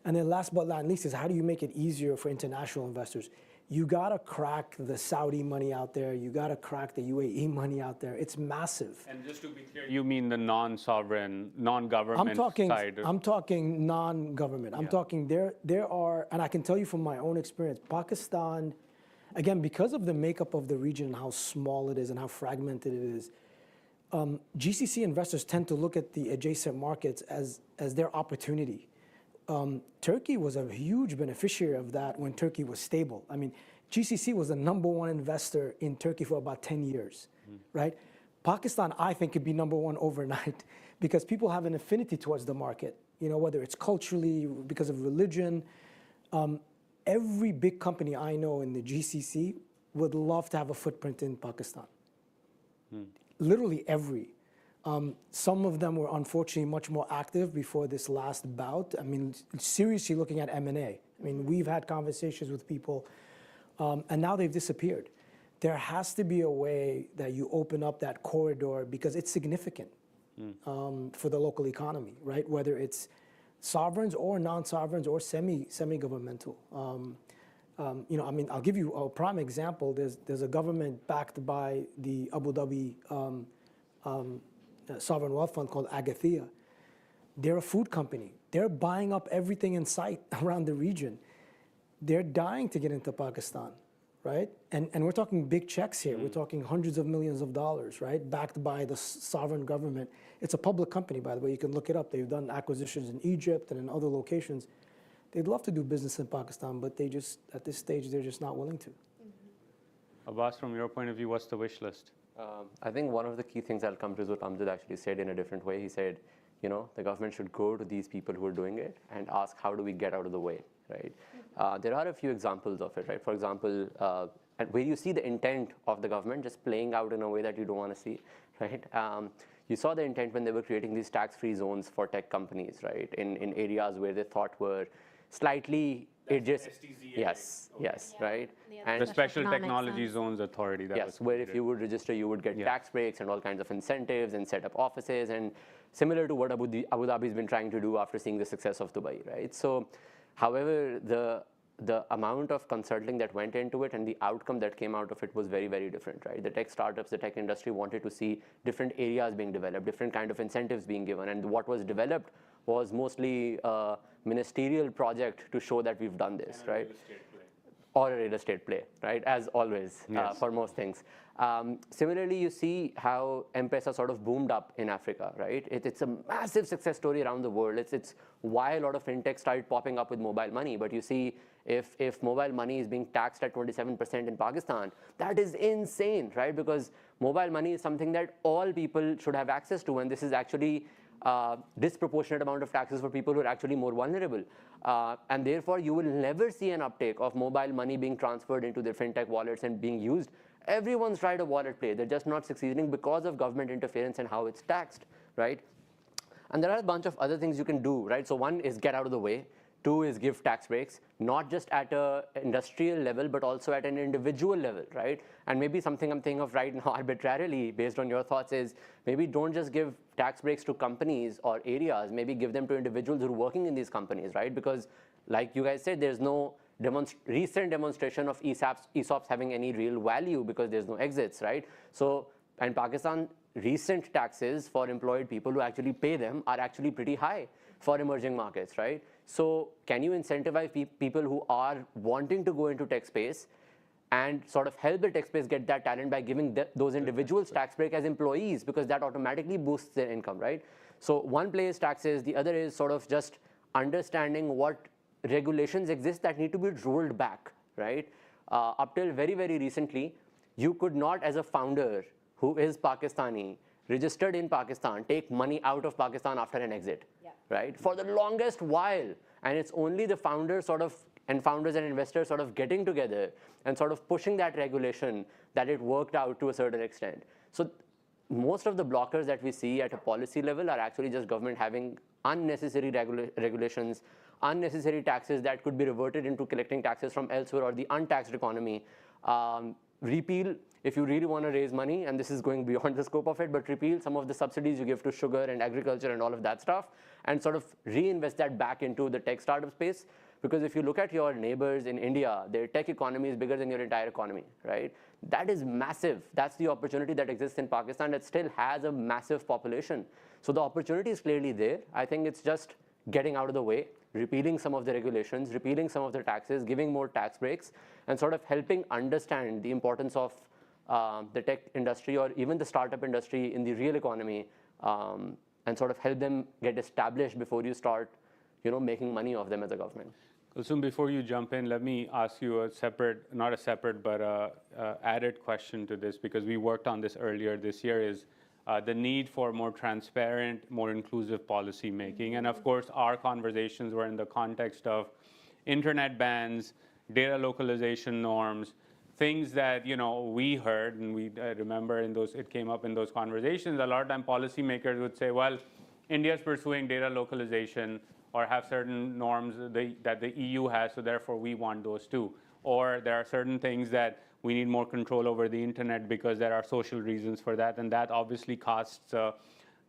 And then last but not least is how do you make it easier for international investors? You gotta crack the Saudi money out there. You gotta crack the UAE money out there. It's massive. And just to be clear, you mean the non-sovereign, non-government side? I'm talking non-government. I'm talking there are, and I can tell you from my own experience, Pakistan, again, because of the makeup of the region and how small it is and how fragmented it is, GCC investors tend to look at the adjacent markets as their opportunity. Turkey was a huge beneficiary of that when Turkey was stable. I mean, GCC was the #1 investor in Turkey for about 10 years, right? Pakistan, I think, could be #1 overnight because people have an affinity towards the market, you know, whether it's culturally, because of religion. Every big company I know in the GCC would love to have a footprint in Pakistan. Literally every. Some of them were unfortunately much more active before this last bout. I mean, seriously looking at M&A. I mean, we've had conversations with people, and now they've disappeared. There has to be a way that you open up that corridor because it's significant for the local economy, right? Whether it's sovereigns or non-sovereigns or semi-governmental. You know, I mean, I'll give you a prime example. There's a government backed by the Abu Dhabi sovereign wealth fund called Agathia. They're a food company. They're buying up everything in sight around the region. They're dying to get into Pakistan, right? And we're talking big checks here. We're talking hundreds of millions of dollars, right? Backed by the sovereign government. It's a public company, by the way. You can look it up. They've done acquisitions in Egypt and in other locations. They'd love to do business in Pakistan, but they just, at this stage, they're just not willing to. Abbas, from your point of view, what's the wish list? I think one of the key things I'll come to is what Amjad actually said in a different way. He said, you know, the government should go to these people who are doing it and ask, how do we get out of the way, right? There are a few examples of it, right? For example, where you see the intent of the government just playing out in a way that you don't want to see, right? You saw the intent when they were creating these tax-free zones for tech companies, right? In areas where they thought were slightly yes, right? And the Special Technology Zones Authority. Yes, where if you would register, you would get tax breaks and all kinds of incentives and set up offices, and similar to what Abu Dhabi's been trying to do after seeing the success of Dubai, right? So, however, the amount of consulting that went into it and the outcome that came out of it was very, very different, right? The tech startups, the tech industry wanted to see different areas being developed, different kind of incentives being given, and what was developed was mostly a ministerial project to show that we've done this, right? Or a real estate play, right? As always, for most things. Similarly, you see how M-Pesa sort of boomed up in Africa, right? It's a massive success story around the world. It's why a lot of fintech started popping up with mobile money. But you see, if mobile money is being taxed at 27% in Pakistan, that is insane, right? Because mobile money is something that all people should have access to, and this is actually disproportionate amount of taxes for people who are actually more vulnerable. And therefore, you will never see an uptake of mobile money being transferred into their fintech wallets and being used. Everyone's tried a wallet play. They're just not succeeding because of government interference and how it's taxed, right? And there are a bunch of other things you can do, right? So one is get out of the way. Two is give tax breaks, not just at an industrial level, but also at an individual level, right? And maybe something I'm thinking of right now arbitrarily, based on your thoughts, is maybe don't just give tax breaks to companies or areas, maybe give them to individuals who are working in these companies, right? Because like you guys said, there's no recent demonstration of ESOPs having any real value because there's no exits, right? So, in Pakistan, recent taxes for employed people who actually pay them are actually pretty high for emerging markets, right? So can you incentivize people who are wanting to go into tech space and sort of help the tech space get that talent by giving those individuals tax break as employees, because that automatically boosts their income, right? So one play is taxes, the other is sort of just understanding what regulations exist that need to be rolled back, right? Up till very, very recently, you could not, as a founder who is Pakistani, registered in Pakistan, take money out of Pakistan after an exit, right? For the longest while. And it's only the founders and investors sort of getting together and sort of pushing that regulation that it worked out to a certain extent. So most of the blockers that we see at a policy level are actually just government having unnecessary regulations, unnecessary taxes that could be reverted into collecting taxes from elsewhere, or the untaxed economy. Repeal, if you really want to raise money, and this is going beyond the scope of it, but repeal some of the subsidies you give to sugar and agriculture and all of that stuff, and sort of reinvest that back into the tech startup space. Because if you look at your neighbors in India, their tech economy is bigger than your entire economy, right? That is massive. That's the opportunity that exists in Pakistan that still has a massive population. So the opportunity is clearly there. I think it's just getting out of the way, repealing some of the regulations, repealing some of the taxes, giving more tax breaks, and sort of helping understand the importance of the tech industry or even the startup industry in the real economy, and sort of help them get established before you start, making money off them as a government. Kulsum, before you jump in, let me ask you a separate, not a separate, but added question to this, because we worked on this earlier this year, is the need for more transparent, more inclusive policy making. And of course, our conversations were in the context of internet bans, data localization norms, things that, you know, we heard, and we remember in those, it came up in those conversations, a lot of time policymakers would say, well, India's pursuing data localization or have certain norms that the EU has, so therefore we want those too. Or there are certain things that we need more control over the internet because there are social reasons for that, and that obviously casts a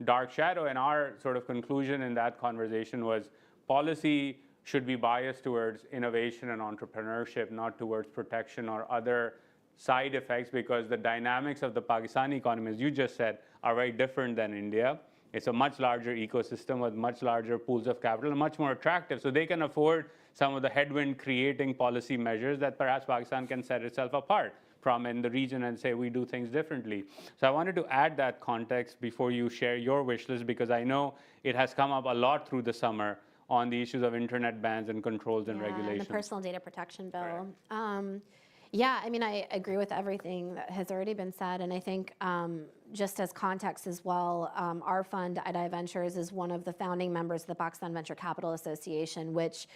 dark shadow. And our sort of conclusion in that conversation was policy should be biased towards innovation and entrepreneurship, not towards protection or other side effects, because the dynamics of the Pakistani economy, as you just said, are very different than India. It's a much larger ecosystem with much larger pools of capital and much more attractive. So they can afford some of the headwind creating policy measures that perhaps Pakistan can set itself apart from in the region and say we do things differently. So I wanted to add that context before you share your wish list, because I know it has come up a lot through the summer on the issues of internet bans and controls and regulations. And the personal data protection bill. Yeah, I mean, I agree with everything that has already been said, and I think just as context as well, our fund, IDI Ventures, is one of the founding members of the Pakistan Venture Capital Association, which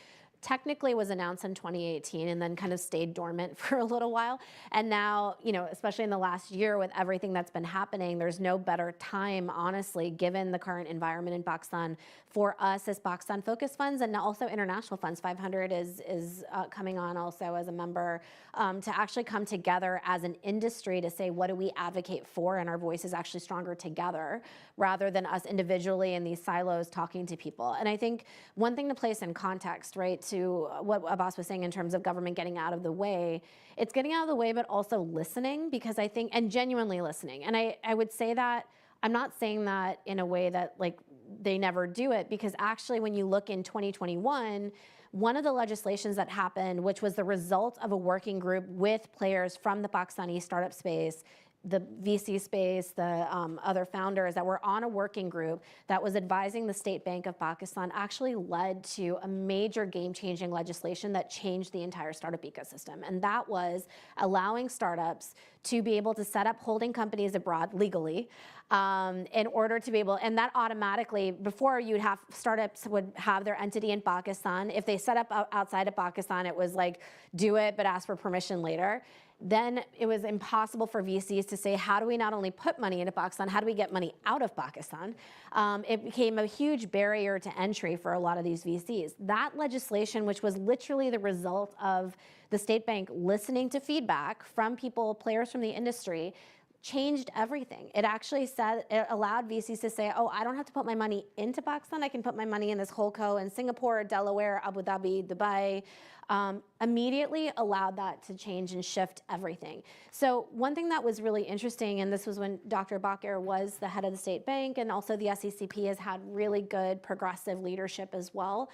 technically was announced in 2018 and then kind of stayed dormant for a little while. And now, you know, especially in the last year with everything that's been happening, there's no better time, honestly, given the current environment in Pakistan, for us as Pakistan focused funds and also international funds. 500 is coming on also as a member to actually come together as an industry to say, what do we advocate for? And our voice is actually stronger together rather than us individually in these silos talking to people. And I think one thing to place in context, right, to what Abbas was saying in terms of government getting out of the way, it's getting out of the way, but also listening, because I think, and genuinely listening. And I would say that, I'm not saying that in a way that like they never do it, because actually when you look in 2021, one of the legislations that happened, which was the result of a working group with players from the Pakistani startup space, the VC space, the other founders that were on a working group that was advising the State Bank of Pakistan, actually led to a major game-changing legislation that changed the entire startup ecosystem. And that was allowing startups to be able to set up holding companies abroad legally in order to be able, and that automatically, before you'd have, startups would have their entity in Pakistan. If they set up outside of Pakistan, it was like, do it, but ask for permission later. Then it was impossible for VCs to say, how do we not only put money into Pakistan, how do we get money out of Pakistan? It became a huge barrier to entry for a lot of these VCs. That legislation, which was literally the result of the State Bank listening to feedback from people, players from the industry, changed everything. It actually said, it allowed VCs to say, oh, I don't have to put my money into Pakistan. I can put my money in this holdco in Singapore, Delaware, Abu Dhabi, Dubai. Immediately allowed that to change and shift everything. So one thing that was really interesting, and this was when Dr. Bakir was the head of the State Bank, and also the SECP has had really good progressive leadership as well.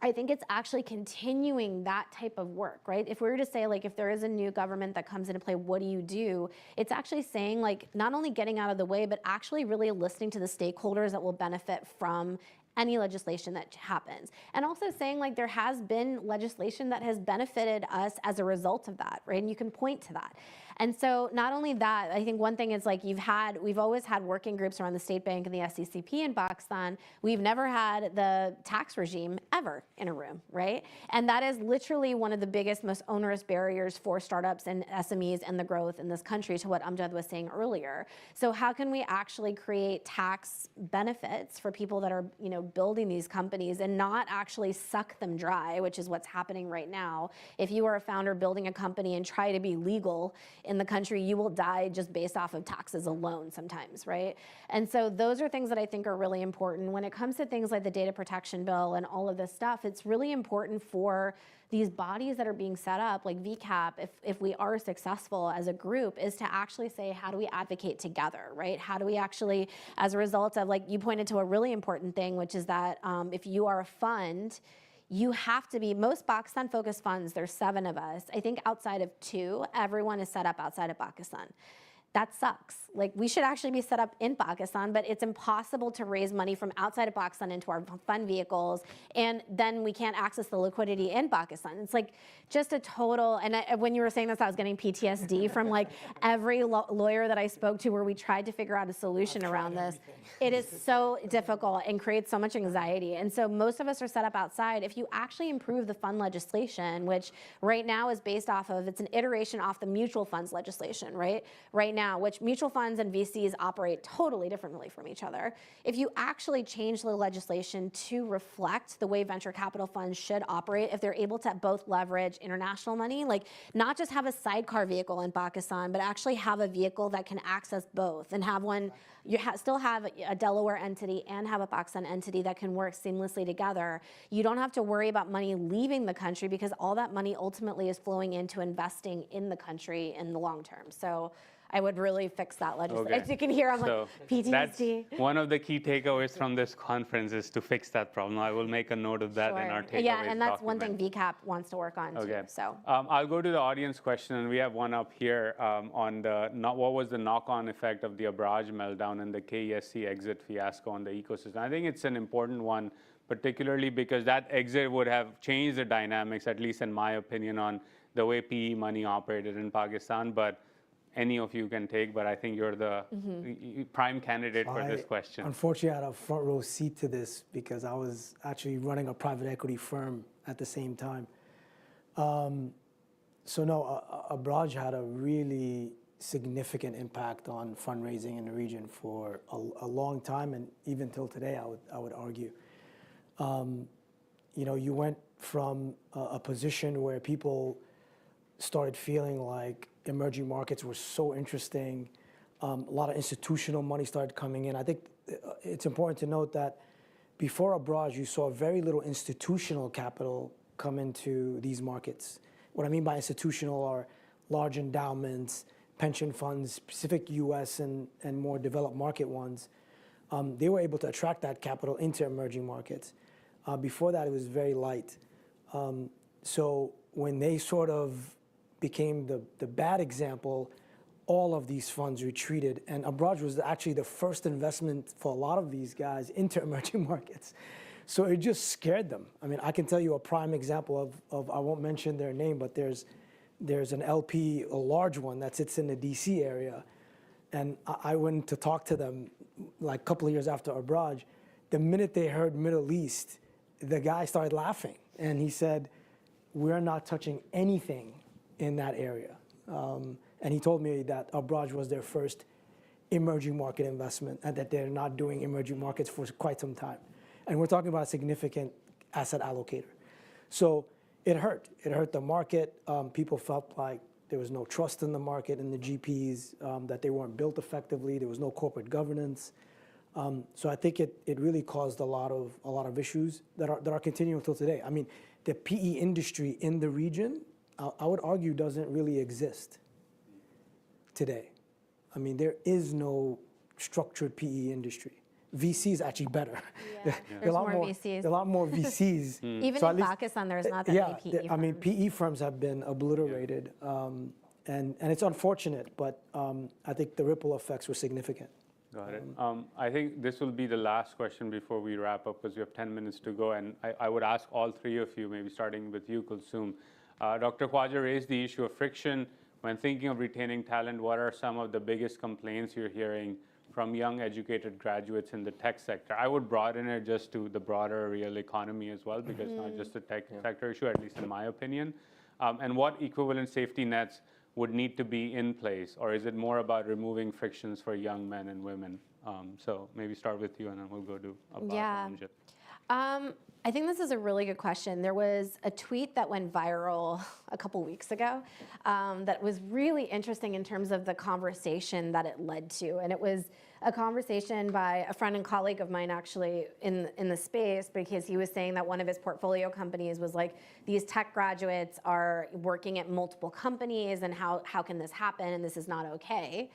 I think it's actually continuing that type of work, right? If we were to say, like, if there is a new government that comes into play, what do you do? It's actually saying, like, not only getting out of the way, but actually really listening to the stakeholders that will benefit from any legislation that happens. And also saying, like, there has been legislation that has benefited us as a result of that, right? And you can point to that. And so not only that, I think one thing is, like, we've always had working groups around the State Bank and the SECP in Pakistan. We've never had the tax regime ever in a room, right? And that is literally one of the biggest, most onerous barriers for startups and SMEs and the growth in this country, to what Amjad was saying earlier. So how can we actually create tax benefits for people that are, you know, building these companies and not actually suck them dry, which is what's happening right now. If you are a founder building a company and try to be legal in the country, you will die just based off of taxes alone sometimes, right? And so those are things that I think are really important. When it comes to things like the data protection bill and all of this stuff, it's really important for these bodies that are being set up, like VCAP, if we are successful as a group, is to actually say, how do we advocate together, right? How do we actually, as a result of, like, you pointed to a really important thing, which is that if you are a fund, you have to be, most Pakistan-focused funds, there's 7 of us. I think outside of 2, everyone is set up outside of Pakistan. that sucks. Like, we should actually be set up in Pakistan, but it's impossible to raise money from outside of Pakistan into our fund vehicles, and then we can't access the liquidity in Pakistan. It's like just a total, and when you were saying this, I was getting PTSD from like every lawyer that I spoke to where we tried to figure out a solution around this. It is so difficult and creates so much anxiety. And so most of us are set up outside. If you actually improve the fund legislation, which right now is based off of, it's an iteration off the mutual funds legislation, right? Right now, which mutual funds and VCs operate totally differently from each other. If you actually change the legislation to reflect the way venture capital funds should operate, if they're able to both leverage international money, like not just have a sidecar vehicle in Pakistan, but actually have a vehicle that can access both and have one, you still have a Delaware entity and have a Pakistan entity that can work seamlessly together. You don't have to worry about money leaving the country because all that money ultimately is flowing into investing in the country in the long term. So I would really fix that legislation. Okay. As you can hear, I'm So like, PTSD. that's one of the key takeaways from this conference is to fix that problem. I will make a note of that in our takeaways Yeah, and that's one document. thing VCAP wants to work on Okay. too. So I'll go to the audience question, and we have one up here on the what was the knock-on effect of the Abraj meltdown and the KESC exit fiasco on the ecosystem. I think it's an important one, particularly because that exit would have changed the dynamics, at least in my opinion, on the way PE money operated in Pakistan. But any of you can take, but I think you're the prime candidate for this question. Unfortunately, I had a front row seat to this because I was actually running a private equity firm at the same time. So no, Abraj had a really significant impact on fundraising in the region for a long time, and even till today, I would argue. You know, you went from a position where people started feeling like emerging markets were so interesting. A lot of institutional money started coming in. I think it's important to note that before Abraj, you saw very little institutional capital come into these markets. What I mean by institutional are large endowments, pension funds, specific US and more developed market ones. They were able to attract that capital into emerging markets. Before that, it was very light. So when they sort of became the bad example, all of these funds retreated. And Abraj was actually the first investment for a lot of these guys into emerging markets. So it just scared them. I mean, I can tell you a prime example of I won't mention their name, but there's an LP, a large one that sits in the DC area. And I went to talk to them like a couple of years after Abraj. The minute they heard Middle East, the guy started laughing. And he said, we're not touching anything in that area. And he told me that Abraj was their first emerging market investment and that they're not doing emerging markets for quite some time. And we're talking about a significant asset allocator. So it hurt. It hurt the market. People felt like there was no trust in the market and the GPs, that they weren't built effectively. There was no corporate governance. So I think it really caused a lot of issues that are continuing until today. I mean, the PE industry in the region, I would argue, doesn't really exist today. I mean, there is no structured PE industry. VC is actually better. Yeah. There's more VCs. There are a lot more VCs. Even So in Pakistan, there's not that many PE firms. I mean, PE firms have been obliterated, and it's unfortunate, but I think the ripple effects were significant. Got it. I think this will be the last question before we wrap up because we have 10 minutes to go. And I would ask all three of you, maybe starting with you, Kulsum. Dr. Khwaja raised the issue of friction. When thinking of retaining talent, what are some of the biggest complaints you're hearing from young educated graduates in the tech sector? I would broaden it just to the broader real economy as well, because not just a tech sector issue, at least in my opinion. And what equivalent safety nets would need to be in place, or is it more about removing frictions for young men and women? So maybe start with you, and then we'll go to Abbas and Amjad. I think this is a really good question. There was a tweet that went viral a couple weeks ago that was really interesting in terms of the conversation that it led to. And it was a conversation by a friend and colleague of mine actually in the space, because he was saying that one of his portfolio companies was like, these tech graduates are working at multiple companies and how can this happen, and this is not okay.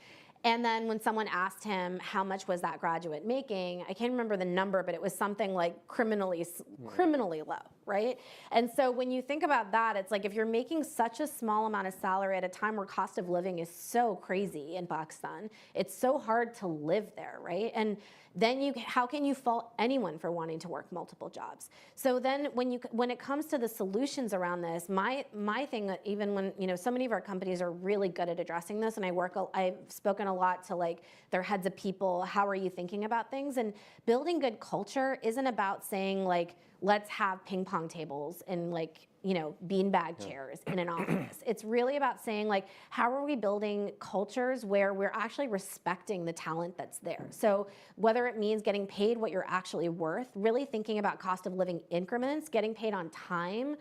And then when someone asked him how much was that graduate making, I can't remember the number, but it was something like criminally low, right? And so when you think about that, it's like if you're making such a small amount of salary at a time where cost of living is so crazy in Pakistan, it's so hard to live there, right? And then how can you fault anyone for wanting to work multiple jobs? So then when it comes to the solutions around this, my thing, even when, so many of our companies are really good at addressing this, and I've spoken a lot to like their heads of people, how are you thinking about things? And building good culture isn't about saying like, let's have ping pong tables and like, beanbag chairs in an office. It's really about saying like, how are we building cultures where we're actually respecting the talent that's there? So whether it means getting paid what you're actually worth, really thinking about cost of living increments, getting paid on time,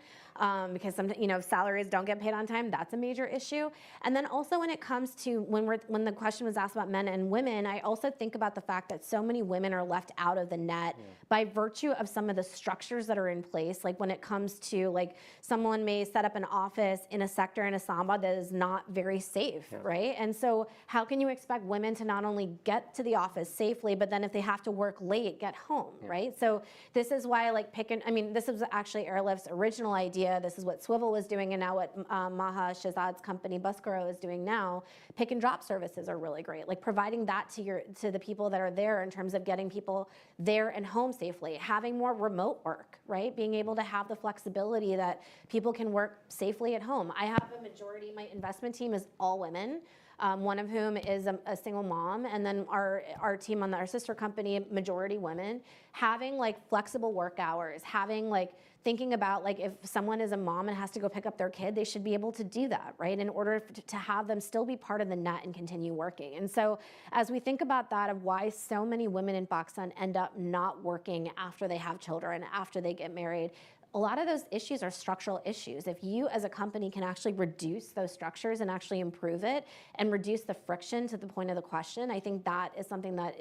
because sometimes, salaries don't get paid on time, that's a major issue. And then also when it comes to, when the question was asked about men and women, I also think about the fact that so many women are left out of the net by virtue of some of the structures that are in place. Like when it comes to like, someone may set up an office in a sector in Islamabad that is not very safe, right? And so how can you expect women to not only get to the office safely, but then if they have to work late, get home, right? So this is why like this was actually Airlift's original idea. This is what Swivel was doing, and now what Maha Shahzad's company Buskaro is doing now. Pick and drop services are really great. Like providing that to the people that are there in terms of getting people there and home safely. Having more remote work, right? Being able to have the flexibility that people can work safely at home. I have a majority, my investment team is all women. One of whom is a single mom, and then our team on our sister company, majority women. Having like flexible work hours, having like thinking about like if someone is a mom and has to go pick up their kid, they should be able to do that, right? In order to have them still be part of the net and continue working. And so as we think about that of why so many women in Pakistan end up not working after they have children, after they get married, a lot of those issues are structural issues. If you as a company can actually reduce those structures and actually improve it and reduce the friction to the point of the question, I think that is something that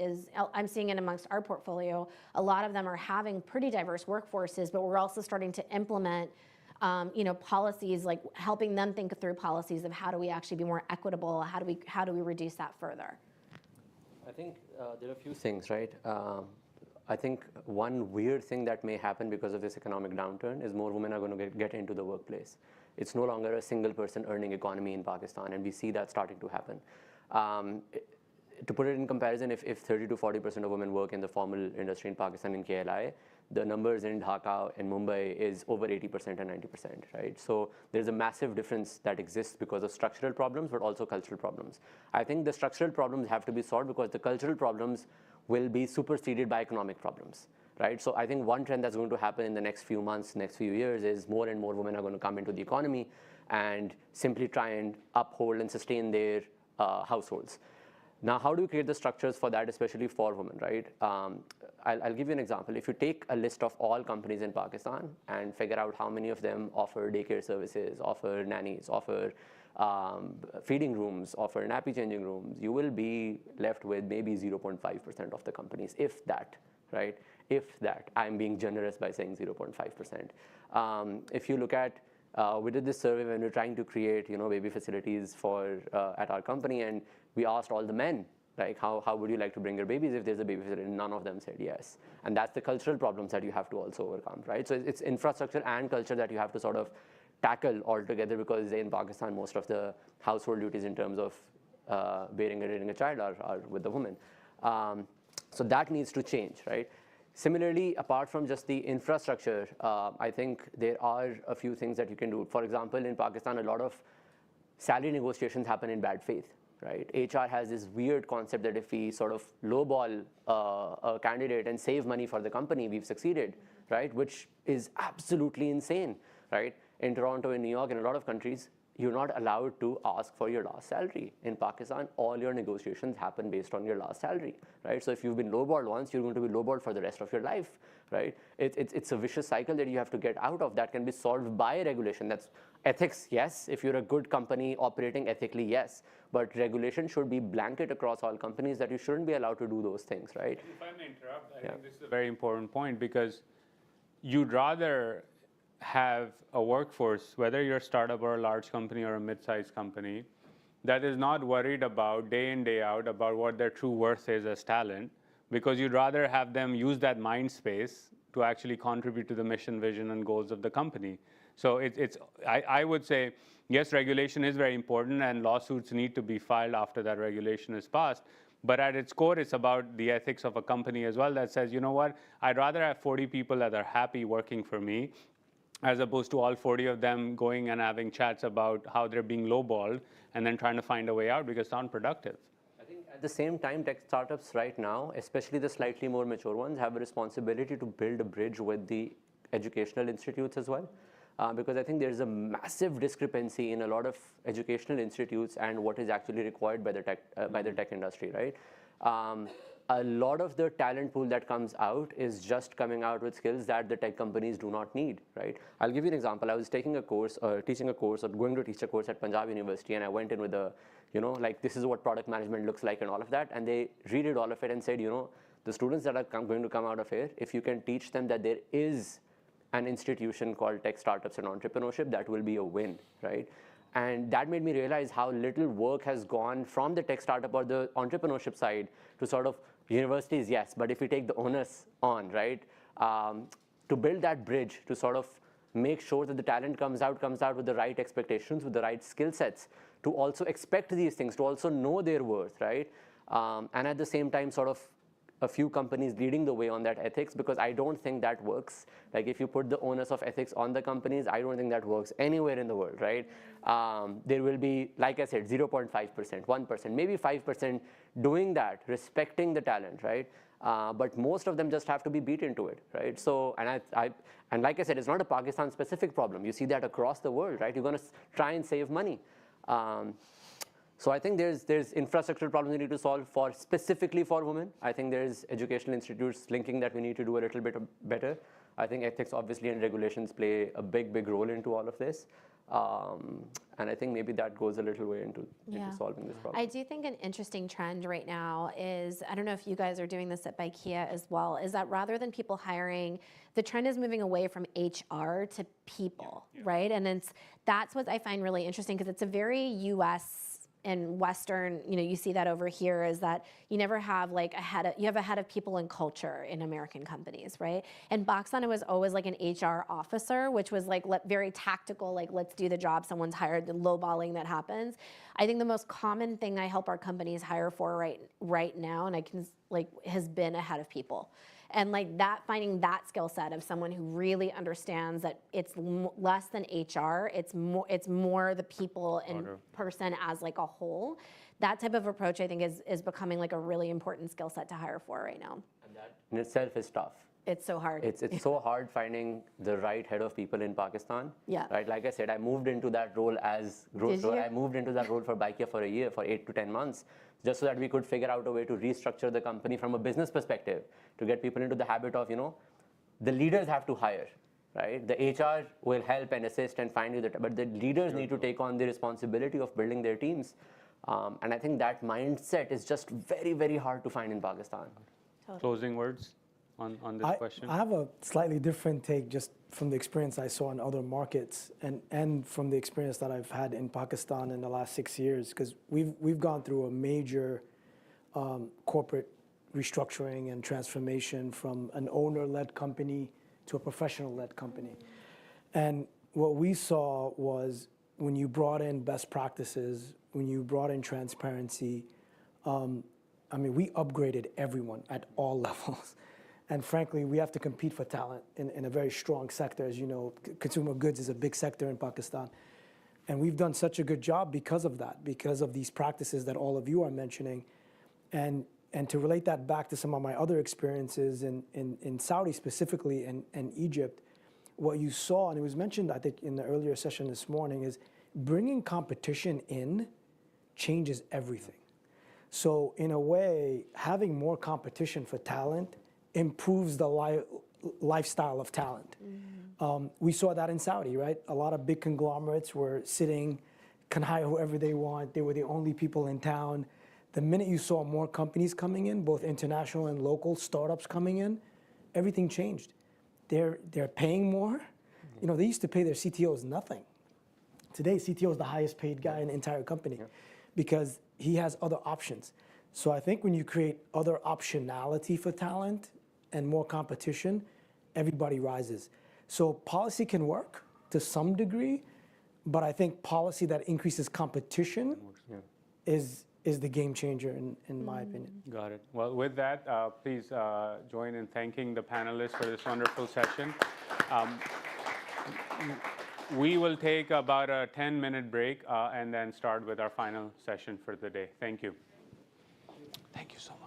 I'm seeing it amongst our portfolio. A lot of them are having pretty diverse workforces, but we're also starting to implement policies, like helping them think through policies of how do we actually be more equitable, how do we reduce that further? I think there are a few things, right? I think one weird thing that may happen because of this economic downturn is more women are going to get into the workplace. It's no longer a single person earning economy in Pakistan, and we see that starting to happen. To put it in comparison, if 30 to 40% of women work in the formal industry in Pakistan in KLI, the numbers in Dhaka and Mumbai is over 80% and 90%, right? So there's a massive difference that exists because of structural problems, but also cultural problems. I think the structural problems have to be solved because the cultural problems will be superseded by economic problems, right? So I think one trend that's going to happen in the next few months, next few years is more and more women are going to come into the economy and simply try and uphold and sustain their households. Now, how do you create the structures for that, especially for women, right? I'll give you an example. If you take a list of all companies in Pakistan and figure out how many of them offer daycare services, offer nannies, offer feeding rooms, offer nappy changing rooms, you will be left with maybe 0.5% of the companies, if that, right? If that. I'm being generous by saying 0.5%. If you look at, we did this survey when we were trying to create, baby facilities at our company, and we asked all the men, like, how would you like to bring your babies if there's a baby facility? None of them said yes. And that's the cultural problems that you have to also overcome, right? So it's infrastructure and culture that you have to sort of tackle altogether, because in Pakistan, most of the household duties in terms of bearing and rearing a child are with the woman. So that needs to change, right? Similarly, apart from just the infrastructure, I think there are a few things that you can do. For example, in Pakistan, a lot of salary negotiations happen in bad faith, right? HR has this weird concept that if we sort of lowball a candidate and save money for the company, we've succeeded, right? Which is absolutely insane, right? In Toronto, in New York, in a lot of countries, you're not allowed to ask for your last salary. In Pakistan, all your negotiations happen based on your last salary, right? So if you've been lowballed once, you're going to be lowballed for the rest of your life, right? It's a vicious cycle that you have to get out of that can be solved by regulation. That's ethics, yes. If you're a good company operating ethically, yes. But regulation should be blanket across all companies that you shouldn't be allowed to do those things, right? If I may interrupt, I think this is a very important point, because you'd rather have a workforce, whether you're a startup or a large company or a mid-sized company, that is not worried about day in, day out about what their true worth is as talent, because you'd rather have them use that mind space to actually contribute to the mission, vision, and goals of the company. So I would say, yes, regulation is very important, and lawsuits need to be filed after that regulation is passed. But at its core, it's about the ethics of a company as well that says, you know what, I'd rather have 40 people that are happy working for me, as opposed to all 40 of them going and having chats about how they're being lowballed and then trying to find a way out because it's unproductive. I think at the same time, tech startups right now, especially the slightly more mature ones, have a responsibility to build a bridge with the educational institutes as well. Because I think there's a massive discrepancy in a lot of educational institutes and what is actually required by the tech industry, right? A lot of the talent pool that comes out is just coming out with skills that the tech companies do not need, right? I'll give you an example. I was taking a course, teaching a course, or going to teach a course at Punjab University, and I went in with a, like this is what product management looks like and all of that, and they redid all of it and said, the students that are going to come out of here, if you can teach them that there is an institution called Tech Startups and Entrepreneurship, that will be a win, right? And that made me realize how little work has gone from the tech startup or the entrepreneurship side to sort of universities, yes, but if we take the onus on, right, to build that bridge, to sort of make sure that the talent comes out with the right expectations, with the right skill sets, to also expect these things, to also know their worth, right? And at the same time, sort of a few companies leading the way on that ethics, because I don't think that works. Like if you put the onus of ethics on the companies, I don't think that works anywhere in the world, right? There will be, like I said, 0.5%, 1%, maybe 5% doing that, respecting the talent, right? But most of them just have to be beat into it, right? So, and like I said, it's not a Pakistan-specific problem. You see that across the world, right? You're going to try and save money. So I think there's infrastructural problems we need to solve specifically for women. I think there's educational institutes linking that we need to do a little bit better. I think ethics, obviously, and regulations play a big role into all of this. And I think maybe that goes a little way into solving this problem. I do think an interesting trend right now is, I don't know if you guys are doing this at Baikia as well, is that rather than people hiring, the trend is moving away from HR to people, right? And that's what I find really interesting, because it's a very US and Western, you see that over here, is that you never have like you have a head of people and culture in American companies, right? And Pakistan, it was always like an HR officer, which was like very tactical, like let's do the job, someone's hired, the lowballing that happens. I think the most common thing I help our companies hire for right now, and has been a head of people. And like that, finding that skill set of someone who really understands that it's less than HR, it's more the people and person as like a whole. That type of approach, I think, is becoming like a really important skill set to hire for right now. And that in itself is tough. It's so hard. It's so hard finding the right head of people in Pakistan. Yeah. Right. Like I said, I moved into that role I moved into that role for Baikia for a year, for 8 to 10 months, just so that we could figure out a way to restructure the company from a business perspective, to get people into the habit of, the leaders have to hire, right? The HR will help and assist and find you but the leaders need to take on the responsibility of building their teams. And I think that mindset is just very hard to find in Pakistan. Totally. Closing words on this question? I have a slightly different take just from the experience I saw in other markets and from the experience that I've had in Pakistan in the last 6 years, because we've gone through a major corporate restructuring and transformation from an owner-led company to a professional-led company. And what we saw was when you brought in best practices, when you brought in transparency, we upgraded everyone at all levels. And frankly, we have to compete for talent in a very strong sector. As you know, consumer goods is a big sector in Pakistan. And we've done such a good job because of that, because of these practices that all of you are mentioning. And to relate that back to some of my other experiences in Saudi specifically and Egypt, what you saw, and it was mentioned, I think, in the earlier session this morning, is bringing competition in changes everything. So in a way, having more competition for talent improves the lifestyle of talent. Mm-hmm. We saw that in Saudi, right? A lot of big conglomerates were can hire whoever they want. They were the only people in town. The minute you saw more companies coming in, both international and local startups coming in, everything changed. They're paying more. Mm-hmm. They used to pay their CTOs nothing. Today, CTO is the highest paid guy in the entire company because he has other options. So I think when you create other optionality for talent and more competition, everybody rises. So policy can work to some degree, but I think policy that increases competition is the game changer in my opinion. Got it. Well, with that, please join in thanking the panelists for this wonderful session. We will take about a 10-minute break and then start with our final session for the day. Thank you. Thank you so much.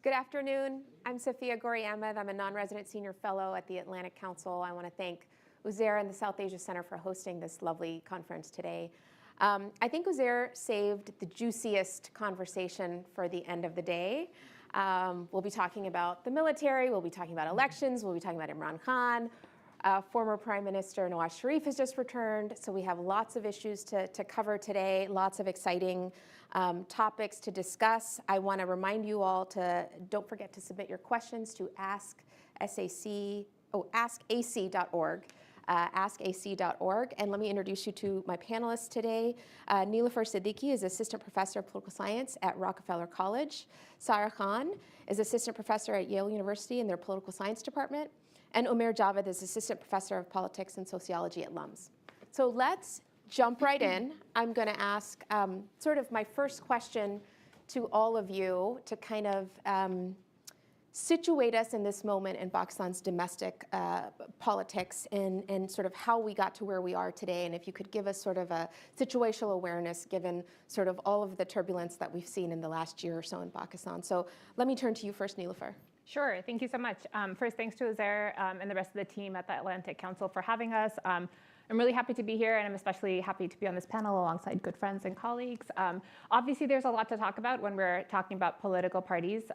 Good afternoon. I'm Sophia Gori Ahmed. I'm a non-resident senior fellow at the Atlantic Council. I want to thank Uzair and the South Asia Center for hosting this lovely conference today. I think Uzair saved the juiciest conversation for the end of the day. We'll be talking about the military, we'll be talking about elections, we'll be talking about Imran Khan. Former Prime Minister Nawaz Sharif has just returned, so we have lots of issues to cover today, lots of exciting topics to discuss. I want to remind you all to don't forget to submit your questions to askac.org. Askac.org. And let me introduce you to my panelists today. Niloufar Siddiqui is Assistant Professor of Political Science at Rockefeller College. Sarah Khan is Assistant Professor at Yale University in their Political Science Department. And Umair Javed is Assistant Professor of Politics and Sociology at LUMS. So let's jump right in. I'm going to ask sort of my first question to all of you to kind of situate us in this moment in Pakistan's domestic politics and sort of how we got to where we are today. And if you could give us sort of a situational awareness given sort of all of the turbulence that we've seen in the last year or so in Pakistan. So let me turn to you first, Niloufar. Sure, thank you so much. First, thanks to Uzair and the rest of the team at the Atlantic Council for having us. I'm really happy to be here, and I'm especially happy to be on this panel alongside good friends and colleagues. Obviously, there's a lot to talk about when we're talking about political parties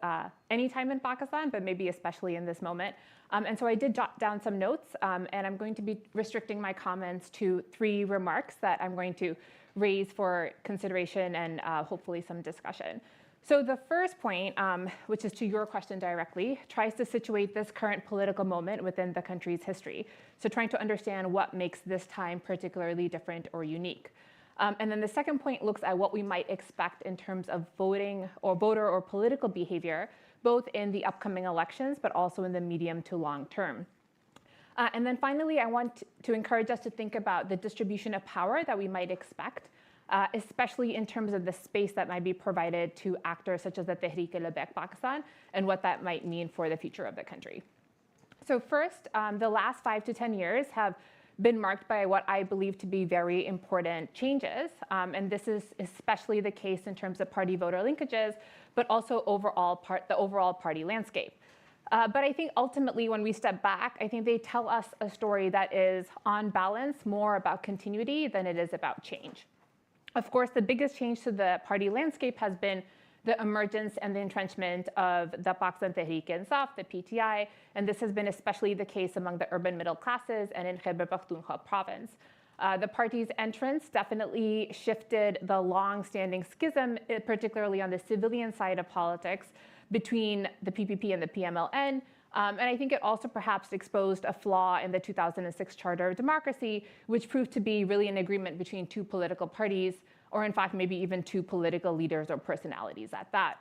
anytime in Pakistan, but maybe especially in this moment. And so I did jot down some notes, and I'm going to be restricting my comments to 3 remarks that I'm going to raise for consideration and hopefully some discussion. So the first point, which is to your question directly, tries to situate this current political moment within the country's history. So trying to understand what makes this time particularly different or unique. And then the second point looks at what we might expect in terms of voting or voter or political behavior, both in the upcoming elections, but also in the medium to long term. And then finally, I want to encourage us to think about the distribution of power that we might expect, especially in terms of the space that might be provided to actors such as the Tehreek-e-Labbaik Pakistan and what that might mean for the future of the country. So first, the last 5 to 10 years have been marked by what I believe to be very important changes. And this is especially the case in terms of party voter linkages, but also the overall party landscape. But I think ultimately when we step back, I think they tell us a story that is on balance more about continuity than it is about change. Of course, the biggest change to the party landscape has been the emergence and the entrenchment of the Pakistan Tehreek-e-Insaf, the PTI, and this has been especially the case among the urban middle classes and in Khyber Pakhtunkhwa province. The party's entrance definitely shifted the long-standing schism, particularly on the civilian side of politics, between the PPP and the PMLN. And I think it also perhaps exposed a flaw in the 2006 Charter of Democracy, which proved to be really an agreement between 2 political parties, or in fact, maybe even 2 political leaders or personalities at that.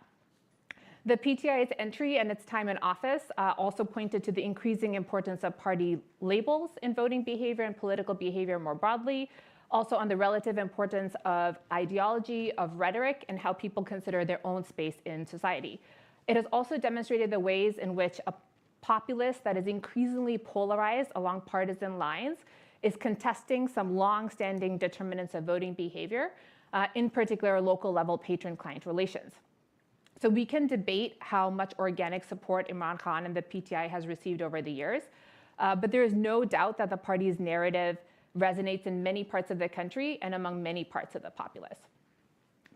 The PTI's entry and its time in office also pointed to the increasing importance of party labels in voting behavior and political behavior more broadly, also on the relative importance of ideology, of rhetoric, and how people consider their own space in society. It has also demonstrated the ways in which a populace that is increasingly polarized along partisan lines is contesting some long-standing determinants of voting behavior, in particular local level patron-client relations. So we can debate how much organic support Imran Khan and the PTI has received over the years, but there is no doubt that the party's narrative resonates in many parts of the country and among many parts of the populace.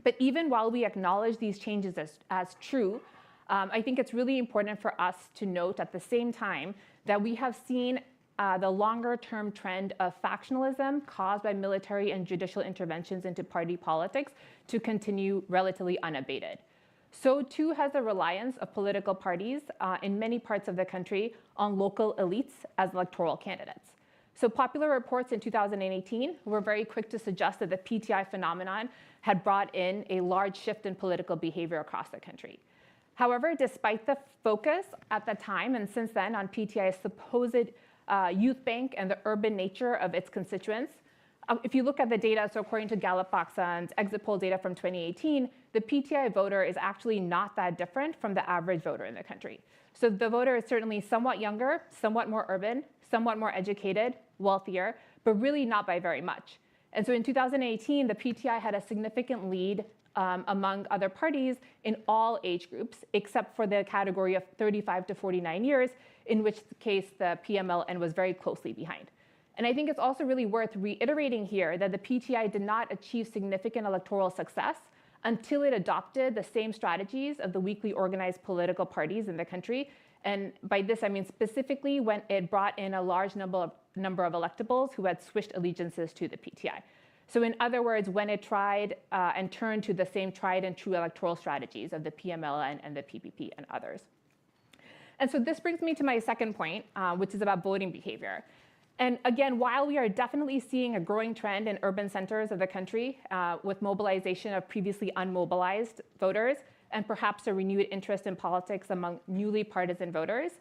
But even while we acknowledge these changes as true, I think it's really important for us to note at the same time that we have seen the longer-term trend of factionalism caused by military and judicial interventions into party politics to continue relatively unabated. So too has the reliance of political parties in many parts of the country on local elites as electoral candidates. So popular reports in 2018 were very quick to suggest that the PTI phenomenon had brought in a large shift in political behavior across the country. However, despite the focus at the time and since then on PTI's supposed youth bank and the urban nature of its constituents, if you look at the data, so according to Gallup Pakistan's exit poll data from 2018, the PTI voter is actually not that different from the average voter in the country. So the voter is certainly somewhat younger, somewhat more urban, somewhat more educated, wealthier, but really not by very much. And so in 2018, the PTI had a significant lead among other parties in all age groups, except for the category of 35 to 49 years, in which case the PMLN was very closely behind. And I think it's also really worth reiterating here that the PTI did not achieve significant electoral success until it adopted the same strategies of the weakly organized political parties in the country. And by this, I mean specifically when it brought in a large number of electables who had switched allegiances to the PTI. So in other words, when it tried and turned to the same tried and true electoral strategies of the PMLN and the PPP and others. And so this brings me to my second point, which is about voting behavior. And again, while we are definitely seeing a growing trend in urban centers of the country with mobilization of previously unmobilized voters and perhaps a renewed interest in politics among newly partisan voters,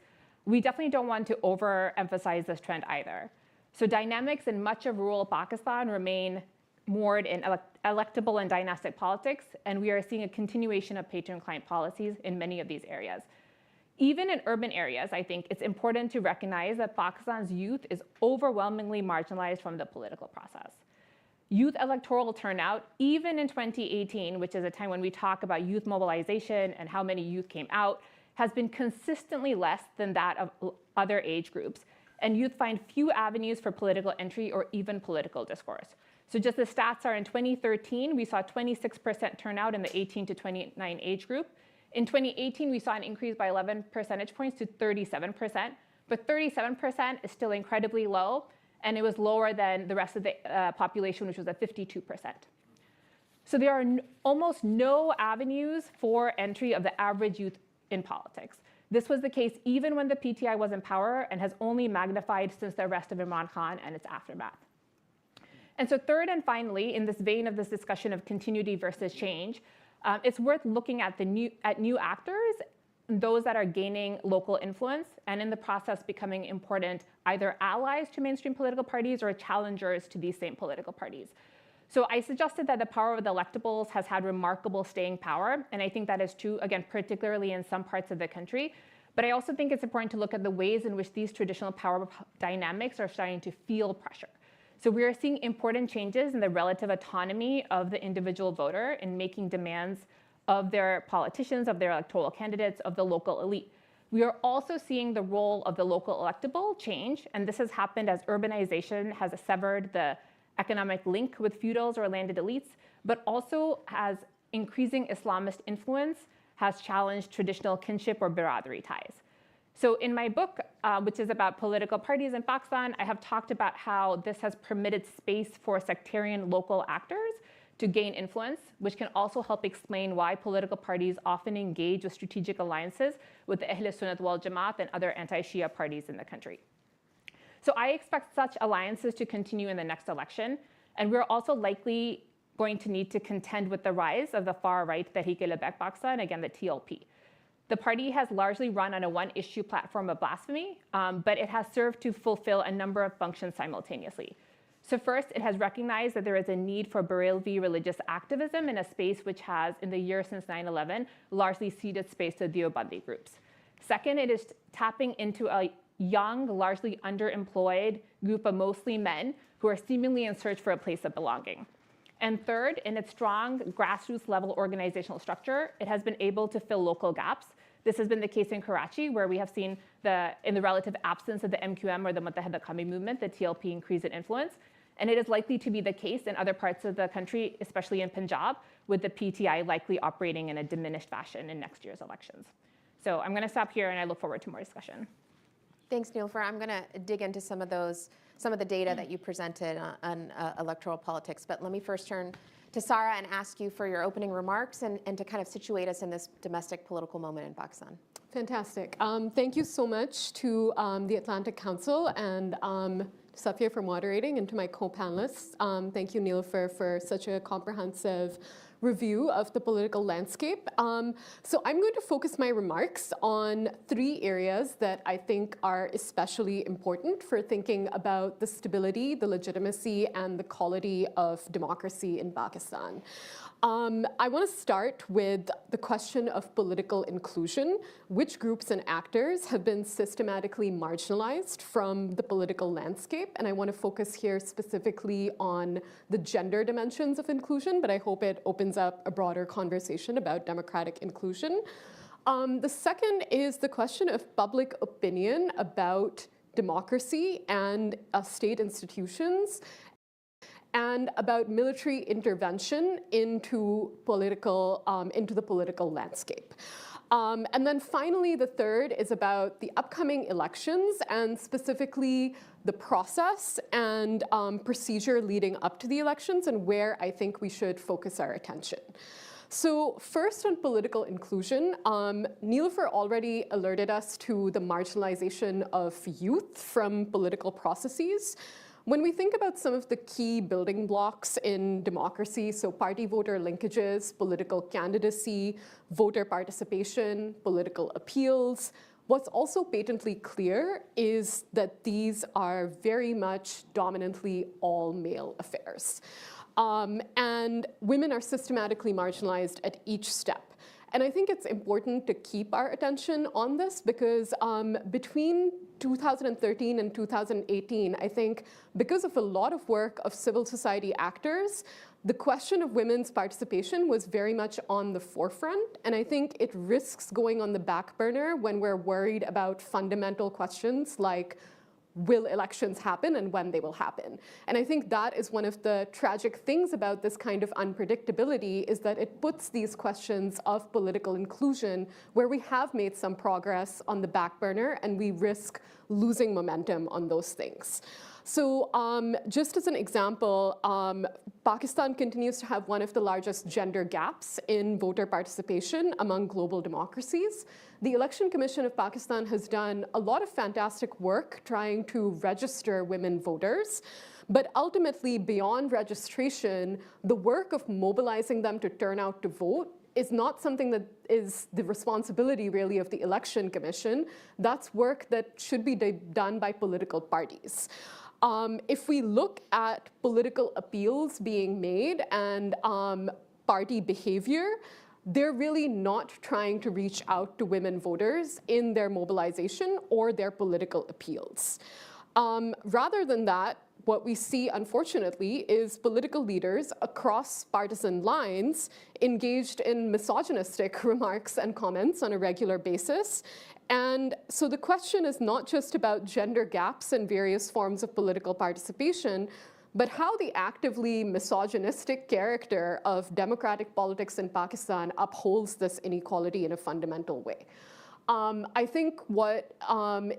we definitely don't want to overemphasize this trend either. So dynamics in much of rural Pakistan remain moored in electable and dynastic politics, and we are seeing a continuation of patron-client policies in many of these areas. Even in urban areas, I think it's important to recognize that Pakistan's youth is overwhelmingly marginalized from the political process. Youth electoral turnout, even in 2018, which is a time when we talk about youth mobilization and how many youth came out, has been consistently less than that of other age groups. And youth find few avenues for political entry or even political discourse. So just the stats are in 2013, we saw 26% turnout in the 18 to 29 age group. In 2018, we saw an increase by 11 percentage points to 37%, but 37% is still incredibly low, and it was lower than the rest of the population, which was at 52%. So there are almost no avenues for entry of the average youth in politics. This was the case even when the PTI was in power and has only magnified since the arrest of Imran Khan and its aftermath. And so third and finally, in this vein of this discussion of continuity versus change, it's worth looking at new actors, those that are gaining local influence and in the process becoming important either allies to mainstream political parties or challengers to these same political parties. So I suggested that the power of the electables has had remarkable staying power, and I think that is true, again, particularly in some parts of the country. But I also think it's important to look at the ways in which these traditional power dynamics are starting to feel pressure. So we are seeing important changes in the relative autonomy of the individual voter in making demands of their politicians, of their electoral candidates, of the local elite. We are also seeing the role of the local electable change, and this has happened as urbanization has severed the economic link with feudals or landed elites, but also as increasing Islamist influence has challenged traditional kinship or biradari ties. So in my book, which is about political parties in Pakistan, I have talked about how this has permitted space for sectarian local actors to gain influence, which can also help explain why political parties often engage with strategic alliances with the Ahl Sunnat wal Jamaat and other anti-Shia parties in the country. So I expect such alliances to continue in the next election, and we're also likely going to need to contend with the rise of the far-right Tehreek-e-Labbaik Pakistan, again, the TLP. The party has largely run on a one-issue platform of blasphemy, but it has served to fulfill a number of functions simultaneously. So first, it has recognized that there is a need for Barelvi religious activism in a space which has, in the year since 9/11, largely ceded space to Deobandi groups. Second, it is tapping into a young, largely underemployed group of mostly men who are seemingly in search for a place of belonging. And third, in its strong grassroots level organizational structure, it has been able to fill local gaps. This has been the case in Karachi, where we have seen in the relative absence of the MQM or the Muttahida Qawmi movement, the TLP increase in influence. And it is likely to be the case in other parts of the country, especially in Punjab, with the PTI likely operating in a diminished fashion in next year's elections. So I'm going to stop here, and I look forward to more discussion. Thanks, Niloufar. I'm going to dig into some of the data that you presented on electoral politics. But let me first turn to Sarah and ask you for your opening remarks and to kind of situate us in this domestic political moment in Pakistan. Fantastic. Thank you so much to the Atlantic Council and Safia for moderating, and to my co-panelists. Thank you, Niloufar, for such a comprehensive review of the political landscape. So I'm going to focus my remarks on 3 areas that I think are especially important for thinking about the stability, the legitimacy, and the quality of democracy in Pakistan. I want to start with the question of political inclusion. Which groups and actors have been systematically marginalized from the political landscape? And I want to focus here specifically on the gender dimensions of inclusion, but I hope it opens up a broader conversation about democratic inclusion. The second is the question of public opinion about democracy and state institutions, and about military intervention into the political landscape. And then finally, the third is about the upcoming elections, and specifically the process and procedure leading up to the elections, and where I think we should focus our attention. So first, on political inclusion, Nilofer already alerted us to the marginalization of youth from political processes. When we think about some of the key building blocks in democracy, so party-voter linkages, political candidacy, voter participation, political appeals, what's also patently clear is that these are very much dominantly all-male affairs. And women are systematically marginalized at each step. And I think it's important to keep our attention on this because between 2013 and 2018, I think because of a lot of work of civil society actors, the question of women's participation was very much on the forefront. And I think it risks going on the back burner when we're worried about fundamental questions like, will elections happen and when they will happen? And I think that is one of the tragic things about this kind of unpredictability is that it puts these questions of political inclusion where we have made some progress on the back burner and we risk losing momentum on those things. So just as an example, Pakistan continues to have one of the largest gender gaps in voter participation among global democracies. The Election Commission of Pakistan has done a lot of fantastic work trying to register women voters. But ultimately, beyond registration, the work of mobilizing them to turn out to vote is not something that is the responsibility really of the Election Commission. That's work that should be done by political parties. If we look at political appeals being made and party behavior, they're really not trying to reach out to women voters in their mobilization or their political appeals. Rather than that, what we see, unfortunately, is political leaders across partisan lines engaged in misogynistic remarks and comments on a regular basis. And so the question is not just about gender gaps in various forms of political participation, but how the actively misogynistic character of democratic politics in Pakistan upholds this inequality in a fundamental way. I think what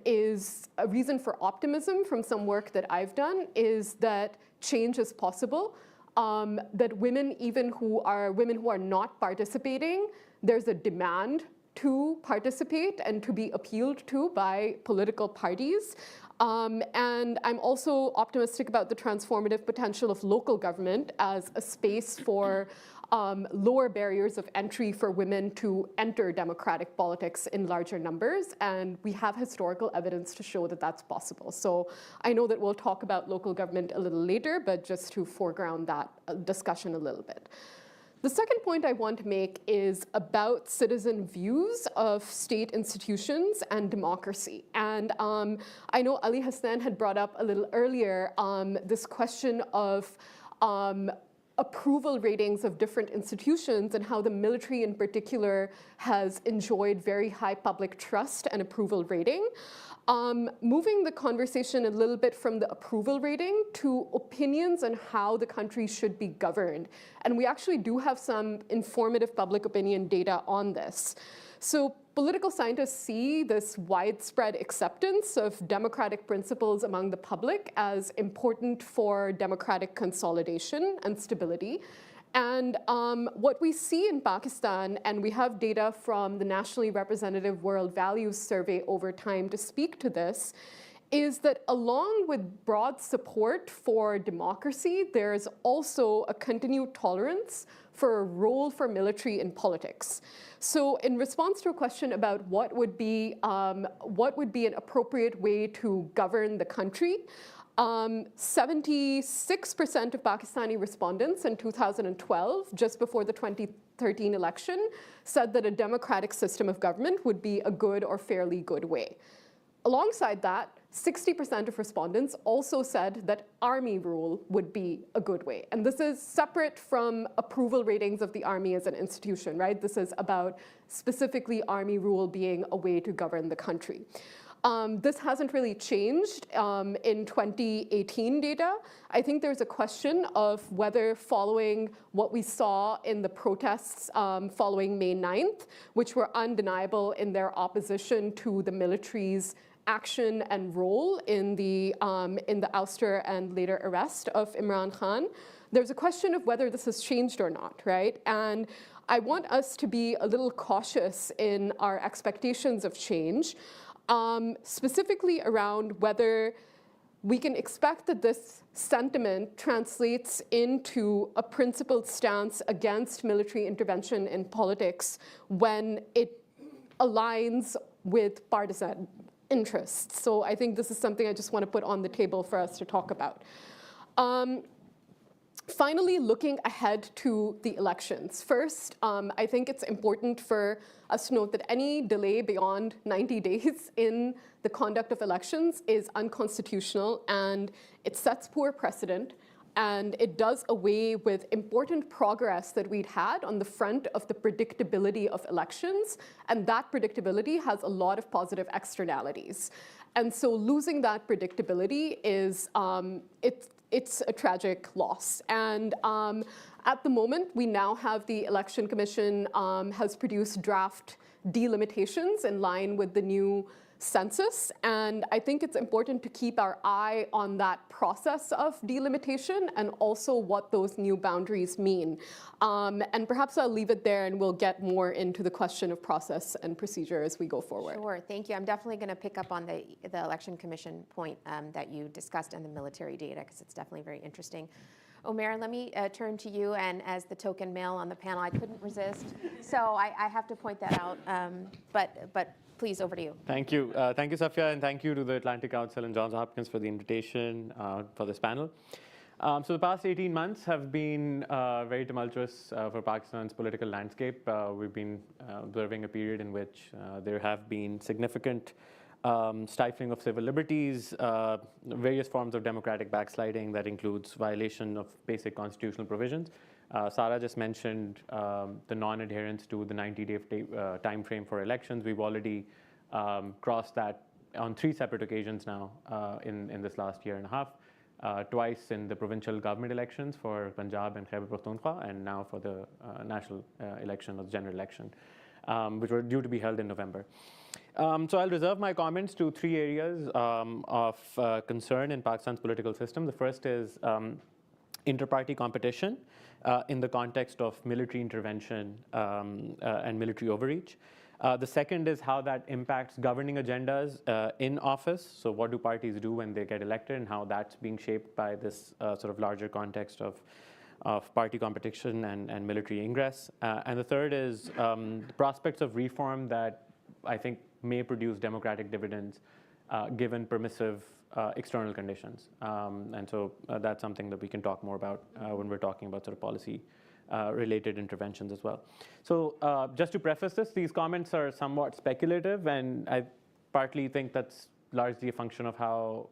is a reason for optimism from some work that I've done is that change is possible, that women, even who are not participating, there's a demand to participate and to be appealed to by political parties. And I'm also optimistic about the transformative potential of local government as a space for lower barriers of entry for women to enter democratic politics in larger numbers. And we have historical evidence to show that that's possible. So I know that we'll talk about local government a little later, but just to foreground that discussion a little bit. The second point I want to make is about citizen views of state institutions and democracy. And I know Ali Hassan had brought up a little earlier this question of approval ratings of different institutions and how the military in particular has enjoyed very high public trust and approval rating. Moving the conversation a little bit from the approval rating to opinions on how the country should be governed. And we actually do have some informative public opinion data on this. So political scientists see this widespread acceptance of democratic principles among the public as important for democratic consolidation and stability. And what we see in Pakistan, and we have data from the Nationally Representative World Values Survey over time to speak to this, is that along with broad support for democracy, there's also a continued tolerance for a role for military in politics. So in response to a question about what would be an appropriate way to govern the country, 76% of Pakistani respondents in 2012, just before the 2013 election, said that a democratic system of government would be a good or fairly good way. Alongside that, 60% of respondents also said that army rule would be a good way. And this is separate from approval ratings of the army as an institution, right? This is about specifically army rule being a way to govern the country. This hasn't really changed in 2018 data. I think there's a question of whether following what we saw in the protests following May 9th, which were undeniable in their opposition to the military's action and role in the ouster and later arrest of Imran Khan, there's a question of whether this has changed or not, right? And I want us to be a little cautious in our expectations of change, specifically around whether we can expect that this sentiment translates into a principled stance against military intervention in politics when it aligns with partisan interests. So I think this is something I just want to put on the table for us to talk about. Finally, looking ahead to the elections. First, I think it's important for us to note that any delay beyond 90 days in the conduct of elections is unconstitutional, and it sets poor precedent, and it does away with important progress that we'd had on the front of the predictability of elections, and that predictability has a lot of positive externalities. And so losing that predictability is, it's a tragic loss. And at the moment, we now have the Election Commission has produced draft delimitations in line with the new census. And I think it's important to keep our eye on that process of delimitation and also what those new boundaries mean. And perhaps I'll leave it there and we'll get more into the question of process and procedure as we go forward. Sure, thank you. I'm definitely going to pick up on the Election Commission point that you discussed and the military data, because it's definitely very interesting. Omer, let me turn to you, and as the token male on the panel, I couldn't resist, so I have to point that out, but please, over to you. Thank you. Thank you, Safia, and thank you to the Atlantic Council and Johns Hopkins for the invitation for this panel. So the past 18 months have been very tumultuous for Pakistan's political landscape. We've been observing a period in which there have been significant stifling of civil liberties, various forms of democratic backsliding that includes violation of basic constitutional provisions. Sarah just mentioned the non-adherence to the 90-day time frame for elections. We've already crossed that on 3 separate occasions now in this last year and a half, twice in the provincial government elections for Punjab and Khyber Pakhtunkhwa, and now for the national election or the general election, which were due to be held in November. So I'll reserve my comments to 3 areas of concern in Pakistan's political system. The first is inter-party competition in the context of military intervention and military overreach. The second is how that impacts governing agendas in office. So what do parties do when they get elected, and how that's being shaped by this sort of larger context of party competition and military ingress. And the third is the prospects of reform that I think may produce democratic dividends given permissive external conditions. And so that's something that we can talk more about when we're talking about sort of policy related interventions as well. So just to preface this, these comments are somewhat speculative, and I partly think that's largely a function of how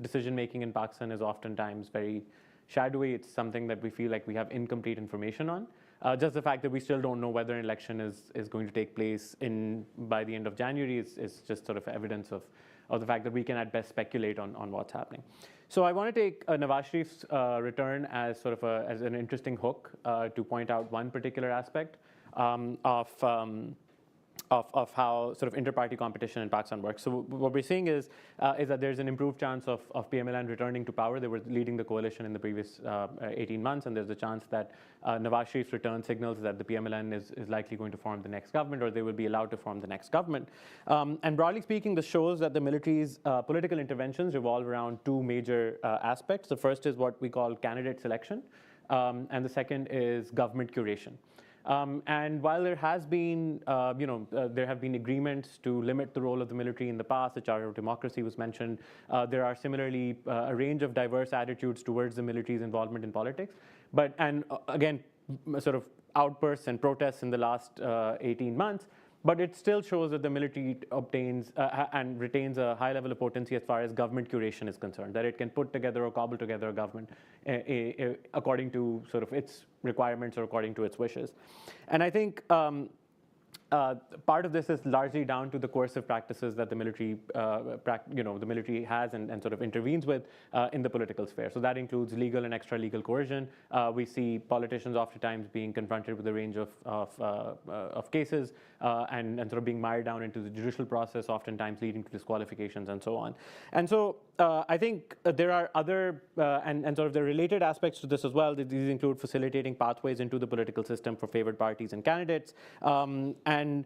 decision-making in Pakistan is oftentimes very shadowy. It's something that we feel like we have incomplete information on. Just the fact that we still don't know whether an election is going to take place by the end of January is just sort of evidence of the fact that we can at best speculate on what's happening. So I want to take Nawaz Sharif's return as sort of as an interesting hook to point out one particular aspect of of how sort of inter-party competition in Pakistan works. So what we're seeing is that there's an improved chance of PMLN returning to power. They were leading the coalition in the previous 18 months, and there's a chance that Nawaz Sharif's return signals that the PMLN is likely going to form the next government, or they will be allowed to form the next government. And broadly speaking, this shows that the military's political interventions revolve around two major aspects. The first is what we call candidate selection, and the second is government curation. And while there has been, there have been agreements to limit the role of the military in the past, the Charter of Democracy was mentioned, there are similarly a range of diverse attitudes towards the military's involvement in politics. But, and again, sort of outbursts and protests in the last 18 months, but it still shows that the military obtains and retains a high level of potency as far as government curation is concerned, that it can put together or cobble together a government according to sort of its requirements or according to its wishes. And I think part of this is largely down to the coercive practices that the military, the military has and sort of intervenes with in the political sphere. So that includes legal and extra-legal coercion. We see politicians oftentimes being confronted with a range of cases and sort of being mired down into the judicial process, oftentimes leading to disqualifications and so on. And so I think there are other and sort of the related aspects to this as well. These include facilitating pathways into the political system for favored parties and candidates. And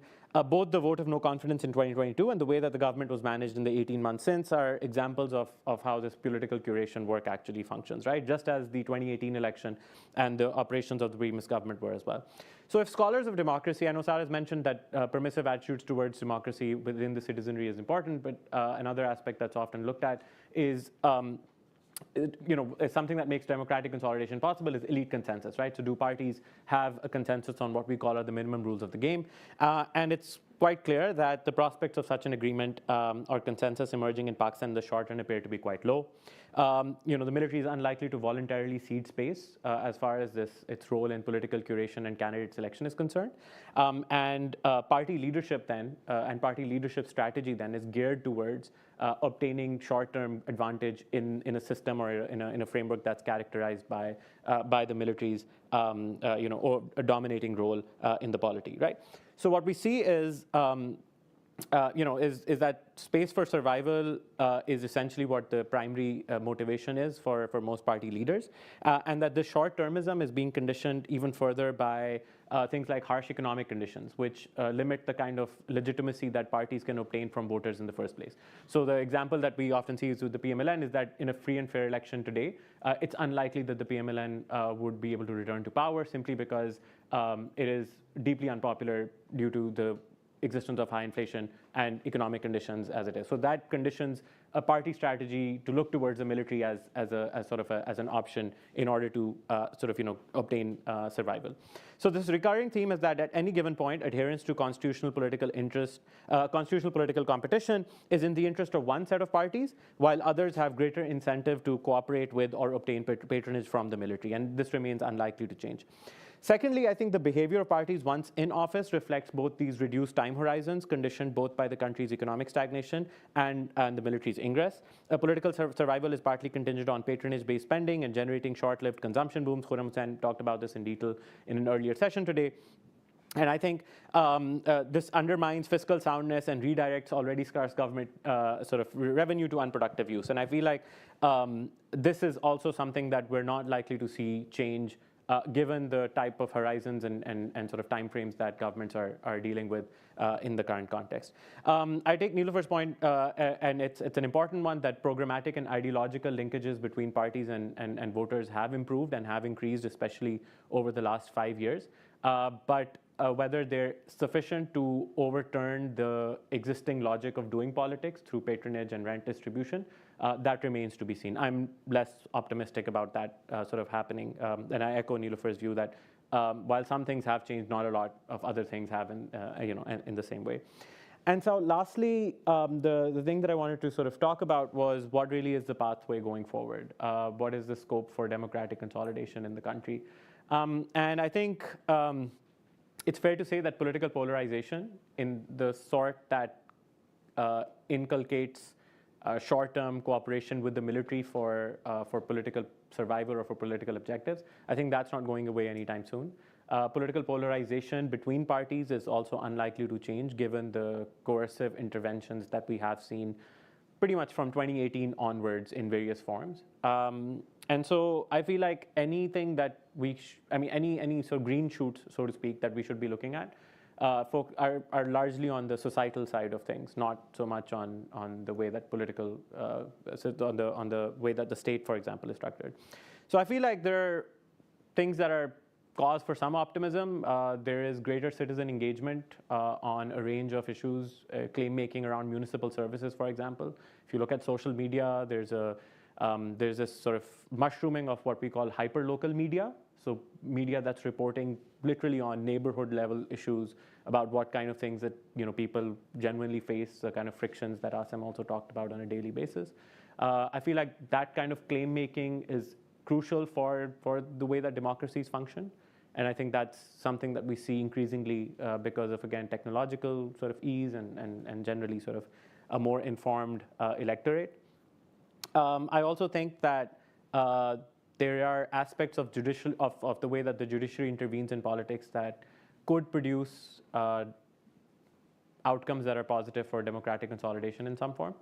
both the vote of no confidence in 2022 and the way that the government was managed in the 18 months since are examples of how this political curation work actually functions, right? Just as the 2018 election and the operations of the previous government were as well. So if scholars of democracy, I know Sarah has mentioned that permissive attitudes towards democracy within the citizenry is important, but another aspect that's often looked at is something that makes democratic consolidation possible is elite consensus, right? So do parties have a consensus on what we call are the minimum rules of the game? And it's quite clear that the prospects of such an agreement or consensus emerging in Pakistan in the short run appear to be quite low. The military is unlikely to voluntarily cede space as far as its role in political curation and candidate selection is concerned. And party leadership then, and party leadership strategy then is geared towards obtaining short-term advantage in a system or in a framework that's characterized by the military's or a dominating role in the polity, right? So what we see is is that space for survival is essentially what the primary motivation is for most party leaders, and that the short-termism is being conditioned even further by things like harsh economic conditions, which limit the kind of legitimacy that parties can obtain from voters in the first place. So the example that we often see is with the PMLN is that in a free and fair election today, it's unlikely that the PMLN would be able to return to power simply because it is deeply unpopular due to the existence of high inflation and economic conditions as it is. So that conditions a party strategy to look towards the military as an option in order to obtain survival. So this recurring theme is that at any given point, adherence to constitutional political competition is in the interest of one set of parties, while others have greater incentive to cooperate with or obtain patronage from the military, and this remains unlikely to change. Secondly, I think the behavior of parties once in office reflects both these reduced time horizons, conditioned both by the country's economic stagnation and the military's ingress. Political survival is partly contingent on patronage-based spending and generating short-lived consumption booms. Khurram Hussain talked about this in detail in an earlier session today. And I think this undermines fiscal soundness and redirects already scarce government revenue to unproductive use. And I feel like this is also something that we're not likely to see change given the type of horizons and sort of timeframes that governments are dealing with in the current context. I take Nilofer's point, and it's an important one, that programmatic and ideological linkages between parties and voters have improved and have increased, especially over the last 5 years. But whether they're sufficient to overturn the existing logic of doing politics through patronage and rent distribution, that remains to be seen. I'm less optimistic about that sort of happening, and I echo Nilofer's view that while some things have changed, not a lot of other things have in the same way. And so lastly, the thing that I wanted to sort of talk about was what really is the pathway going forward? What is the scope for democratic consolidation in the country? And I think it's fair to say that political polarization in the sort that inculcates short-term cooperation with the military for political survival or for political objectives, I think that's not going away anytime soon. Political polarization between parties is also unlikely to change given the coercive interventions that we have seen pretty much from 2018 onwards in various forms. And so I feel like anything that any sort of green shoots, so to speak, that we should be looking at are largely on the societal side of things, not so much on the way that political, on the way that the state, for example, is structured. So I feel like there are things that are cause for some optimism. There is greater citizen engagement on a range of issues, claim making around municipal services, for example. If you look at social media, there's this sort of mushrooming of what we call hyperlocal media. So media that's reporting literally on neighborhood level issues about what kind of things that people genuinely face, the kind of frictions that Asim also talked about on a daily basis. I feel like that kind of claim making is crucial for the way that democracies function. And I think that's something that we see increasingly because of, again, technological sort of ease and generally sort of a more informed electorate. I also think that there are aspects of the way that the judiciary intervenes in politics that could produce outcomes that are positive for democratic consolidation in some form.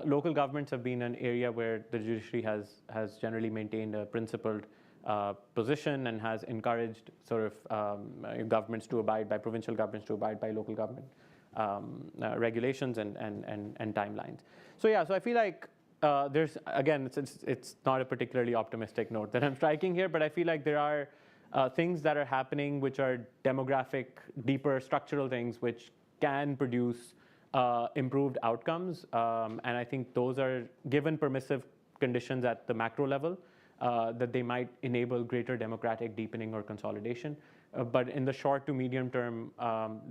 Local governments have been an area where the judiciary has generally maintained a principled position and has encouraged sort of governments to abide by, provincial governments to abide by local government regulations and timelines. So yeah, so I feel like there's, again, it's not a particularly optimistic note that I'm striking here, but I feel like there are things that are happening which are demographic, deeper structural things which can produce improved outcomes. And I think those are, given permissive conditions at the macro level, that they might enable greater democratic deepening or consolidation. But in the short to medium term,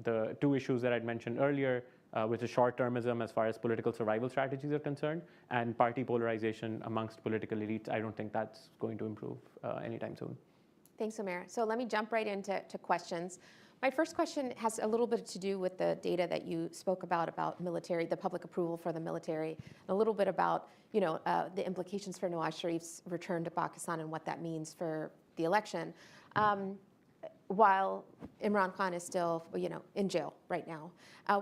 the two issues that I'd mentioned earlier, which is short-termism as far as political survival strategies are concerned, and party polarization amongst political elites, I don't think that's going to improve anytime soon. Thanks, Omer. So let me jump right into questions. My first question has a little bit to do with the data that you spoke about military, the public approval for the military, a little bit about the implications for Nawaz Sharif's return to Pakistan and what that means for the election. While Imran Khan is still, in jail right now.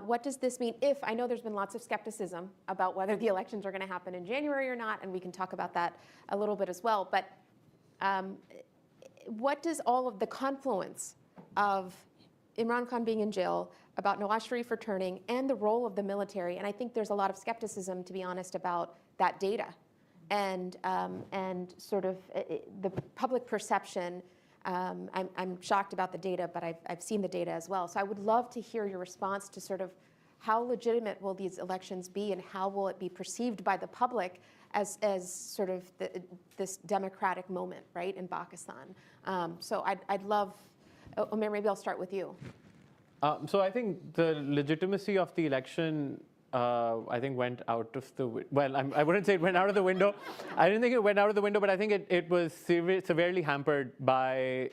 What does this mean if, I know there's been lots of skepticism about whether the elections are going to happen in January or not, and we can talk about that a little bit as well, but what does all of the confluence of Imran Khan being in jail, about Nawaz Sharif returning, and the role of the military, and I think there's a lot of skepticism, to be honest, about that data, and sort of the public perception. I'm shocked about the data, but I've seen the data as well. So I would love to hear your response to sort of how legitimate will these elections be, and how will it be perceived by the public as sort of this democratic moment, right, in Pakistan. So I'd love, Omer, maybe I'll start with you. So I think the legitimacy of the election, I think, went out of the, well, I wouldn't say it went out of the window. I didn't think it went out of the window, but I think it was severely hampered by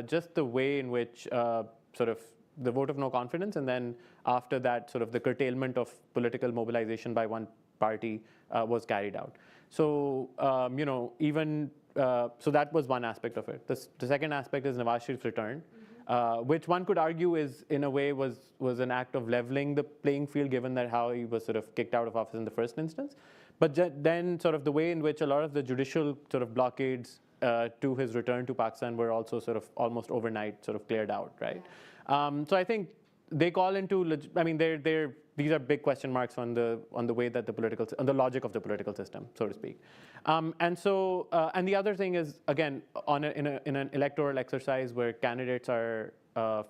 just the way in which sort of the vote of no confidence, and then after that, sort of the curtailment of political mobilization by one party was carried out. So, so that was one aspect of it. The second aspect is Nawaz Sharif's return. Which one could argue is, in a way, was an act of leveling the playing field, given that how he was sort of kicked out of office in the first instance. But then sort of the way in which a lot of the judicial sort of blockades to his return to Pakistan were also sort of almost overnight sort of cleared out, right? So I think they call into, these are big question marks on the way that on the logic of the political system, so to speak. And the other thing is, again, in an electoral exercise where candidates are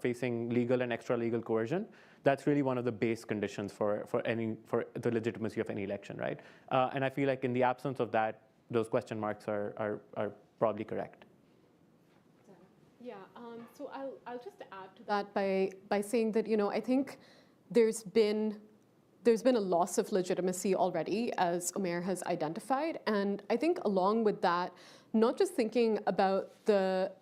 facing legal and extra-legal coercion, that's really one of the base conditions for the legitimacy of any election, right? And I feel like in the absence of that, those question marks are probably correct. Yeah, so I'll just add to that by saying that, I think there's been a loss of legitimacy already, as Omer has identified. And I think along with that, not just thinking about the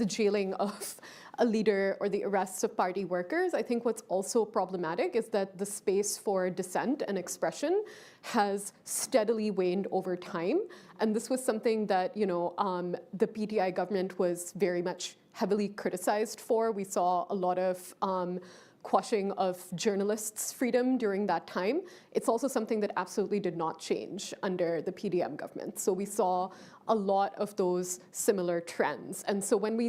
jailing of a leader or the arrests of party workers, I think what's also problematic is that the space for dissent and expression has steadily waned over time. And this was something that, the PTI government was very much heavily criticized for. We saw a lot of quashing of journalists' freedom during that time. It's also something that absolutely did not change under the PDM government. So we saw a lot of those similar trends. And so when we,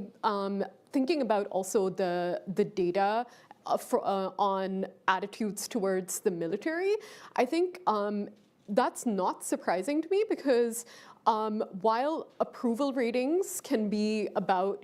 thinking about also the data on attitudes towards the military, I think that's not surprising to me because while approval ratings can be about,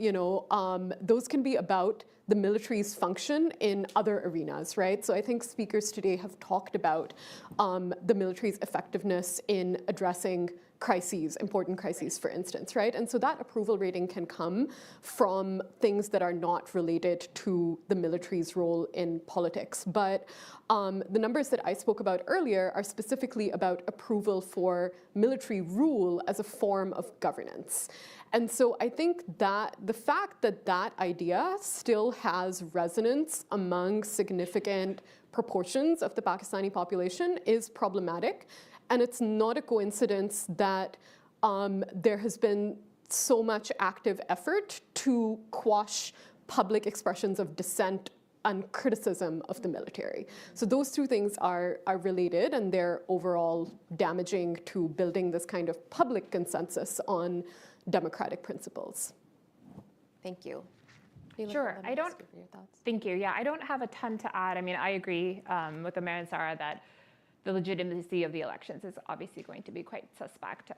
those can be about the military's function in other arenas, right? So I think speakers today have talked about the military's effectiveness in addressing crises, important crises, for instance, right? And so that approval rating can come from things that are not related to the military's role in politics. But the numbers that I spoke about earlier are specifically about approval for military rule as a form of governance. And so I think that the fact that that idea still has resonance among significant proportions of the Pakistani population is problematic. And it's not a coincidence that there has been so much active effort to quash public expressions of dissent and criticism of the military. So those two things are related, and they're overall damaging to building this kind of public consensus on democratic principles. Thank you. Sure, I don't, thank you. Yeah, I don't have a ton to add. I mean, I agree with Omer and Sarah that the legitimacy of the elections is obviously going to be quite suspect.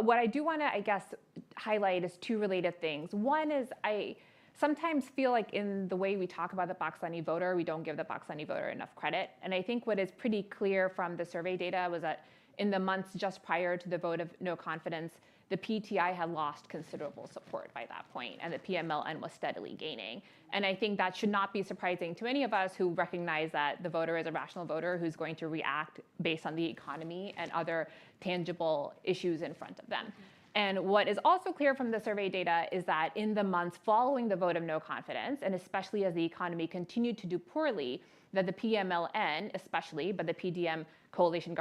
What I do want to, I guess, highlight is two related things. One is I sometimes feel like in the way we talk about the Pakistani voter, we don't give the Pakistani voter enough credit. And I think what is pretty clear from the survey data was that in the months just prior to the vote of no confidence, the PTI had lost considerable support by that point, and the PMLN was steadily gaining. And I think that should not be surprising to any of us who recognize that the voter is a rational voter who's going to react based on the economy and other tangible issues in front of them. And what is also clear from the survey data is that in the months following the vote of no confidence, and especially as the economy continued to do poorly, that the PMLN especially, but the PDM coalition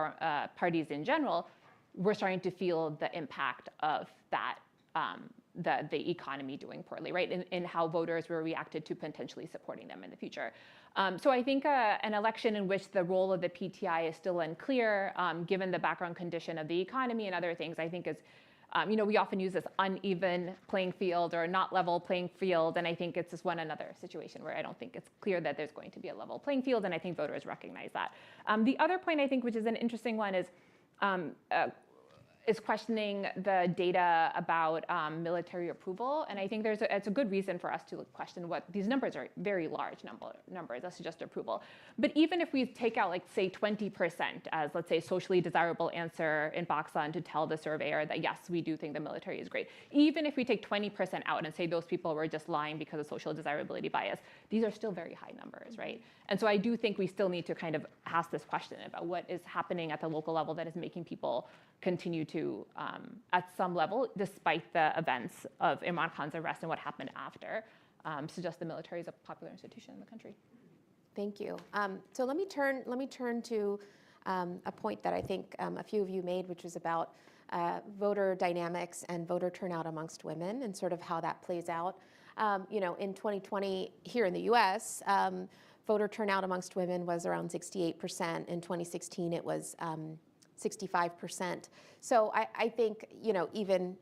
parties in general, we're starting to feel the impact of that, the economy doing poorly, right? In how voters were reacted to potentially supporting them in the future. So I think an election in which the role of the PTI is still unclear, given the background condition of the economy and other things, I think is, we often use this uneven playing field or not level playing field, and I think it's just one another situation where I don't think it's clear that there's going to be a level playing field, and I think voters recognize that. The other point I think, which is an interesting one, is questioning the data about military approval. And I think it's a good reason for us to question what these numbers are, very large numbers, that's just approval. But even if we take out, like, say, 20% as, let's say, socially desirable answer in Pakistan to tell the surveyor that, yes, we do think the military is great. Even if we take 20% out and say those people were just lying because of social desirability bias, these are still very high numbers, right? And so I do think we still need to kind of ask this question about what is happening at the local level that is making people continue to, at some level, despite the events of Imran Khan's arrest and what happened after, suggest the military is a popular institution in the country. Thank you. So let me turn to a point that I think a few of you made, which was about voter dynamics and voter turnout amongst women and sort of how that plays out. In 2020 here in the U.S., voter turnout amongst women was around 68%. In 2016, it was 65%. So I think, even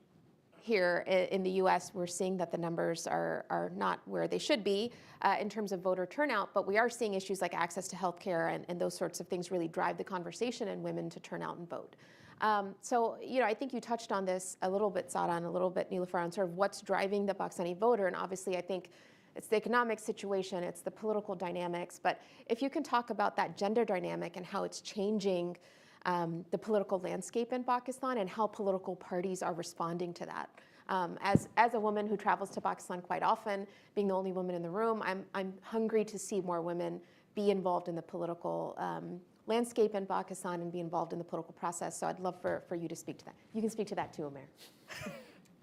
here in the US, we're seeing that the numbers are not where they should be in terms of voter turnout, but we are seeing issues like access to healthcare and those sorts of things really drive the conversation and women to turn out and vote. So, I think you touched on this a little bit, Sada, and a little bit, Niloufar, on sort of what's driving the Pakistani voter. And obviously, I think it's the economic situation, it's the political dynamics. But if you can talk about that gender dynamic and how it's changing the political landscape in Pakistan and how political parties are responding to that. As a woman who travels to Pakistan quite often, being the only woman in the room, I'm hungry to see more women be involved in the political landscape in Pakistan and be involved in the political process. So I'd love for you to speak to that. You can speak to that too, Omer. Do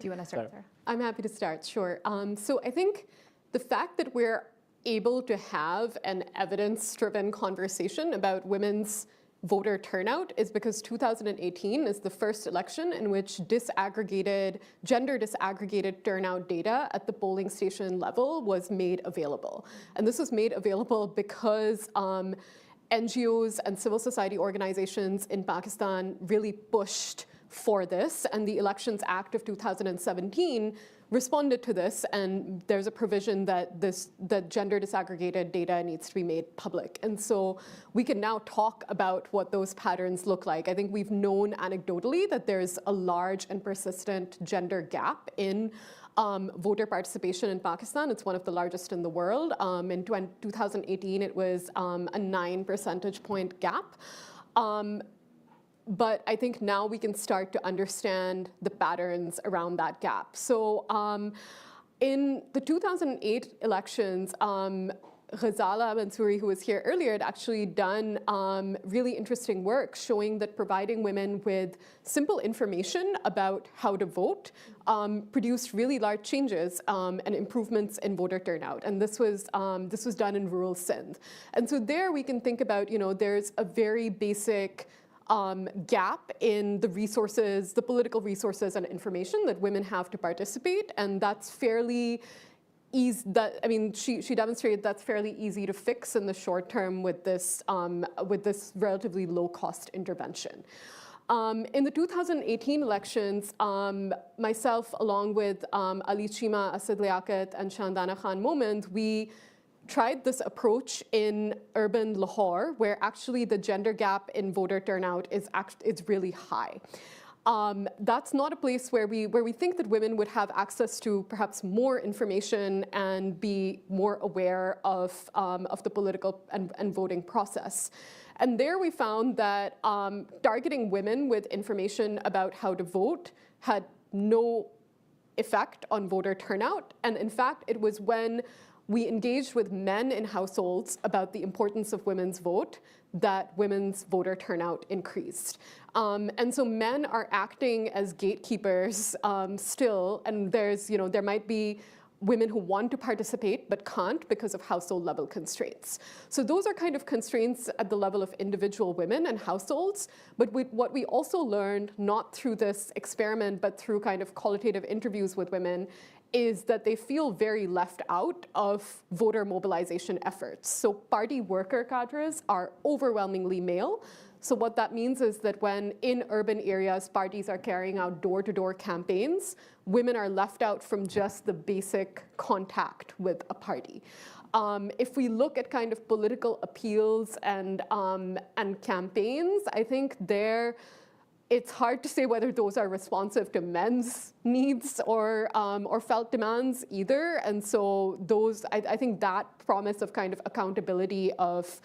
you want to start, Sarah? I'm happy to start, sure. So I think the fact that we're able to have an evidence-driven conversation about women's voter turnout is because 2018 is the first election in which gender disaggregated turnout data at the polling station level was made available. And this was made available because NGOs and civil society organizations in Pakistan really pushed for this, and the Elections Act of 2017 responded to this, and there's a provision that that gender disaggregated data needs to be made public. And so we can now talk about what those patterns look like. I think we've known anecdotally that there's a large and persistent gender gap in voter participation in Pakistan. It's one of the largest in the world. In 2018, it was a 9 percentage point gap. But I think now we can start to understand the patterns around that gap. So in the 2008 elections, Ghazala Mansouri, who was here earlier, had actually done really interesting work showing that providing women with simple information about how to vote produced really large changes and improvements in voter turnout. And this was done in rural Sindh. And so there we can think about, there's a very basic gap in the resources, the political resources and information that women have to participate, and that's fairly easy. She demonstrated that's fairly easy to fix in the short term with this relatively low-cost intervention. In the 2018 elections, myself, along with Ali Chima, Asad Liaquat, and Shandana Khan Momand, we tried this approach in urban Lahore, where actually the gender gap in voter turnout is really high. That's not a place where we think that women would have access to perhaps more information and be more aware of the political and voting process. And there we found that targeting women with information about how to vote had no effect on voter turnout. And in fact, it was when we engaged with men in households about the importance of women's vote that women's voter turnout increased. And so men are acting as gatekeepers still, and there might be women who want to participate but can't because of household level constraints. So those are kind of constraints at the level of individual women and households. But what we also learned, not through this experiment, but through kind of qualitative interviews with women, is that they feel very left out of voter mobilization efforts. So party worker cadres are overwhelmingly male. So what that means is that when in urban areas parties are carrying out door-to-door campaigns, women are left out from just the basic contact with a party. If we look at kind of political appeals and campaigns, I think it's hard to say whether those are responsive to men's needs or felt demands either. And so I think that promise of kind of accountability of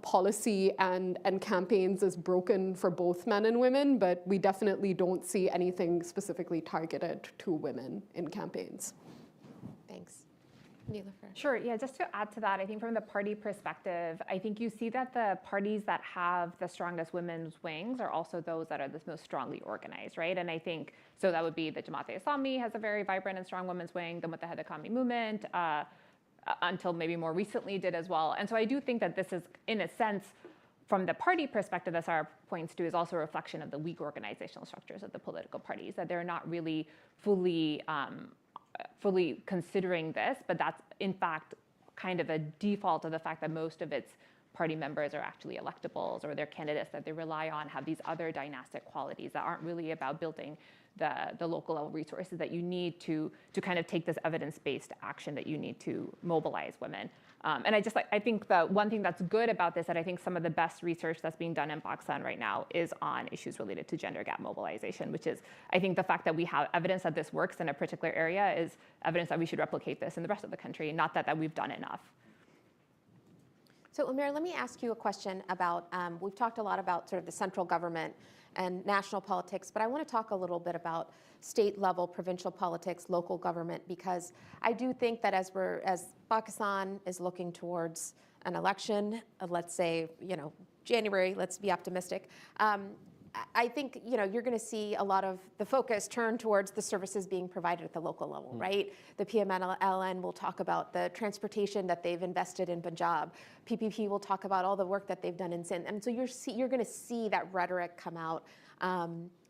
policy and campaigns is broken for both men and women, but we definitely don't see anything specifically targeted to women in campaigns. Thanks. Sure, yeah, just to add to that, I think from the party perspective, I think you see that the parties that have the strongest women's wings are also those that are the most strongly organized, right? And I think, so that would be the Jamaat-e-Islami has a very vibrant and strong women's wing, the Muttahida Qawmi movement, until maybe more recently did as well. And so I do think that this is, in a sense, from the party perspective, that Sarah points to, is also a reflection of the weak organizational structures of the political parties, that they're not really fully considering this, but that's in fact kind of a default of the fact that most of its party members are actually electables, or their candidates that they rely on have these other dynastic qualities that aren't really about building the local level resources that you need to kind of take this evidence-based action that you need to mobilize women. And I think the one thing that's good about this, that I think some of the best research that's being done in Pakistan right now is on issues related to gender gap mobilization, which is, I think the fact that we have evidence that this works in a particular area is evidence that we should replicate this in the rest of the country, not that we've done enough. So Umair, let me ask you a question about, we've talked a lot about sort of the central government and national politics, but I want to talk a little bit about state level, provincial politics, local government, because I do think that as Pakistan is looking towards an election, let's say, January, let's be optimistic, I think you're going to see a lot of the focus turn towards the services being provided at the local level, right? The PMLN will talk about the transportation that they've invested in Punjab. PPP will talk about all the work that they've done in Sindh. And so you're going to see that rhetoric come out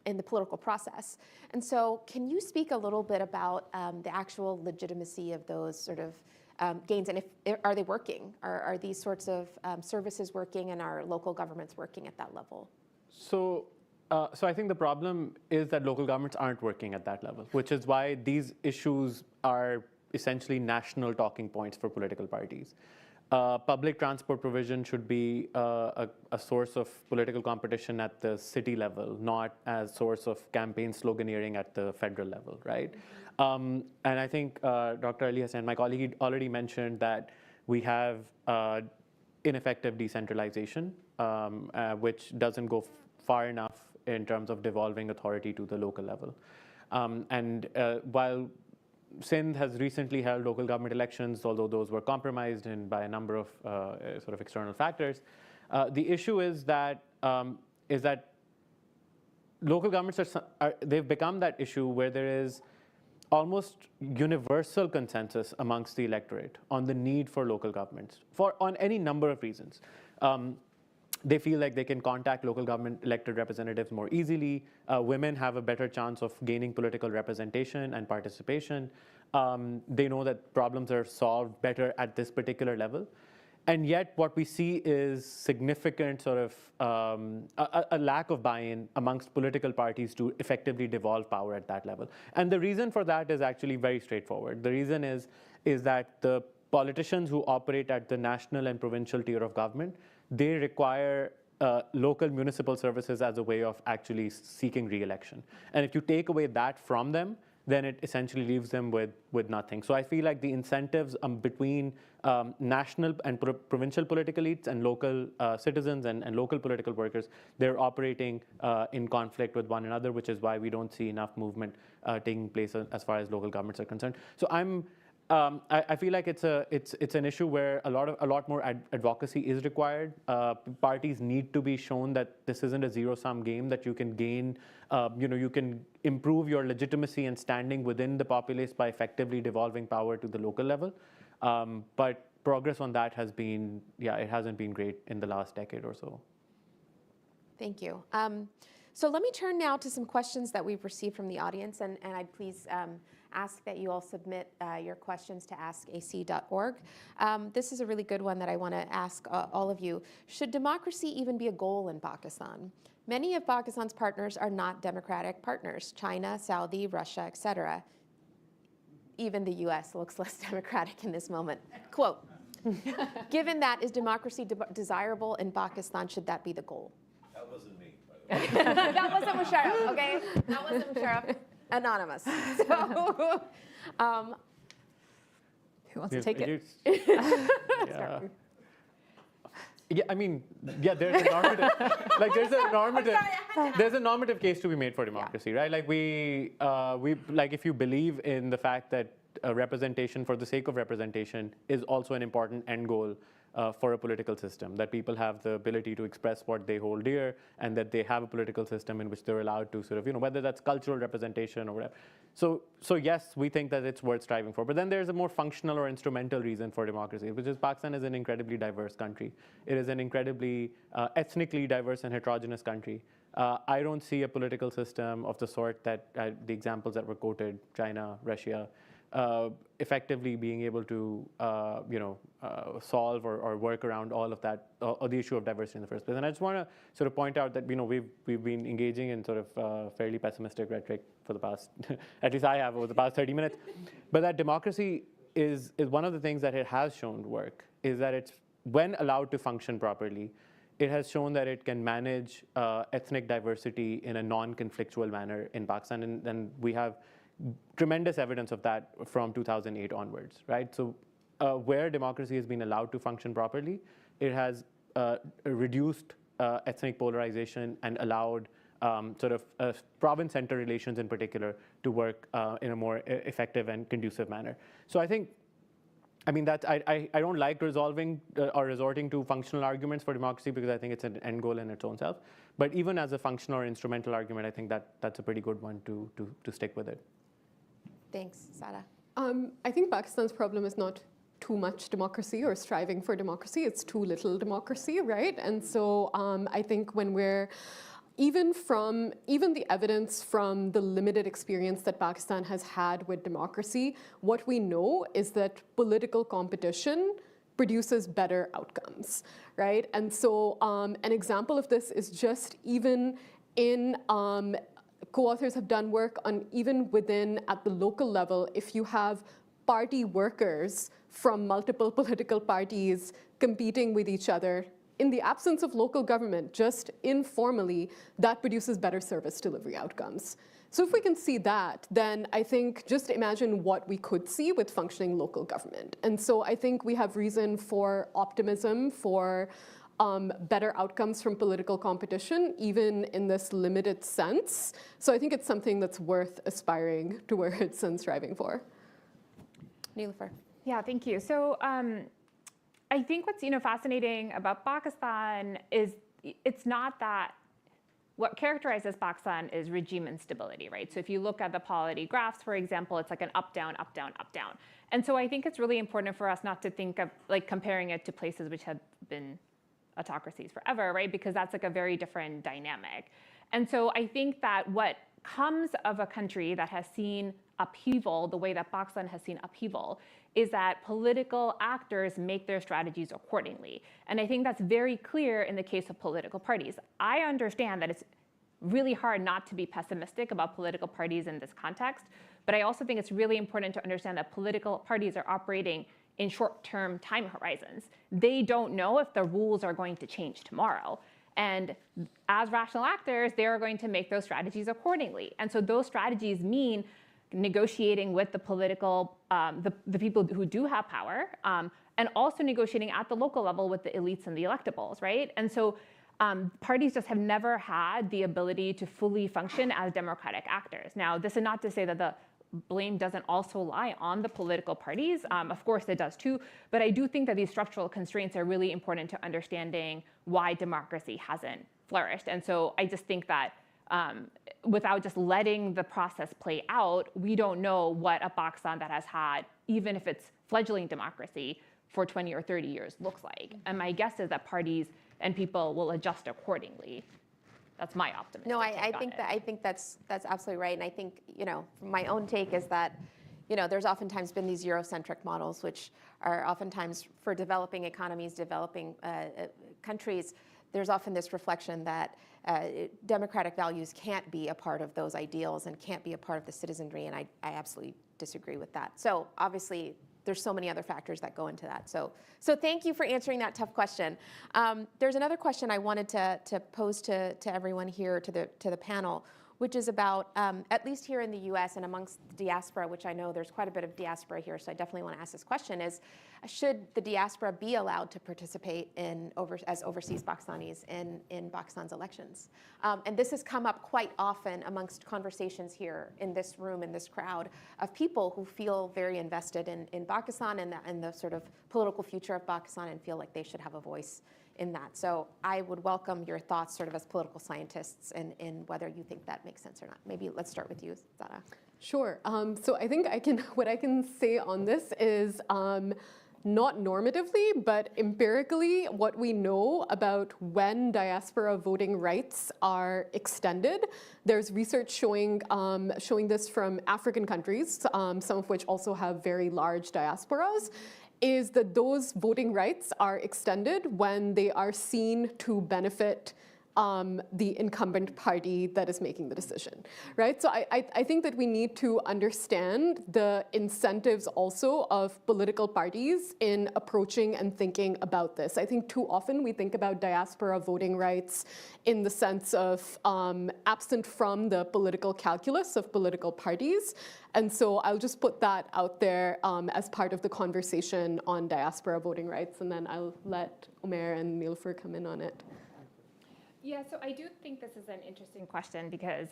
in the political process. And so can you speak a little bit about the actual legitimacy of those sort of gains, and are they working? Are these sorts of services working, and are local governments working at that level? So I think the problem is that local governments aren't working at that level, which is why these issues are essentially national talking points for political parties. Public transport provision should be a source of political competition at the city level, not as source of campaign sloganeering at the federal level, right? And I think Dr. Ali Hassan, my colleague, already mentioned that we have ineffective decentralization, which doesn't go far enough in terms of devolving authority to the local level. While Sindh has recently held local government elections, although those were compromised by a number of sort of external factors, the issue is that local governments they've become that issue where there is almost universal consensus amongst the electorate on the need for local governments on any number of reasons. They feel like they can contact local government elected representatives more easily. Women have a better chance of gaining political representation and participation. They know that problems are solved better at this particular level. And yet what we see is significant sort of a lack of buy-in amongst political parties to effectively devolve power at that level. And the reason for that is actually very straightforward. The reason is that the politicians who operate at the national and provincial tier of government, they require local municipal services as a way of actually seeking re-election. And if you take away that from them, then it essentially leaves them with nothing. So I feel like the incentives between national and provincial political elites and local citizens and local political workers, they're operating in conflict with one another, which is why we don't see enough movement taking place as far as local governments are concerned. So I feel like it's an issue where a lot more advocacy is required. Parties need to be shown that this isn't a zero-sum game, that you can gain, you can improve your legitimacy and standing within the populace by effectively devolving power to the local level. But progress on that has been, it hasn't been great in the last decade or so. Thank you. So let me turn now to some questions that we've received from the audience, and I'd please ask that you all submit your questions to askac.org. This is a really good one that I want to ask all of you. Should democracy even be a goal in Pakistan? Many of Pakistan's partners are not democratic partners: China, Saudi, Russia, etc. Even the US looks less democratic in this moment. Quote, given that, is democracy desirable in Pakistan? Should that be the goal? That wasn't me, by the way. That wasn't Musharraf, okay? That wasn't Musharraf. Anonymous. So, who wants to take it? Yeah, I mean, there's a normative, there's a normative case to be made for democracy, right? Like if you believe in the fact that representation for the sake of representation is also an important end goal for a political system, that people have the ability to express what they hold dear, and that they have a political system in which they're allowed to sort of, whether that's cultural representation or whatever. So yes, we think that it's worth striving for. But then there's a more functional or instrumental reason for democracy, which is Pakistan is an incredibly diverse country. It is an incredibly ethnically diverse and heterogeneous country. I don't see a political system of the sort that the examples that were quoted, China, Russia, effectively being able to solve or work around all of that, or the issue of diversity in the first place. And I just want to sort of point out that we've been engaging in sort of fairly pessimistic rhetoric for the past, at least I have over the past 30 minutes. But that democracy is one of the things that it has shown work, is that it's, when allowed to function properly, it has shown that it can manage ethnic diversity in a non-conflictual manner in Pakistan, and we have tremendous evidence of that from 2008 onwards, right? So where democracy has been allowed to function properly, it has reduced ethnic polarization and allowed sort of province-center relations in particular to work in a more effective and conducive manner. So I think I mean, I don't like resolving or resorting to functional arguments for democracy because I think it's an end goal in its own self. But even as a functional or instrumental argument, I think that's a pretty good one to stick with it. Thanks, Sada. I think Pakistan's problem is not too much democracy or striving for democracy. It's too little democracy, right? And so I think when we're even the evidence from the limited experience that Pakistan has had with democracy, what we know is that political competition produces better outcomes, right? And so an example of this is just even in co-authors have done work on even within at the local level, if you have party workers from multiple political parties competing with each other, in the absence of local government, just informally, that produces better service delivery outcomes. So if we can see that, then I think just imagine what we could see with functioning local government. And so I think we have reason for optimism, for better outcomes from political competition, even in this limited sense. So I think it's something that's worth aspiring towards and striving for. Niloufar. Yeah, thank you. So I think what's fascinating about Pakistan is it's not that what characterizes Pakistan is regime instability, right? So if you look at the polity graphs, for example, it's like an up, down, up, down, up, down. And so I think it's really important for us not to think of like comparing it to places which have been autocracies forever, right? Because that's like a very different dynamic. And so I think that what comes of a country that has seen upheaval the way that Pakistan has seen upheaval is that political actors make their strategies accordingly. And I think that's very clear in the case of political parties. I understand that it's really hard not to be pessimistic about political parties in this context, but I also think it's really important to understand that political parties are operating in short-term time horizons. They don't know if the rules are going to change tomorrow. And as rational actors, they are going to make those strategies accordingly. And so those strategies mean negotiating with the political, the people who do have power, and also negotiating at the local level with the elites and the electables, right? And so parties just have never had the ability to fully function as democratic actors. Now, this is not to say that the blame doesn't also lie on the political parties. Of course, it does too. But I do think that these structural constraints are really important to understanding why democracy hasn't flourished. And so I just think that without just letting the process play out, we don't know what a Pakistan that has had, even if it's fledgling democracy, for 20 or 30 years looks like. And my guess is that parties and people will adjust accordingly. That's my optimism. No, I think that's absolutely right. And I think, my own take is that, there's oftentimes been these Eurocentric models, which are oftentimes for developing economies, developing countries. There's often this reflection that democratic values can't be a part of those ideals and can't be a part of the citizenry, and I absolutely disagree with that. So obviously, there's so many other factors that go into that. So thank you for answering that tough question. There's another question I wanted to pose to everyone here, to the panel, which is about, at least here in the US and amongst the diaspora, which I know there's quite a bit of diaspora here, so I definitely want to ask this question, is should the diaspora be allowed to participate as overseas Pakistanis in Pakistan's elections? And this has come up quite often amongst conversations here in this room, in this crowd, of people who feel very invested in Pakistan and the sort of political future of Pakistan and feel like they should have a voice in that. So I would welcome your thoughts sort of as political scientists in whether you think that makes sense or not. Maybe let's start with you, Sada. Sure. So I think what I can say on this is not normatively, but empirically, what we know about when diaspora voting rights are extended. There's research showing this from African countries, some of which also have very large diasporas, is that those voting rights are extended when they are seen to benefit the incumbent party that is making the decision, right? So I think that we need to understand the incentives also of political parties in approaching and thinking about this. I think too often we think about diaspora voting rights in the sense of absent from the political calculus of political parties. And so I'll just put that out there as part of the conversation on diaspora voting rights, and then I'll let Omer and Niloufar come in on it. Yeah, so I do think this is an interesting question because,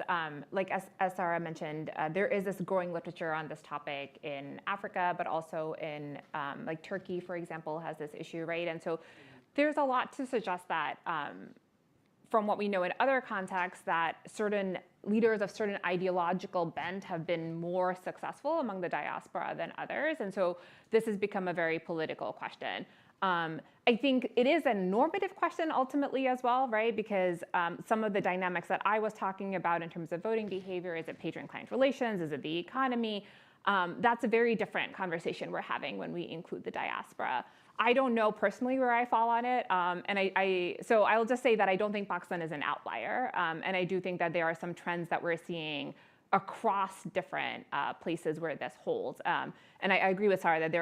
like as Sarah mentioned, there is this growing literature on this topic in Africa, but also in like Turkey, for example, has this issue, right? And so there's a lot to suggest that from what we know in other contexts, that certain leaders of certain ideological bent have been more successful among the diaspora than others. And so this has become a very political question. I think it is a normative question ultimately as well, right? Because some of the dynamics that I was talking about in terms of voting behavior, is it patron-client relations, is it the economy? That's a very different conversation we're having when we include the diaspora. I don't know personally where I fall on it, so I'll just say that I don't think Pakistan is an outlier, and I do think that there are some trends that we're seeing across different places where this holds. And I agree with Sarah that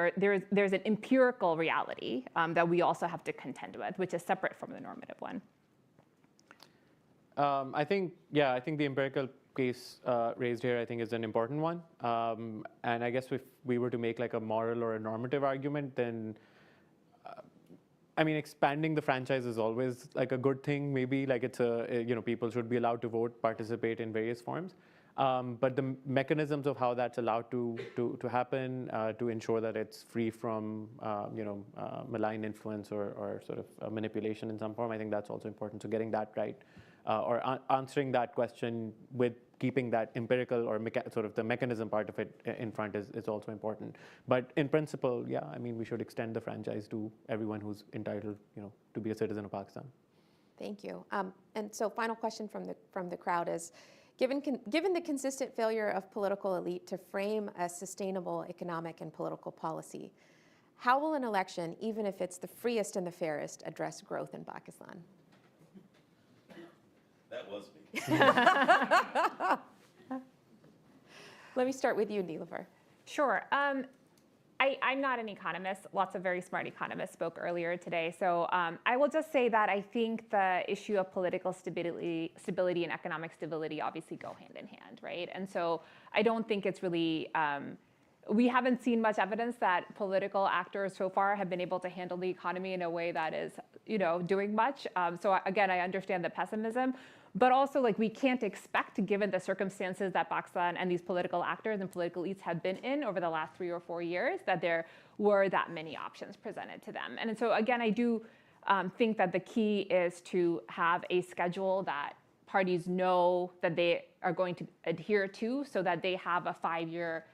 there's an empirical reality that we also have to contend with, which is separate from the normative one. I think the empirical case raised here, I think, is an important one. And I guess if we were to make like a moral or a normative argument, then I mean, expanding the franchise is always like a good thing. Maybe like it's people should be allowed to vote, participate in various forms. But the mechanisms of how that's allowed to happen, to ensure that it's free from malign influence or sort of manipulation in some form, I think that's also important. So getting that right, or answering that question with keeping that empirical or sort of the mechanism part of it in front is also important. But in principle, yeah, I mean, we should extend the franchise to everyone who's entitled, to be a citizen of Pakistan. Thank you. And so, final question from the crowd is: Given the consistent failure of political elite to frame a sustainable economic and political policy, how will an election, even if it's the freest and the fairest, address growth in Pakistan? That was me. Let me start with you, Nilofer. Sure. I'm not an economist. Lots of very smart economists spoke earlier today. So I will just say that I think the issue of political stability and economic stability obviously go hand in hand, right? And so I don't think it's really, we haven't seen much evidence that political actors so far have been able to handle the economy in a way that is, doing much. So again, I understand the pessimism. But also, like, we can't expect, given the circumstances that Pakistan and these political actors and political elites have been in over the last 3 or 4 years, that there were that many options presented to them. And so, again, I do think that the key is to have a schedule that parties know that they are going to adhere to, so that they have a 5-year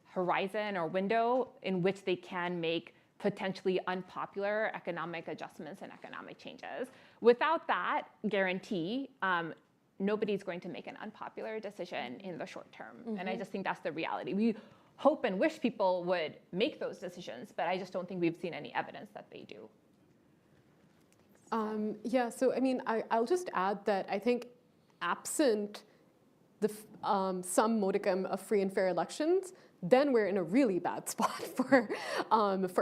horizon or window in which they can make potentially unpopular economic adjustments and economic changes. Without that guarantee, nobody's going to make an unpopular decision in the short term. Mm-hmm. And I just think that's the reality. We hope and wish people would make those decisions, but I just don't think we've seen any evidence that they do. Yeah, so I mean, I'll just add that I think absent some modicum of free and fair elections, then we're in a really bad spot for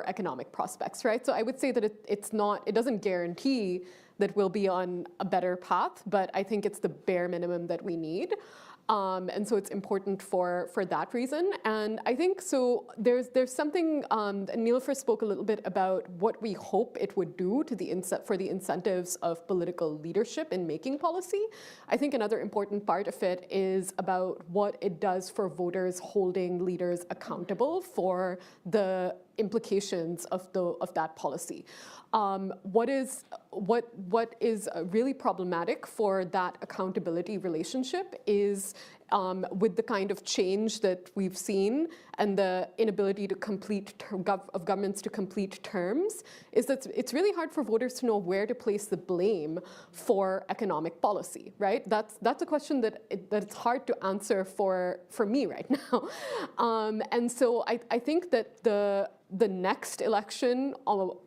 economic prospects, right? So I would say that it doesn't guarantee that we'll be on a better path, but I think it's the bare minimum that we need. And so it's important for that reason. And I think so there's something, Nilofer spoke a little bit about what we hope it would do to for the incentives of political leadership in making policy. I think another important part of it is about what it does for voters holding leaders accountable for the implications of that policy. What is really problematic for that accountability relationship is with the kind of change that we've seen and the inability to of governments to complete terms, is that it's really hard for voters to know where to place the blame for economic policy, right? That's a question that it's hard to answer for me right now. And so I think that the next election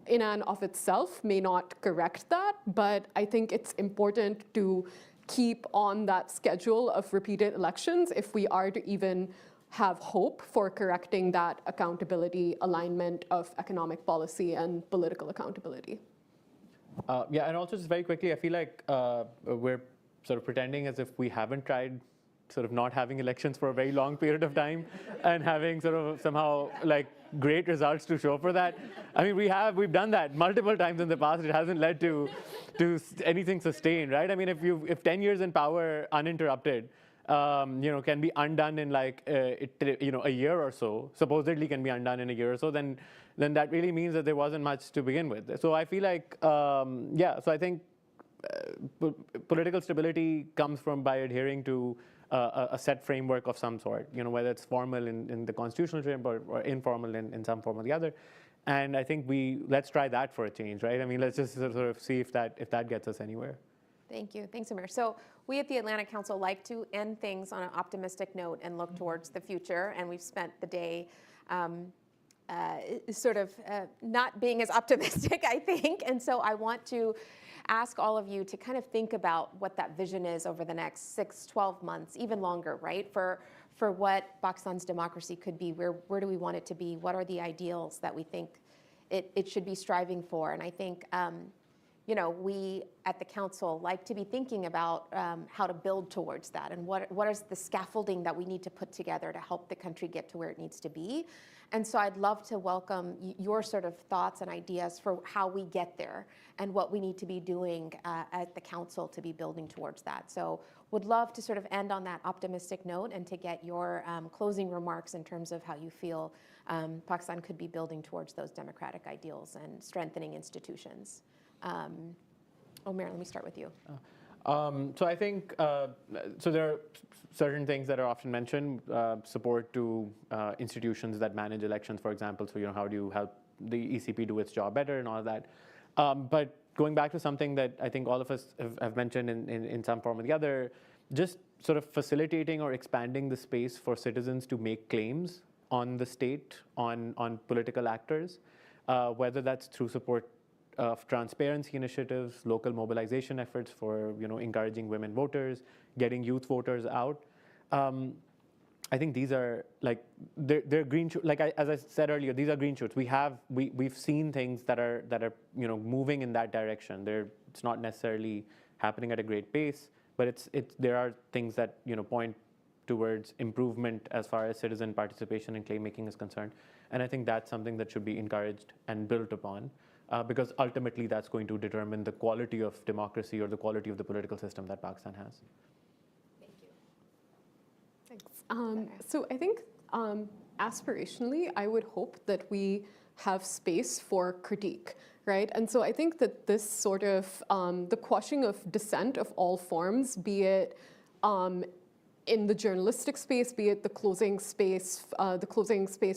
in and of itself may not correct that, but I think it's important to keep on that schedule of repeated elections if we are to even have hope for correcting that accountability alignment of economic policy and political accountability. Yeah, and also just very quickly, I feel like we're sort of pretending as if we haven't tried sort of not having elections for a very long period of time and having sort of somehow like great results to show for that. I mean, we've done that multiple times in the past. It hasn't led to anything sustained, right? I mean, if 10 years in power uninterrupted, can be undone in like a year or so, supposedly can be undone in a year or so, then that really means that there wasn't much to begin with. So I feel like, so I think political stability comes by adhering to a set framework of some sort, whether it's formal in the constitutional framework or informal in some form or the other. And I think let's try that for a change, right? I mean, let's just sort of see if that gets us anywhere. Thank you. Thanks, Amir. So we at the Atlantic Council like to end things on an optimistic note and look towards the future. And we've spent the day not being as optimistic, I think. And so I want to ask all of you to kind of think about what that vision is over the next 6, 12 months, even longer, right? For what Pakistan's democracy could be, where do we want it to be? What are the ideals that we think it should be striving for? And I think, we at the council like to be thinking about how to build towards that and what is the scaffolding that we need to put together to help the country get to where it needs to be. And so I'd love to welcome your sort of thoughts and ideas for how we get there and what we need to be doing at the council to be building towards that. So would love to sort of end on that optimistic note and to get your closing remarks in terms of how you feel Pakistan could be building towards those democratic ideals and strengthening institutions. Omer, let me start with you. So I think, there are certain things that are often mentioned, support to institutions that manage elections, for example. So, how do you help the ECP do its job better and all of that. But going back to something that I think all of us have mentioned in some form or the other, just sort of facilitating or expanding the space for citizens to make claims on the state, on political actors, whether that's through support of transparency initiatives, local mobilization efforts for encouraging women voters, getting youth voters out. I think these are like they're green shoots. Like as I said earlier, these are green shoots. We've seen things that are moving in that direction. It's not necessarily happening at a great pace, but there are things that point towards improvement as far as citizen participation and claim making is concerned. And I think that's something that should be encouraged and built upon. Because ultimately that's going to determine the quality of democracy or the quality of the political system that Pakistan has. Thank you. Thanks. So I think aspirationally, I would hope that we have space for critique, right? And so I think that this sort of, the quashing of dissent of all forms, be it in the journalistic space, be it the closing space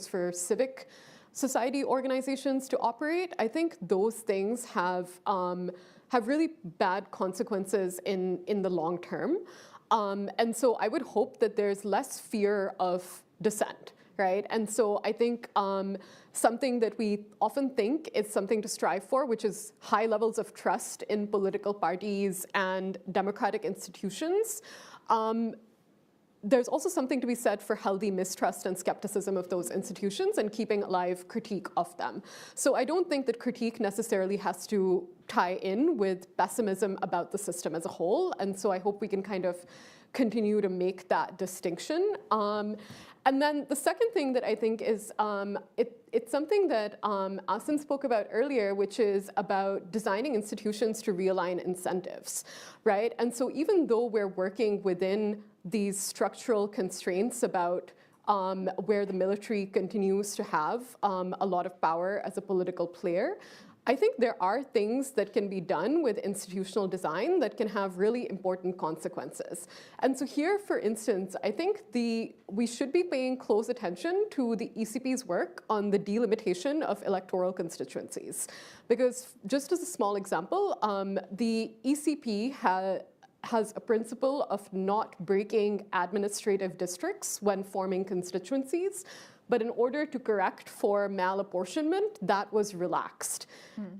for civic society organizations to operate, I think those things have really bad consequences in the long term. And so I would hope that there's less fear of dissent, right? And so I think something that we often think is something to strive for, which is high levels of trust in political parties and democratic institutions, there's also something to be said for healthy mistrust and skepticism of those institutions and keeping alive critique of them. So I don't think that critique necessarily has to tie in with pessimism about the system as a whole. And so I hope we can kind of continue to make that distinction. And then the second thing that I think is, it's something that Asim spoke about earlier, which is about designing institutions to realign incentives, right? And so even though we're working within these structural constraints about where the military continues to have a lot of power as a political player, I think there are things that can be done with institutional design that can have really important consequences. And so here, for instance, I think we should be paying close attention to the ECP's work on the delimitation of electoral constituencies. Because just as a small example, the ECP has a principle of not breaking administrative districts when forming constituencies. But in order to correct for malapportionment, that was relaxed.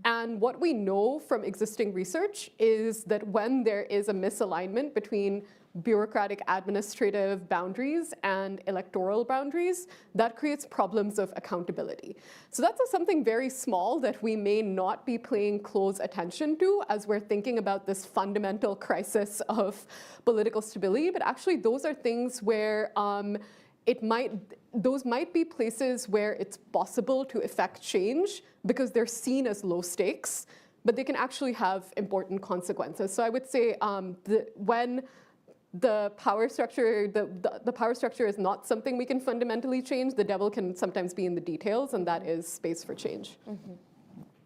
And what we know from existing research is that when there is a misalignment between bureaucratic administrative boundaries and electoral boundaries, that creates problems of accountability. So that's something very small that we may not be paying close attention to as we're thinking about this fundamental crisis of political stability, but actually those are things where those might be places where it's possible to effect change because they're seen as low stakes, but they can actually have important consequences. So I would say when the power structure, the power structure is not something we can fundamentally change, the devil can sometimes be in the details, and that is space for change. Mm-hmm.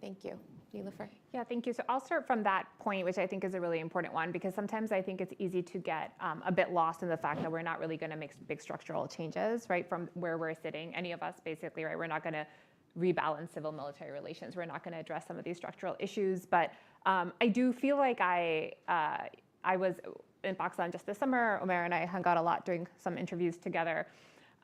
Thank you. Nilofer? Yeah, thank you. So I'll start from that point, which I think is a really important one, because sometimes I think it's easy to get a bit lost in the fact that we're not really going to make big structural changes, right, from where we're sitting. Any of us, basically, right, we're not going to rebalance civil-military relations. We're not going to address some of these structural issues. But I do feel like I was in Pakistan just this summer. Omer and I hung out a lot doing some interviews together.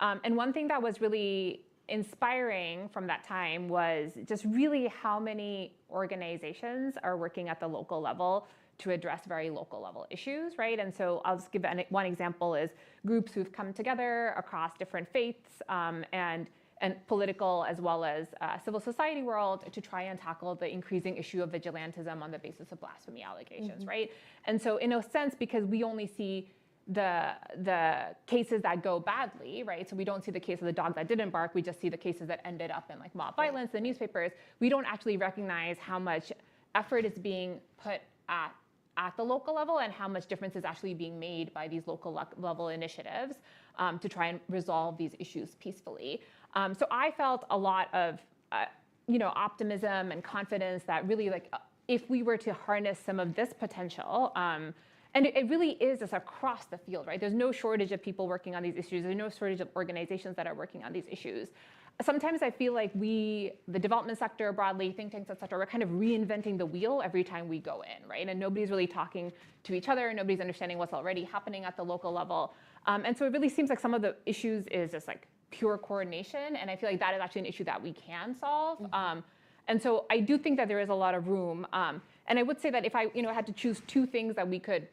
And one thing that was really inspiring from that time was just really how many organizations are working at the local level to address very local level issues, right? And so I'll just give one example is groups who've come together across different faiths and political as well as civil society world to try and tackle the increasing issue of vigilantism on the basis of blasphemy allegations, right? And so in a sense, because we only see the cases that go badly, right? So we don't see the case of the dog that didn't bark. We just see the cases that ended up in like mob violence, the newspapers. We don't actually recognize how much effort is being put at the local level and how much difference is actually being made by these local level initiatives to try and resolve these issues peacefully. So I felt a lot of optimism and confidence that really like if we were to harness some of this potential, and it really is just across the field, right? There's no shortage of people working on these issues. There's no shortage of organizations that are working on these issues. Sometimes I feel like the development sector broadly, think tanks, et cetera, we're kind of reinventing the wheel every time we go in, right? And nobody's really talking to each other. Nobody's understanding what's already happening at the local level. And so it really seems like some of the issues is just like pure coordination. And I feel like that is actually an issue that we can solve. And so I do think that there is a lot of room. And I would say that if I had to choose two things that we could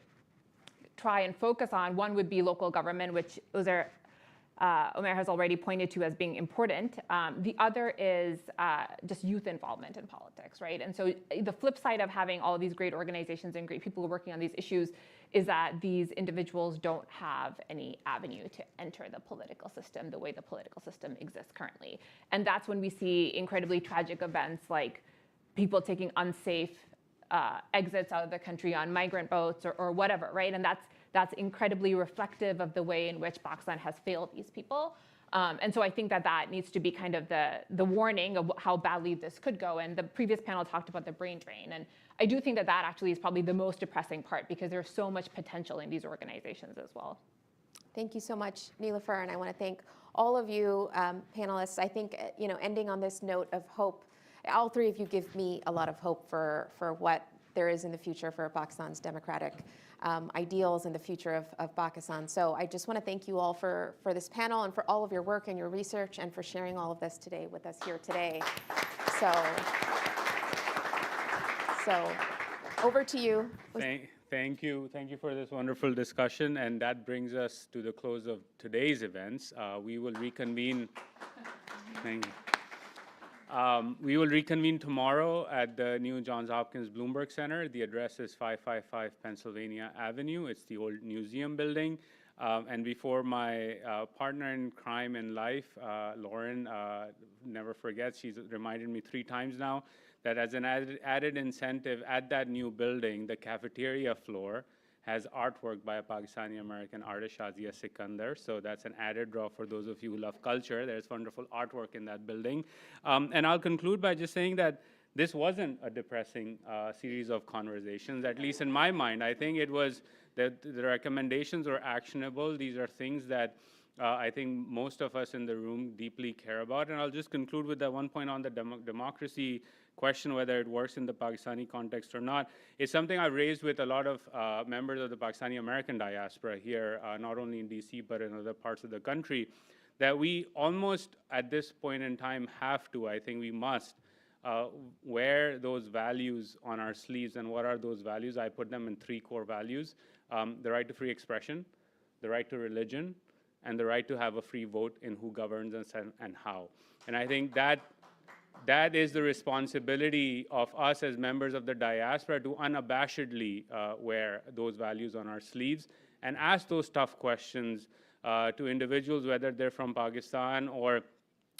try and focus on, one would be local government, which Omer has already pointed to as being important. The other is just youth involvement in politics, right? And so the flip side of having all of these great organizations and great people working on these issues is that these individuals don't have any avenue to enter the political system the way the political system exists currently. And that's when we see incredibly tragic events like people taking unsafe exits out of the country on migrant boats or whatever, right? And that's incredibly reflective of the way in which Pakistan has failed these people. And so I think that needs to be kind of the warning of how badly this could go. And the previous panel talked about the brain drain. And I do think that actually is probably the most depressing part because there's so much potential in these organizations as well. Thank you so much, Nilofer, and I want to thank all of you panelists. I think, ending on this note of hope, all three of you give me a lot of hope for what there is in the future for Pakistan's democratic ideals and the future of Pakistan. So I just want to thank you all for this panel and for all of your work and your research and for sharing all of this today with us here today. So over to you. Thank you for this wonderful discussion, and that brings us to the close of today's events. We will reconvene. Thank you. We will reconvene tomorrow at the new Johns Hopkins Bloomberg Center. The address is 555 Pennsylvania Avenue. It's the old museum building. And before my partner in crime in life, Lauren, never forgets, she's reminded me 3 times now, that as an added incentive at that new building, the cafeteria floor has artwork by a Pakistani-American artist, Shazia Sikandar. So that's an added draw for those of you who love culture. There's wonderful artwork in that building. And I'll conclude by just saying that this wasn't a depressing series of conversations, at least in my mind. I think it was that the recommendations were actionable. These are things that I think most of us in the room deeply care about. And I'll just conclude with that one point on the democracy question, whether it works in the Pakistani context or not. It's something I've raised with a lot of members of the Pakistani-American diaspora here, not only in DC, but in other parts of the country, that we almost at this point in time have to, I think we must, wear those values on our sleeves. And what are those values? I put them in 3 core values: the right to free expression, the right to religion, and the right to have a free vote in who governs and how. And I think that is the responsibility of us as members of the diaspora to unabashedly wear those values on our sleeves and ask those tough questions to individuals, whether they're from Pakistan or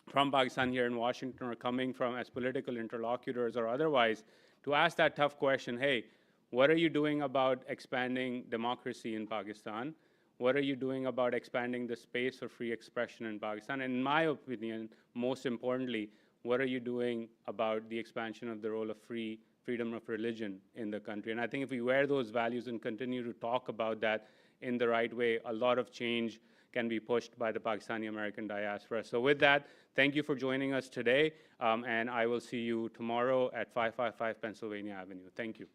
from Pakistan here in Washington or coming from as political interlocutors or otherwise, to ask that tough question, hey, what are you doing about expanding democracy in Pakistan? What are you doing about expanding the space for free expression in Pakistan? And in my opinion, most importantly, what are you doing about the expansion of the role of freedom of religion in the country? And I think if we wear those values and continue to talk about that in the right way, a lot of change can be pushed by the Pakistani American diaspora. So with that, thank you for joining us today, and I will see you tomorrow at 555 Pennsylvania Avenue. Thank you.